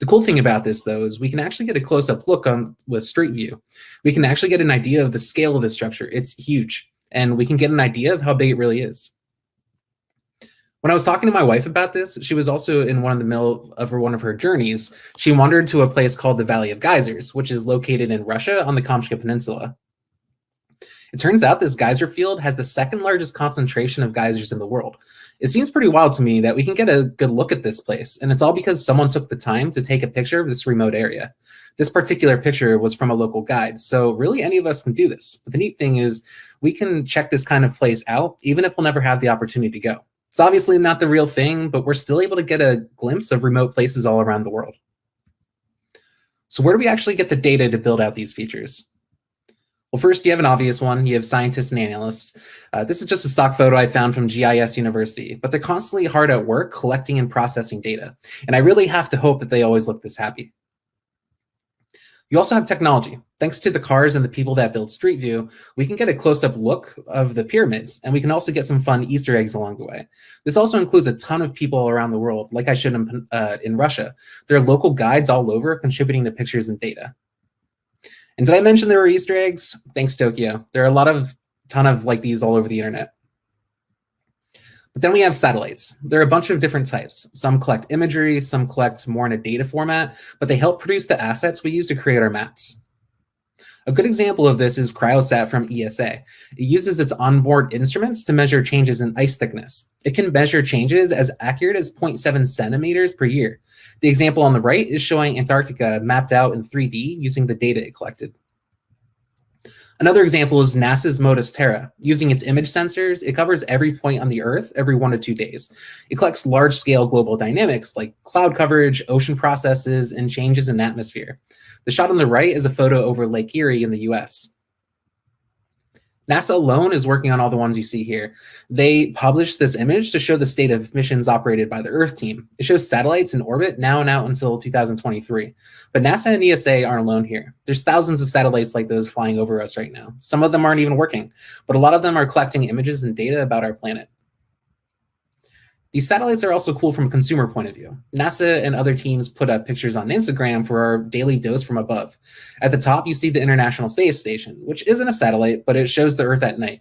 The cool thing about this, though, is we can actually get a close-up look with Street View. We can actually get an idea of the scale of this structure. It's huge, and we can get an idea of how big it really is. When I was talking to my wife about this, she was also in the middle of one of her journeys. She wandered to a place called the Valley of Geysers, which is located in Russia on the Kamchatka Peninsula. It turns out this geyser field has the second largest concentration of geysers in the world. It seems pretty wild to me that we can get a good look at this place, and it's all because someone took the time to take a picture of this remote area. This particular picture was from a local guide, so really any of us can do this. But the neat thing is we can check this kind of place out, even if we'll never have the opportunity to go. It's obviously not the real thing, but we're still able to get a glimpse of remote places all around the world. So where do we actually get the data to build out these features? Well, first, you have an obvious one. You have scientists and analysts. This is just a stock photo I found from GIS University, but they're constantly hard at work collecting and processing data. And I really have to hope that they always look this happy. You also have technology. Thanks to the cars and the people that build Street View, we can get a close-up look of the pyramids, and we can also get some fun Easter eggs along the way. This also includes a ton of people around the world, like I showed in Russia. There are local guides all over contributing to pictures and data. And did I mention there were Easter eggs? Thanks, Tokyo. There are a ton of like these all over the internet. But then we have satellites. There are a bunch of different types. Some collect imagery, some collect more in a data format, but they help produce the assets we use to create our maps. A good example of this is Cryosat from ESA. It uses its onboard instruments to measure changes in ice thickness. It can measure changes as accurate as 0.7 centimeters per year. The example on the right is showing Antarctica mapped out in 3D using the data it collected. Another example is NASA's MODIS Terra. Using its image sensors, it covers every point on the Earth every 1 to 2 days. It collects large-scale global dynamics like cloud coverage, ocean processes, and changes in atmosphere. The shot on the right is a photo over Lake Erie in the US. NASA alone is working on all the ones you see here. They published this image to show the state of missions operated by the Earth team. It shows satellites in orbit now and out until 2023. But NASA and ESA aren't alone here. There's thousands of satellites like those flying over us right now. Some of them aren't even working, but a lot of them are collecting images and data about our planet. These satellites are also cool from a consumer point of view. NASA and other teams put up pictures on Instagram for our daily dose from above. At the top, you see the International Space Station, which isn't a satellite, but it shows the Earth at night.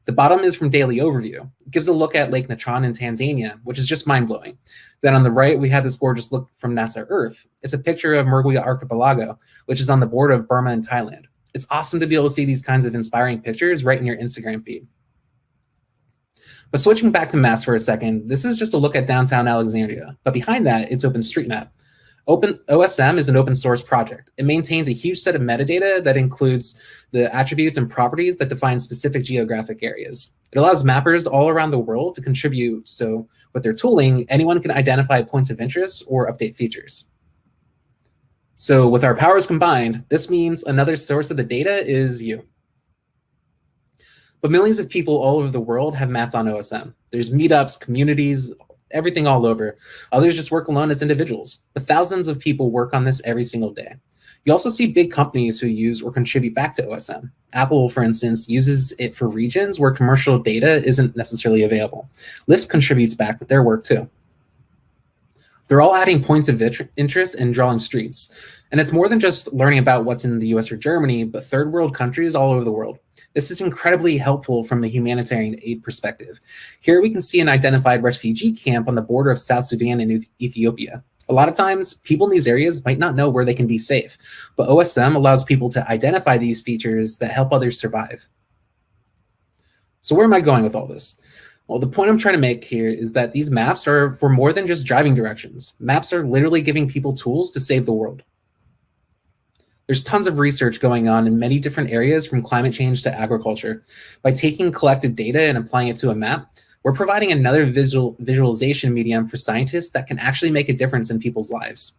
The bottom is from Daily Overview. It gives a look at Lake Natron in Tanzania, which is just mind-blowing. Then on the right, we have this gorgeous look from NASA Earth. It's a picture of Mergui Archipelago, which is on the border of Burma and Thailand. It's awesome to be able to see these kinds of inspiring pictures right in your Instagram feed. But switching back to maps for a second, this is just a look at downtown Alexandria. But behind that, it's OpenStreetMap. OSM is an open source project. It maintains a huge set of metadata that includes the attributes and properties that define specific geographic areas. It allows mappers all around the world to contribute, so with their tooling, anyone can identify points of interest or update features. So with our powers combined, this means another source of the data is you. But millions of people all over the world have mapped on OSM. There's meetups, communities, everything all over. Others just work alone as individuals, but thousands of people work on this every single day. You also see big companies who use or contribute back to OSM. Apple, for instance, uses it for regions where commercial data isn't necessarily available. Lyft contributes back with their work too. They're all adding points of interest and drawing streets. And it's more than just learning about what's in the US or Germany, but third world countries all over the world. This is incredibly helpful from a humanitarian aid perspective. Here we can see an identified refugee camp on the border of South Sudan and Ethiopia. A lot of times, people in these areas might not know where they can be safe, but OSM allows people to identify these features that help others survive. So where am I going with all this? Well, the point I'm trying to make here is that these maps are for more than just driving directions. Maps are literally giving people tools to save the world. There's tons of research going on in many different areas from climate change to agriculture. By taking collected data and applying it to a map, we're providing another visualization medium for scientists that can actually make a difference in people's lives.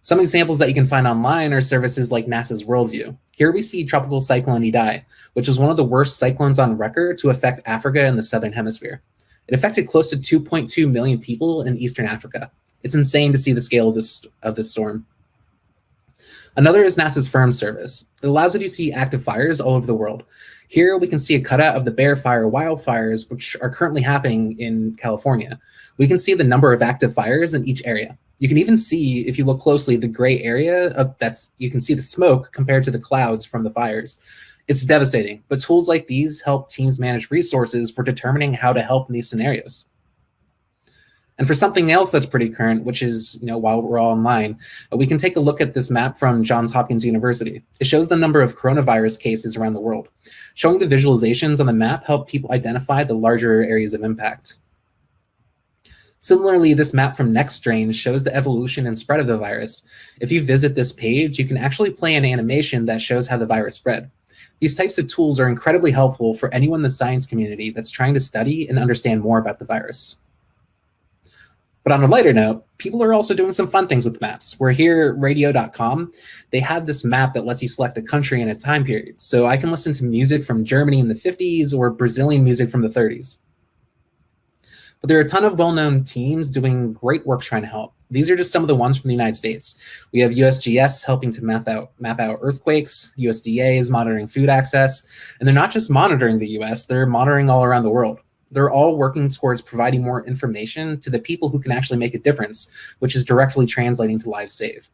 Some examples that you can find online are services like NASA's Worldview. Here we see Tropical Cyclone Idai, which was one of the worst cyclones on record to affect Africa and the Southern Hemisphere. It affected close to 2.2 million people in Eastern Africa. It's insane to see the scale of this storm. Another is NASA's Firm service. It allows you to see active fires all over the world. Here we can see a cutout of the Bear Fire wildfires, which are currently happening in California. We can see the number of active fires in each area. You can even see, if you look closely, the gray area you can see the smoke compared to the clouds from the fires. It's devastating, but tools like these help teams manage resources for determining how to help in these scenarios. And for something else that's pretty current, which is, while we're all online, we can take a look at this map from Johns Hopkins University. It shows the number of coronavirus cases around the world. Showing the visualizations on the map help people identify the larger areas of impact. Similarly, this map from NextStrain shows the evolution and spread of the virus. If you visit this page, you can actually play an animation that shows how the virus spread. These types of tools are incredibly helpful for anyone in the science community that's trying to study and understand more about the virus. But on a lighter note, people are also doing some fun things with maps. We're here at radio.com. They have this map that lets you select a country and a time period. So I can listen to music from Germany in the 50s or Brazilian music from the 30s. But there are a ton of well-known teams doing great work trying to help. These are just some of the ones from the United States. We have USGS helping to map out earthquakes. USDA is monitoring food access. And they're not just monitoring the US, they're monitoring all around the world. They're all working towards providing more information to the people who can actually make a difference, which is directly translating to lives saved.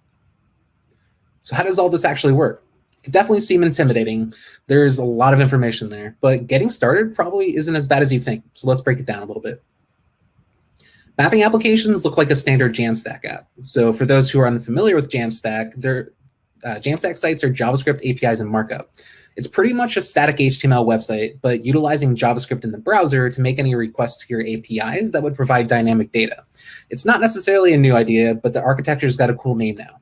So how does all this actually work? It could definitely seem intimidating. There's a lot of information there, but getting started probably isn't as bad as you think. So let's break it down a little bit. Mapping applications look like a standard Jamstack app. So for those who are unfamiliar with Jamstack, Jamstack sites are JavaScript APIs and markup. It's pretty much a static HTML website, but utilizing JavaScript in the browser to make any requests to your APIs that would provide dynamic data. It's not necessarily a new idea, but the architecture's got a cool name now,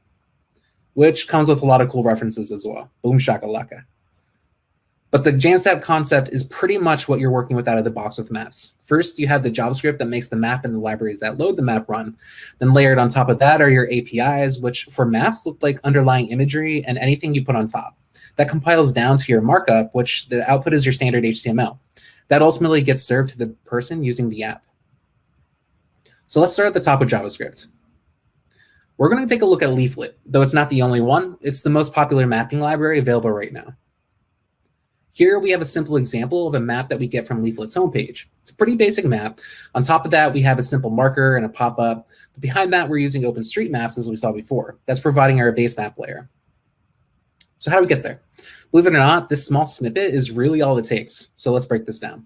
which comes with a lot of cool references as well. Boom shakalaka. But the Jamstack concept is pretty much what you're working with out of the box with maps. First, you have the JavaScript that makes the map and the libraries that load the map run. Then layered on top of that are your APIs, which for maps look like underlying imagery and anything you put on top. That compiles down to your markup, which the output is your standard HTML. That ultimately gets served to the person using the app. So let's start at the top with JavaScript. We're going to take a look at Leaflet, though it's not the only one. It's the most popular mapping library available right now. Here we have a simple example of a map that we get from Leaflet's homepage. It's a pretty basic map. On top of that, we have a simple marker and a pop-up. But behind that, we're using OpenStreetMaps, as we saw before. That's providing our base map layer. So how do we get there? Believe it or not, this small snippet is really all it takes. So let's break this down.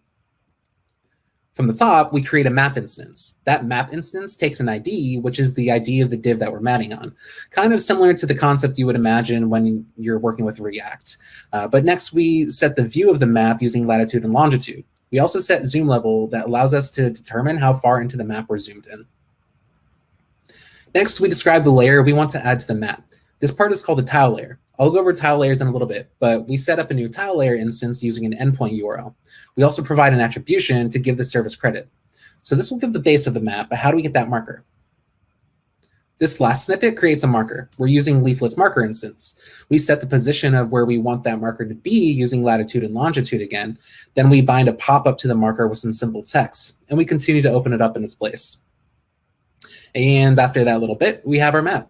From the top, we create a map instance. That map instance takes an ID, which is the ID of the div that we're matting on. Kind of similar to the concept you would imagine when you're working with React. But next, we set the view of the map using latitude and longitude. We also set zoom level that allows us to determine how far into the map we're zoomed in. Next, we describe the layer we want to add to the map. This part is called the tile layer. I'll go over tile layers in a little bit, but we set up a new tile layer instance using an endpoint URL. We also provide an attribution to give the service credit. So this will give the base of the map, but how do we get that marker? This last snippet creates a marker. We're using Leaflet's marker instance. We set the position of where we want that marker to be using latitude and longitude again. Then we bind a pop-up to the marker with some simple text, and we continue to open it up in its place. And after that little bit, we have our map.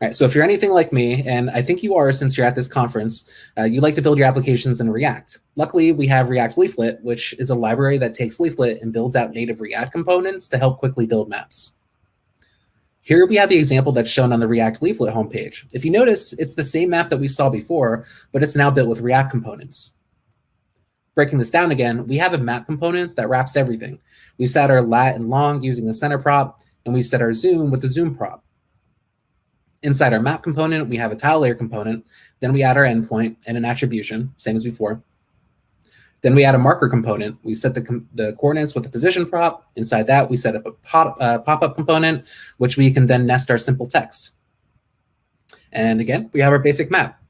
All right, so if you're anything like me, and I think you are since you're at this conference, you like to build your applications in React. Luckily, we have React Leaflet, which is a library that takes Leaflet and builds out native React components to help quickly build maps. Here we have the example that's shown on the React Leaflet homepage. If you notice, it's the same map that we saw before, but it's now built with React components. Breaking this down again, we have a map component that wraps everything. We set our lat and long using the center prop, and we set our zoom with the zoom prop. Inside our map component, we have a tile layer component. Then we add our endpoint and an attribution, same as before. Then we add a marker component. We set the coordinates with the position prop. Inside that, we set up a pop-up component, which we can then nest our simple text. And again, we have our basic map.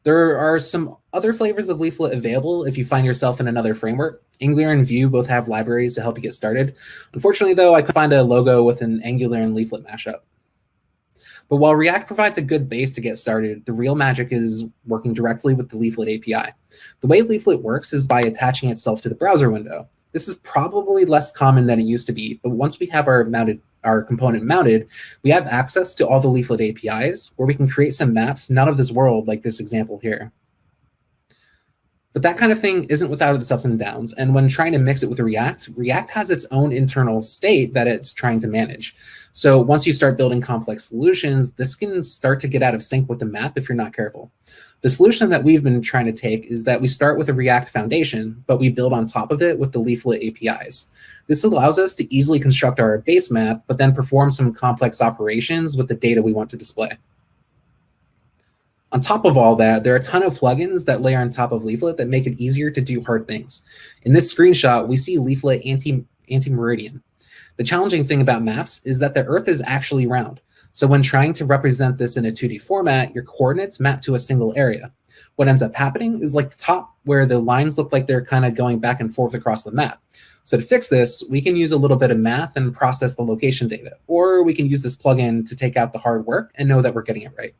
There are some other flavors of Leaflet available if you find yourself in another framework. Angular and Vue both have libraries to help you get started. Unfortunately, though, I couldn't find a logo with an Angular and Leaflet mashup. But while React provides a good base to get started, the real magic is working directly with the Leaflet API. The way Leaflet works is by attaching itself to the browser window. This is probably less common than it used to be, but once we have our component mounted, we have access to all the Leaflet APIs where we can create some maps not of this world like this example here. But that kind of thing isn't without its ups and downs. And when trying to mix it with React, React has its own internal state that it's trying to manage. So once you start building complex solutions, this can start to get out of sync with the map if you're not careful. The solution that we've been trying to take is that we start with a React foundation, but we build on top of it with the Leaflet APIs. This allows us to easily construct our base map, but then perform some complex operations with the data we want to display. On top of all that, there are a ton of plugins that layer on top of Leaflet that make it easier to do hard things. In this screenshot, we see Leaflet anti-meridian. The challenging thing about maps is that the Earth is actually round. So when trying to represent this in a 2D format, your coordinates map to a single area. What ends up happening is like the top, where the lines look like they're kind of going back and forth across the map. So to fix this, we can use a little bit of math and process the location data, or we can use this plugin to take out the hard work and know that we're getting it right.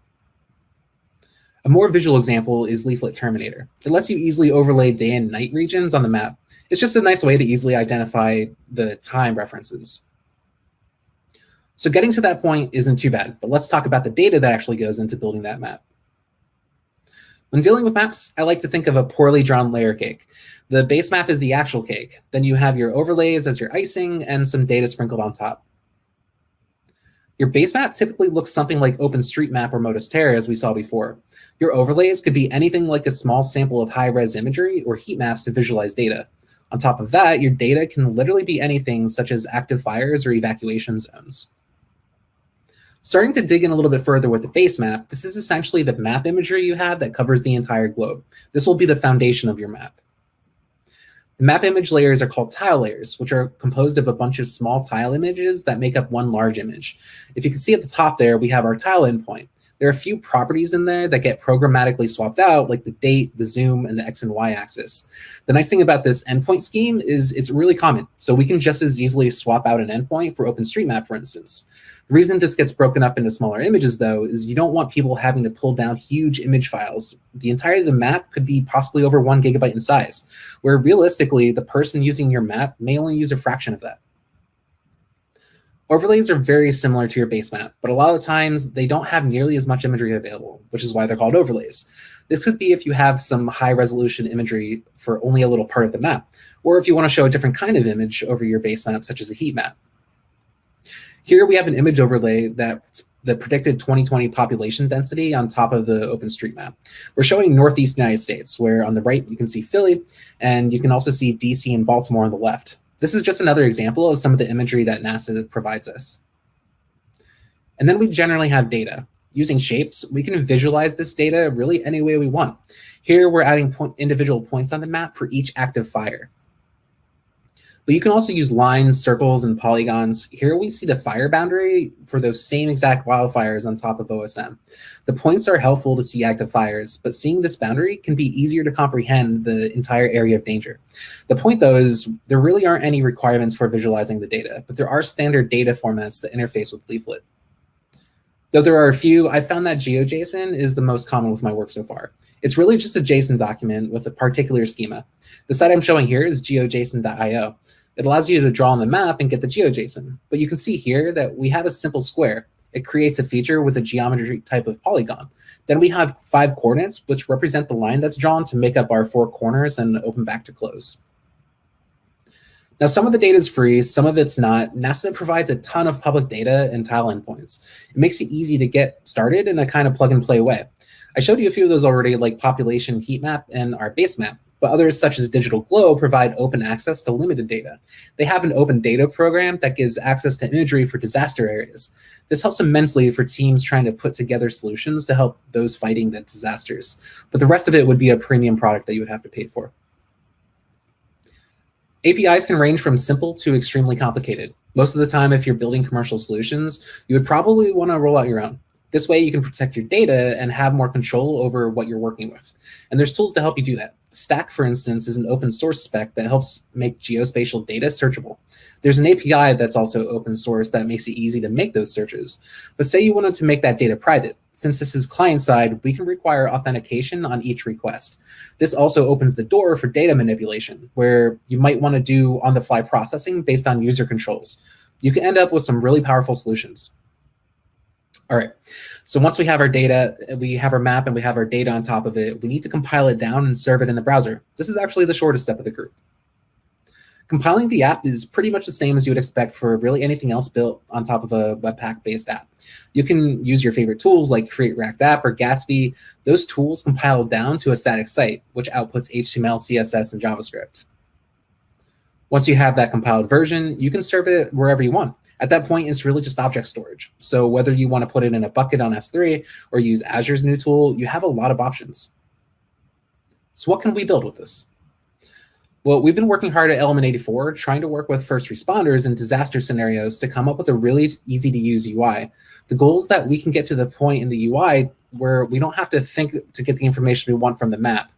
A more visual example is Leaflet Terminator. It lets you easily overlay day and night regions on the map. It's just a nice way to easily identify the time references. So getting to that point isn't too bad, but let's talk about the data that actually goes into building that map. When dealing with maps, I like to think of a poorly drawn layer cake. The base map is the actual cake. Then you have your overlays as your icing and some data sprinkled on top. Your base map typically looks something like OpenStreetMap or Modus Terra, as we saw before. Your overlays could be anything like a small sample of high-res imagery or heat maps to visualize data. On top of that, your data can literally be anything such as active fires or evacuation zones. Starting to dig in a little bit further with the base map, this is essentially the map imagery you have that covers the entire globe. This will be the foundation of your map. The map image layers are called tile layers, which are composed of a bunch of small tile images that make up one large image. If you can see at the top there, we have our tile endpoint. there are a few properties in there that get programmatically swapped out, like the date, the zoom, and the X and Y axis. The nice thing about this endpoint scheme is it's really common. So we can just as easily swap out an endpoint for OpenStreetMap, for instance. The reason this gets broken up into smaller images, though, is you don't want people having to pull down huge image files. The entirety of the map could be possibly over 1 GB in size, where realistically, the person using your map may only use a fraction of that. Overlays are very similar to your base map, but a lot of the times they don't have nearly as much imagery available, which is why they're called overlays. This could be if you have some high-resolution imagery for only a little part of the map, or if you want to show a different kind of image over your base map, such as a heat map. Here we have an image overlay that's the predicted 2020 population density on top of the OpenStreetMap. We're showing Northeast United States, where on the right you can see Philly, and you can also see DC and Baltimore on the left. This is just another example of some of the imagery that NASA provides us. And then we generally have data. Using shapes, we can visualize this data really any way we want. Here we're adding individual points on the map for each active fire. But you can also use lines, circles, and polygons. Here we see the fire boundary for those same exact wildfires on top of OSM. The points are helpful to see active fires, but seeing this boundary can be easier to comprehend the entire area of danger. The point, though, is there really aren't any requirements for visualizing the data, but there are standard data formats that interface with Leaflet. Though there are a few, I found that GeoJSON is the most common with my work so far. It's really just a JSON document with a particular schema. The site I'm showing here is geojson.io. It allows you to draw on the map and get the GeoJSON, but you can see here that we have a simple square. It creates a feature with a geometry type of polygon. Then we have 5 coordinates, which represent the line that's drawn to make up our 4 corners and open back to close. Now, some of the data is free, some of it's not. NASA provides a ton of public data and tile endpoints. It makes it easy to get started in a kind of plug and play way. I showed you a few of those already, like population heat map and our base map, but others such as Digital Glow provide open access to limited data. They have an open data program that gives access to imagery for disaster areas. This helps immensely for teams trying to put together solutions to help those fighting the disasters, but the rest of it would be a premium product that you would have to pay for. APIs can range from simple to extremely complicated. Most of the time, if you're building commercial solutions, you would probably want to roll out your own. This way you can protect your data and have more control over what you're working with. And there's tools to help you do that. Stack, for instance, is an open source spec that helps make geospatial data searchable. There's an API that's also open source that makes it easy to make those searches. But say you wanted to make that data private. Since this is client side, we can require authentication on each request. This also opens the door for data manipulation, where you might want to do on-the-fly processing based on user controls. You can end up with some really powerful solutions. All right, so once we have our data, we have our map and we have our data on top of it, we need to compile it down and serve it in the browser. This is actually the shortest step of the group. Compiling the app is pretty much the same as you would expect for really anything else built on top of a Webpack-based app. You can use your favorite tools like Create React App or Gatsby. Those tools compile down to a static site, which outputs HTML, CSS, and JavaScript. Once you have that compiled version, you can serve it wherever you want. At that point, it's really just object storage. So whether you want to put it in a bucket on S3 or use Azure's new tool, you have a lot of options. So what can we build with this? Well, we've been working hard at Element 84, trying to work with first responders and disaster scenarios to come up with a really easy-to-use UI. The goal is that we can get to the point in the UI where we don't have to think to get the information we want from the map.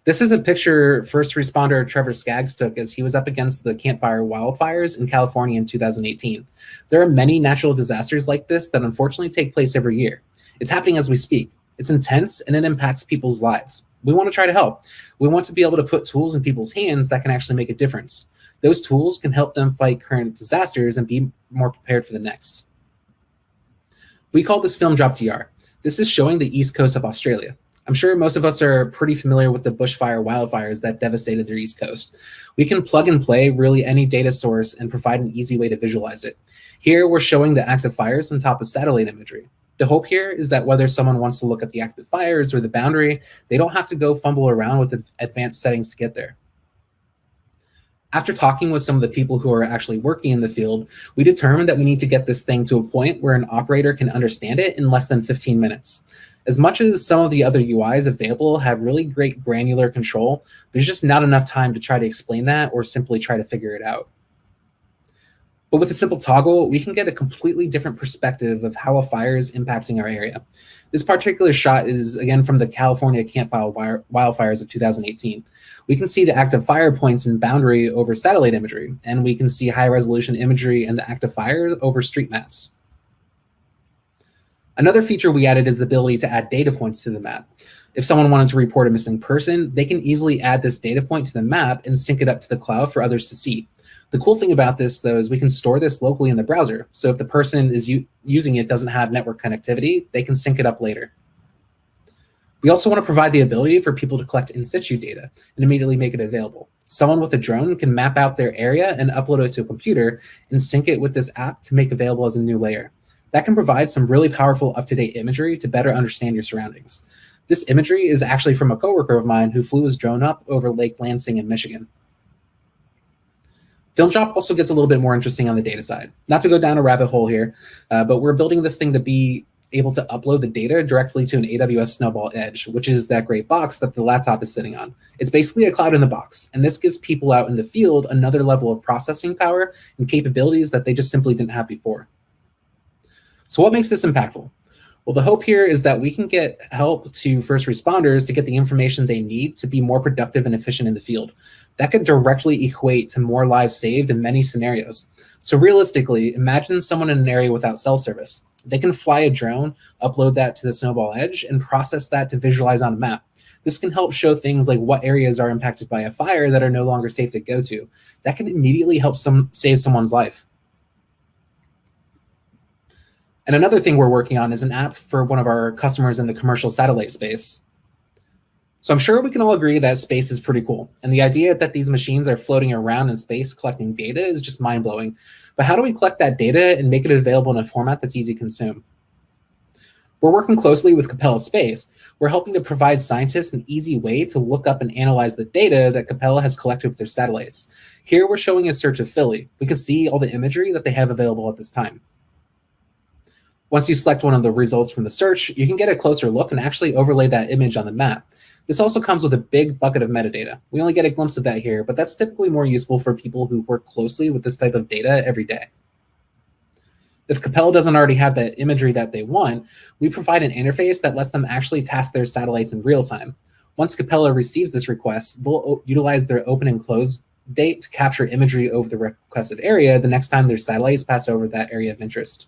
This is a picture first responder Trevor Skaggs took as he was up against the Campfire wildfires in California in 2018. There are many natural disasters like this that unfortunately take place every year. It's happening as we speak. It's intense and it impacts people's lives. We want to try to help. We want to be able to put tools in people's hands that can actually make a difference. Those tools can help them fight current disasters and be more prepared for the next. We call this Film Drop TR. This is showing the east coast of Australia. I'm sure most of us are pretty familiar with the bushfire wildfires that devastated their east coast. We can plug and play really any data source and provide an easy way to visualize it. Here, we're showing the active fires on top of satellite imagery. The hope here is that whether someone wants to look at the active fires or the boundary, they don't have to go fumble around with the advanced settings to get there. After talking with some of the people who are actually working in the field, we determined that we need to get this thing to a point where an operator can understand it in less than 15 minutes. As much as some of the other UIs available have really great granular control, there's just not enough time to try to explain that or simply try to figure it out. But with a simple toggle, we can get a completely different perspective of how a fire is impacting our area. This particular shot is, again, from the California Camp Fire wildfires of 2018. We can see the active fire points and boundary over satellite imagery, and we can see high-resolution imagery and the active fire over street maps. Another feature we added is the ability to add data points to the map. If someone wanted to report a missing person, they can easily add this data point to the map and sync it up to the cloud for others to see. The cool thing about this, though, is we can store this locally in the browser. So if the person is using it doesn't have network connectivity, they can sync it up later. We also want to provide the ability for people to collect in situ data and immediately make it available. Someone with a drone can map out their area and upload it to a computer and sync it with this app to make available as a new layer. That can provide some really powerful up-to-date imagery to better understand your surroundings. This imagery is actually from a coworker of mine who flew his drone up over Lake Lansing in Michigan. FilmShop also gets a little bit more interesting on the data side. Not to go down a rabbit hole here, but we're building this thing to be able to upload the data directly to an AWS Snowball Edge, which is that great box that the laptop is sitting on. It's basically a cloud in the box, and this gives people out in the field another level of processing power and capabilities that they just simply didn't have before. So what makes this impactful? Well, the hope here is that we can get help to first responders to get the information they need to be more productive and efficient in the field. That could directly equate to more lives saved in many scenarios. So realistically, imagine someone in an area without cell service. They can fly a drone, upload that to the Snowball Edge, and process that to visualize on a map. This can help show things like what areas are impacted by a fire that are no longer safe to go to. That can immediately help save someone's life. And another thing we're working on is an app for one of our customers in the commercial satellite space. So I'm sure we can all agree that space is pretty cool. And the idea that these machines are floating around in space collecting data is just mind-blowing. But how do we collect that data and make it available in a format that's easy to consume? We're working closely with Capella Space. We're helping to provide scientists an easy way to look up and analyze the data that Capella has collected with their satellites. Here we're showing a search of Philly. We can see all the imagery that they have available at this time. Once you select one of the results from the search, you can get a closer look and actually overlay that image on the map. This also comes with a big bucket of metadata. We only get a glimpse of that here, but that's typically more useful for people who work closely with this type of data every day. If Capella doesn't already have the imagery that they want, we provide an interface that lets them actually task their satellites in real time. Once Capella receives this request, they'll utilize their open and close date to capture imagery over the requested area the next time their satellites pass over that area of interest.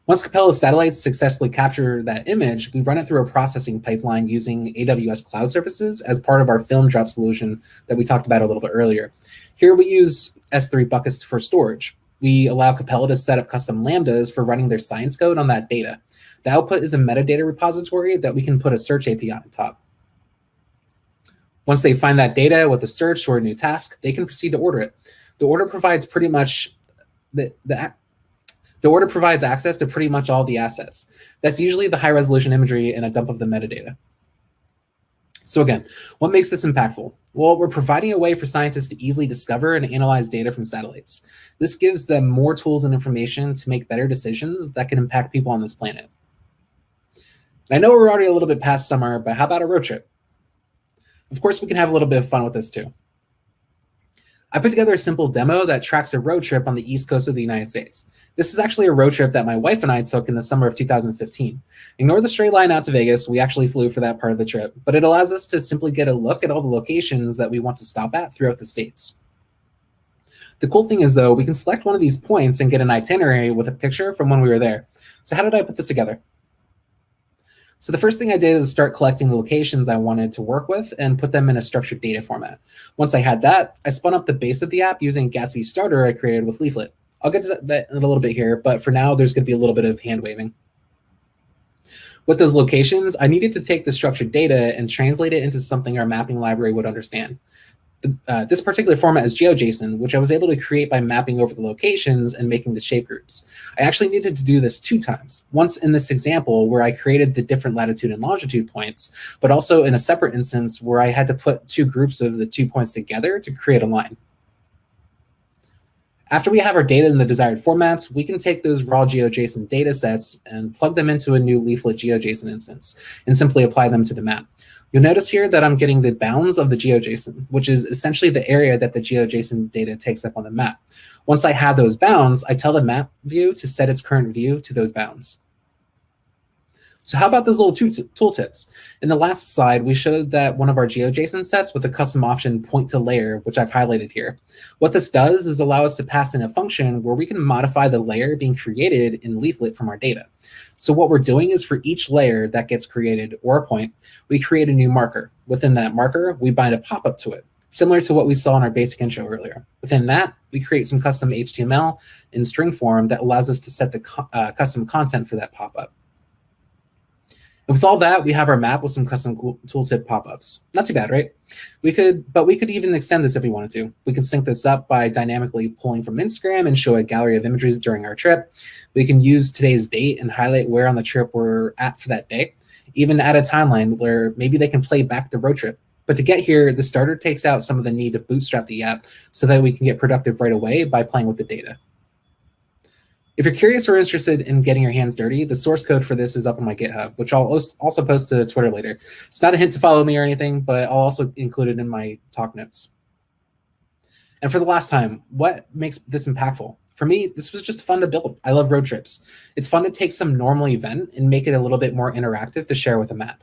Once Capella's satellites successfully capture that image, we run it through a processing pipeline using AWS Cloud Services as part of our film drop solution that we talked about a little bit earlier. Here we use S3 buckets for storage. We allow Capella to set up custom lambdas for running their science code on that data. The output is a metadata repository that we can put a search API on top. Once they find that data with a search or a new task, they can proceed to order it. The order provides pretty much The order provides access to pretty much all the assets. That's usually the high-resolution imagery and a dump of the metadata. So again, what makes this impactful? Well, we're providing a way for scientists to easily discover and analyze data from satellites. This gives them more tools and information to make better decisions that can impact people on this planet. And I know we're already a little bit past summer, but how about a road trip? Of course, we can have a little bit of fun with this too. I put together a simple demo that tracks a road trip on the East Coast of the United States. This is actually a road trip that my wife and I took in the summer of 2015. Ignore the straight line out to Vegas. We actually flew for that part of the trip, but it allows us to simply get a look at all the locations that we want to stop at throughout the states. The cool thing is, though, we can select one of these points and get an itinerary with a picture from when we were there. So how did I put this together? So the first thing I did was start collecting the locations I wanted to work with and put them in a structured data format. Once I had that, I spun up the base of the app using Gatsby Starter I created with Leaflet. I'll get to that in a little bit here, but for now, there's going to be a little bit of hand waving. With those locations, I needed to take the structured data and translate it into something our mapping library would understand. This particular format is GeoJSON, which I was able to create by mapping over the locations and making the shape groups. I actually needed to do this 2 times. Once in this example where I created the different latitude and longitude points, but also in a separate instance where I had to put 2 groups of the 2 points together to create a line. After we have our data in the desired formats, we can take those raw GeoJSON data sets and plug them into a new leaflet GeoJSON instance and simply apply them to the map. You'll notice here that I'm getting the bounds of the GeoJSON, which is essentially the area that the GeoJSON data takes up on the map. Once I have those bounds, I tell the map view to set its current view to those bounds. So how about those little tooltips? In the last slide, we showed that one of our GeoJSON sets with a custom option point to layer, which I've highlighted here. What this does is allow us to pass in a function where we can modify the layer being created in Leaflet from our data. So what we're doing is for each layer that gets created or a point, we create a new marker. Within that marker, we bind a pop-up to it, similar to what we saw in our basic intro earlier. Within that, we create some custom HTML in string form that allows us to set the custom content for that pop-up. And with all that, we have our map with some custom tooltip pop-ups. Not too bad, right? We could even extend this if we wanted to. We can sync this up by dynamically pulling from Instagram and show a gallery of images during our trip. We can use today's date and highlight where on the trip we're at for that day. Even add a timeline where maybe they can play back the road trip. But to get here, the starter takes out some of the need to bootstrap the app so that we can get productive right away by playing with the data. If you're curious or interested in getting your hands dirty, the source code for this is up on my GitHub, which I'll also post to Twitter later. It's not a hint to follow me or anything, but I'll also include it in my talk notes. And for the last time, what makes this impactful? For me, this was just fun to build. I love road trips. It's fun to take some normal event and make it a little bit more interactive to share with a map.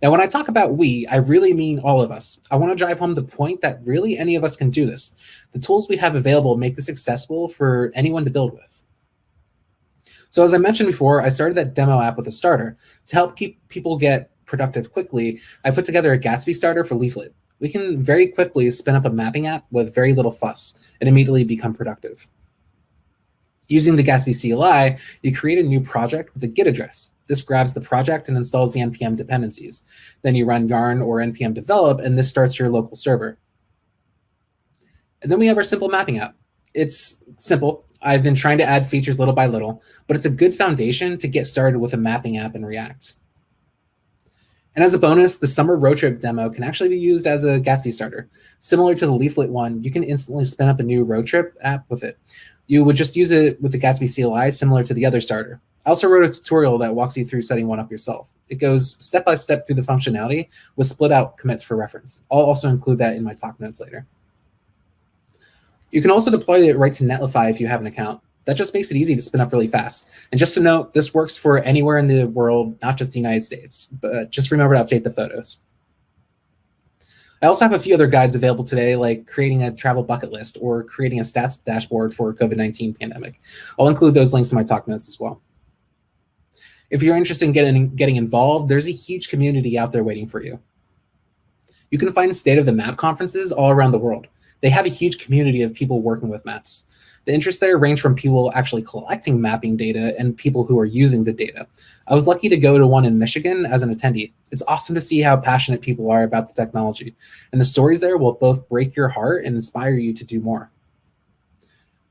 Now, when I talk about we, I really mean all of us. I want to drive home the point that really any of us can do this. The tools we have available make this accessible for anyone to build with. So as I mentioned before, I started that demo app with a starter. To help keep people get productive quickly, I put together a Gatsby starter for Leaflet. We can very quickly spin up a mapping app with very little fuss and immediately become productive. Using the Gatsby CLI, you create a new project with a Git address. This grabs the project and installs the npm dependencies. Then you run yarn or npm develop, and this starts your local server. And then we have our simple mapping app. It's simple. I've been trying to add features little by little, but it's a good foundation to get started with a mapping app in React. And as a bonus, the summer road trip demo can actually be used as a Gatsby starter. Similar to the Leaflet one, you can instantly spin up a new road trip app with it. You would just use it with the Gatsby CLI similar to the other starter. I also wrote a tutorial that walks you through setting one up yourself. It goes step by step through the functionality with split out commits for reference. I'll also include that in my talk notes later. You can also deploy it right to Netlify if you have an account. That just makes it easy to spin up really fast. And just to note, this works for anywhere in the world, not just the United States, but just remember to update the photos. I also have a few other guides available today, like creating a travel bucket list or creating a stats dashboard for COVID-19 pandemic. I'll include those links in my talk notes as well. If you're interested in getting involved, there's a huge community out there waiting for you. You can find State of the Map conferences all around the world. They have a huge community of people working with maps. The interests there range from people actually collecting mapping data and people who are using the data. I was lucky to go to one in Michigan as an attendee. It's awesome to see how passionate people are about the technology, and the stories there will both break your heart and inspire you to do more.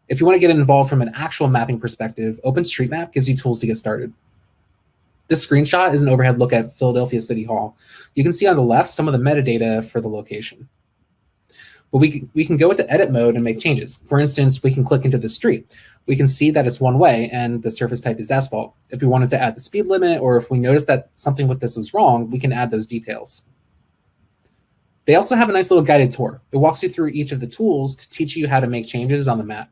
If you want to get involved from an actual mapping perspective, OpenStreetMap gives you tools to get started. This screenshot is an overhead look at Philadelphia City Hall. You can see on the left some of the metadata for the location. But we can go into edit mode and make changes. For instance, we can click into the street. We can see that it's one way and the surface type is asphalt. If we wanted to add the speed limit or if we noticed that something with this was wrong, we can add those details. They also have a nice little guided tour. It walks you through each of the tools to teach you how to make changes on the map.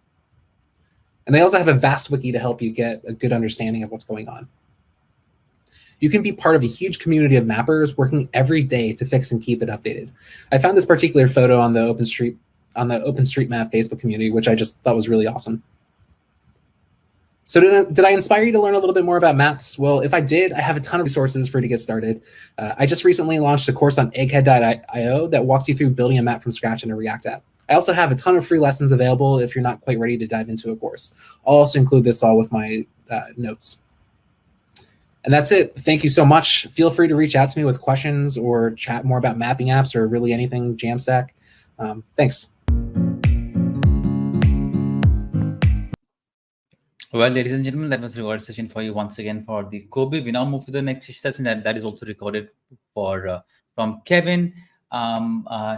And they also have a vast wiki to help you get a good understanding of what's going on. You can be part of a huge community of mappers working every day to fix and keep it updated. I found this particular photo on the OpenStreetMap Facebook community, which I just thought was really awesome. So did I inspire you to learn a little bit more about maps? Well, if I did, I have a ton of resources for you to get started. I just recently launched a course on egghead.io that walks you through building a map from scratch in a React app. I also have a ton of free lessons available if you're not quite ready to dive into a course. I'll also include this all with my notes. And that's it. Thank you so much. Feel free to reach out to me with questions or chat more about mapping apps or really anything Jamstack. Thanks. Well, ladies and gentlemen, that was a recorded session for you once again for the Kobe. We now move to the next session that is also recorded for from Kevin.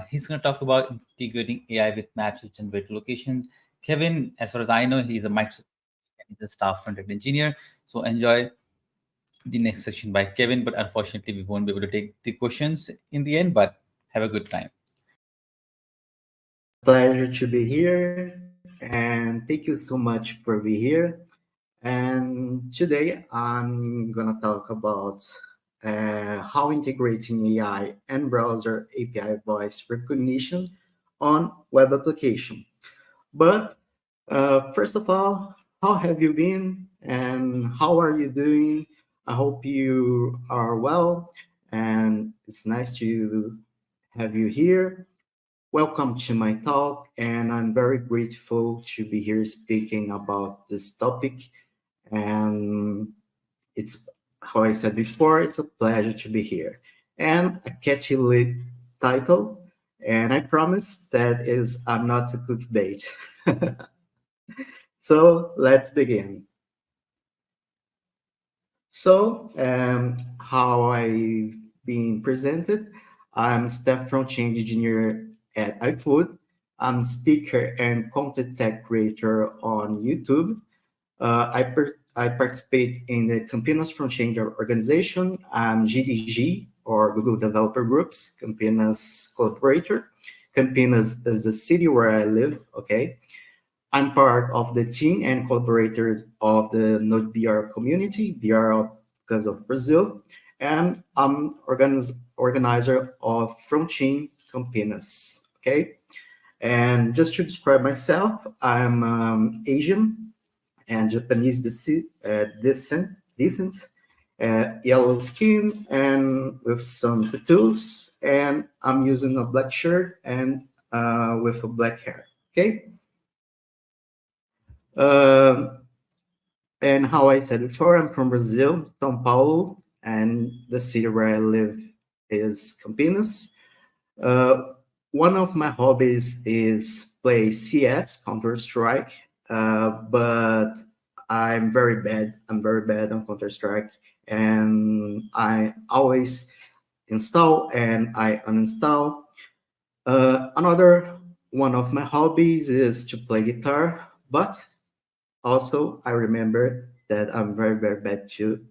He's going to talk about integrating AI with maps to generate locations. Kevin, as far as I know, he's a staff front-end engineer. So enjoy the next session by Kevin, but unfortunately we won't be able to take the questions in the end, but have a good time. Pleasure to be here, and thank you so much for being here. And today I'm gonna talk about how integrating AI and browser API voice recognition on web application. But first of all, how have you been and how are you doing? I hope you are well, and it's nice to have you here. Welcome to my talk, and I'm very grateful to be here speaking about this topic. And it's, how I said before, it's a pleasure to be here. And a catchy lead title, and I promise that is I'm not a clickbait. So let's begin. So how I've been presented, I'm staff front-end engineer at iFood. I'm speaker and content tech creator on YouTube. I participate in the Campinas front-end organization. I'm GDG, or Google Developer Groups, Campinas collaborator. Campinas is the city where I live, okay? I'm part of the team and collaborator of the Node.br community, BR because of Brazil, and I'm organizer of Front-end Campinas, okay? And just to describe myself, I'm Asian and Japanese descent, yellow skin and with some tattoos, and I'm using a black shirt and with a black hair, okay? And how I said before, I'm from Brazil, São Paulo, and the city where I live is Campinas. One of my hobbies is play CS, Counter-Strike, but I'm very bad on Counter-Strike, and I always install and I uninstall. Another one of my hobbies is to play guitar, but also I remember that I'm very, very bad too.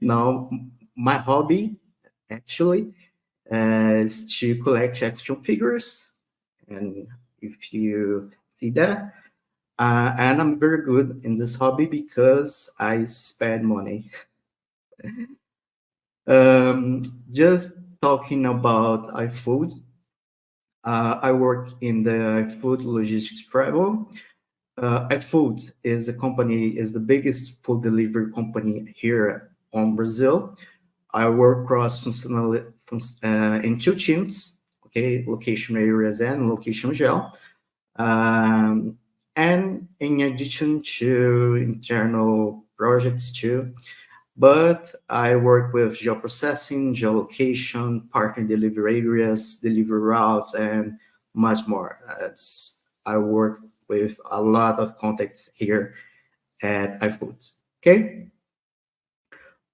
Now, my hobby actually is to collect action figures, and if you see that, and I'm very good in this hobby because I spend money. Just talking about iFood, I work in the iFood logistics travel. iFood is the biggest food delivery company here on Brazil. I work cross-functionally in two teams, okay, location areas and location gel. And in addition to internal projects too, but I work with geoprocessing, geolocation, partner delivery areas, delivery routes, and much more. I work with a lot of contacts here at iFood, okay?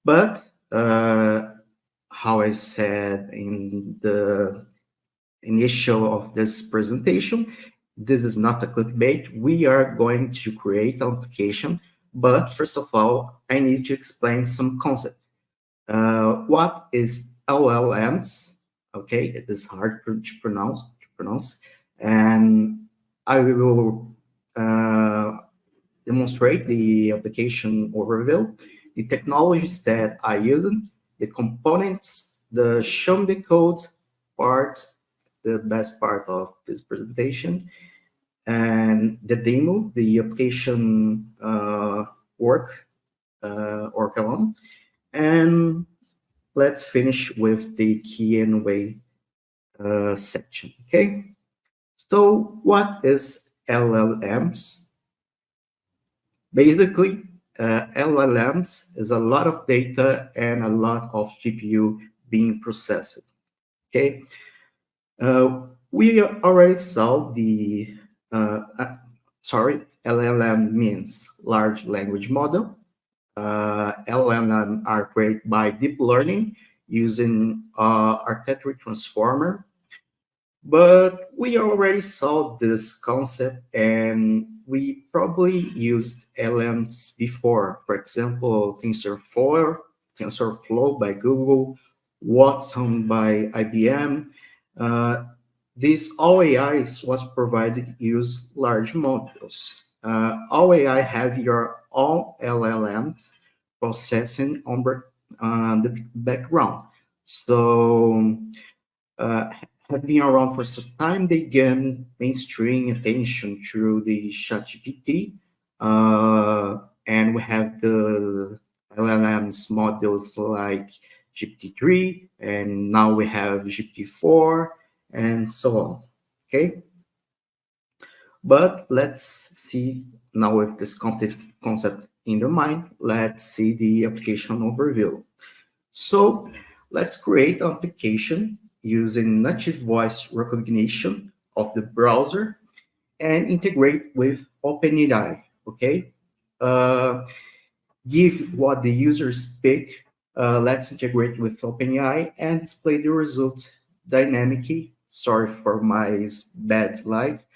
But how I said in the initial of this presentation, this is not a clickbait. We are going to create an application, but first of all, I need to explain some concepts. What is LLMs? Okay, it is hard to pronounce, and I will demonstrate the application overview, the technologies that I use, the components, the show the code part, the best part of this presentation, and the demo, the application work along. And let's finish with the Q&A section, okay? So what is LLMs? Basically, LLMs is a lot of data and a lot of GPU being processed, okay? We already saw the, LLM means large language model. LLM are created by deep learning using architecture transformer. But we already saw this concept, and we probably used LLMs before. For example, TensorFlow by Google, Watson by IBM. This all AI was provided use large models. All AI have your own LLMs processing on the background. So have been around for some time. They gain mainstream attention through the ChatGPT, and we have the LLMs models like GPT-3, and now we have GPT-4, and so on. Okay, but let's see now with this concept in the mind. Let's see the application overview. So let's create an application using native voice recognition of the browser and integrate with OpenAI. Okay, give what the users speak. Let's integrate with OpenAI and display the result dynamically. Sorry for my bad slides,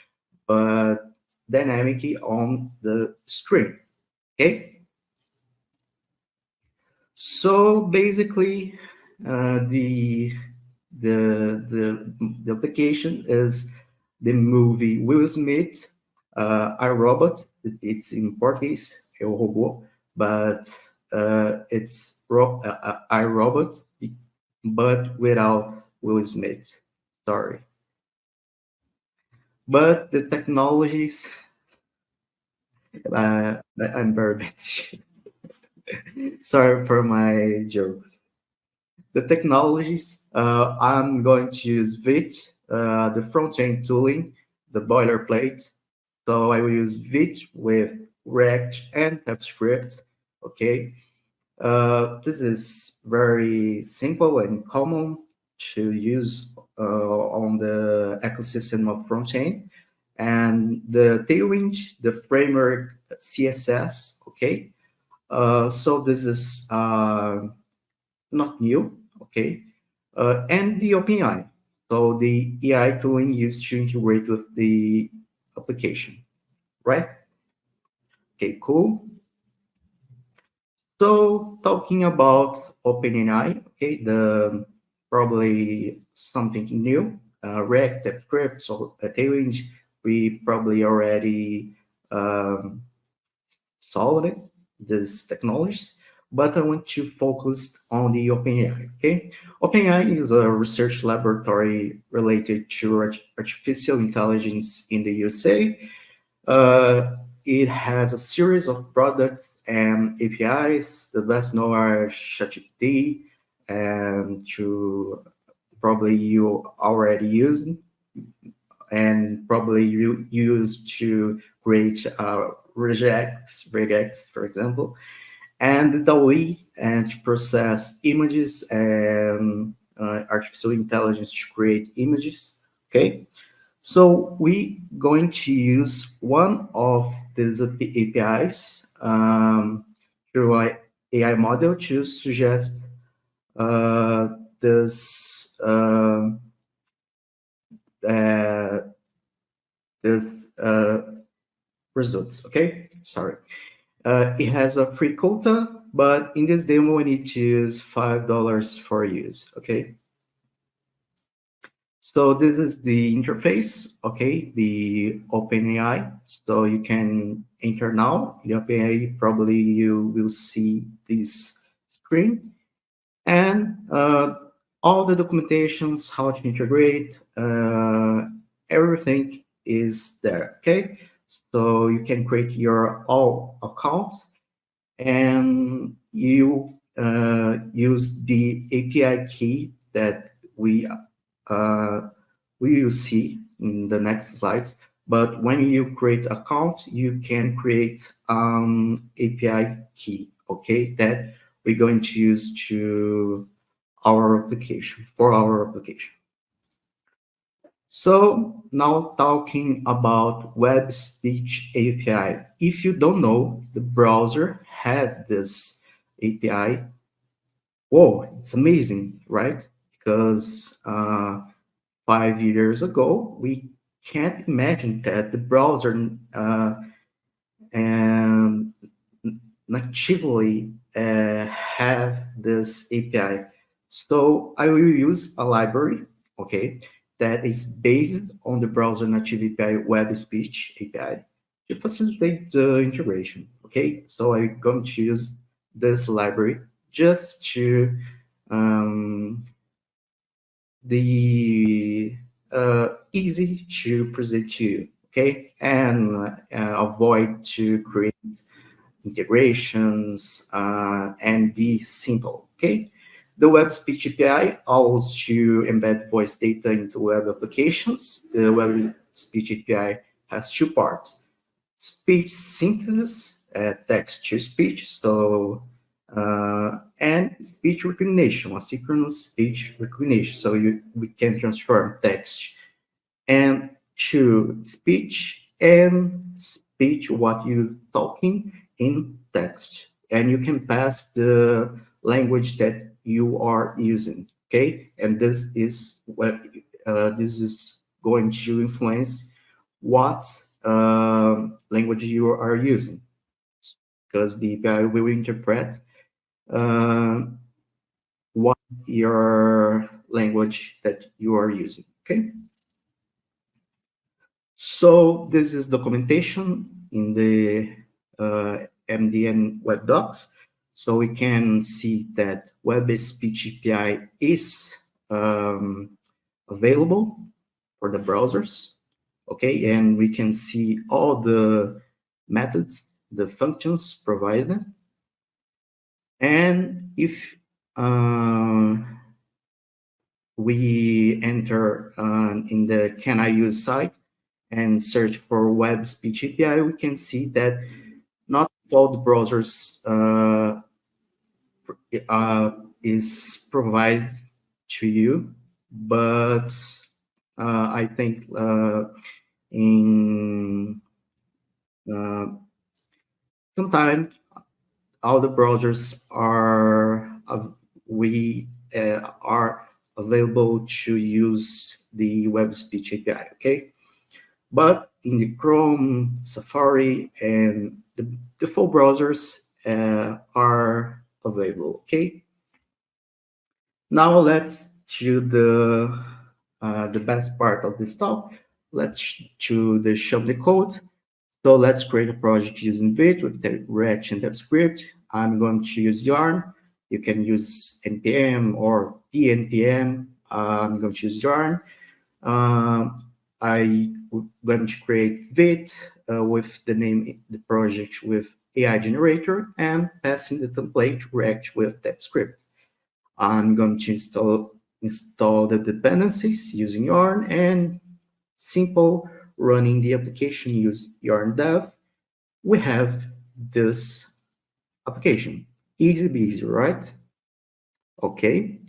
but dynamically on the screen. Okay. So basically, the application is the movie Will Smith, iRobot. It's in Portuguese, Eu Robô, but it's iRobot, but without Will Smith. Sorry. But the technologies, I'm very bad. Sorry for my jokes. The technologies, I'm going to use Vite, the front-end tooling, the boilerplate. So I will use Vite with React and TypeScript. Okay, this is very simple and common to use on the ecosystem of front-end. And the tailwind, the framework CSS. Okay, so this is not new. Okay, and the OpenAI. So the AI tooling used to integrate with the application, right? Okay, cool. So talking about OpenAI, okay, the probably something new, React, TypeScript, so tailwind, we probably already solved it, these technologies, but I want to focus on the OpenAI, okay? OpenAI is a research laboratory related to artificial intelligence in the USA. It has a series of products and APIs. The best known are ChatGPT, and to probably you already use, and probably you use to create regex, for example, and DALL-E, and to process images and artificial intelligence to create images. Okay. So we're going to use one of these APIs through an AI model to suggest this results. Okay, sorry. It has a free quota, but in this demo we need to use $5 for use. Okay. So this is the interface, okay, the OpenAI. So you can enter now. The OpenAI, probably you will see this screen. And all the documentations, how to integrate, everything is there, okay? So you can create your own account, and you use the API key that we will see in the next slides. But when you create account, you can create API key, okay, that we're going to use to our application, for our application. So now talking about web speech API. If you don't know, the browser has this API. Whoa, it's amazing, right? Because 5 years ago, we can't imagine that the browser natively have this API. So I will use a library, okay, that is based on the browser native API web speech API to facilitate the integration, okay? So I'm going to use this library just to easy to present to you, okay? And avoid to create integrations and be simple, okay? The web speech API allows to embed voice data into web applications. The web speech API has two parts: speech synthesis, text to speech, so and speech recognition, asynchronous speech recognition. So we can transform text and to speech and speech what you're talking in text, and you can pass the language that you are using, okay? And this is what this is going to influence what language you are using, because the API will interpret what your language that you are using, okay? So this is documentation in the MDN web docs. So we can see that web-based speech API is available for the browsers, okay? And we can see all the methods, the functions provided. And if we enter in the Can I Use site and search for web speech API, we can see that not all the browsers is provided to you, but I think in sometimes all the browsers are are available to use the web speech API, okay? But in the Chrome, Safari, and the default browsers are available, okay? Now let's do the best part of this talk. Let's do the show the code. So let's create a project using Vite with the React and TypeScript. I'm going to use Yarn. You can use NPM or PNPM. I'm going to use Yarn. I'm going to create Vite with the name the project with AI generator and passing the template React with TypeScript. I'm going to install the dependencies using Yarn and simple running the application use Yarn dev. We have this application. Easy peasy, right? Okay.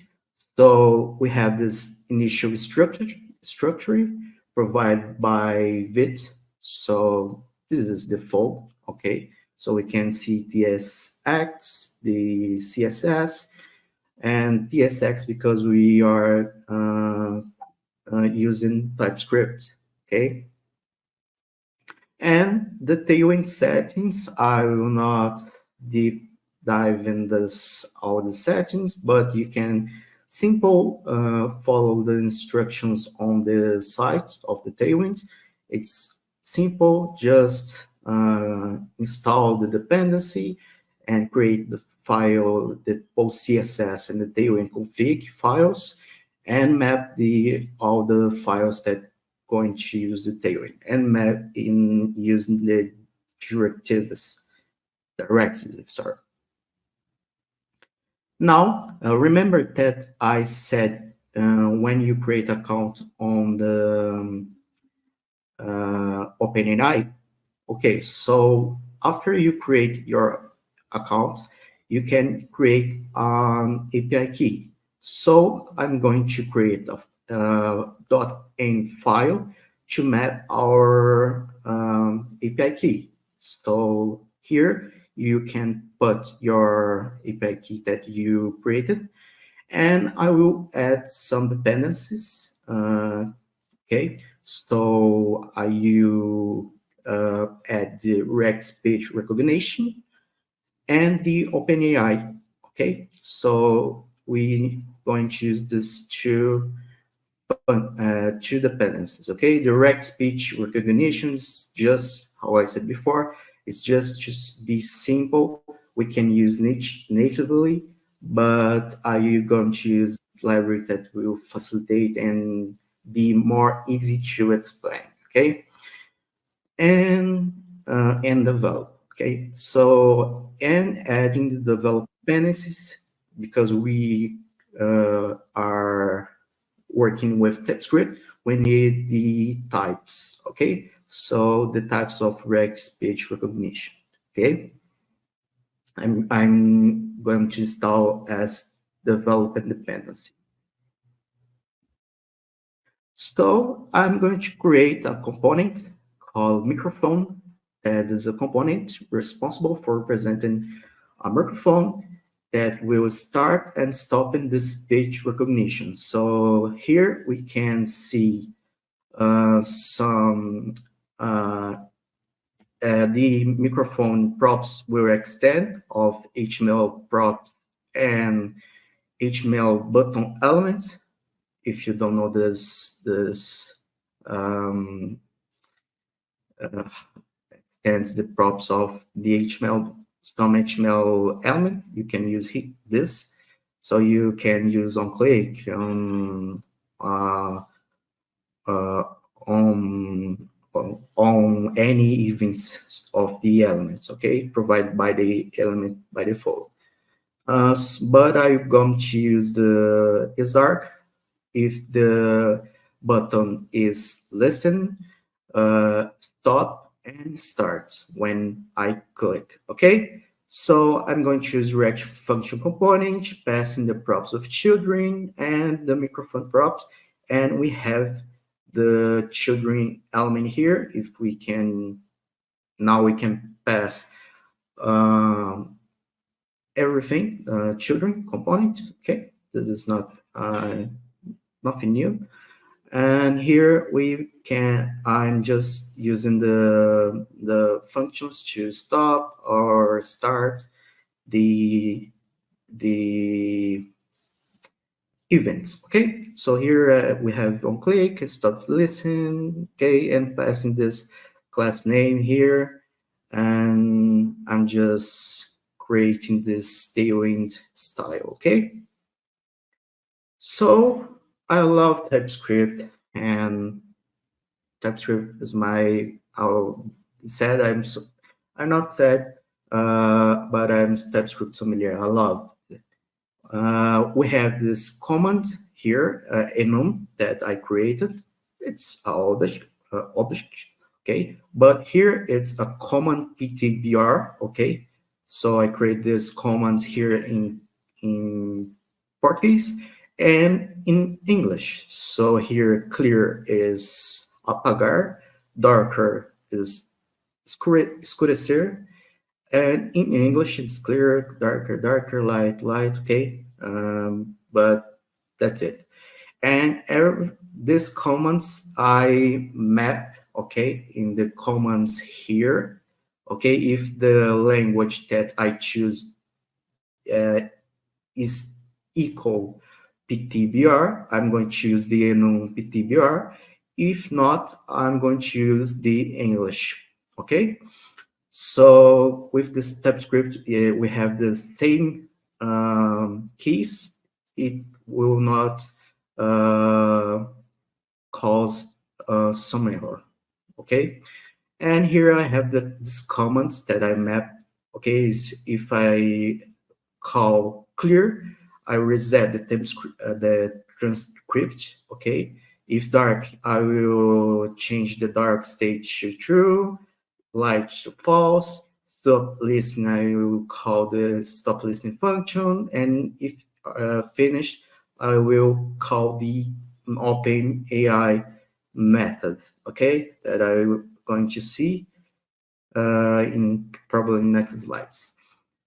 So we have this initial structure provided by Vite. So this is default. Okay. So we can see TSX, the CSS, and TSX because we are using TypeScript. Okay. And the tailwind settings, I will not deep dive in all the settings, but you can simple follow the instructions on the sites of the tailwind. It's simple, just install the dependency and create the file, the both CSS and the tailwind config files, and map all the files that going to use the tailwind and map in using the directives. Sorry. Now, remember that I said when you create an account on the OpenAI, okay, so after you create your account, you can create an API key. So I'm going to create a .env file to map our API key. So here you can put your API key that you created, and I will add some dependencies Okay, so you add the rect speech recognition and the OpenAI. Okay, so we going to use this two dependencies. Okay, direct speech recognition is just how I said before. It's just be simple. We can use natively, but are you going to use a library that will facilitate and be more easy to explain? Okay, and develop. Okay, so and adding the develop dependencies because we are working with TypeScript, we need the types, okay? So the types of rect speech recognition, okay? I'm going to install as development dependency. So I'm going to create a component called microphone. That is a component responsible for presenting a microphone that will start and stop in the speech recognition. So here we can see some the microphone props will extend of HTML props and HTML button elements. If you don't know this extends the props of the HTML, some HTML element, you can use this. So you can use on click on any events of the elements, okay, provided by the element by default. But I'm going to use the isArc if the button is listen, stop, and start when I click, okay? So I'm going to use rect function component, passing the props of children and the microphone props, and we have the children element here. If we can, now we can pass everything, children component, okay? This is not nothing new. And here we can, I'm just using the functions to stop or start the events, okay? So here we have on click, stop listen, okay, and passing this class name here. And I'm just creating this tailwind style, okay? So I love TypeScript, and TypeScript is my, I'm not that, but I'm TypeScript familiar. I love it. We have this command here, enum, that I created. It's object, okay? But here it's a common ptbr, okay? So I create this command here in Portuguese and in English. So here clear is apagar, darker is escurecer, and in English it's clear, darker, light, okay? But that's it. And these commands I map, okay, in the commands here, okay? If the language that I choose is equal ptbr, I'm going to use the enum ptbr. If not, I'm going to use the English, okay? So with this TypeScript, we have the same keys. It will not cause some error, okay? And here I have these comments that I map, okay? If I call clear, I reset the transcript, okay? If dark, I will change the dark state to true, light to false, stop listening, I will call the stop listening function, and if finished, I will call the OpenAI method, okay? That I'm going to see in probably next slides.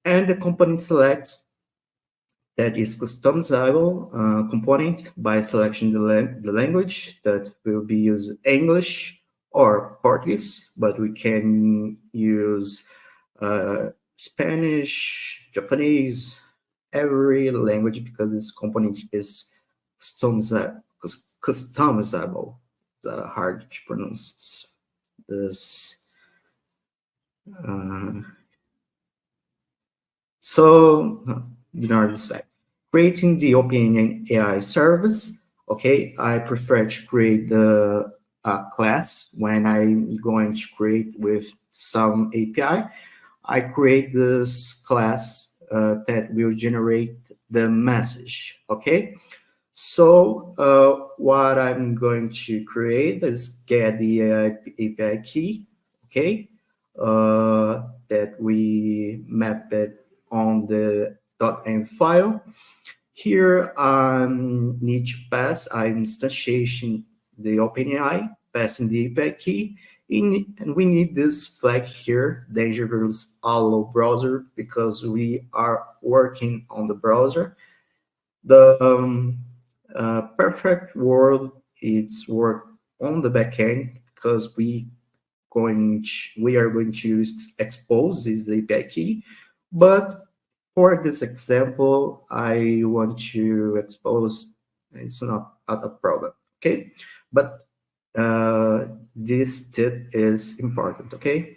And the component select that is customizable component by selecting the language that will be used English or Portuguese, but we can use Spanish, Japanese, every language, because this component is customizable. Hard to pronounce this. So ignore this fact. Creating the OpenAI service. Okay, I prefer to create the class when I'm going to create with some API. I create this class that will generate the message. Okay, so what I'm going to create is get the API key. Okay, that we map it on the .env file. Here need to pass, I'm instantiating the OpenAI, passing the API key, and we need this flag here, dangerous allow browser, because we are working on the browser. The perfect world, it's work on the backend, because we are going to expose this API key, but for this example, I want to expose, it's not a problem, okay? But this tip is important, okay?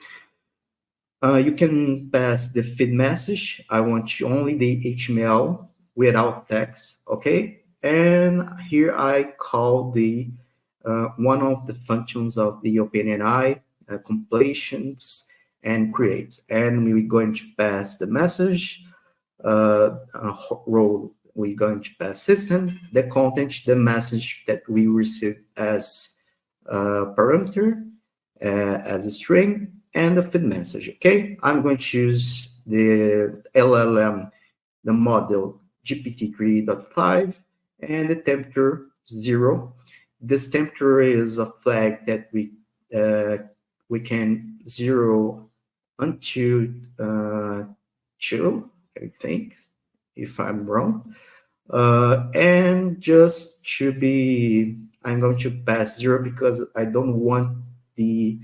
You can pass the feed message. I want only the HTML without text, okay? And here I call the one of the functions of the OpenAI, completions and create. And we're going to pass the message, role, we're going to pass system, the content, the message that we receive as parameter, as a string, and the feed message, okay? I'm going to choose the LLM, the model GPT-3.5, and the temperature 0. This temperature is a flag that we can zero until 2, I think, if I'm wrong. And just to be, I'm going to pass 0 because I don't want the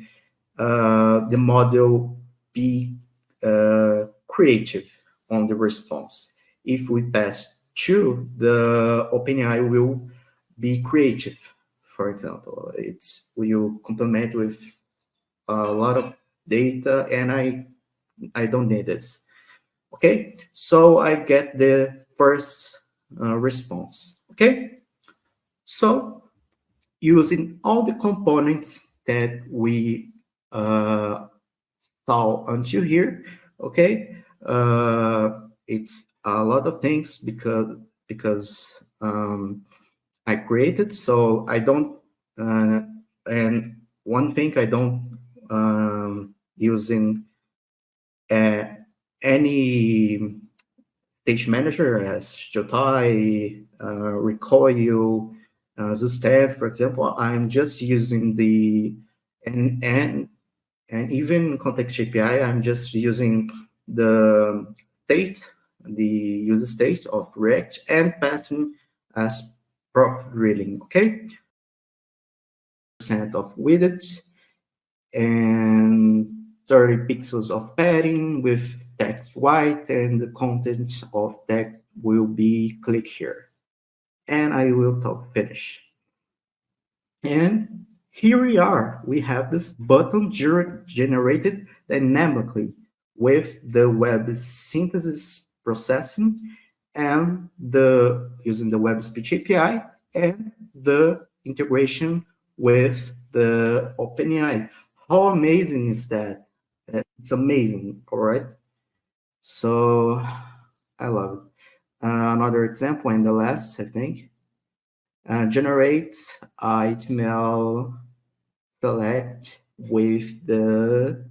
model be creative on the response. If we pass 2, the OpenAI will be creative. For example, will complement with a lot of data, and I don't need this. Okay, so I get the first response. Okay, so using all the components that we saw until here, okay, it's a lot of things because I created, so I don't, and one thing I don't using any stage manager as Jotai, Recoil, Zustav, for example. I'm just using the and even context API. I'm just using the state, the user state of React, and passing as prop drilling. Okay, % of width and 30 pixels of padding with text white, and the content of text will be click here. And I will talk finish. And here we are. We have this button generated dynamically with the web synthesis processing and using the web speech API and the integration with the OpenAI. How amazing is that? It's amazing, all right? So I love it. Another example, and the last, I think, generate HTML select with the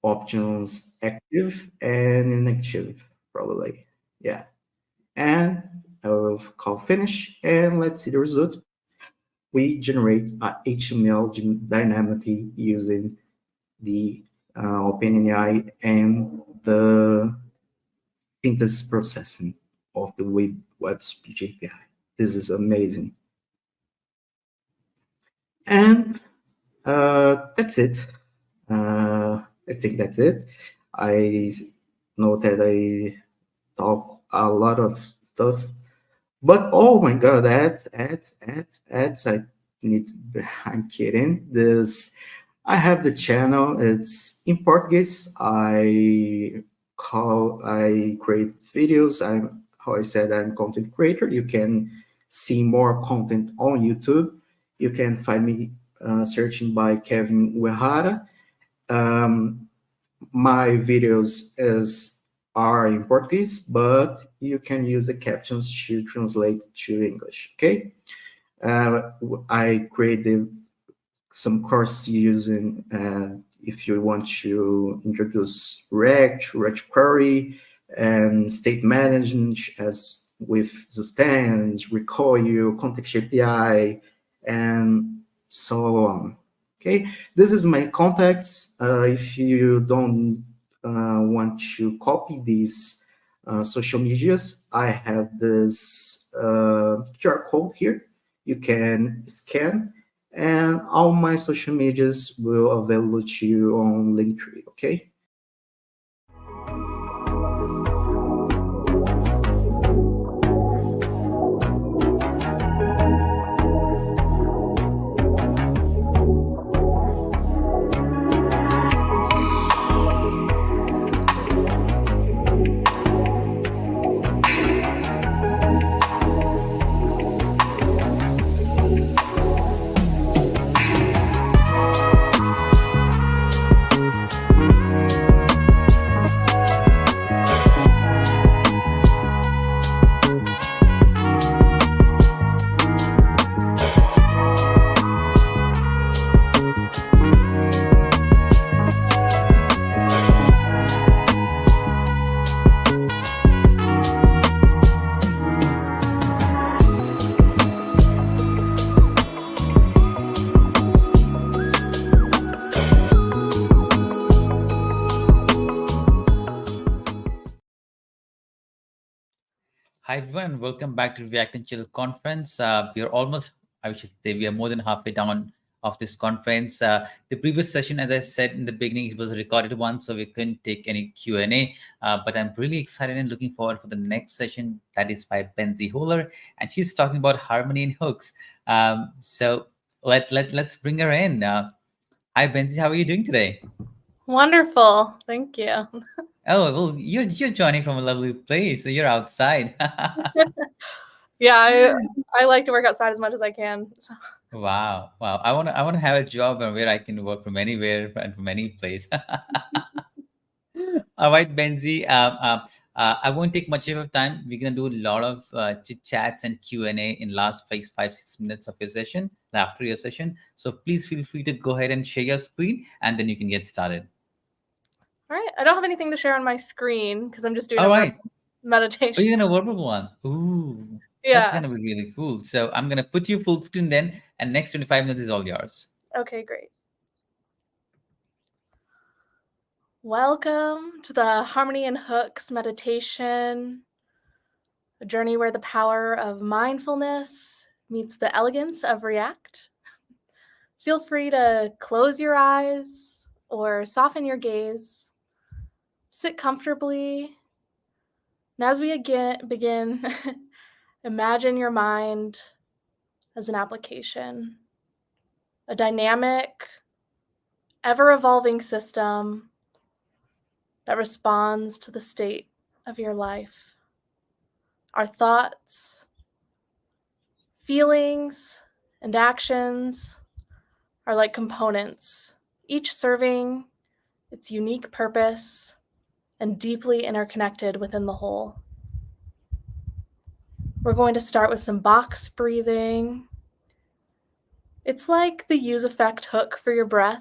options active and inactive, probably. Yeah. And I will call finish, and let's see the result. We generate HTML dynamically using the OpenAI and the synthesis processing of the web speech API. This is amazing. And that's it. I think that's it. I know that I talk a lot of stuff, but oh my god, ads! I'm kidding. I have the channel. It's in Portuguese. I create videos. I'm content creator. You can see more content on YouTube. You can find me searching by Kevin Uehara. My videos are in Portuguese, but you can use the captions to translate to English. Okay, I created some courses using if you want to introduce React query and state management as with stands, recoil, context API, and so on. Okay, this is my contacts. If you don't want to copy these social medias, I have this QR code here. You can scan, and all my social medias will available to you on Linktree. Okay. Hi everyone, welcome back to React and Chill conference. We are almost, I should say, we are more than halfway down of this conference. The previous session, as I said in the beginning, it was a recorded one, so we couldn't take any Q&A. But I'm really excited and looking forward for the next session that is by Benzie Holler, and she's talking about harmony and hooks. So let's bring her in. Hi Benzie, how are you doing today? Wonderful, thank you. Oh, well, you're joining from a lovely place, so you're outside. Yeah, I like to work outside as much as I can. So. Wow. I want to have a job where I can work from anywhere and from any place. All right, Benzie. I won't take much of your time. We're gonna do a lot of chit chats and Q&A in last 5-6 minutes of your session, after your session. So please feel free to go ahead and share your screen, and then you can get started. All right. I don't have anything to share on my screen because I'm just doing meditation. Oh, you're gonna verbal one. Ooh. Yeah. That's gonna be really cool. So I'm gonna put you full screen then, and next 25 minutes is all yours. Okay, great. Welcome to the Harmony and Hooks meditation, a journey where the power of mindfulness meets the elegance of React. Feel free to close your eyes or soften your gaze. Sit comfortably. And as we begin, imagine your mind as an application, a dynamic, ever-evolving system that responds to the state of your life. Our thoughts, feelings, and actions are like components, each serving its unique purpose and deeply interconnected within the whole. We're going to start with some box breathing. It's like the use effect hook for your breath,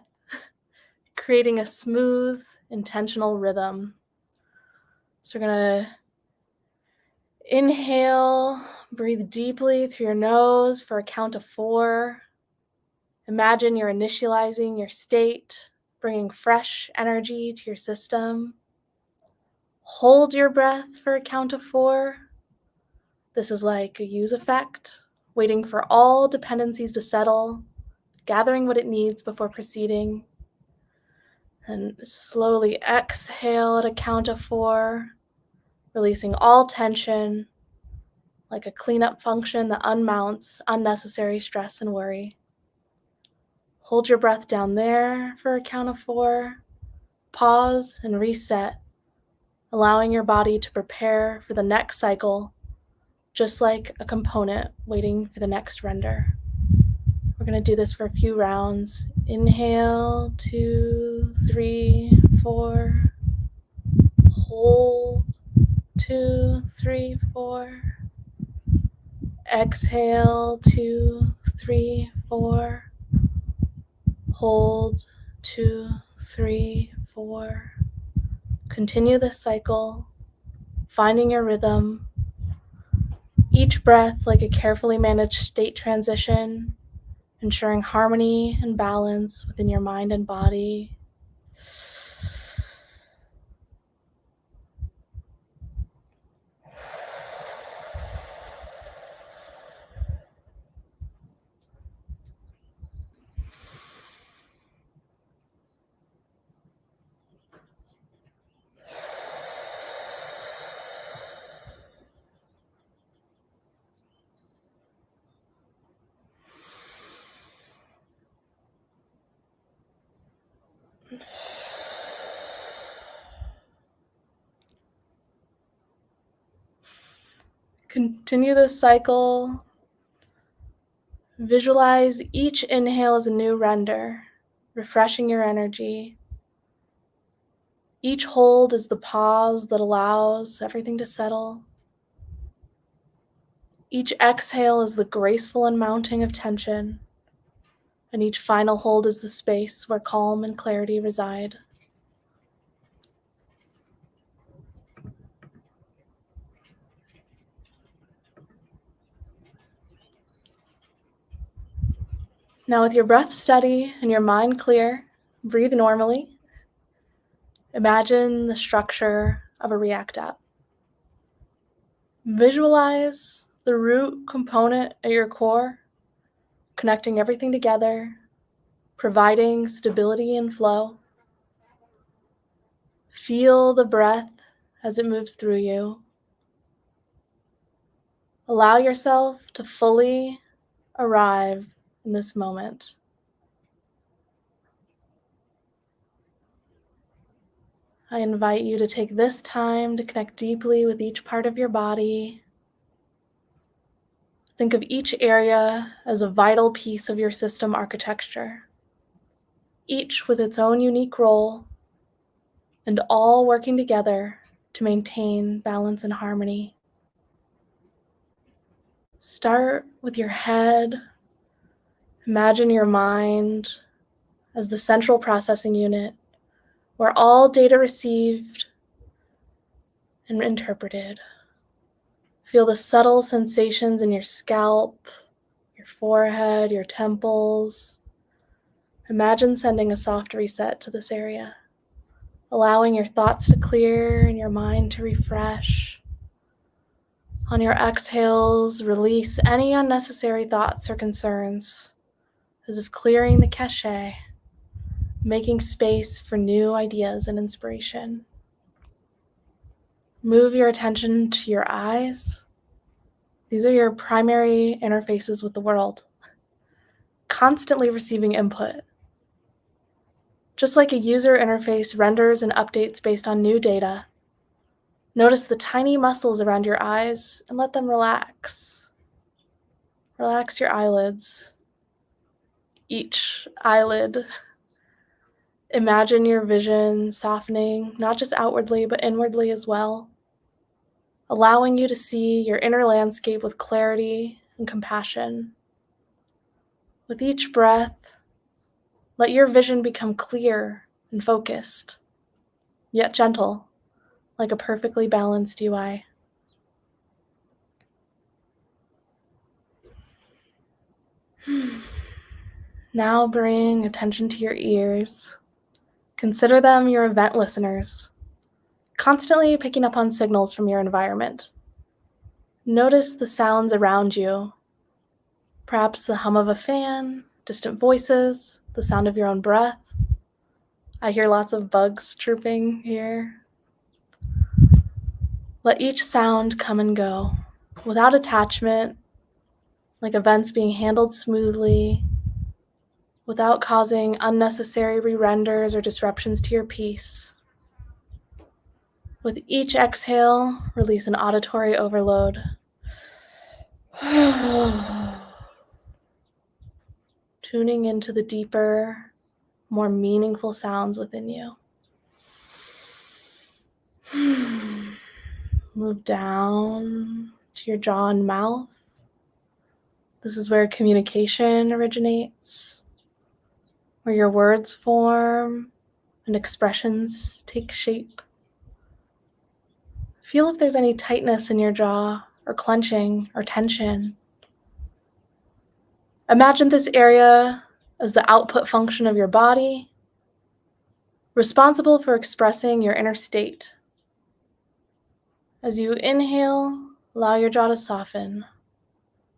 creating a smooth, intentional rhythm. So we're going to inhale, breathe deeply through your nose for a count of 4. Imagine you're initializing your state, bringing fresh energy to your system. Hold your breath for a count of 4. This is like a use effect, waiting for all dependencies to settle, gathering what it needs before proceeding. And slowly exhale at a count of 4, releasing all tension, like a cleanup function that unmounts unnecessary stress and worry. Hold your breath down there for a count of 4. Pause and reset, allowing your body to prepare for the next cycle, just like a component waiting for the next render. We're going to do this for a few rounds. Inhale, 2, 3, 4. Hold, 2, 3, 4. Exhale, 2, 3, 4. Hold, 2, 3, 4. Continue this cycle, finding your rhythm. Each breath like a carefully managed state transition, ensuring harmony and balance within your mind and body. Continue this cycle. Visualize each inhale as a new render, refreshing your energy. Each hold is the pause that allows everything to settle. Each exhale is the graceful unmounting of tension, and each final hold is the space where calm and clarity reside. Now, with your breath steady and your mind clear, breathe normally. Imagine the structure of a React app. Visualize the root component at your core, connecting everything together, providing stability and flow. Feel the breath as it moves through you. Allow yourself to fully arrive in this moment. I invite you to take this time to connect deeply with each part of your body. Think of each area as a vital piece of your system architecture, each with its own unique role, and all working together to maintain balance and harmony. Start with your head. Imagine your mind as the central processing unit, where all data received and interpreted. Feel the subtle sensations in your scalp, your forehead, your temples. Imagine sending a soft reset to this area, allowing your thoughts to clear and your mind to refresh. On your exhales, release any unnecessary thoughts or concerns, as if clearing the cache, making space for new ideas and inspiration. Move your attention to your eyes. These are your primary interfaces with the world, constantly receiving input. Just like a user interface renders and updates based on new data, notice the tiny muscles around your eyes and let them relax. Relax your eyelids. Each eyelid. Imagine your vision softening, not just outwardly, but inwardly as well, allowing you to see your inner landscape with clarity and compassion. With each breath, let your vision become clear and focused, yet gentle, like a perfectly balanced UI. Now bring attention to your ears. Consider them your event listeners, constantly picking up on signals from your environment. Notice the sounds around you, perhaps the hum of a fan, distant voices, the sound of your own breath. I hear lots of bugs chirping here. Let each sound come and go without attachment, like events being handled smoothly, without causing unnecessary re-renders or disruptions to your peace. With each exhale, release an auditory overload. Tuning into the deeper, more meaningful sounds within you. Move down to your jaw and mouth. This is where communication originates, where your words form and expressions take shape. Feel if there's any tightness in your jaw, or clenching, or tension. Imagine this area as the output function of your body, responsible for expressing your inner state. As you inhale, allow your jaw to soften,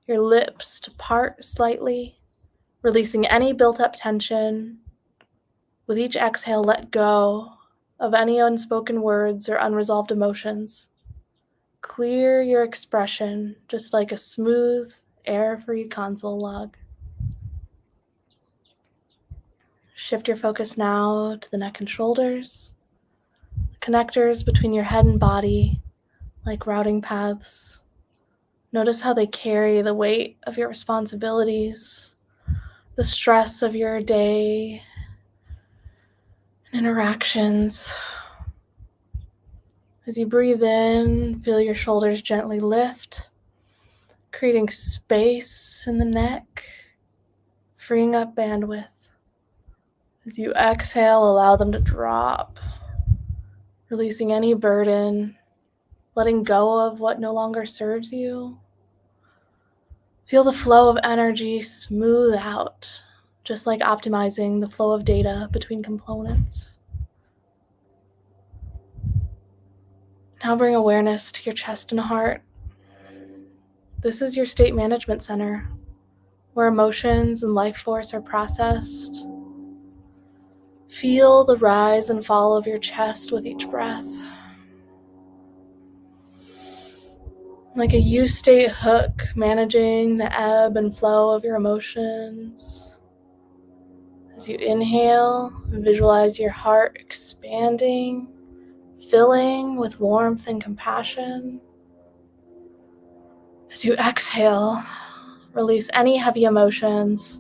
your lips to part slightly, releasing any built-up tension. With each exhale, let go of any unspoken words or unresolved emotions. Clear your expression, just like a smooth, air-free console log. Shift your focus now to the neck and shoulders, the connectors between your head and body, like routing paths. Notice how they carry the weight of your responsibilities, the stress of your day and interactions. As you breathe in, feel your shoulders gently lift, creating space in the neck, freeing up bandwidth. As you exhale, allow them to drop, releasing any burden, letting go of what no longer serves you. Feel the flow of energy smooth out, just like optimizing the flow of data between components. Now bring awareness to your chest and heart. This is your state management center, where emotions and life force are processed. Feel the rise and fall of your chest with each breath. Like a U-state hook, managing the ebb and flow of your emotions. As you inhale, visualize your heart expanding, filling with warmth and compassion. As you exhale, release any heavy emotions,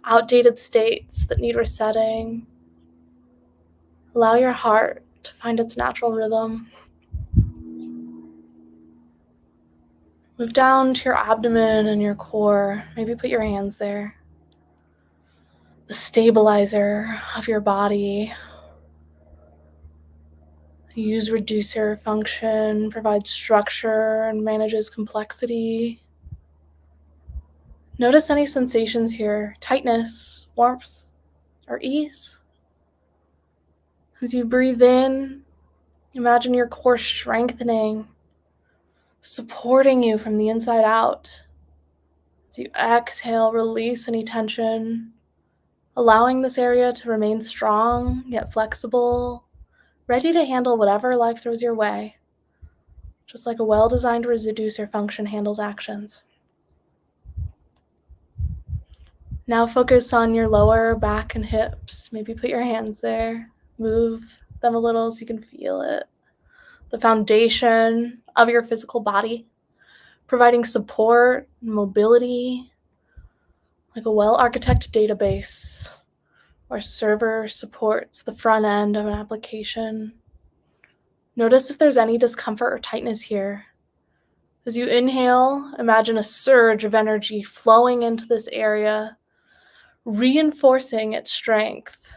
outdated states that need resetting. Allow your heart to find its natural rhythm. Move down to your abdomen and your core. Maybe put your hands there. The stabilizer of your body. Use reducer function, provides structure, and manages complexity. Notice any sensations here, tightness, warmth, or ease. As you breathe in, imagine your core strengthening, supporting you from the inside out. As you exhale, release any tension, allowing this area to remain strong yet flexible, ready to handle whatever life throws your way, just like a well-designed reducer function handles actions. Now focus on your lower back and hips. Maybe put your hands there. Move them a little so you can feel it. The foundation of your physical body, providing support, mobility, like a well-architected database where server supports the front end of an application. Notice if there's any discomfort or tightness here. As you inhale, imagine a surge of energy flowing into this area, reinforcing its strength.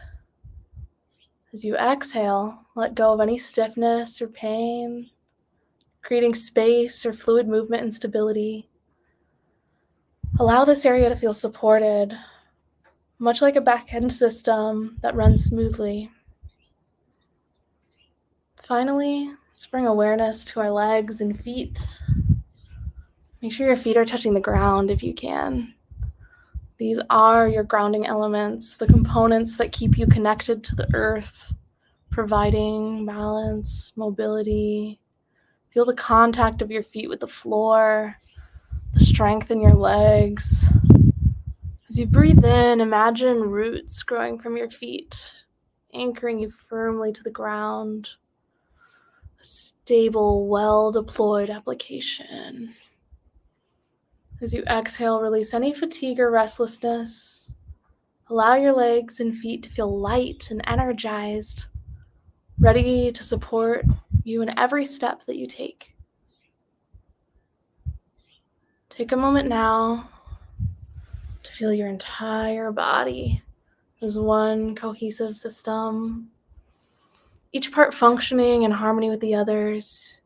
As you exhale, let go of any stiffness or pain, creating space or fluid movement and stability. Allow this area to feel supported, much like a back-end system that runs smoothly. Finally, let's bring awareness to our legs and feet. Make sure your feet are touching the ground if you can. These are your grounding elements, the components that keep you connected to the earth, providing balance, mobility. Feel the contact of your feet with the floor, the strength in your legs. As you breathe in, imagine roots growing from your feet, anchoring you firmly to the ground. A stable, well-deployed application. As you exhale, release any fatigue or restlessness. Allow your legs and feet to feel light and energized, ready to support you in every step that you take. Take a moment now to feel your entire body as one cohesive system, each part functioning in harmony with the others.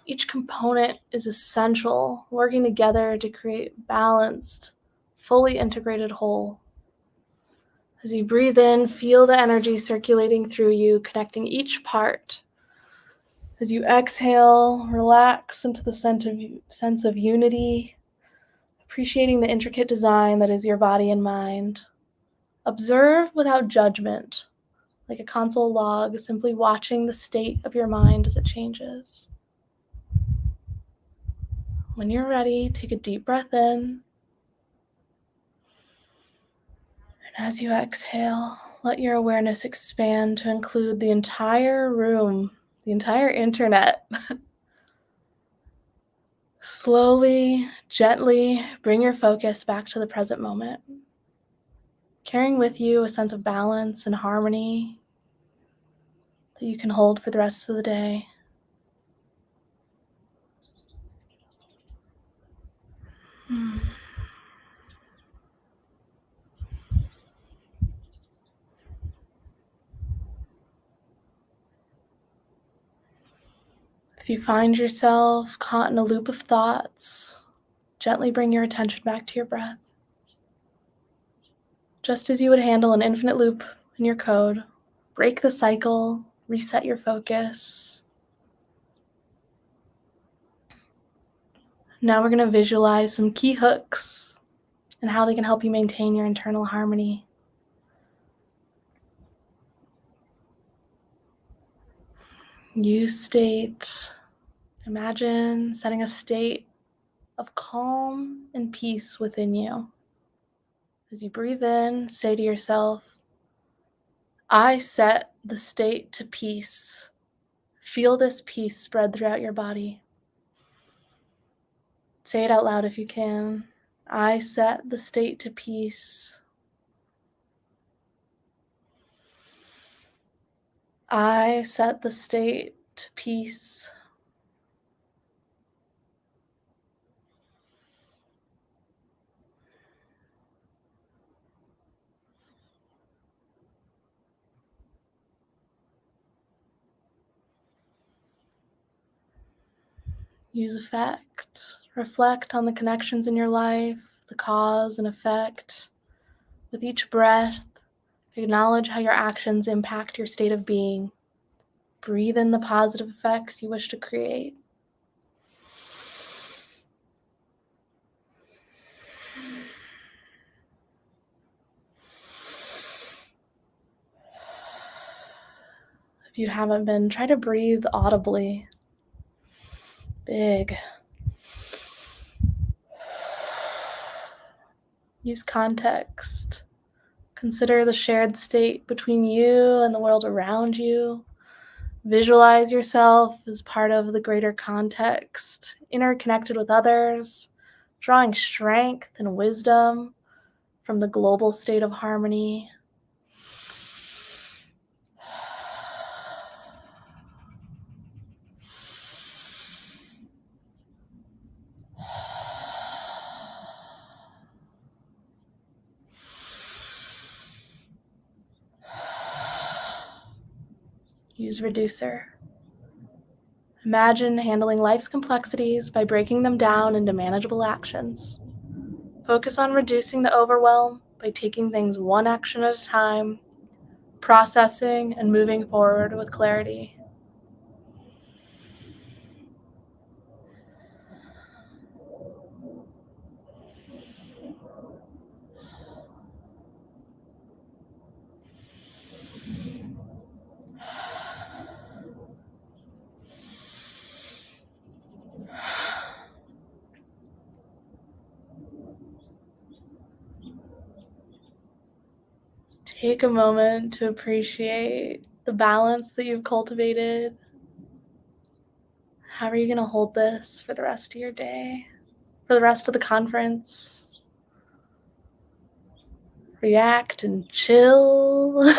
Each component is essential, working together to create balanced, fully integrated whole. As you breathe in, feel the energy circulating through you, connecting each part. As you exhale, relax into the sense of unity, appreciating the intricate design that is your body and mind. Observe without judgment, like a console log, simply watching the state of your mind as it changes. When you're ready, take a deep breath in. And as you exhale, let your awareness expand to include the entire room, the entire internet. Slowly, gently bring your focus back to the present moment, carrying with you a sense of balance and harmony that you can hold for the rest of the day. If you find yourself caught in a loop of thoughts, gently bring your attention back to your breath. Just as you would handle an infinite loop in your code, break the cycle, reset your focus. Now we're going to visualize some key hooks and how they can help you maintain your internal harmony. Use state. Imagine setting a state of calm and peace within you. As you breathe in, say to yourself, I set the state to peace. Feel this peace spread throughout your body. Say it out loud if you can. I set the state to peace. I set the state to peace. Use effect. Reflect on the connections in your life, the cause and effect. With each breath, acknowledge how your actions impact your state of being. Breathe in the positive effects you wish to create. If you haven't been, try to breathe audibly. Big. Use context. Consider the shared state between you and the world around you. Visualize yourself as part of the greater context, interconnected with others, drawing strength and wisdom from the global state of harmony. Use reducer. Imagine handling life's complexities by breaking them down into manageable actions. Focus on reducing the overwhelm by taking things one action at a time, processing and moving forward with clarity. take a moment to appreciate the balance that you've cultivated. How are you going to hold this for the rest of your day, for the rest of the conference? React and chill.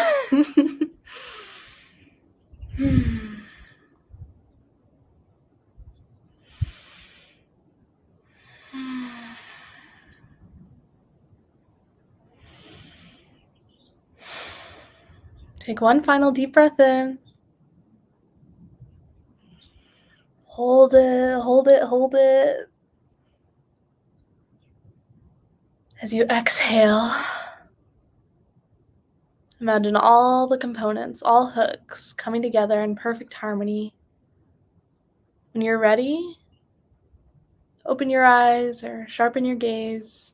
Take one final deep breath in. Hold it, hold it, hold it. As you exhale, imagine all the components, all hooks coming together in perfect harmony. When you're ready, open your eyes or sharpen your gaze.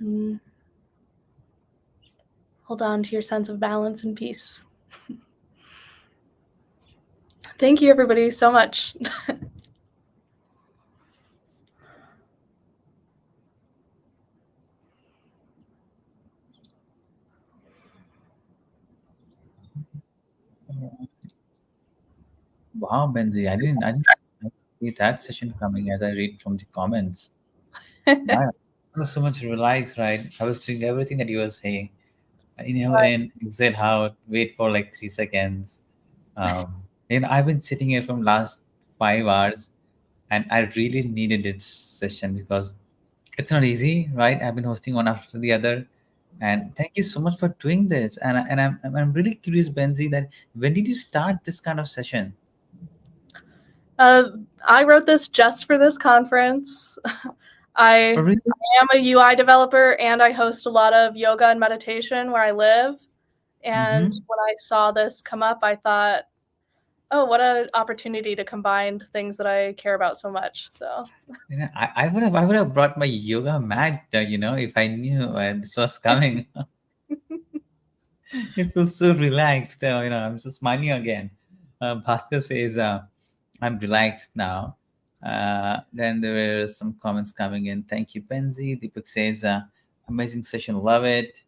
And hold on to your sense of balance and peace. Thank you, everybody, so much. Wow, Benzi, I didn't see that session coming as I read from the comments. Wow, I was so much relaxed, right? I was doing everything that you were saying. And exit out, wait for like 3 seconds. I've been sitting here from last 5 hours, and I really needed this session because it's not easy, right? I've been hosting one after the other, and thank you so much for doing this. And I'm really curious, Benzi, that when did you start this kind of session? I wrote this just for this conference. I am a UI developer, and I host a lot of yoga and meditation where I live. And when I saw this come up, I thought, oh, what an opportunity to combine things that I care about so much. So I would have brought my yoga mat, if I knew this was coming. It feels so relaxed. I'm just smiling again. Bhaskar says, I'm relaxed now. Then there were some comments coming in. Thank you, Benzi. Deepak says, amazing session, love it.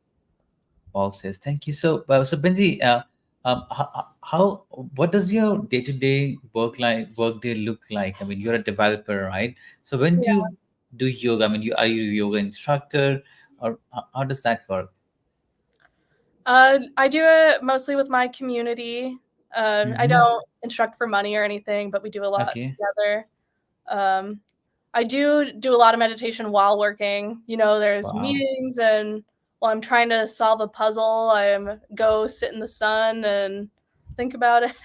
Paul says, thank you. So Benzi, what does your day-to-day workday look like? I mean, you're a developer, right? So when do you do yoga? I mean, are you a yoga instructor, or how does that work? I do it mostly with my community. I don't instruct for money or anything, but we do a lot together. I do a lot of meditation while working. There's meetings, and while I'm trying to solve a puzzle, I go sit in the sun and think about it.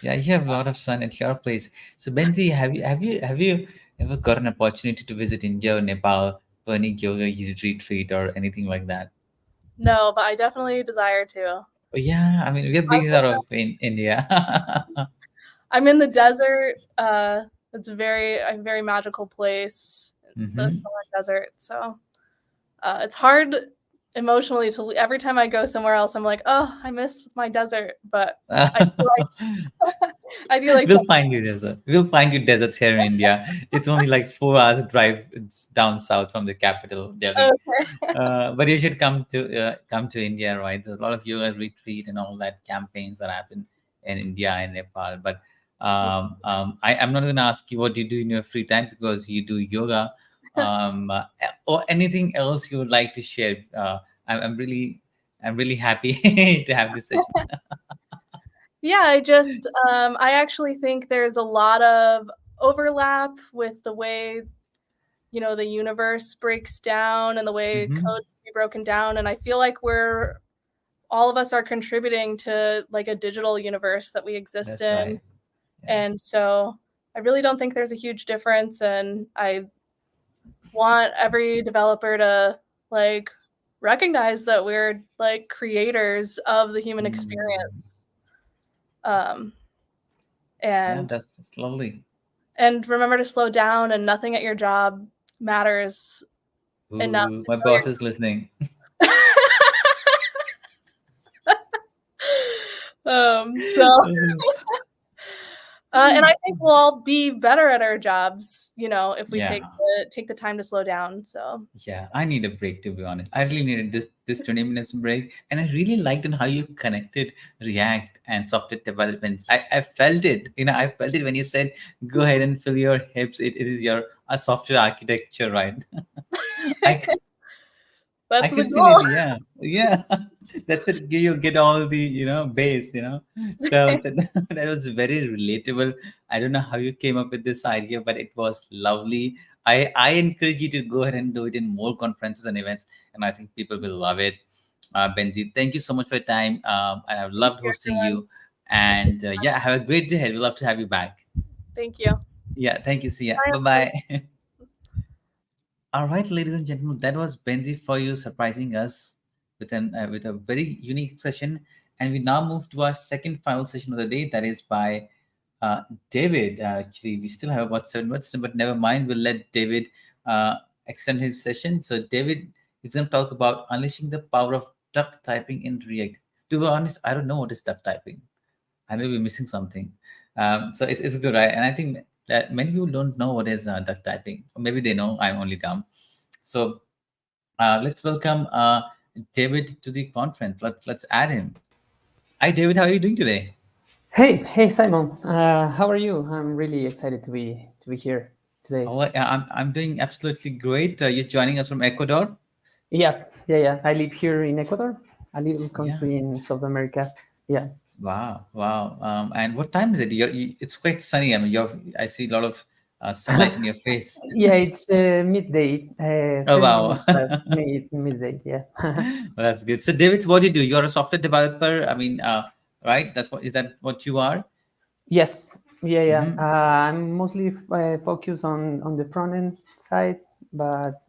Yeah, you have a lot of sun at your place. So Benzi, have you ever got an opportunity to visit India or Nepal for any yoga retreat or anything like that? No, but I definitely desire to. Oh, yeah, I mean, we're based out of India. I'm in the desert. It's a very magical place, the Solar Desert. So it's hard emotionally to every time I go somewhere else, I'm like, oh, I miss my desert. But I do like We'll find you desert. We'll find you deserts here in India. It's only like 4 hours drive down south from the capital, Delhi. Okay. But you should come to India, right? There's a lot of yoga retreat and all that campaigns that happen in India and Nepal. But I'm not going to ask you what you do in your free time because you do yoga. Or anything else you would like to share. I'm really happy to have this session. Yeah, I actually think there's a lot of overlap with the way, the universe breaks down and the way code can be broken down. And I feel like all of us are contributing to like a digital universe that we exist That's in. right. Yeah. And so I really don't think there's a huge difference. And I want every developer to like recognize that we're like creators of the human experience. And that's lovely. And remember to slow down, and nothing at your job matters enough. My boss is listening. And I think we'll all be better at our jobs, if we take the time to slow down. So yeah, I need a break, to be honest. I really needed this 20 minutes break, and I really liked on how you connected React and software developments. I felt it. I felt it when you said, "Go ahead and fill your hips." It is a software architecture, right? That's I the can feel goal. it. Yeah. That's what you get all the base. So that was very relatable. I don't know how you came up with this idea, but it was lovely. I encourage you to go ahead and do it in more conferences and events, and I think people will love it. Benzi, thank you so much for your time. I've loved hosting you, and yeah, have a great day ahead. We'd love to have you back. Thank you. Yeah, thank you. See ya. Bye-bye. All right, ladies and gentlemen, that was Benzi for you, surprising us with a very unique session. And we now move to our second final session of the day. That is by David. Actually, we still have about 7 minutes, but never mind. We'll let David extend his session. So David is going to talk about unleashing the power of duck typing in React. To be honest, I don't know what is duck typing. I may be missing something. So it's good, right? And I think that many people don't know what is duck typing, or maybe they know. I'm only dumb. So let's welcome David to the conference. Let's add him. Hi, David. How are you doing today? Hey, Simon. How are you? I'm really excited to be here today. Oh, I'm doing absolutely great. You're joining us from Ecuador. Yeah. I live here in Ecuador, a little country in South America. Yeah. Wow. And what time is it? It's quite sunny. I mean, I see a lot of sunlight in your face. Yeah, it's midday. Oh, wow. Midday, yeah. Well, that's good. So, David, what do you do? You're a software developer. I mean, right? Is that what you are? Yes. Yeah. Mm-hmm. I'm mostly focused on the front end side, but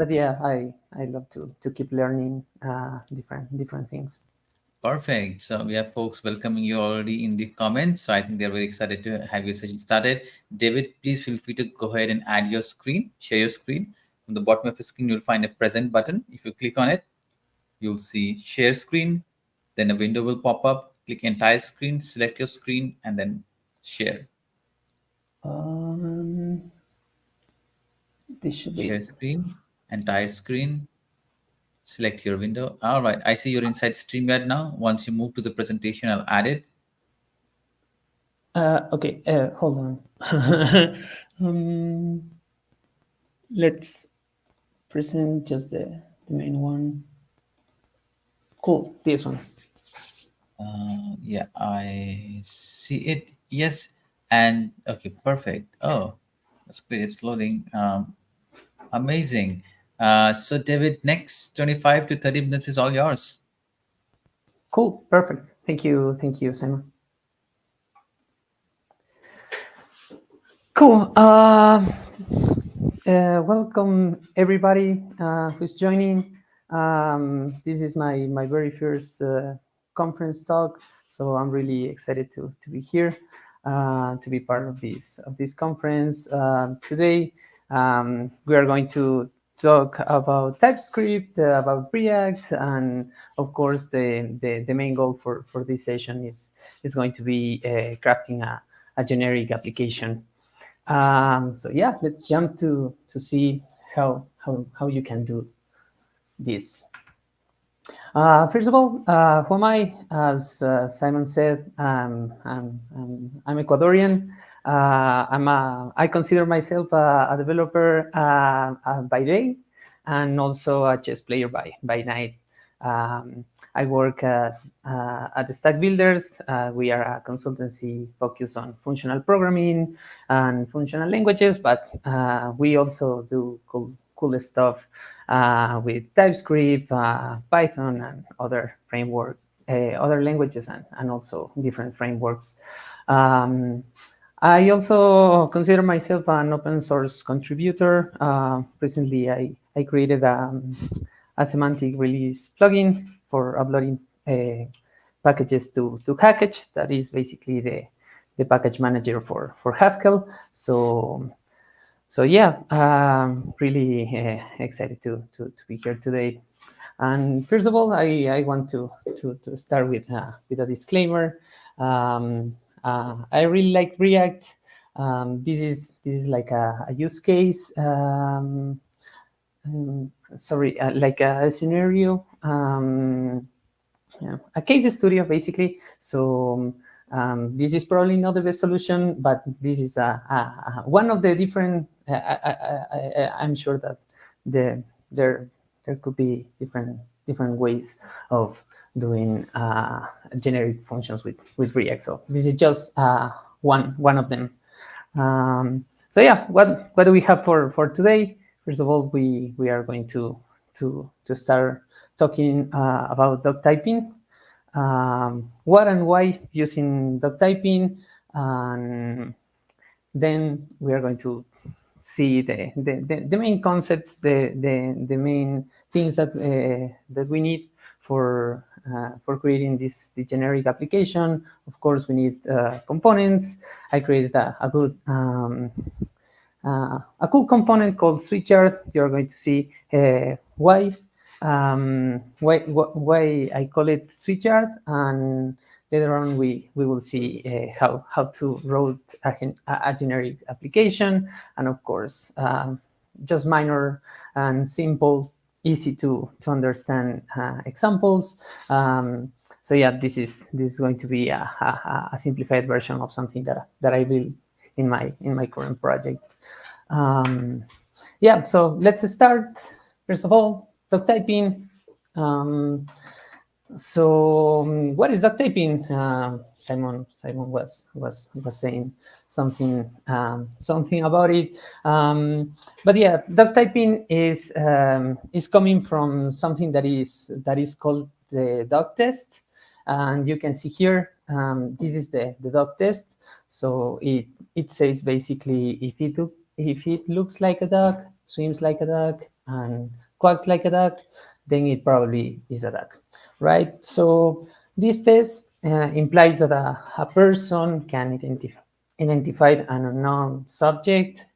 yeah, I love to keep learning different things. Perfect. So we have folks welcoming you already in the comments. So I think they're very excited to have your session started. David, please feel free to go ahead and add your screen, share your screen. On the bottom of the screen, you'll find a present button. If you click on it, you'll see share screen. Then a window will pop up. Click entire screen, select your screen, and then share. This should be share screen, entire screen. Select your window. All right, I see you're inside StreamYard now. Once you move to the presentation, I'll add it. Okay, hold on. Let's present just the main one. Cool, this one. Yeah, I see it. Yes, and okay, perfect. Oh, that's great. It's loading. Amazing. So David, next 25 to 30 minutes is all yours. Cool, perfect. Thank you, Simon. Cool. Welcome everybody who's joining. This is my very first conference talk, so I'm really excited to be here, to be part of this conference. Today, we are going to talk about TypeScript, about React, and of course, the main goal for this session is going to be crafting a generic application. So yeah, let's jump to see how you can do this. First of all, who am I? As Simon said, I'm Ecuadorian. I consider myself a developer by day, and also a chess player by night. I work at the Stack Builders. We are a consultancy focused on functional programming and functional languages, but we also do cool stuff with TypeScript, Python, and other frameworks, other languages, and also different frameworks. I also consider myself an open source contributor. Recently, I created a semantic release plugin for uploading packages to Hackage. That is basically the package manager for Haskell. So yeah, really excited to be here today. And first of all, I want to start with a disclaimer. I really like React. This is like a use case. Like a scenario, a case study basically. So this is probably not the best solution, but this is one of the different. I'm sure that there could be different ways of doing generic functions with React. So this is just one of them. So yeah, what do we have for today? First of all, we are going to start talking about doc typing, what and why using doc typing, and then we are going to see the main concepts, the main things that we need for creating the generic application. Of course, we need components. I created a good a cool component called switchart. You're going to see why I call it switchart, and later on we will see how to write a generic application, and of course just minor and simple, easy to understand examples. So yeah, this is going to be a simplified version of something that I built in my current project. Yeah, so let's start. First of all, doc typing. So what is doc typing? Simon was saying something about it. But yeah, doc typing is coming from something that is called the doc test, and you can see here. This is the doc test. So it says basically if it looks like a duck, swims like a duck, and quacks like a duck, then it probably is a duck, right? So this test implies that a person can identify an unknown subject,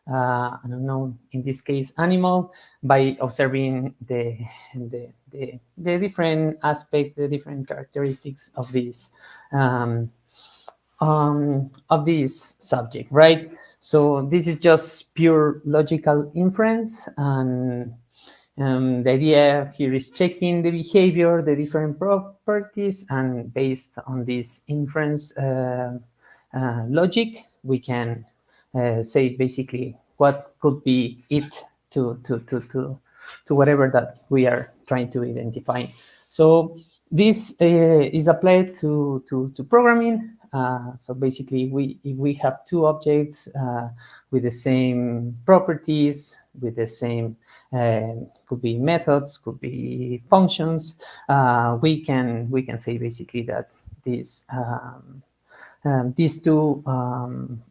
an unknown, in this case, animal, by observing the different aspects, the different characteristics of this subject, right? So this is just pure logical inference, and the idea here is checking the behavior, the different properties, and based on this inference logic, we can say basically what could be it to whatever that we are trying to identify. So this is applied to programming. So basically, if we have two objects with the same properties, with the same could be methods, could be functions, we can say basically that these two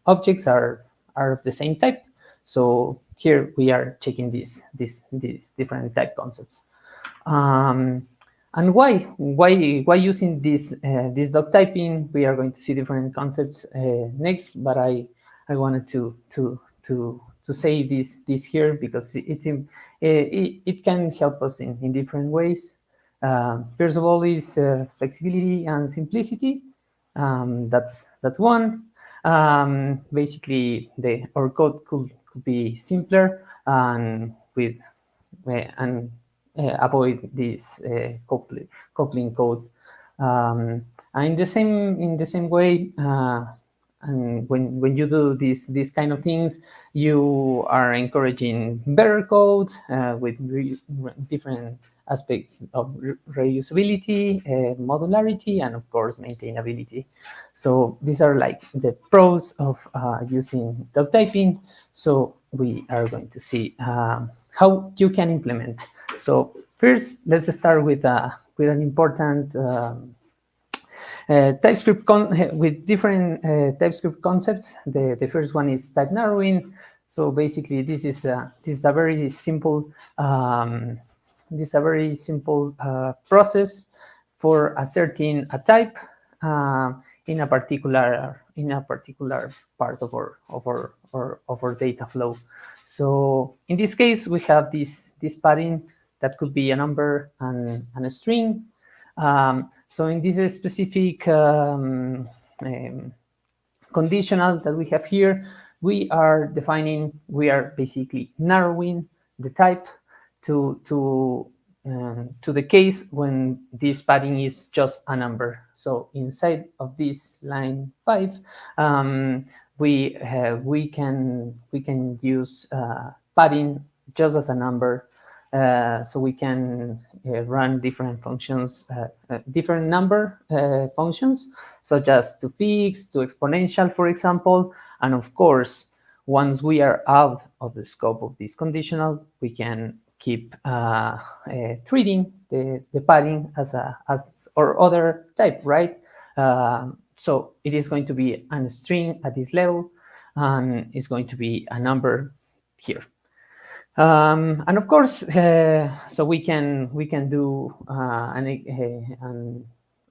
objects are of the same type. So here we are checking these different type concepts. And why using this doc typing? We are going to see different concepts next, but I wanted to say this here because it can help us in different ways. First of all is flexibility and simplicity. That's one. Basically, our code could be simpler and avoid this coupling code. And in the same way, and when you do these kind of things, you are encouraging better code with different aspects of reusability, modularity, and of course maintainability. So these are like the pros of using doc typing. So we are going to see how you can implement. So first, let's start with an important TypeScript with different TypeScript concepts. The first one is type narrowing. So basically, this is a very simple process for asserting a type in a particular part of our data flow. So in this case, we have this padding that could be a number and a string. So in this specific conditional that we have here, we are basically narrowing the type to the case when this padding is just a number. So inside of this line 5, we can use padding just as a number. So we can run different functions, different number functions, such as to fix, to exponential, for example. And of course, once we are out of the scope of this conditional, we can keep treating the padding as or other type, right? So it is going to be a string at this level, and it's going to be a number here. And of course, so we can do and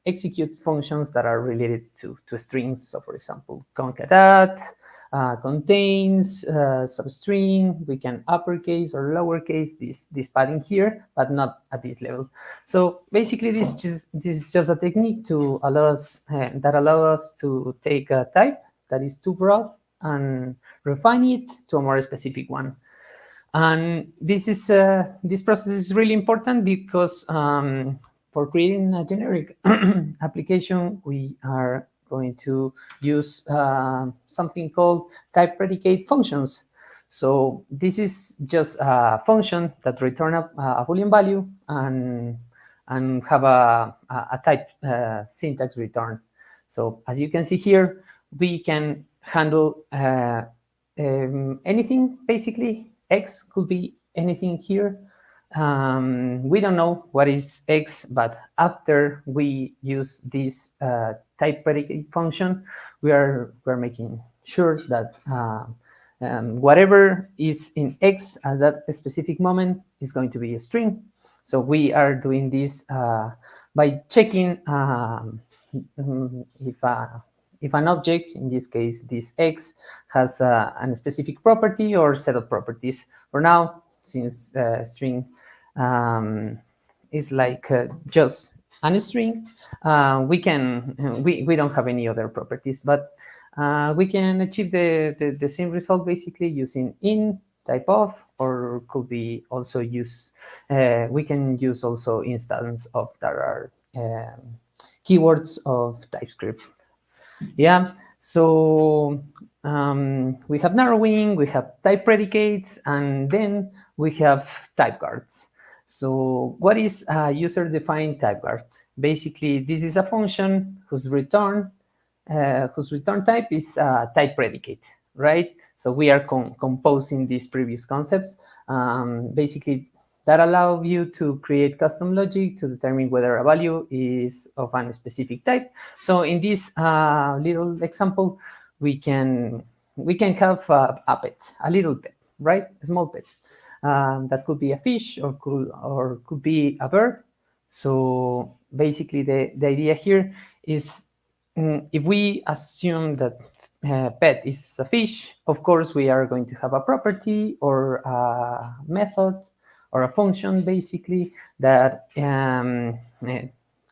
execute functions that are related to strings. So for example, concatenate, contains, substring. We can uppercase or lowercase this padding here, but not at this level. So basically, this is just a technique to allow us to take a type that is too broad and refine it to a more specific one. And this process is really important because for creating a generic application, we are going to use something called type predicate functions. So this is just a function that return a Boolean value and have a type syntax return. So as you can see here, we can handle anything basically. X could be anything here. We don't know what is X, but after we use this type predicate function, we are making sure that whatever is in X at that specific moment is going to be a string. So we are doing this by checking if an object, in this case, this X, has a specific property or set of properties. For now, since string is like just a string, we don't have any other properties, but we can achieve the same result basically using in, type of, or could be also use. We can use also instance of that are keywords of TypeScript. Yeah, so we have narrowing, we have type predicates, and then we have type guards. So what is a user-defined type guard? Basically, this is a function whose return type is type predicate, right? So we are composing these previous concepts. Basically, that allow you to create custom logic to determine whether a value is of a specific type. So in this little example, we can have a pet, a little pet, right? A small pet. That could be a fish or could be a bird. So basically, the idea here is if we assume that pet is a fish, of course, we are going to have a property or a method or a function basically that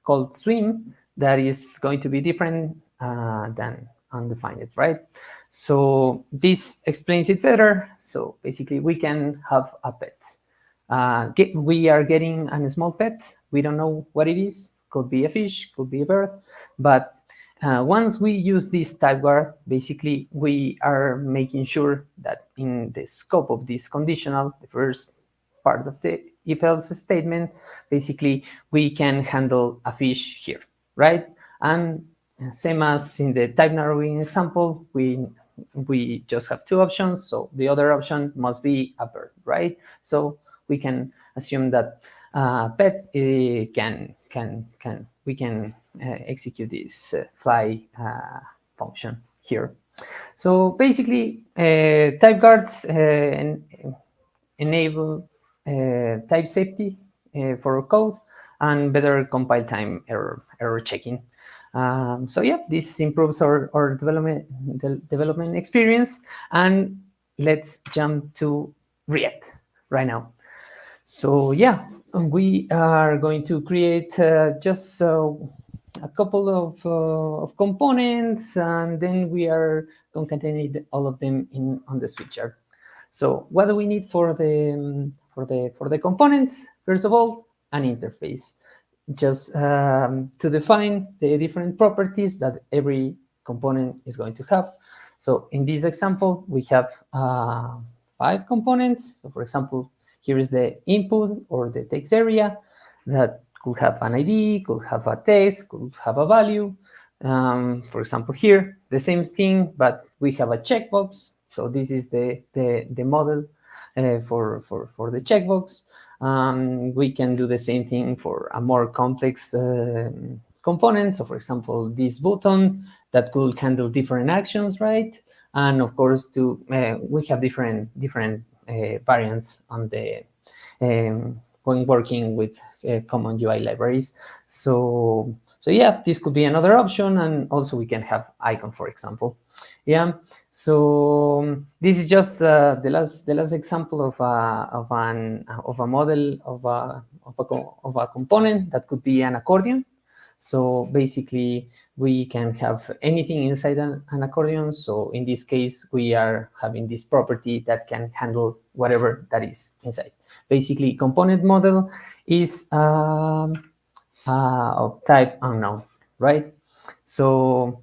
called swim that is going to be different than undefined, right? So this explains it better. So basically we can have a pet. We are getting a small pet. We don't know what it is. Could be a fish, could be a bird. But once we use this type guard, basically we are making sure that in the scope of this conditional, the first part of the if-else statement, basically we can handle a fish here, right? And same as in the type narrowing example, we just have two options, so the other option must be a bird, right? So we can assume that pet we can execute this fly function here. So basically, type guards enable type safety for code and better compile time error checking. So yeah, this improves our development experience. And let's jump to React right now. So yeah, we are going to create just a couple of components, and then we are concatenating all of them on the switchyard. So what do we need for the components? First of all, an interface, just to define the different properties that every component is going to have. So in this example, we have 5 components. So for example, here is the input or the text area that could have an ID, could have a text, could have a value. For example, here, the same thing, but we have a checkbox. So this is the model for the checkbox. We can do the same thing for a more complex component. So for example, this button that could handle different actions, right? And of course, we have different variants on the when working with common UI libraries. So yeah, this could be another option, and also we can have icon, for example. Yeah. So this is just the last example of a model of a component that could be an accordion. So basically, we can have anything inside an accordion. So in this case, we are having this property that can handle whatever that is inside. Basically, component model is of type unknown, right? So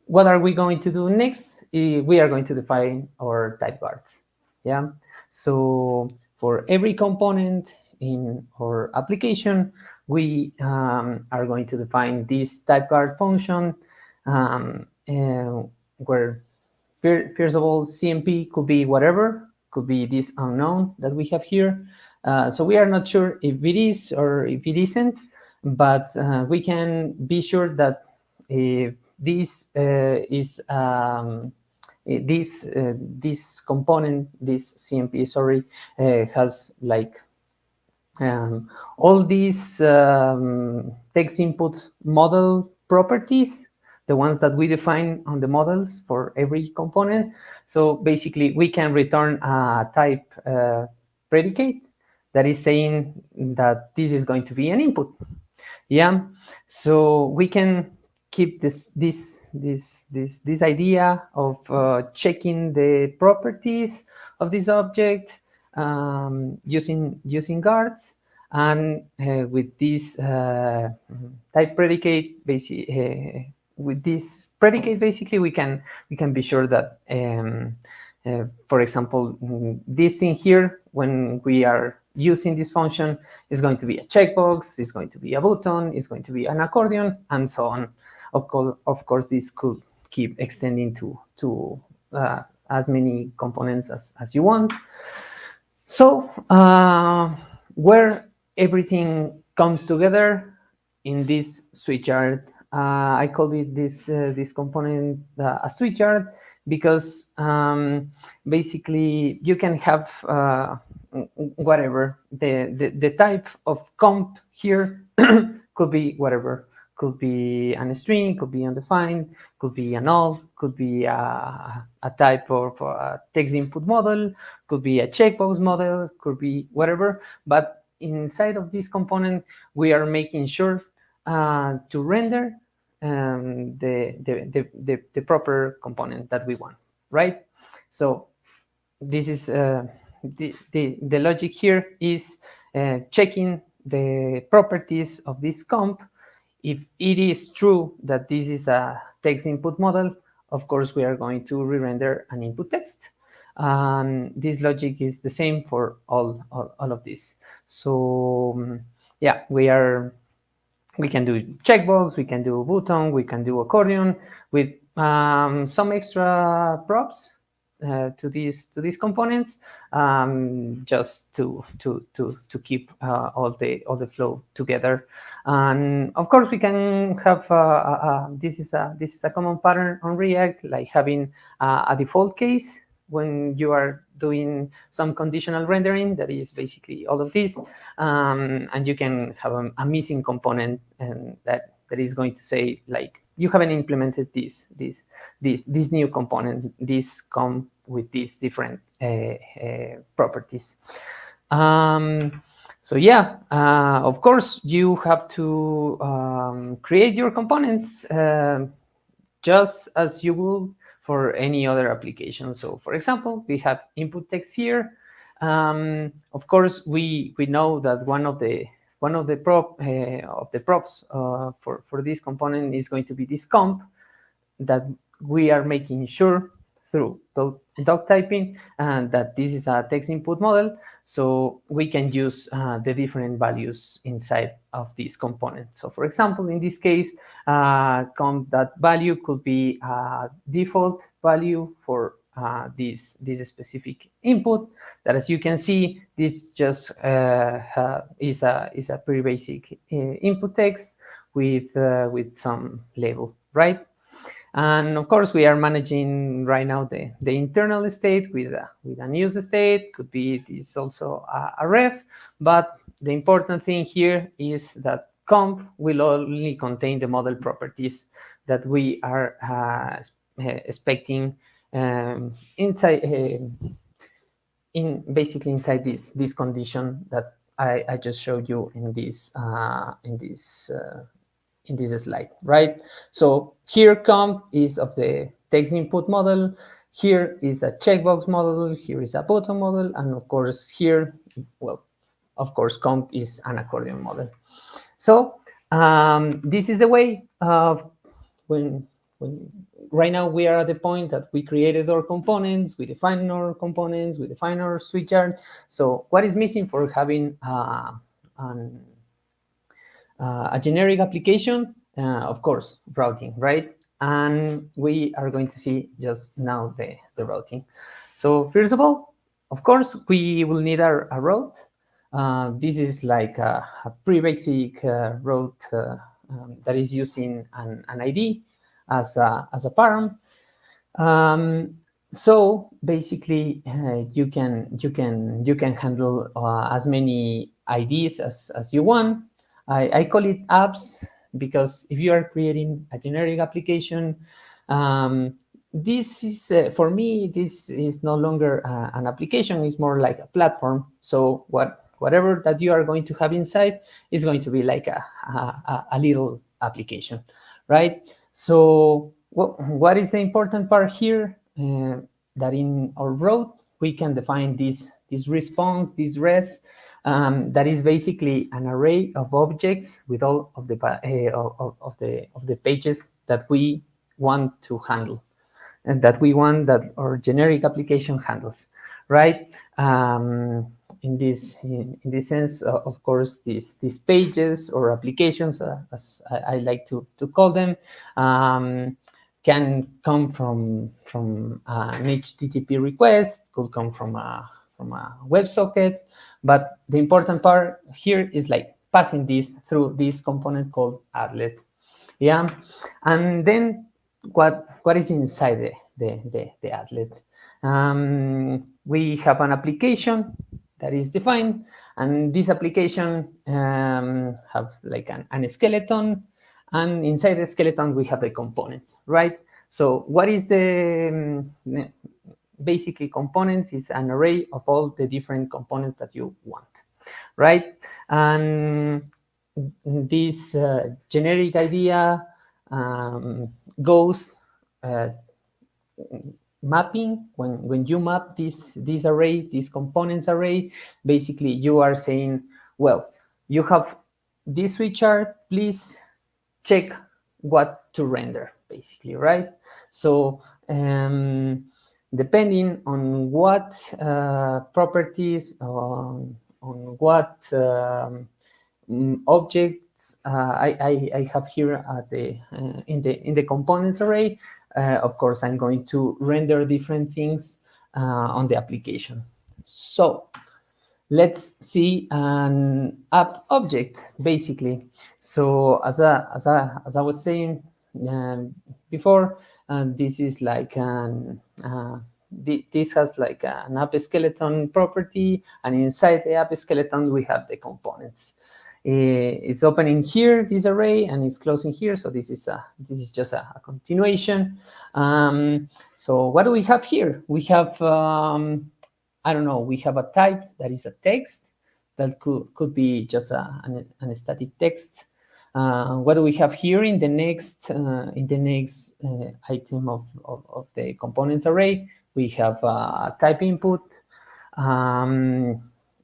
what are we going to do next? We are going to define our type guards. Yeah. So for every component in our application, we are going to define this type guard function, where first of all, CMP could be whatever, could be this unknown that we have here. So we are not sure if it is or if it isn't, but we can be sure that if this is this component, this CMP, sorry, has like all these text input model properties, the ones that we define on the models for every component. So basically, we can return a type predicate that is saying that this is going to be an input. Yeah. So we can keep this idea of checking the properties of this object using guards, and with this type predicate, basically with this predicate, basically we can be sure that for example, this thing here, when we are using this function, is going to be a checkbox, is going to be a button, is going to be an accordion, and so on. Of course, this could keep extending to as many components as you want. So where everything comes together in this switchyard, I call it this component a switchyard, because basically you can have whatever the type of comp here could be whatever. Could be a string, could be undefined, could be a null, could be a type of text input model, could be a checkbox model, could be whatever. But inside of this component, we are making sure to render the proper component that we want, right? So this is the logic here is checking the properties of this comp. If it is true that this is a text input model, of course, we are going to re-render an input text. This logic is the same for all of this. So yeah, we can do checkbox, we can do button, we can do accordion with some extra props to these components, just to keep all the flow together. And of course, we can have this is a common pattern on React, like having a default case when you are doing some conditional rendering, that is basically all of this, and you can have a missing component, and that is going to say, like, you haven't implemented this new component, this with these different properties. So yeah, of course, you have to create your components just as you would for any other application. So for example, we have input text here. Of course, we know that one of the props for this component is going to be this comp that we are making sure through doc typing and that this is a text input model, so we can use the different values inside of this component. So for example, in this case, comp.value could be a default value for this specific input, that, as you can see, this just is a pretty basic input text with some label, right? And of course, we are managing right now the internal state with a news state. Could be this also a ref, but the important thing here is that comp will only contain the model properties that we are expecting inside basically inside this condition that I just showed you in this slide, right? So here comp is of the text input model, here is a checkbox model, here is a button model, and of course here, well, of course comp is an accordion model. So this is the way of when right now we are at the point that we created our components, we define our components, we define our switch chart. So what is missing for having a generic application? Of course, routing, right? And we are going to see just now the routing. So first of all, of course, we will need a route. This is like a pretty basic route that is using an ID as a param. So basically, you can handle as many IDs as you want. I call it apps because if you are creating a generic application, this is for me, this is no longer an application. It's more like a platform. So whatever that you are going to have inside is going to be like a little application, right? So what is the important part here? That in our route we can define this response, this res, that is basically an array of objects with all of the pages that we want to handle and that we want that our generic application handles, right? In this sense, of course, these pages or applications, as I like to call them, can come from an HTTP request, could come from a WebSocket, but the important part here is like passing this through this component called applet. Yeah, and then what is inside the applet? We have an application that is defined, and this application have like an skeleton, and inside the skeleton we have the components, right? So what is the basically components is an array of all the different components that you want, right? And this generic idea goes mapping. When you map this array, this components array, basically you are saying, well, you have this switch chart, please check what to render, basically, right? So depending on what properties, on what objects I have here at in the components array, of course, I'm going to render different things on the application. So let's see an app object, basically. So as I was saying before, this is like this has like an app skeleton property, and inside the app skeleton we have the components. It's opening here, this array, and it's closing here. So this is just a continuation. So what do we have here? We have I don't know. We have a type that is a text, that could be just an static text. What do we have here in the next item of the components array? We have a type input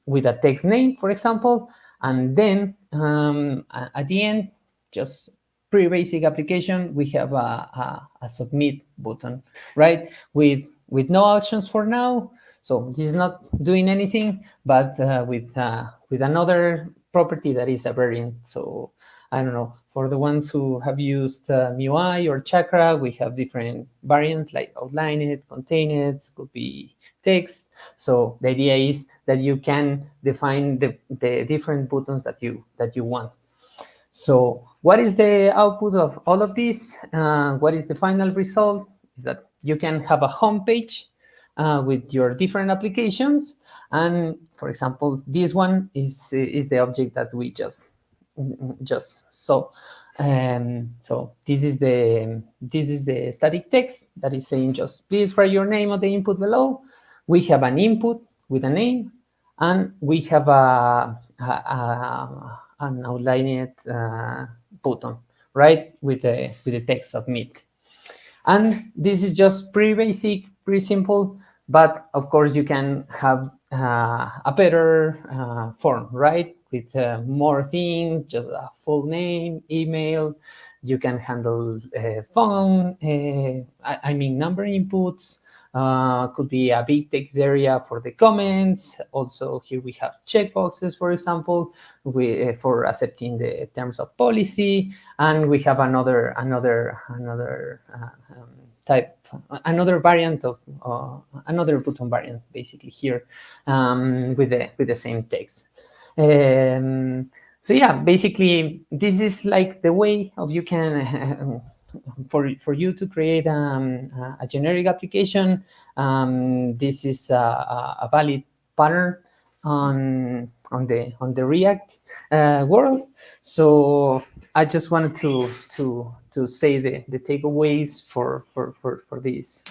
with a text name, for example, and then at the end, just pretty basic application, we have a submit button, right? With no actions for now. So this is not doing anything, but with another property that is a variant. So I don't know, for the ones who have used MIUI or Chakra, we have different variants like outline it, contain it, could be text. So the idea is that you can define the different buttons that you want. So what is the output of all of this? What is the final result? Is that you can have a home page with your different applications. And for example, this one is the object that we just saw. So this is the static text that is saying just please write your name on the input below. We have an input with a name, and we have an outlined button, right, with the text submit. And this is just pretty basic, pretty simple, but of course you can have a better form, right, with more things, just a full name, email. You can handle phone, I mean number inputs. Could be a big text area for the comments. Also, here we have checkboxes, for example, for accepting the terms of policy, and we have another type, another variant of another button variant, basically here with the same text. So yeah, basically this is like the way of you can. For you to create a generic application, this is a valid pattern on the React world. So I just wanted to say the takeaways for this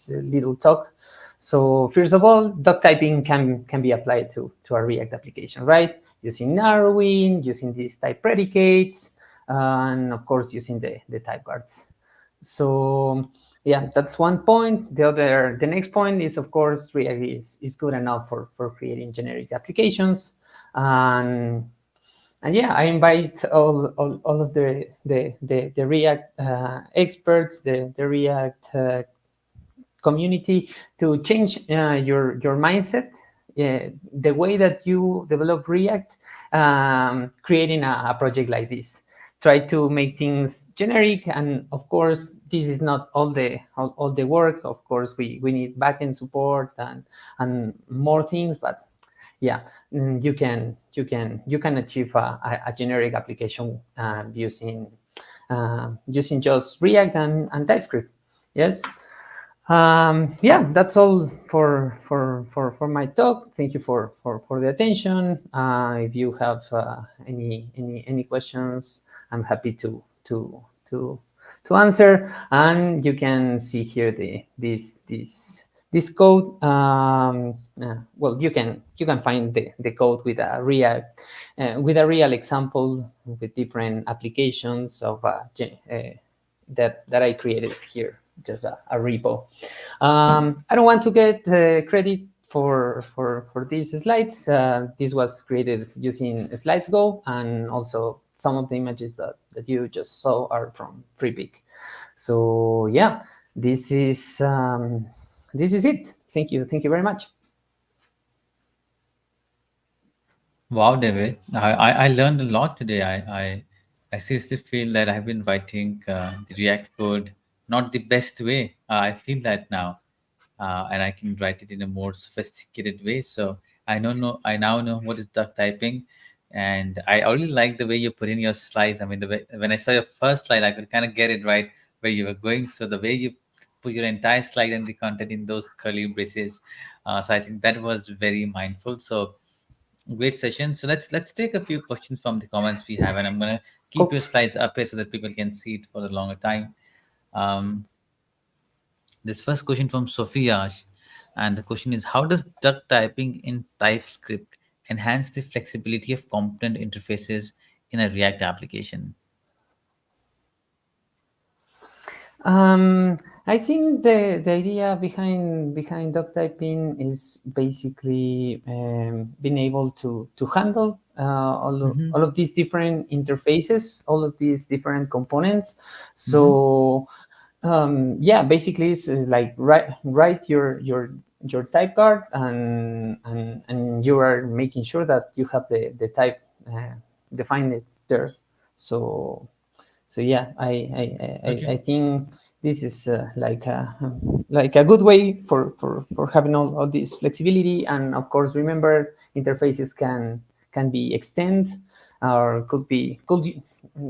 little talk. So first of all, doc typing can be applied to a React application, right? Using narrowing, using these type predicates, and of course using the type guards. So yeah, that's one point. The next point is, of course, React is good enough for creating generic applications. And yeah, I invite all of the React experts, the React community to change your mindset, the way that you develop React, creating a project like this. Try to make things generic, and of course this is not all the work. Of course we need backend support and more things, but yeah, you can achieve a generic application using just React and TypeScript. Yes. Yeah, that's all for my talk. Thank you for the attention. If you have any questions, I'm happy to answer. And you can see here this code. Well, you can find the code with a real example with different applications of that I created here. Just a repo. I don't want to get credit for these slides. This was created using SlidesGo, and also some of the images that you just saw are from Freepik. So yeah, this is it. Thank you very much. Wow, David, I learned a lot today. I seriously feel that I've been writing the React code not the best way. I feel that now, and I can write it in a more sophisticated way. So I now know what is duck typing, and I already like the way you put in your slides. I mean, when I saw your first slide, I could kind of get it right where you were going. So the way you put your entire slide and the content in those curly braces, so I think that was very mindful. So great session. So let's take a few questions from the comments we have, and I'm gonna keep your slides up here so that people can see it for a longer time. This first question from Sophia, and the question is, how does duck typing in TypeScript enhance the flexibility of component interfaces in a React application? I think the idea behind duck typing is basically being able to handle all of these different interfaces, all of these different components. So yeah, basically it's like write your type guard and you are making sure that you have the type defined there. So yeah, I think this is like a good way for having all this flexibility. And of course, remember, interfaces can be extended or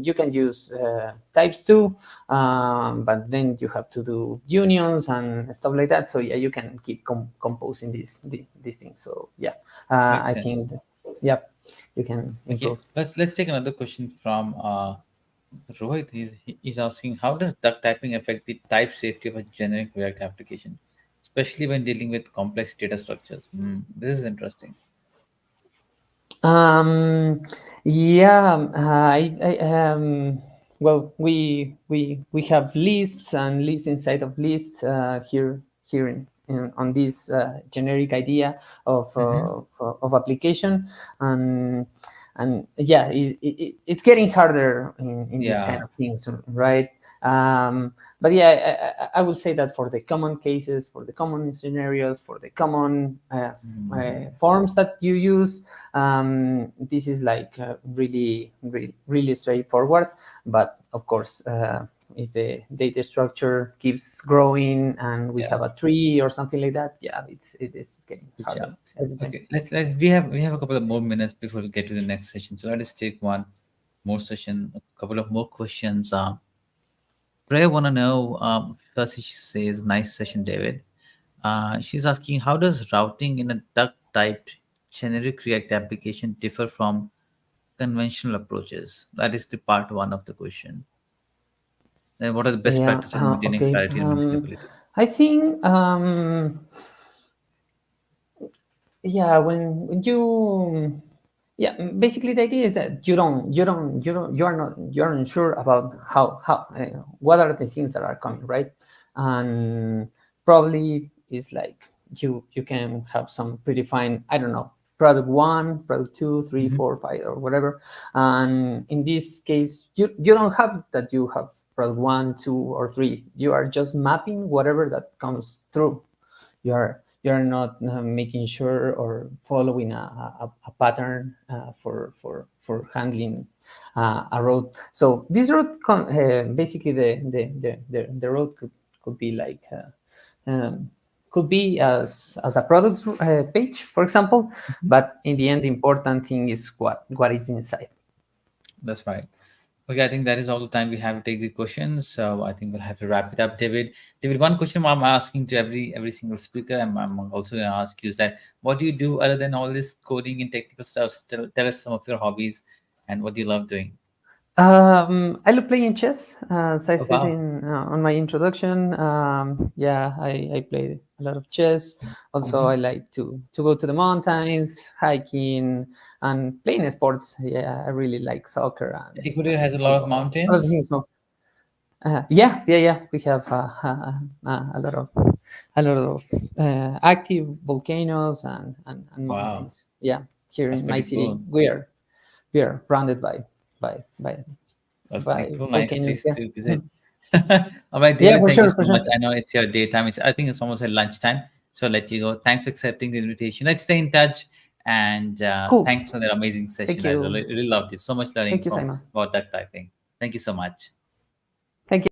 you can use types too, but then you have to do unions and stuff like that. So yeah, you can keep composing these things. So yeah, I think yeah, you can improve. Okay, let's take another question from Rohit. He's asking, how does duck typing affect the type safety of a generic React application, especially when dealing with complex data structures? This is interesting. Yeah, well, we have lists and lists inside of lists here on this generic idea of application, and yeah, it's getting harder in these kind of things, right? But yeah, I would say that for the common cases, for the common scenarios, for the common forms that you use, this is like really straightforward. But of course, if the data structure keeps growing and we have a tree or something like that, yeah, it is getting harder. Okay, let's we have a couple of more minutes before we get to the next session. So let us take one more session, a couple of more questions. Priya want to know, first she says, nice session, David. She's asking, how does routing in a duck-typed generic React application differ from conventional approaches? That is the part one of the question. And what are the best practices in maintaining clarity and maintainability? I think, yeah, when you, yeah, basically the idea is that you're not sure about how what are the things that are coming, right? And probably it's like you can have some predefined, I don't know, product 1, product 2, 3, 4, 5, or whatever. And in this case, you don't have that you have product 1, 2, or 3. You are just mapping whatever that comes through. You're not making sure or following a pattern for handling a road. So this road, basically the road could be like could be as a products page, for example. But in the end, the important thing is what is inside. That's right. Okay, I think that is all the time we have to take the questions. So I think we'll have to wrap it up, David. David, one question I'm asking to every single speaker, and I'm also going to ask you, is that what do you do other than all this coding and technical stuff? Tell us some of your hobbies and what you love doing. I love playing chess. As I said on my introduction, yeah, I play a lot of chess. Also, I like to go to the mountains, hiking, and playing sports. Yeah, I really like soccer. Ecuador has a lot of mountains. Yeah. We have a lot of active volcanoes and mountains. Yeah, here in my city, we are surrounded by That's pretty cool. Nice place to visit. All right, David, thank you so much. I know it's your daytime. I think it's almost at lunchtime. So I'll let you go. Thanks for accepting the invitation. Let's stay in touch. And thanks for that amazing session. I really loved it. So much learning about that typing. Thank you so much. Thank you.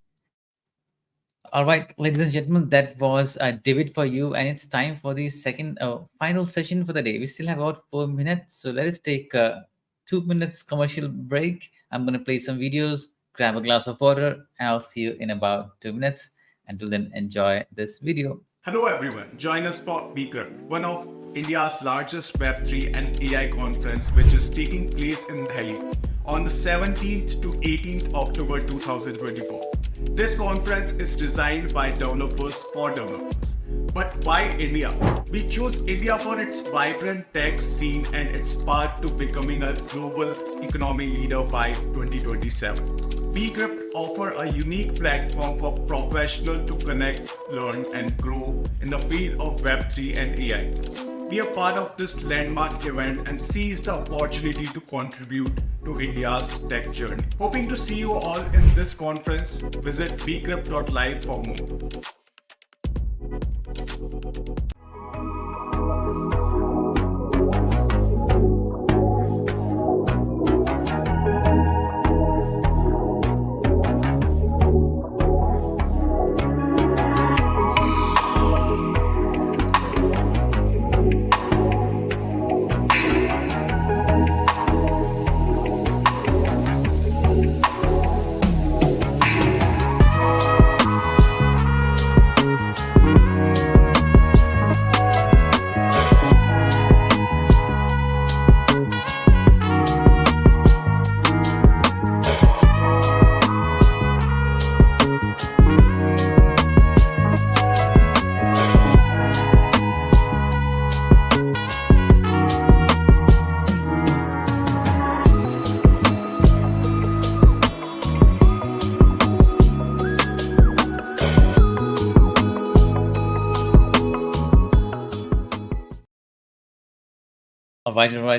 All right, ladies and gentlemen, that was David for you. And it's time for the second final session for the day. We still have about 4 minutes. So let us take 2 minutes commercial break. I'm going to play some videos, grab a glass of water, and I'll see you in about 2 minutes. Until then, enjoy this video. Hello, everyone. Join us for Beaker, one of India's largest Web3 and AI conference, which is taking place in Delhi on the 17th to 18th October 2024. This conference is designed by developers for developers. But why India? We chose India for its vibrant tech scene and its path to becoming a global economy leader by 2027. Bcrypt offer a unique platform for professionals to connect, learn, and grow in the field of Web3 and AI. Be a part of this landmark event and seize the opportunity to contribute to India's tech journey. Hoping to see you all in this conference. Visit bcrypt.live for more.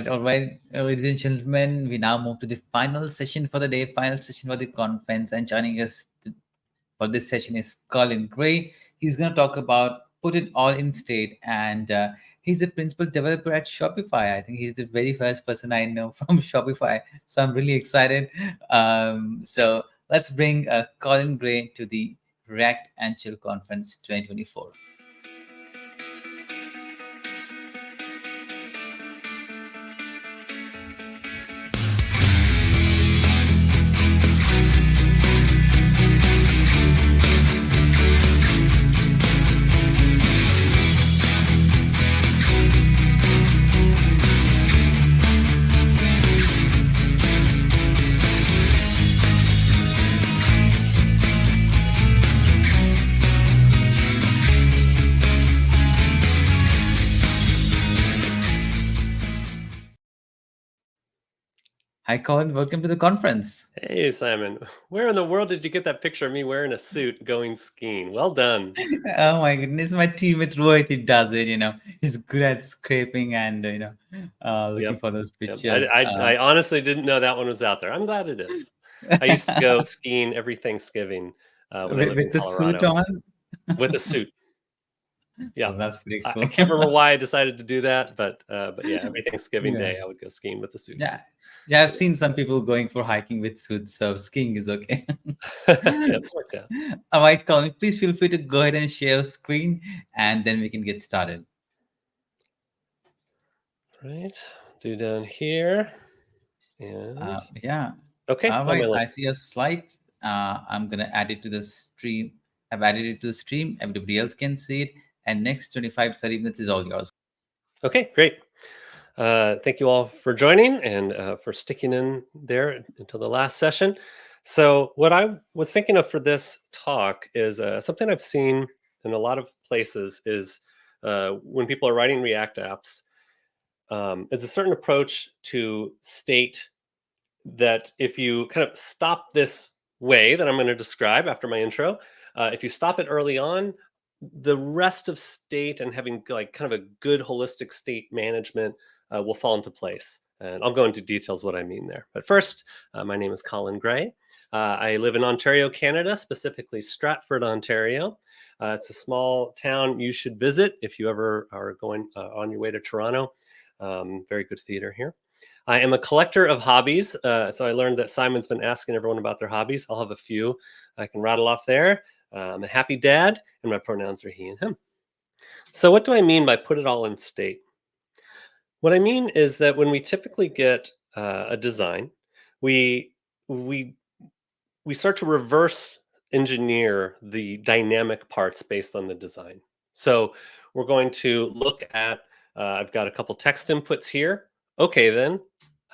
All right, ladies and gentlemen, we now move to the final session for the day, final session for the conference, and joining us for this session is Colin Gray. He's going to talk about put it all in state, and he's a principal developer at Shopify. I think he's the very first person I know from Shopify, so I'm really excited. So let's bring Colin Gray to the React and Chill Conference 2024. Hi, Colin. Welcome to the conference. Hey, Simon. Where in the world did you get that picture of me wearing a suit going skiing? Well done. Oh my goodness, my teammate Rohit, he does it. He's good at scraping and looking for those pictures. I honestly didn't know that one was out there. I'm glad it is. I used to go skiing every Thanksgiving when I lived in Colorado. Suit on? With the suit. Yeah, oh, that's pretty cool. I can't remember why I decided to do that, but yeah, every Thanksgiving day I would go skiing with the suit. Yeah, I've seen some people going for hiking with suits, so skiing is okay. Yeah. All right, Colin, please feel free to go ahead and share your screen, and then we can get started. Right, do down here, and yeah. Okay. All right, I see your slides. I'm gonna add it to the stream. I've added it to the stream. Everybody else can see it, and next 25-30 minutes is all yours. Okay, great. Thank you all for joining and for sticking in there until the last session. So what I was thinking of for this talk is something I've seen in a lot of places is when people are writing React apps, is a certain approach to state that if you kind of stop this way that I'm going to describe after my intro, if you stop it early on, the rest of state and having like kind of a good holistic state management will fall into place. And I'll go into details what I mean there. But first, my name is Colin Gray. I live in Ontario, Canada, specifically Stratford, Ontario. It's a small town you should visit if you ever are going on your way to Toronto. Very good theater here. I am a collector of hobbies. So I learned that Simon's been asking everyone about their hobbies. I'll have a few I can rattle off there. I'm a happy dad, and my pronouns are he and him. So what do I mean by put it all in state? What I mean is that when we typically get a design, we start to reverse engineer the dynamic parts based on the design. So we're going to look at, I've got a couple text inputs here. Okay, then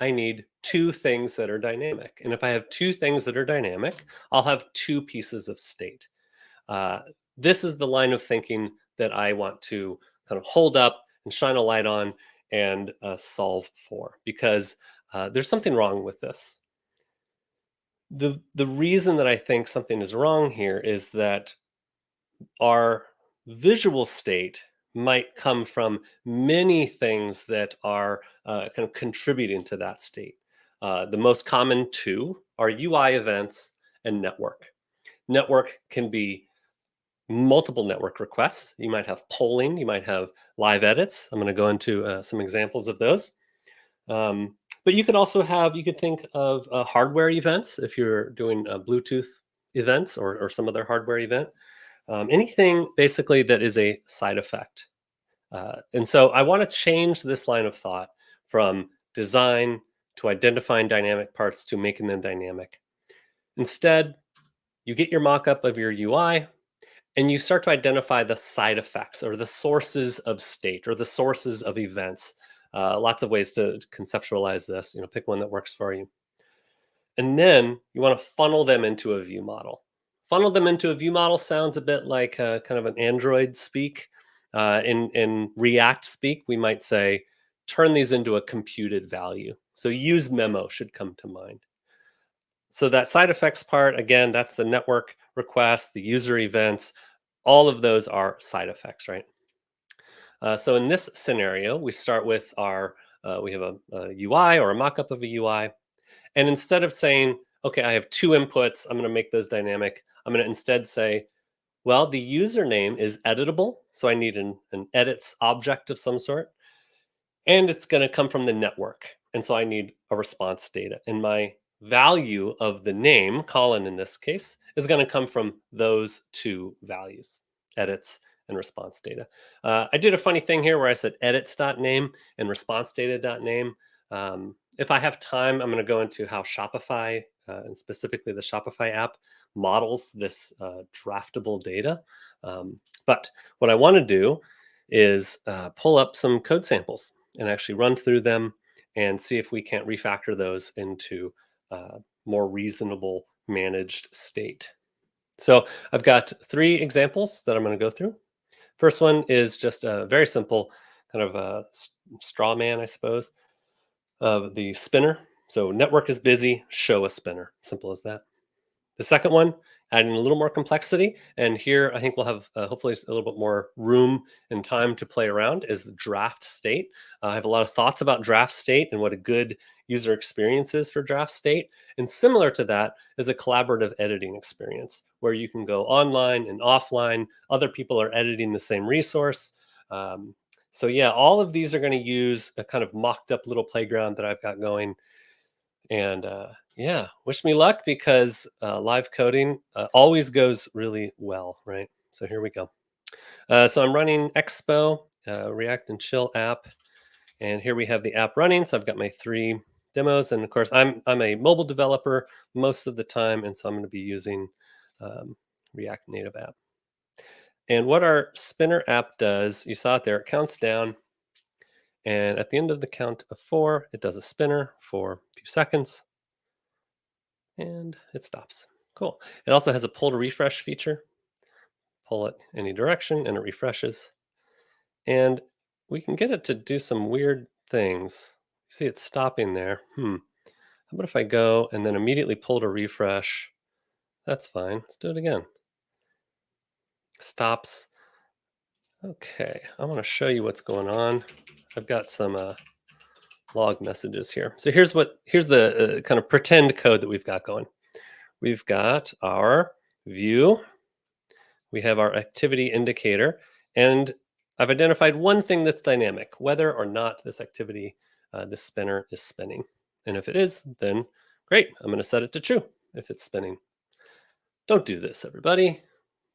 I need two things that are dynamic. And if I have two things that are dynamic, I'll have two pieces of state. This is the line of thinking that I want to kind of hold up and shine a light on and solve for, because there's something wrong with this. The reason that I think something is wrong here is that our visual state might come from many things that are kind of contributing to that state. The most common two are UI events and network. Network can be multiple network requests. You might have polling, you might have live edits. I'm going to go into some examples of those. But you could also have, you could think of hardware events if you're doing Bluetooth events or some other hardware event. Anything basically that is a side effect. And so I want to change this line of thought from design to identifying dynamic parts to making them dynamic. Instead, you get your mock-up of your UI and you start to identify the side effects or the sources of state or the sources of events. Lots of ways to conceptualize this. Pick one that works for you. And then you want to funnel them into a view model. Funnel them into a view model sounds a bit like kind of an Android speak. In React speak, we might say, turn these into a computed value. So use memo should come to mind. So that side effects part, again, that's the network request, the user events, all of those are side effects, right? So in this scenario, we start with we have a UI or a mock-up of a UI. And instead of saying, okay, I have two inputs, I'm going to make those dynamic, I'm going to instead say, well, the username is editable. So I need an edits object of some sort. And it's going to come from the network. And so I need a response data. And my value of the name, Colin in this case, is going to come from those two values, edits and response data. I did a funny thing here where I said edits.name and response data.name. If I have time, I'm going to go into how Shopify, and specifically the Shopify app, models this draftable data. But what I want to do is pull up some code samples and actually run through them and see if we can't refactor those into more reasonable managed state. So I've got 3 examples that I'm going to go through. First one is just a very simple kind of a straw man, I suppose, of the spinner. So network is busy, show a spinner. Simple as that. The second one, adding a little more complexity. And here I think we'll have hopefully a little bit more room and time to play around, is the draft state. I have a lot of thoughts about draft state and what a good user experience is for draft state. And similar to that is a collaborative editing experience where you can go online and offline. Other people are editing the same resource. So yeah, all of these are going to use a kind of mocked up little playground that I've got going. And yeah, wish me luck, because live coding always goes really well, right? So here we go. So I'm running Expo, React and Chill app. And here we have the app running. So I've got my 3 demos. And of course, I'm a mobile developer most of the time. And so I'm going to be using React Native app. And what our spinner app does, you saw it there, it counts down. And at the end of the count of 4, it does a spinner for a few seconds. And it stops. Cool. It also has a pull to refresh feature. Pull it any direction and it refreshes. And we can get it to do some weird things. See, it's stopping there. How about if I go and then immediately pull to refresh? That's fine. Let's do it again. Stops. Okay, I want to show you what's going on. I've got some log messages here. So here's the kind of pretend code that we've got going. We've got our view. We have our activity indicator, and I've identified one thing that's dynamic, whether or not this activity, this spinner is spinning. And if it is, then great. I'm going to set it to true if it's spinning. Don't do this, everybody.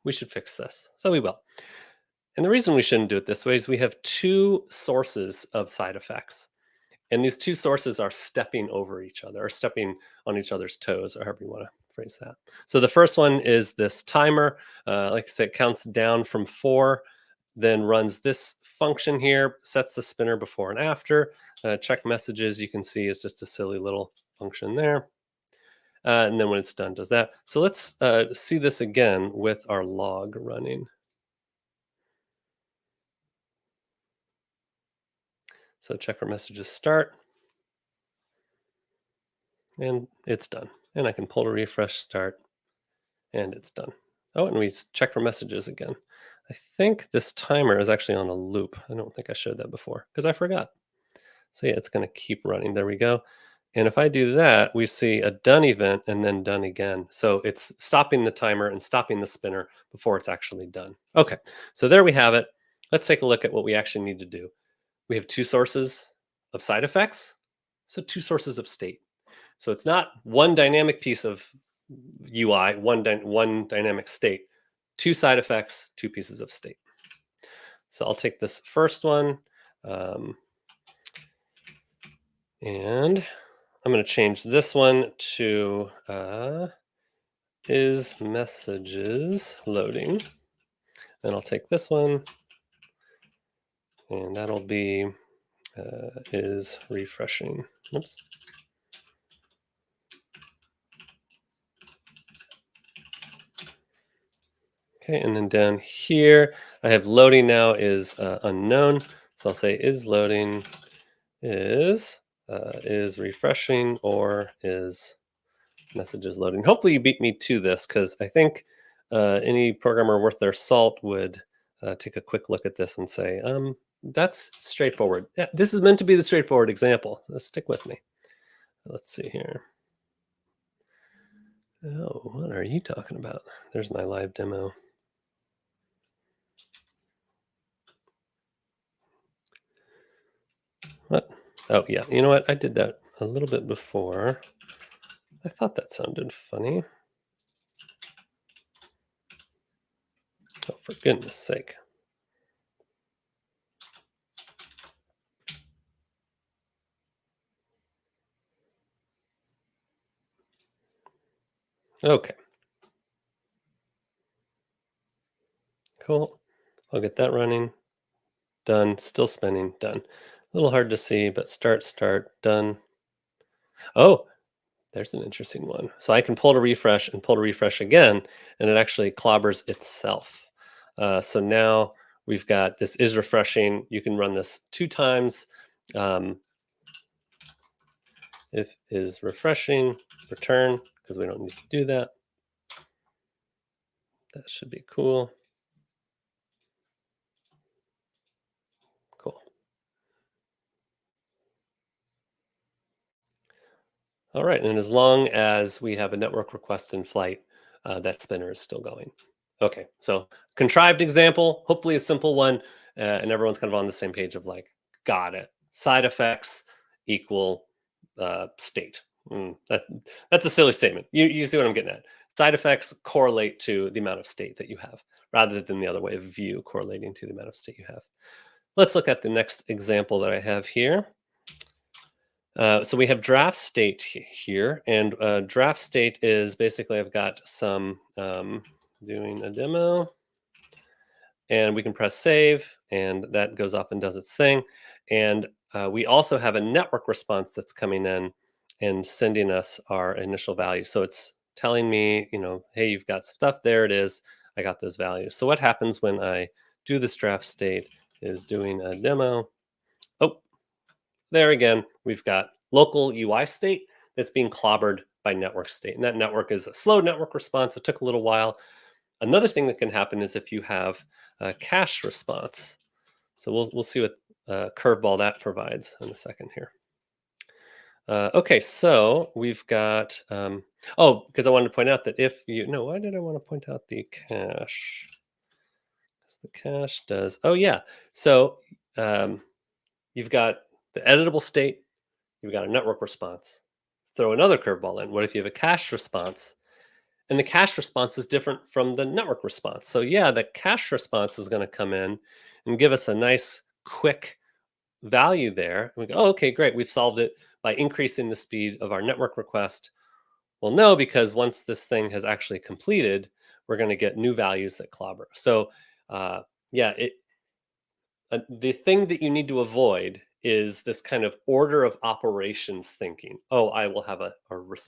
We should fix this. So we will. And the reason we shouldn't do it this way is we have 2 sources of side effects. And these 2 sources are stepping over each other, or stepping on each other's toes, or however you want to phrase that. So the first one is this timer. Like I said, it counts down from 4, then runs this function here, sets the spinner before and after. Check messages, you can see, is just a silly little function there. And then when it's done, does that. So let's see this again with our log running. So check for messages start. And it's done. And I can pull to refresh start. And it's done. Oh, and we check for messages again. I think this timer is actually on a loop. I don't think I showed that before because I forgot. So yeah, it's going to keep running. There we go. And if I do that, we see a done event and then done again. So it's stopping the timer and stopping the spinner before it's actually done. Okay, so there we have it. Let's take a look at what we actually need to do. We have two sources of side effects, so two sources of state. So it's not one dynamic piece of UI, one dynamic state, two side effects, two pieces of state. So I'll take this first one, and I'm going to change this one to is messages loading. And I'll take this one, and that'll be is refreshing. Oops. Okay, and then down here, I have loading now is unknown. So I'll say is loading is refreshing or is messages loading. Hopefully you beat me to this because I think any programmer worth their salt would take a quick look at this and say, that's straightforward. Yeah, this is meant to be the straightforward example. So stick with me. Let's see here. Oh, what are you talking about? There's my live demo. What? Oh, yeah. You know what? I did that a little bit before. I thought that sounded funny. Oh, for goodness sake. Okay. Cool. I'll get that running. Done. Still spinning. Done. A little hard to see, but start, done. Oh, there's an interesting one. So I can pull to refresh and pull to refresh again, and it actually clobbers itself. So now we've got this is refreshing. You can run this 2 times. If is refreshing, return, because we don't need to do that. That should be cool. Cool. All right, and as long as we have a network request in flight, that spinner is still going. Okay, so contrived example, hopefully a simple one, and everyone's kind of on the same page of like, got it. Side effects equal state. That's a silly statement. You see what I'm getting at. Side effects correlate to the amount of state that you have, rather than the other way of view correlating to the amount of state you have. Let's look at the next example that I have here. So we have draft state here, and draft state is basically I've got some doing a demo, and we can press save, and that goes off and does its thing. And we also have a network response that's coming in and sending us our initial value. So it's telling me, you know, hey, you've got stuff. There it is. I got those values. So what happens when I do this draft state is doing a demo. Oh, there again, we've got local UI state that's being clobbered by network state. And that network is a slow network response. It took a little while. Another thing that can happen is if you have a cache response. So we'll see what curveball that provides in a second here. Okay, so we've got, oh, because I wanted to point out that if you, no, why did I want to point out the cache? Because the cache does, oh yeah. So you've got the editable state, you've got a network response. Throw another curveball in. What if you have a cache response? And the cache response is different from the network response. So yeah, the cache response is going to come in and give us a nice quick value there. And we go, oh, okay, great. We've solved it by increasing the speed of our network request. Well, no, because once this thing has actually completed, we're going to get new values that clobber. So yeah, the thing that you need to avoid is this kind of order of operations thinking. Oh, I will have a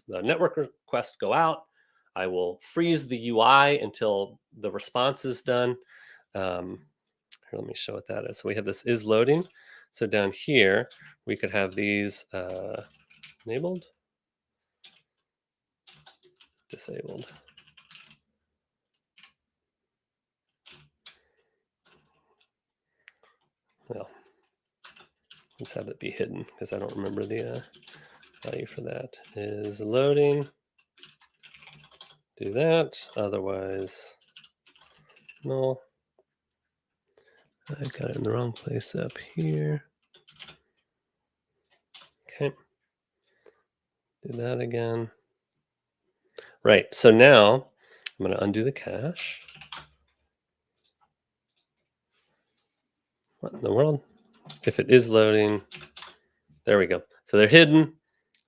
network request go out. I will freeze the UI until the response is done. Here, let me show what that is. So we have this is loading. So down here, we could have these enabled, disabled. Well, let's have it be hidden because I don't remember the value for that. Is loading. Do that. Otherwise, null. I got it in the wrong place up here. Okay. Do that again. Right. So now I'm going to undo the cache. What in the world? If it is loading, there we go. So they're hidden.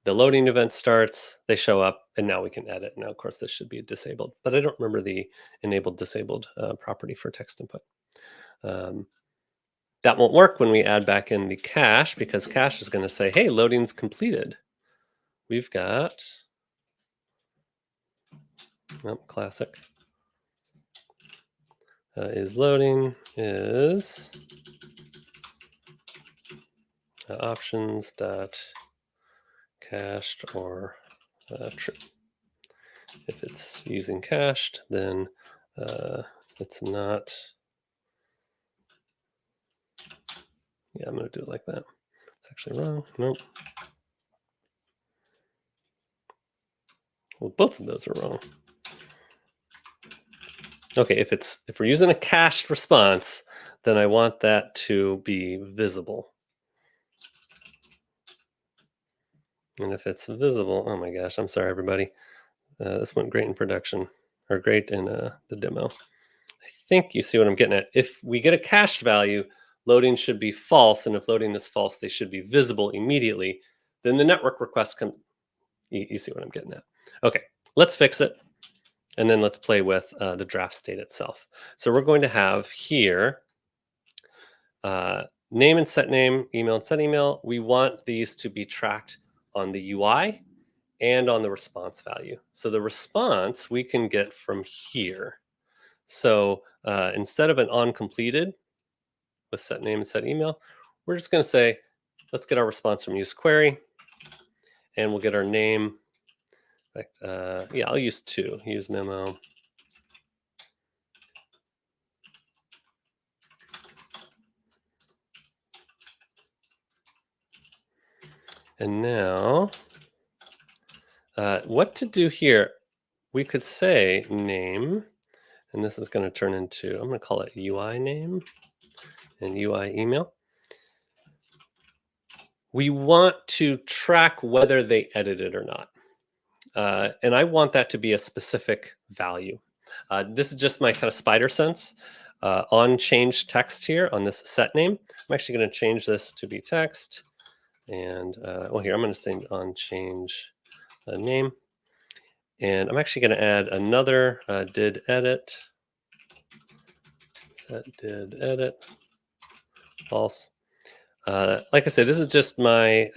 The loading event starts, they show up, and now we can edit. Now, of course, this should be disabled, but I don't remember the enabled disabled property for text input. That won't work when we add back in the cache because cache is going to say, hey, loading's completed. We've got, classic, is loading, is options dot cached or true. If it's using cached, then it's not. Yeah, I'm going to do it like that. It's actually wrong. Nope. Well, both of those are wrong. Okay, if we're using a cached response, then I want that to be visible. And if it's visible, oh my gosh, I'm sorry, everybody. This went great in production, or great in the demo. I think you see what I'm getting at. If we get a cached value, loading should be false, and if loading is false, they should be visible immediately. Then the network request comes. You see what I'm getting at. Okay, let's fix it, and then let's play with the draft state itself. So we're going to have here name and set name, email and set email. We want these to be tracked on the UI and on the response value. So the response we can get from here. So instead of an onCompleted with set name and set email, we're just going to say, let's get our response from use query, and we'll get our name. In fact, yeah, I'll use two. Use memo. And now, what to do here? We could say name, and this is going to turn into, I'm going to call it UI name and UI email. We want to track whether they edited or not. And I want that to be a specific value. This is just my kind of spider sense. On change text here on this set name, I'm actually going to change this to be text. And well, here I'm going to say on change name. And I'm actually going to add another did edit. Set did edit. False. Like I said, this is just my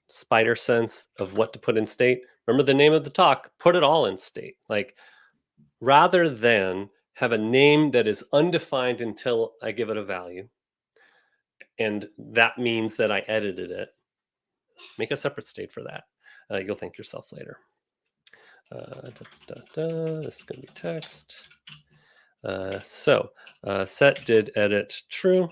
spider sense of what to put in state. Remember the name of the talk, put it all in state. Like rather than have a name that is undefined until I give it a value, and that means that I edited it, make a separate state for that. You'll thank yourself later. This is going to be text. Set did edit true.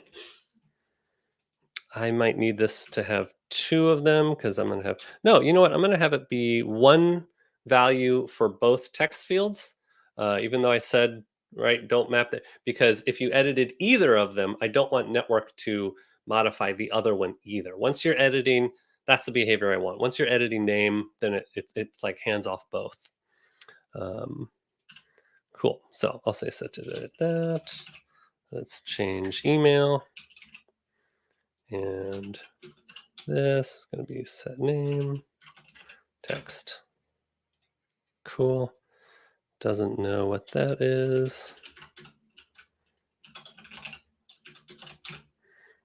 I might need this to have two of them because I'm going to have, no, you know what? I'm going to have it be one value for both text fields, even though I said, right, don't map that, because if you edited either of them, I don't want network to modify the other one either. Once you're editing, that's the behavior I want. Once you're editing name, then it's like hands off both. Cool. So I'll say set to edit that. Let's change email. And this is going to be set name, text. Cool. Doesn't know what that is.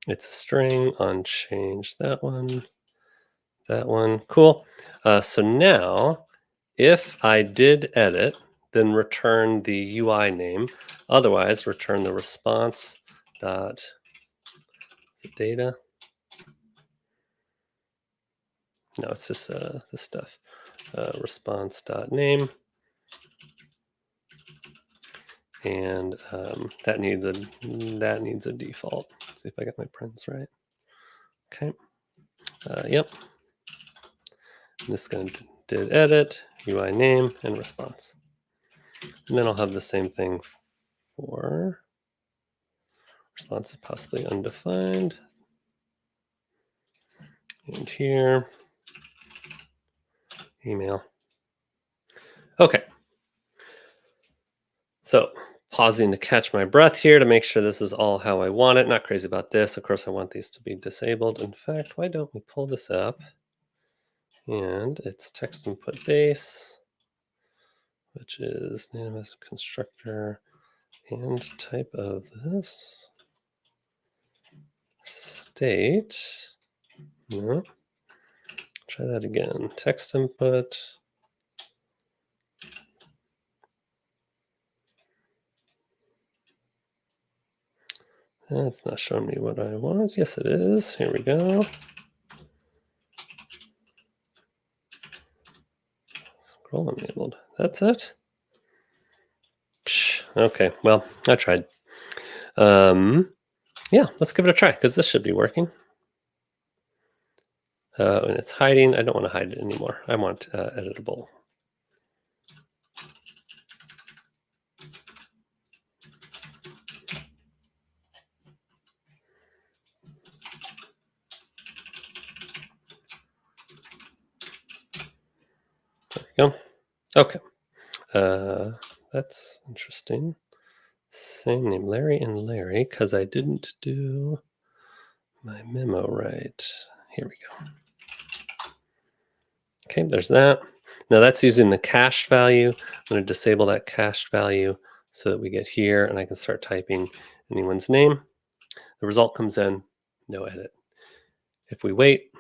It's a string on change that one. That one. Cool. So now, if I did edit, then return the UI name. Otherwise, return the response dot Is it data? No, it's just this stuff. Response.name. And that needs a default. Let's see if I got my prints right. Okay. Yep. And this is going to did edit, UI name, and response. And then I'll have the same thing for response is possibly undefined. And here, email. Okay. So pausing to catch my breath here to make sure this is all how I want it. Not crazy about this. Of course, I want these to be disabled. In fact, why don't we pull this up? And it's text input base, which is name as constructor and type of this state. No. Try that again. Text input. That's not showing me what I want. Yes, it is. Here we go. Scroll enabled. That's it. Psh, okay, well, I tried. Yeah, let's give it a try because this should be working. And it's hiding. I don't want to hide it anymore. I want editable. There we go. Okay. That's interesting. Same name, Larry and Larry, because I didn't do my memo right. Here we go. Okay, there's that. Now that's using the cached value. I'm going to disable that cached value so that we get here and I can start typing anyone's name. The result comes in, no edit. If we wait,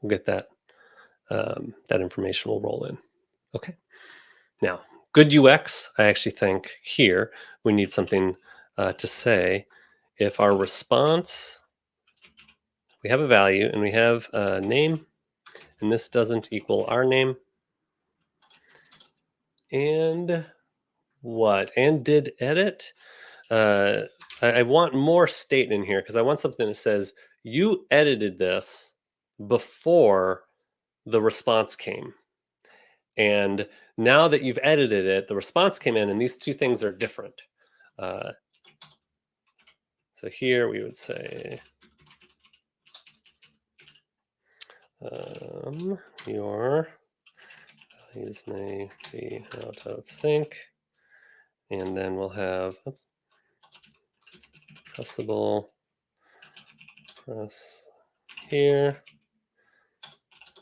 we'll get that. That information will roll in. Okay. Now, good UX, I actually think here we need something to say. If our response, we have a value and we have a name, and this doesn't equal our name. And what? And did edit? I want more state in here because I want something that says you edited this before the response came. And now that you've edited it, the response came in and these two things are different. So here we would say, your values may be out of sync. And then we'll have, oops, possible press here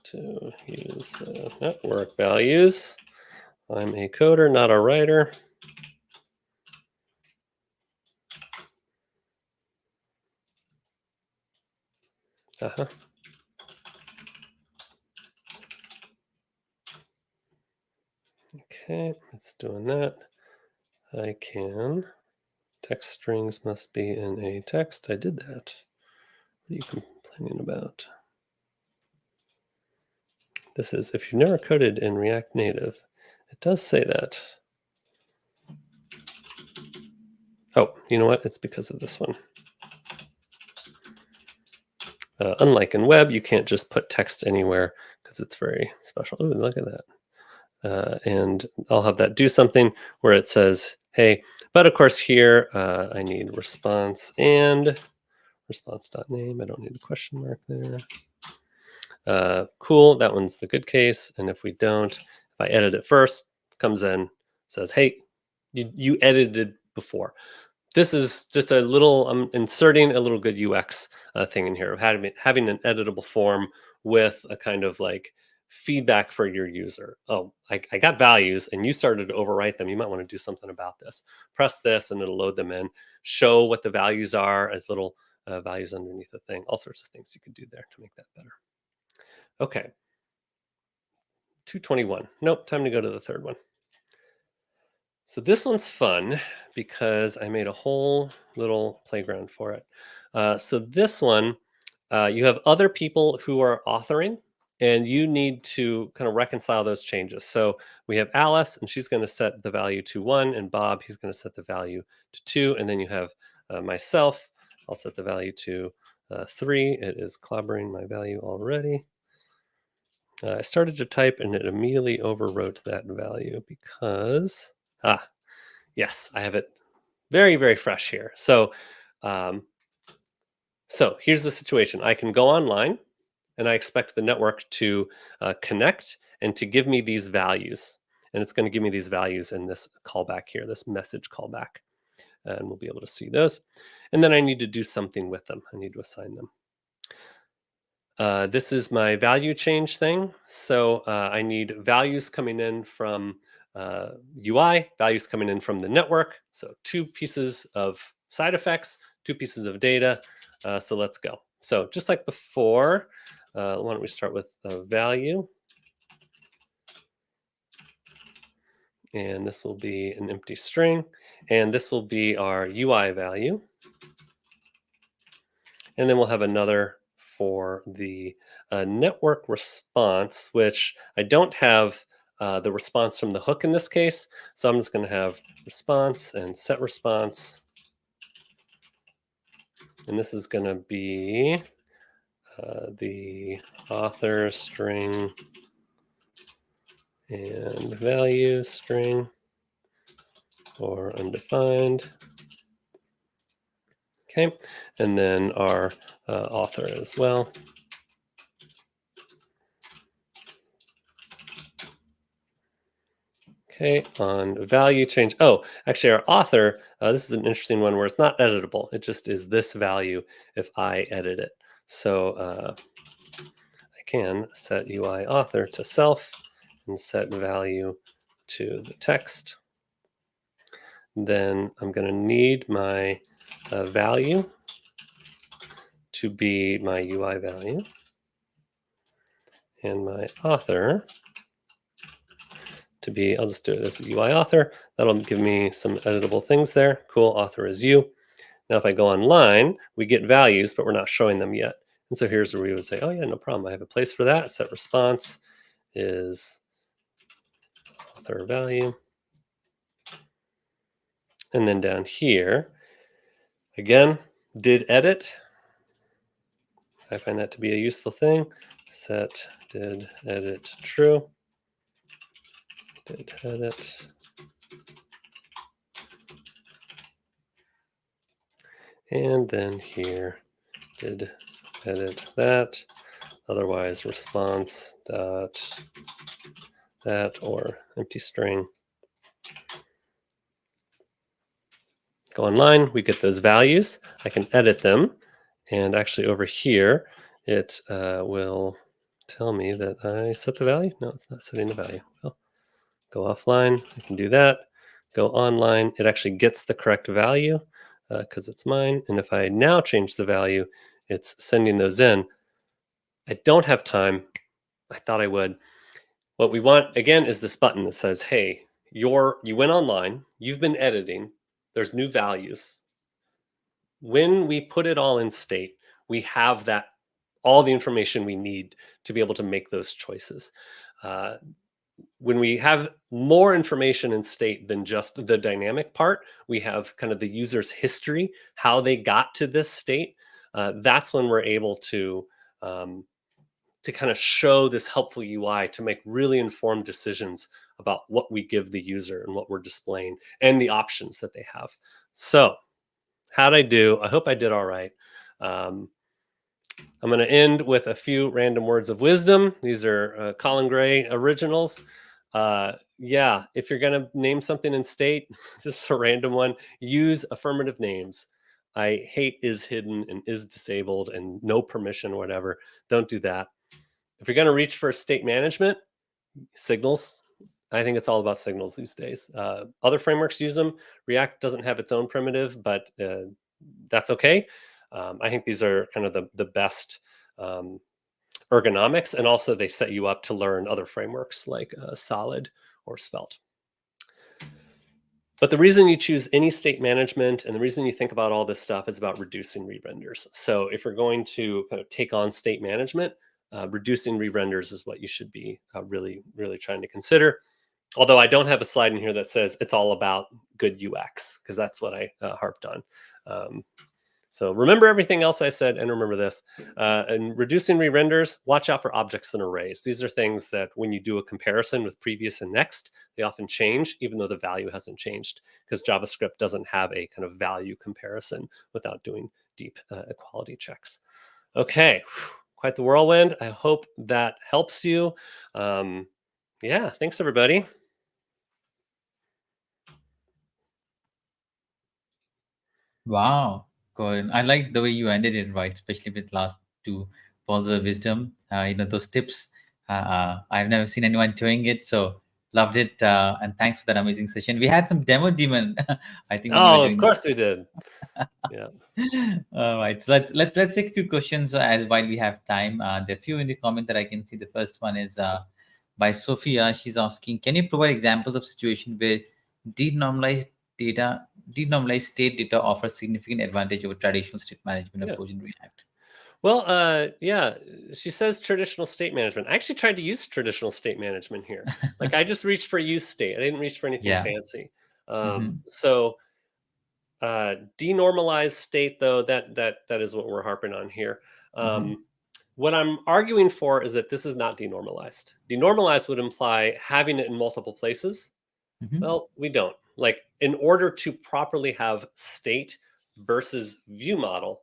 to use the network values. I'm a coder, not a writer. Okay, it's doing that. I can, text strings must be in a text. I did that. What are you complaining about? This is, if you've never coded in React Native, it does say that. Oh, you know what? It's because of this one. Unlike in web, you can't just put text anywhere because it's very special. Ooh, look at that. And I'll have that do something where it says, hey, but of course here I need response and response.name. I don't need a question mark there. Cool, that one's the good case. And if we don't, if I edit it first, comes in, says, hey, you edited before. This is just a little, I'm inserting a little good UX thing in here of having an editable form with a kind of like feedback for your user. Oh, I got values and you started to overwrite them. You might want to do something about this. Press this and it'll load them in. Show what the values are as little values underneath the thing. All sorts of things you could do there to make that better. Okay. 221. Nope, time to go to the third one. So this one's fun because I made a whole little playground for it. So this one, you have other people who are authoring, and you need to kind of reconcile those changes. So we have Alice, and she's going to set the value to 1, and Bob, he's going to set the value to 2, and then you have myself. I'll set the value to 3. It is clobbering my value already. I started to type, and it immediately overwrote that value because, yes, I have it very, very fresh here. So, so here's the situation. I can go online, and I expect the network to connect and to give me these values. And it's going to give me these values in this callback here, this message callback. And we'll be able to see those. And then I need to do something with them. I need to assign them. This is my value change thing. So I need values coming in from UI, values coming in from the network. So 2 pieces of side effects, 2 pieces of data. So let's go. So just like before, why don't we start with a value? And this will be an empty string. And this will be our UI value. And then we'll have another for the network response, which I don't have the response from the hook in this case. So I'm just going to have response and set response. And this is going to be the author string and value string or undefined. Okay, and then our author as well. Okay, on value change. Oh, actually our author, this is an interesting one where it's not editable. It just is this value if I edit it. So I can set UI author to self and set value to the text. Then I'm going to need my value to be my UI value and my author to be, I'll just do it as a UI author. That'll give me some editable things there. Cool, author is you. Now, if I go online, we get values, but we're not showing them yet. And so here's where we would say, oh yeah, no problem. I have a place for that. Set response is author value. And then down here, again, did edit. I find that to be a useful thing. Set did edit true. Did edit. And then here, did edit that. Otherwise, response dot that or empty string. Go online, we get those values. I can edit them. And actually over here, it will tell me that I set the value. No, it's not setting the value. Well, go offline, I can do that. Go online, it actually gets the correct value because it's mine. And if I now change the value, it's sending those in. I don't have time. I thought I would. What we want, again, is this button that says, hey, you went online, you've been editing, there's new values. When we put it all in state, we have that, all the information we need to be able to make those choices. When we have more information in state than just the dynamic part, we have kind of the user's history, how they got to this state. That's when we're able to kind of show this helpful UI to make really informed decisions about what we give the user and what we're displaying and the options that they have. So how'd I do? I hope I did all right. I'm going to end with a few random words of wisdom. These are Colin Gray originals. Yeah, if you're going to name something in state, this is a random one, use affirmative names. I hate is hidden and is disabled and no permission, whatever. Don't do that. If you're going to reach for state management, signals. I think it's all about signals these days. Other frameworks use them. React doesn't have its own primitive, but that's okay. I think these are kind of the best ergonomics, and also they set you up to learn other frameworks like Solid or Svelte. But the reason you choose any state management and the reason you think about all this stuff is about reducing re-renders. So if you're going to kind of take on state management, reducing re-renders is what you should be really, really trying to consider. Although I don't have a slide in here that says it's all about good UX, because that's what I harped on. So remember everything else I said, and remember this. And reducing re-renders, watch out for objects and arrays. These are things that when you do a comparison with previous and next, they often change, even though the value hasn't changed, because JavaScript doesn't have a kind of value comparison without doing deep equality checks. Okay, quite the whirlwind. I hope that helps you. Yeah, thanks everybody. Wow, Gordon. I like the way you ended it, right? Especially with last two balls of wisdom. Those tips. I've never seen anyone doing it, so loved it. And thanks for that amazing session. We had some demo demon. I think. Oh, of course we did. Yeah. All right. So let's take a few questions as while we have time. There are a few in the comment that I can see. The first one is by Sophia. She's asking, can you provide examples of situation where denormalized state data offers significant advantage over traditional state management approach in React? Well, yeah, she says traditional state management. I actually tried to use traditional state management here. Like I just reached for use state. I didn't reach for anything fancy. So denormalized state, though, that is what we're harping on here. What I'm arguing for is that this is not denormalized. Denormalized would imply having it in multiple places. Well, we don't. Like in order to properly have state versus view model,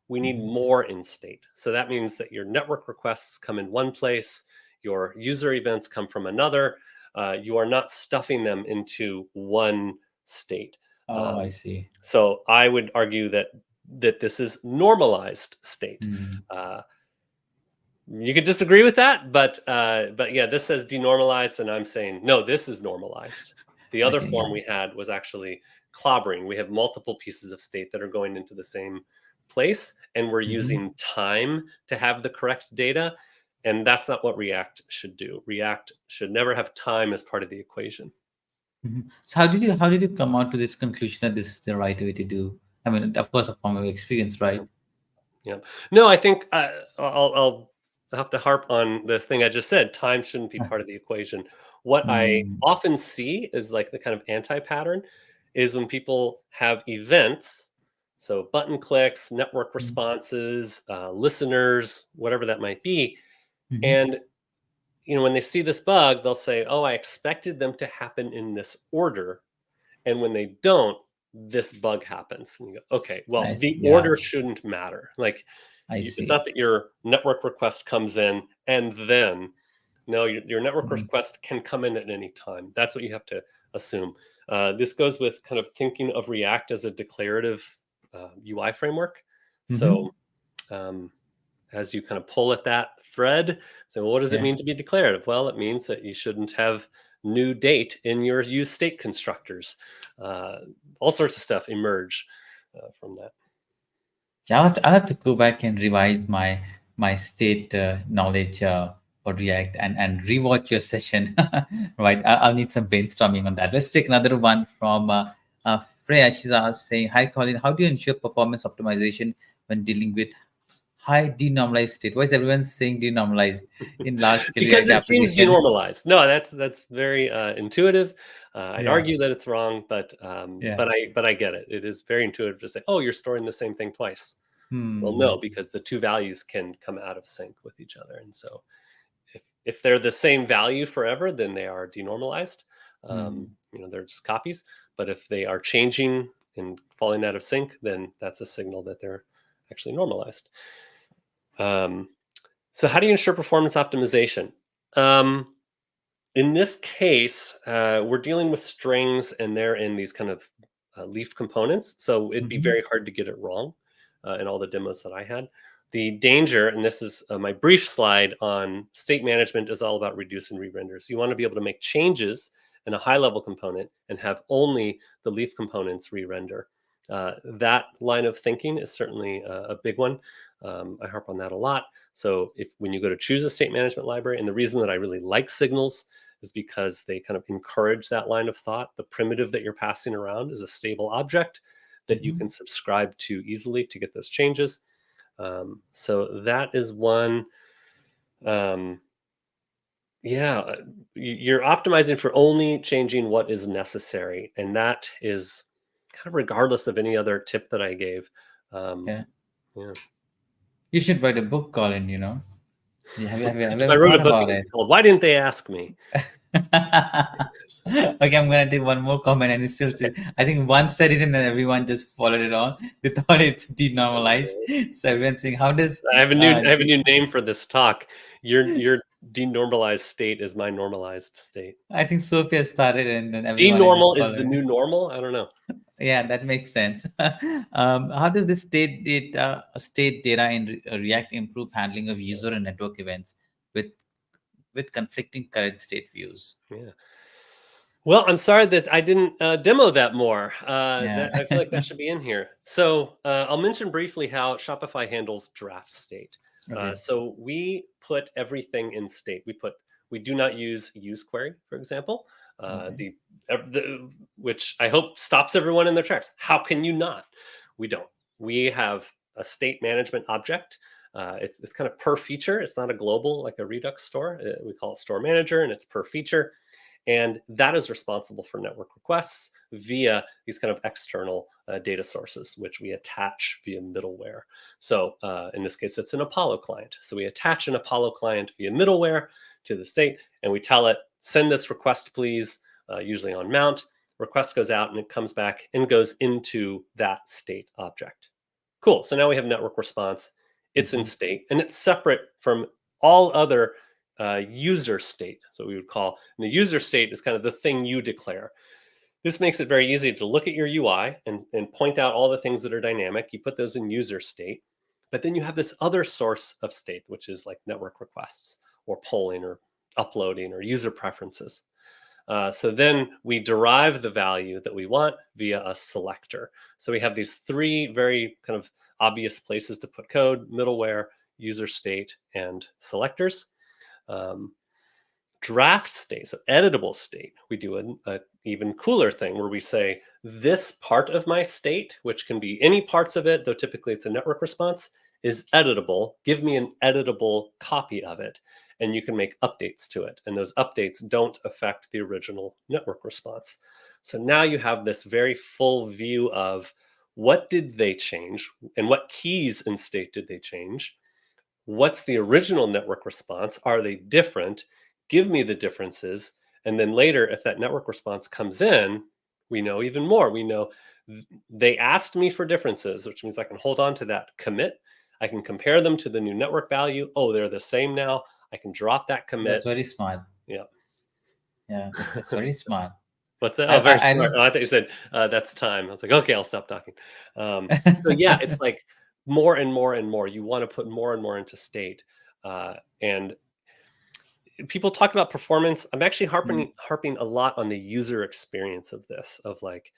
we need more in state. So that means that your network requests come in one place, your user events come from another. You are not stuffing them into one state. Oh, I see. So I would argue that this is normalized state. You could disagree with that, but yeah, this says denormalized, and I'm saying no, this is normalized. The other form we had was actually clobbering. We have multiple pieces of state that are going into the same place, and we're using time to have the correct data, and that's not what React should do. React should never have time as part of the equation. So how did you come out to this conclusion that this is the right way to do? I mean, of course, from your experience, right? Yeah. No, I think I'll have to harp on the thing I just said. Time shouldn't be part of the equation. What I often see is like the kind of anti-pattern is when people have events, so button clicks, network responses, listeners, whatever that might be. And when they see this bug, they'll say, oh, I expected them to happen in this order. And when they don't, this bug happens. And you go, okay, well, the order shouldn't matter. Like, it's not that your network request comes in and then, no, your network request can come in at any time. That's what you have to assume. This goes with kind of thinking of React as a declarative UI framework. So as you kind of pull at that thread, say, well, what does it mean to be declarative? Well, it means that you shouldn't have new date in your use state constructors. All sorts of stuff emerge from that. Yeah, I'll have to go back and revise my state knowledge for React and rewatch your session. Right, I'll need some brainstorming on that. Let's take another one from Freya. She's saying, hi, Colin, how do you ensure performance optimization when dealing with high denormalized state? Why is everyone saying denormalized in large scale? Because it seems denormalized. No, that's very intuitive. I'd argue that it's wrong, but I get it. It is very intuitive to say, oh, you're storing the same thing twice. Well, no, because the two values can come out of sync with each other, and so if they're the same value forever, then they are denormalized. They're just copies. But if they are changing and falling out of sync, then that's a signal that they're actually normalized. So how do you ensure performance optimization? In this case, we're dealing with strings, and they're in these kind of leaf components. So it'd be very hard to get it wrong in all the demos that I had. The danger, and this is my brief slide on state management, is all about reducing re-renders. You want to be able to make changes in a high-level component and have only the leaf components re-render. That line of thinking is certainly a big one. I harp on that a lot. So when you go to choose a state management library, and the reason that I really like signals is because they kind of encourage that line of thought. The primitive that you're passing around is a stable object that you can subscribe to easily to get those changes. So that is one. Yeah, you're optimizing for only changing what is necessary, and that is kind of regardless of any other tip that I gave. Yeah. Yeah. You should write a book, Colin, you know. Have you If ever I wrote a thought book, about it'd it? be called, Why Didn't They Ask Me? Okay, I'm gonna take one more comment, and it still says, I think one said it and then everyone just followed it on. They thought it's denormalized. So everyone's saying, how does I have a new name for this talk. Your denormalized state is my normalized state. I think Sophia started and then everyone Denormal just is the followed. new normal. I don't know. Yeah, that makes sense. How does this state data in React improve handling of user and network events with conflicting current state views? Yeah. Well, I'm sorry that I didn't demo that more. Yeah. I feel like that should be in here. So I'll mention briefly how Shopify handles draft state. Okay. So we put everything in state. We do not use query, for example, which I hope stops everyone in their tracks. How can you not? We don't. We have a state management object. It's kind of per feature. It's not a global like a Redux store. We call it store manager, and it's per feature. And that is responsible for network requests via these kind of external data sources, which we attach via middleware. So in this case, it's an Apollo client. So we attach an Apollo client via middleware to the state, and we tell it, send this request, please, usually on mount. Request goes out, and it comes back and goes into that state object. Cool. So now we have network response. It's in state, and it's separate from all other user state. So we would call, and the user state is kind of the thing you declare. This makes it very easy to look at your UI and point out all the things that are dynamic. You put those in user state, but then you have this other source of state, which is like network requests or polling or uploading or user preferences. So then we derive the value that we want via a selector. So we have these three very kind of obvious places to put code: middleware, user state, and selectors. Draft state, so editable state, we do an even cooler thing where we say this part of my state, which can be any parts of it, though typically it's a network response, is editable. Give me an editable copy of it, and you can make updates to it. And those updates don't affect the original network response. So now you have this very full view of what did they change and what keys in state did they change? What's the original network response? Are they different? Give me the differences. And then later, if that network response comes in, we know even more. We know they asked me for differences, which means I can hold on to that commit. I can compare them to the new network value. Oh, they're the same now. I can drop that commit. That's very smart. Yeah. Yeah, that's very smart. What's that? Oh, very smart. Oh, I thought you said that's time. I was like, okay, I'll stop talking. So yeah, it's like more and more and more. You want to put more and more into state. And people talk about performance. I'm actually harping a lot on the user experience of this, of like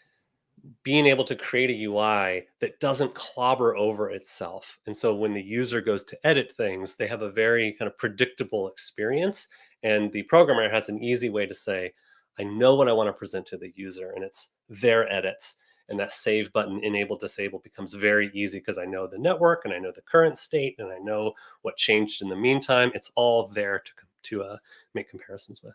being able to create a UI that doesn't clobber over itself. And so when the user goes to edit things, they have a very kind of predictable experience. And the programmer has an easy way to say, I know what I want to present to the user, and it's their edits. And that save button, enable, disable, becomes very easy because I know the network and I know the current state and I know what changed in the meantime. It's all there to make comparisons with.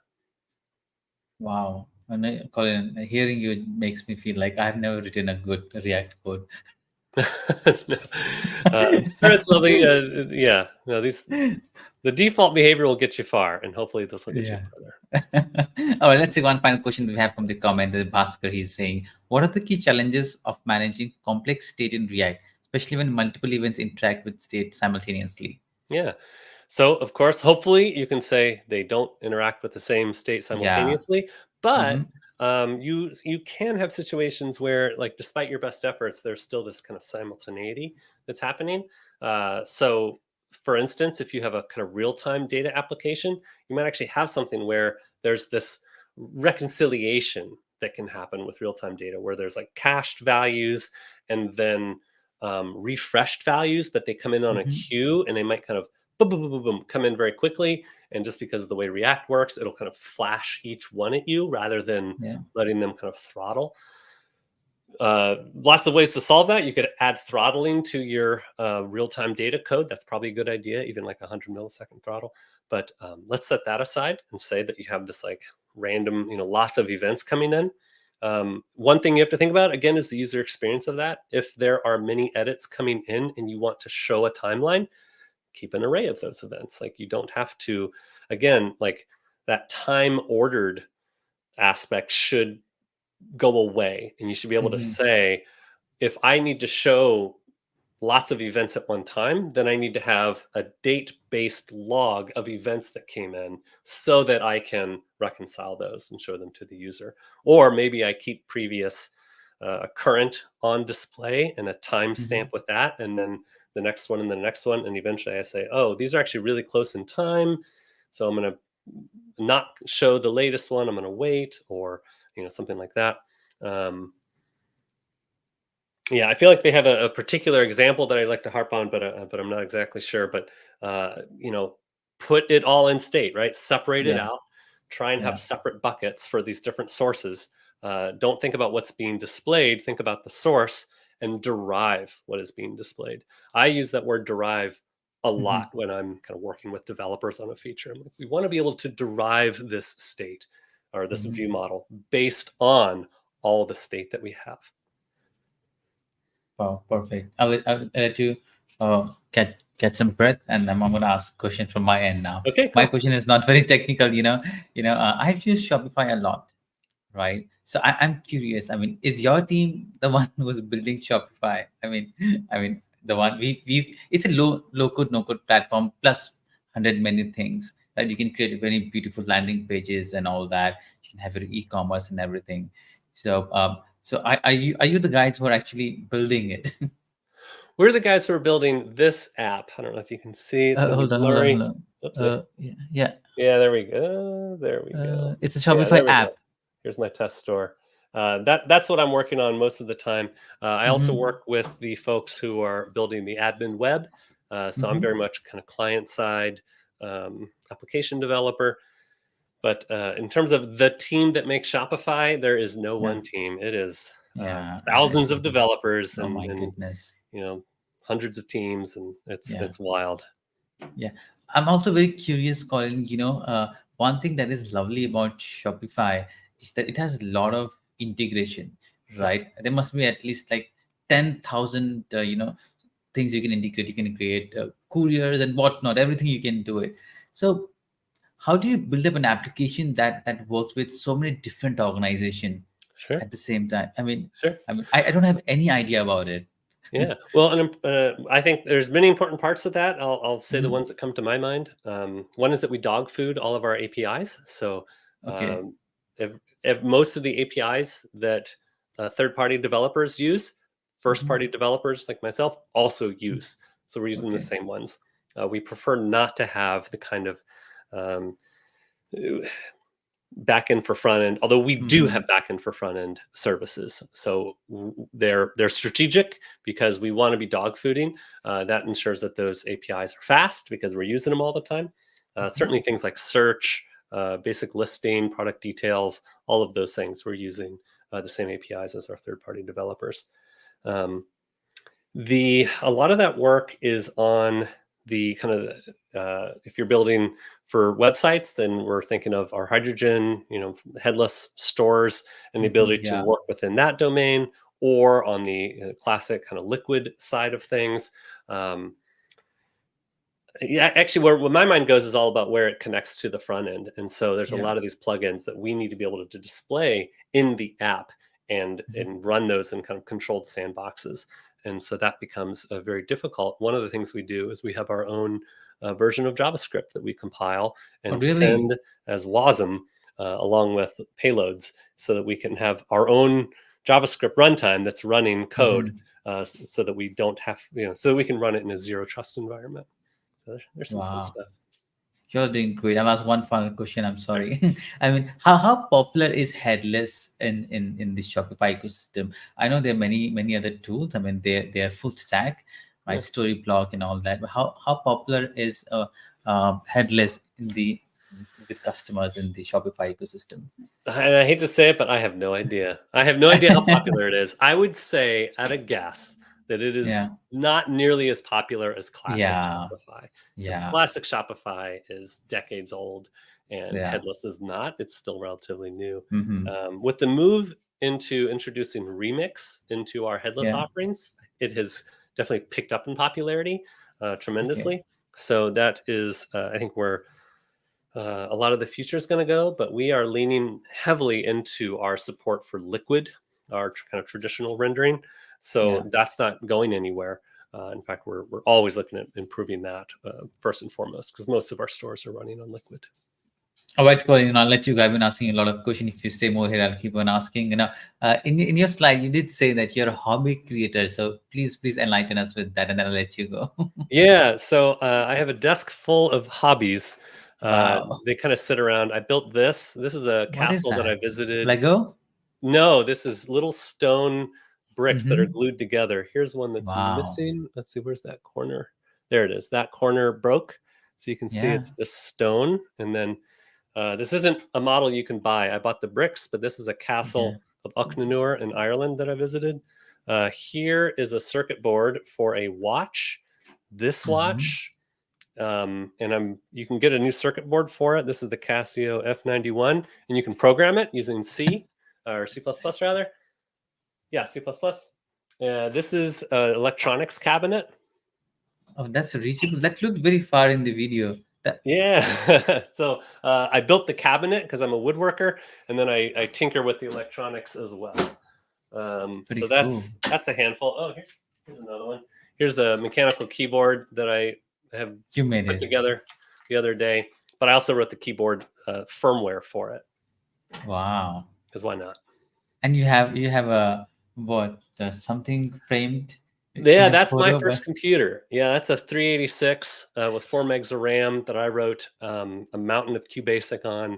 Wow. And Colin, hearing you makes me feel like I've never written a good React code. No. I'm sure it's lovely. Yeah. No, the default behavior will get you far, and hopefully this will get you further. All right, let's see one final question that we have from the comment. Bhaskar, he's saying, what are the key challenges of managing complex state in React, especially when multiple events interact with state simultaneously? Yeah. So of course, hopefully you can say they don't interact with the same state simultaneously, but you can have situations where, like, despite your best efforts, there's still this kind of simultaneity that's happening. So for instance, if you have a kind of real-time data application, you might actually have something where there's this reconciliation that can happen with real-time data, where there's like cached values and then refreshed values, but they come in on a queue and they might kind of boom, boom, boom, boom, boom, come in very quickly. And just because of the way React works, it'll kind of flash each one at you rather than letting them kind of throttle. Lots of ways to solve that. You could add throttling to your real-time data code. That's probably a good idea, even like 100 millisecond throttle. But let's set that aside and say that you have this like random, lots of events coming in. One thing you have to think about, again, is the user experience of that. If there are many edits coming in and you want to show a timeline, keep an array of those events. Like you don't have to, again, like that time ordered aspect should go away. And you should be able to say, if I need to show lots of events at one time, then I need to have a date-based log of events that came in so that I can reconcile those and show them to the user. Or maybe I keep previous current on display and a timestamp with that, and then the next one and the next one. And eventually I say, oh, these are actually really close in time. So I'm going to not show the latest one. I'm going to wait, or, something like that. Yeah, I feel like they have a particular example that I'd like to harp on, but I'm not exactly sure. But, put it all in state, right? Separate it out. Try and have separate buckets for these different sources. Don't think about what's being displayed. Think about the source and derive what is being displayed. I use that word derive a lot when I'm kind of working with developers on a feature. I'm like, we want to be able to derive this state or this view model based on all the state that we have. Oh, perfect. I'll let you get some breath, and I'm going to ask a question from my end now. Okay, cool. My question is not very technical. I've used Shopify a lot, right? So I'm curious. I mean, is your team the one who was building Shopify? I mean, the one it's a low code, no code platform plus 100 many things, right? You can create very beautiful landing pages and all that. You can have your e-commerce and everything. So, are you the guys who are actually building it? We're the guys who are building this app. I don't know if you can see. It's hold blurry. on. Oops, Yeah. Yeah, there we go. It's a Shopify app. Go. Here's my test store. That's what I'm working on most of the time. I also work with the folks who are building the admin web. So I'm very much kind of client side application developer. But in terms of the team that makes Shopify, there is no one team. It is thousands of developers and goodness. Hundreds of teams, and it's wild. Yeah, I'm also very curious, Colin. One thing that is lovely about Shopify is that it has a lot of integration, right? There must be at least like 10,000 things you can integrate. You can create couriers and whatnot, everything you can do it. So how do you build up an application that works with so many different organizations at the same time? I don't have any idea about it. Yeah, well, and I think there's many important parts of that. I'll say the ones that come to my mind. One is that we dog food all of our APIs. So if most of the APIs that third-party developers use, first-party developers like myself also use. So we're using the same ones. We prefer not to have the kind of backend for front end, although we do have backend for front end services. So they're strategic because we want to be dog fooding. That ensures that those APIs are fast because we're using them all the time. Certainly things like search, basic listing, product details, all of those things we're using the same APIs as our third-party developers. A lot of that work is on the kind of if you're building for websites, then we're thinking of our Hydrogen, headless stores and the ability to work within that domain, or on the classic kind of liquid side of things. Actually, where my mind goes is all about where it connects to the front end. And so there's a lot of these plugins that we need to be able to display in the app and run those in kind of controlled sandboxes. And so that becomes very difficult. One of the things we do is we have our own version of JavaScript that we compile and send as WASM along with payloads so that we can have our own JavaScript runtime that's running code so that we don't have, so that we can run it in a zero trust environment. So there's some fun stuff. You're doing great. I'll ask one final question. I'm sorry. I mean, how popular is headless in this Shopify ecosystem? I know there are many other tools. I mean, they are full stack, right? Story block and all that. How popular is headless with customers in the Shopify ecosystem? And I hate to say it, but I have no idea. I have no idea how popular it is. I would say at a guess that it is not nearly as popular as classic Shopify. Because classic Shopify is decades old and headless is not. It's still relatively new. With the move into introducing Remix into our headless offerings, it has definitely picked up in popularity tremendously. So that is, I think, where a lot of the future is going to go, but we are leaning heavily into our support for Liquid, our kind of traditional rendering. So that's not going anywhere. In fact, we're always looking at improving that first and foremost, because most of our stores are running on Liquid. All right, Colin, I'll let you go. I've been asking a lot of questions. If you stay more here, I'll keep on asking. In your slide, you did say that you're a hobby creator. So please enlighten us with that, and then I'll let you go. Yeah. So I have a desk full of hobbies. They kind of sit around. I built this. This is a castle that I visited. Lego? No, this is little stone bricks that are glued together. Here's one that's missing. Let's see, where's that corner? There it is. That corner broke. So you can see it's just stone. And then this isn't a model you can buy. I bought the bricks, but this is a castle of Uchnanur in Ireland that I visited. Here is a circuit board for a watch. This watch. And you can get a new circuit board for it. This is the Casio F91, and you can program it using C or C++ rather. Yeah, C++. This is an electronics cabinet. Oh, that's reachable. That looked very far in the video. So I built the cabinet because I'm a woodworker, and then I tinker with the electronics as well. So that's a handful. Oh, here's another one. Here's a mechanical keyboard that I have put together the other day, but I also wrote the keyboard firmware for it. Wow! Because why not? And you have a something framed? Yeah, that's my first computer. Yeah, that's a 386 with 4 megs of RAM that I wrote a mountain of QBasic on,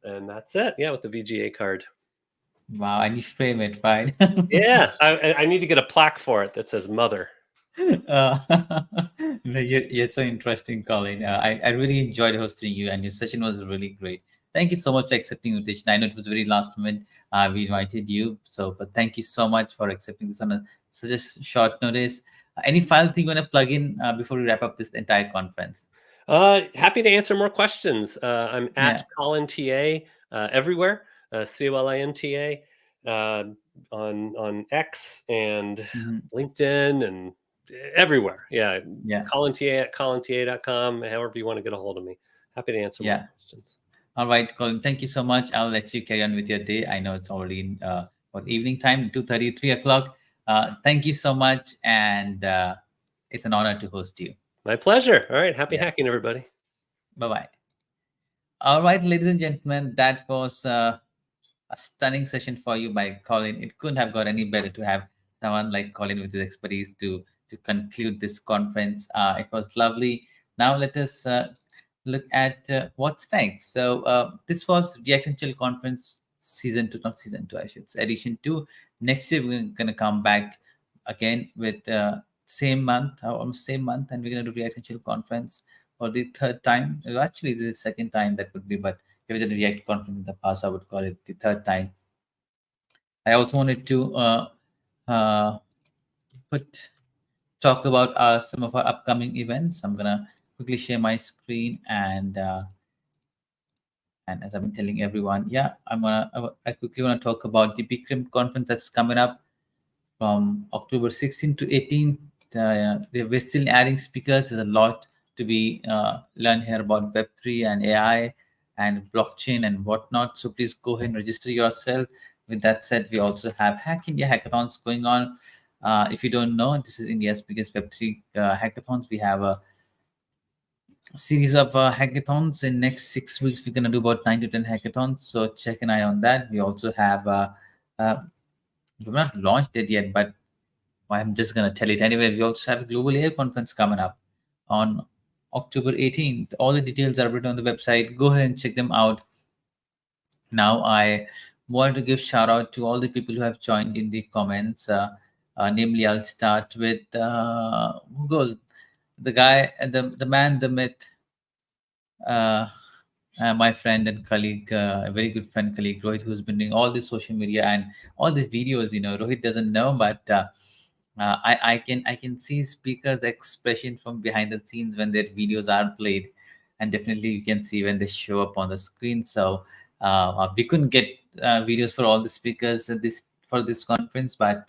and that's it. Yeah, with the VGA card. Wow, and you frame it, right? Yeah, I need to get a plaque for it that says "Mother." You're so interesting, Colin. I really enjoyed hosting you, and your session was really great. Thank you so much for accepting the invitation. I know it was very last minute. We invited you, but thank you so much for accepting this on such a short notice. Any final thing you want to plug in before we wrap up this entire conference? Happy to answer more questions. I'm at Colin TA everywhere. COLINTA on X and LinkedIn and everywhere. Yeah. Colin TA at colinta.com. However you want to get a hold of me. Happy to answer more questions. All right, Colin. Thank you so much. I'll let you carry on with your day. I know it's already in evening time, 2:30, 3 o'clock. Thank you so much, and it's an honor to host you. My pleasure. All right. Happy hacking, everybody. Bye-bye. All right, ladies and gentlemen, that was a stunning session for you by Colin. It couldn't have got any better to have someone like Colin with his expertise to conclude this conference. It was lovely. Now let us look at what's next. So this was React and Chill Conference season 2, not season 2, I should say, edition 2. Next year, we're going to come back again with same month, and we're going to do React and Chill Conference for the third time. Well, actually, the second time that would be, but if it was a React conference in the past, I would call it the third time. I also wanted to talk about some of our upcoming events. I'm going to quickly share my screen, and as I've been telling everyone, I quickly want to talk about the BCRIM conference that's coming up from October 16th to 18th. We're still adding speakers. There's a lot to be learned here about Web3 and AI and blockchain and whatnot. So please go ahead and register yourself. With that said, we also have Hack India hackathons going on. If you don't know, this is India's biggest Web3 hackathons. We have a series of hackathons. In next 6 weeks, we're going to do about 9 to 10 hackathons. So check an eye on that. We also have, we've not launched it yet, but I'm just going to tell it anyway. We also have a Global AI conference coming up on October 18th. All the details are written on the website. Go ahead and check them out. Now, I want to give shout out to all the people who have joined in the comments. Namely, I'll start with who goes? The guy, the man, the myth, my friend and colleague, a very good friend, colleague, Rohit, who's been doing all the social media and all the videos. Rohit doesn't know, but I can see speakers' expression from behind the scenes when their videos are played, and definitely you can see when they show up on the screen. So we couldn't get videos for all the speakers for this conference, but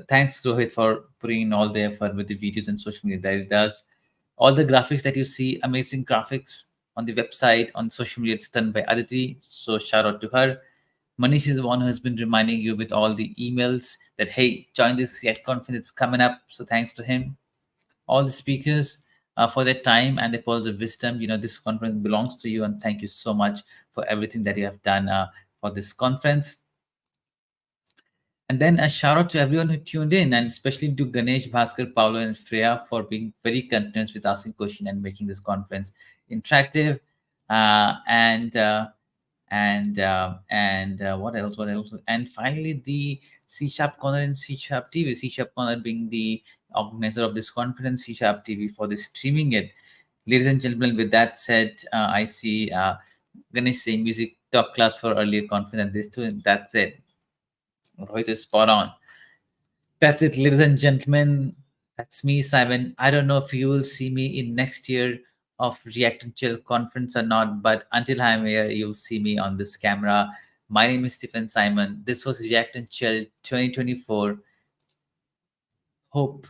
thanks Rohit for putting in all the effort with the videos and social media that it does. All the graphics that you see, amazing graphics on the website, on social media, it's done by Aditi. So shout out to her. Manish is the one who has been reminding you with all the emails that, hey, join this React conference, it's coming up. So thanks to him. All the speakers for their time and the pearls of wisdom. This conference belongs to you, and thank you so much for everything that you have done for this conference. And then a shout out to everyone who tuned in, and especially to Ganesh, Bhaskar, Paolo, and Freya for being very continuous with asking questions and making this conference interactive. And what else? And finally, the CSharpCorner and CSharp TV. CSharpCorner being the organizer of this conference, CSharp TV for the streaming it. Ladies and gentlemen, with that said, I see Ganesh saying music top class for earlier conference, and this too. And that's it. Rohit is spot on. That's it, ladies and gentlemen. That's me, Simon. I don't know if you will see me in next year of React and Chill conference or not, but until I'm here, you'll see me on this camera. My name is Stephen Simon. This was React and Chill 2024. Hope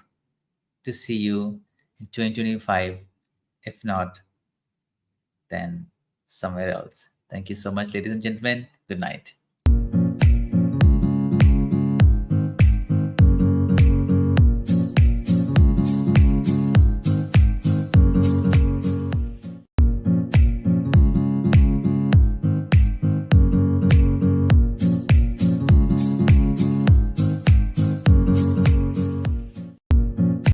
to see you in 2025. If not, then somewhere else. Thank you so much, ladies and gentlemen. Good night.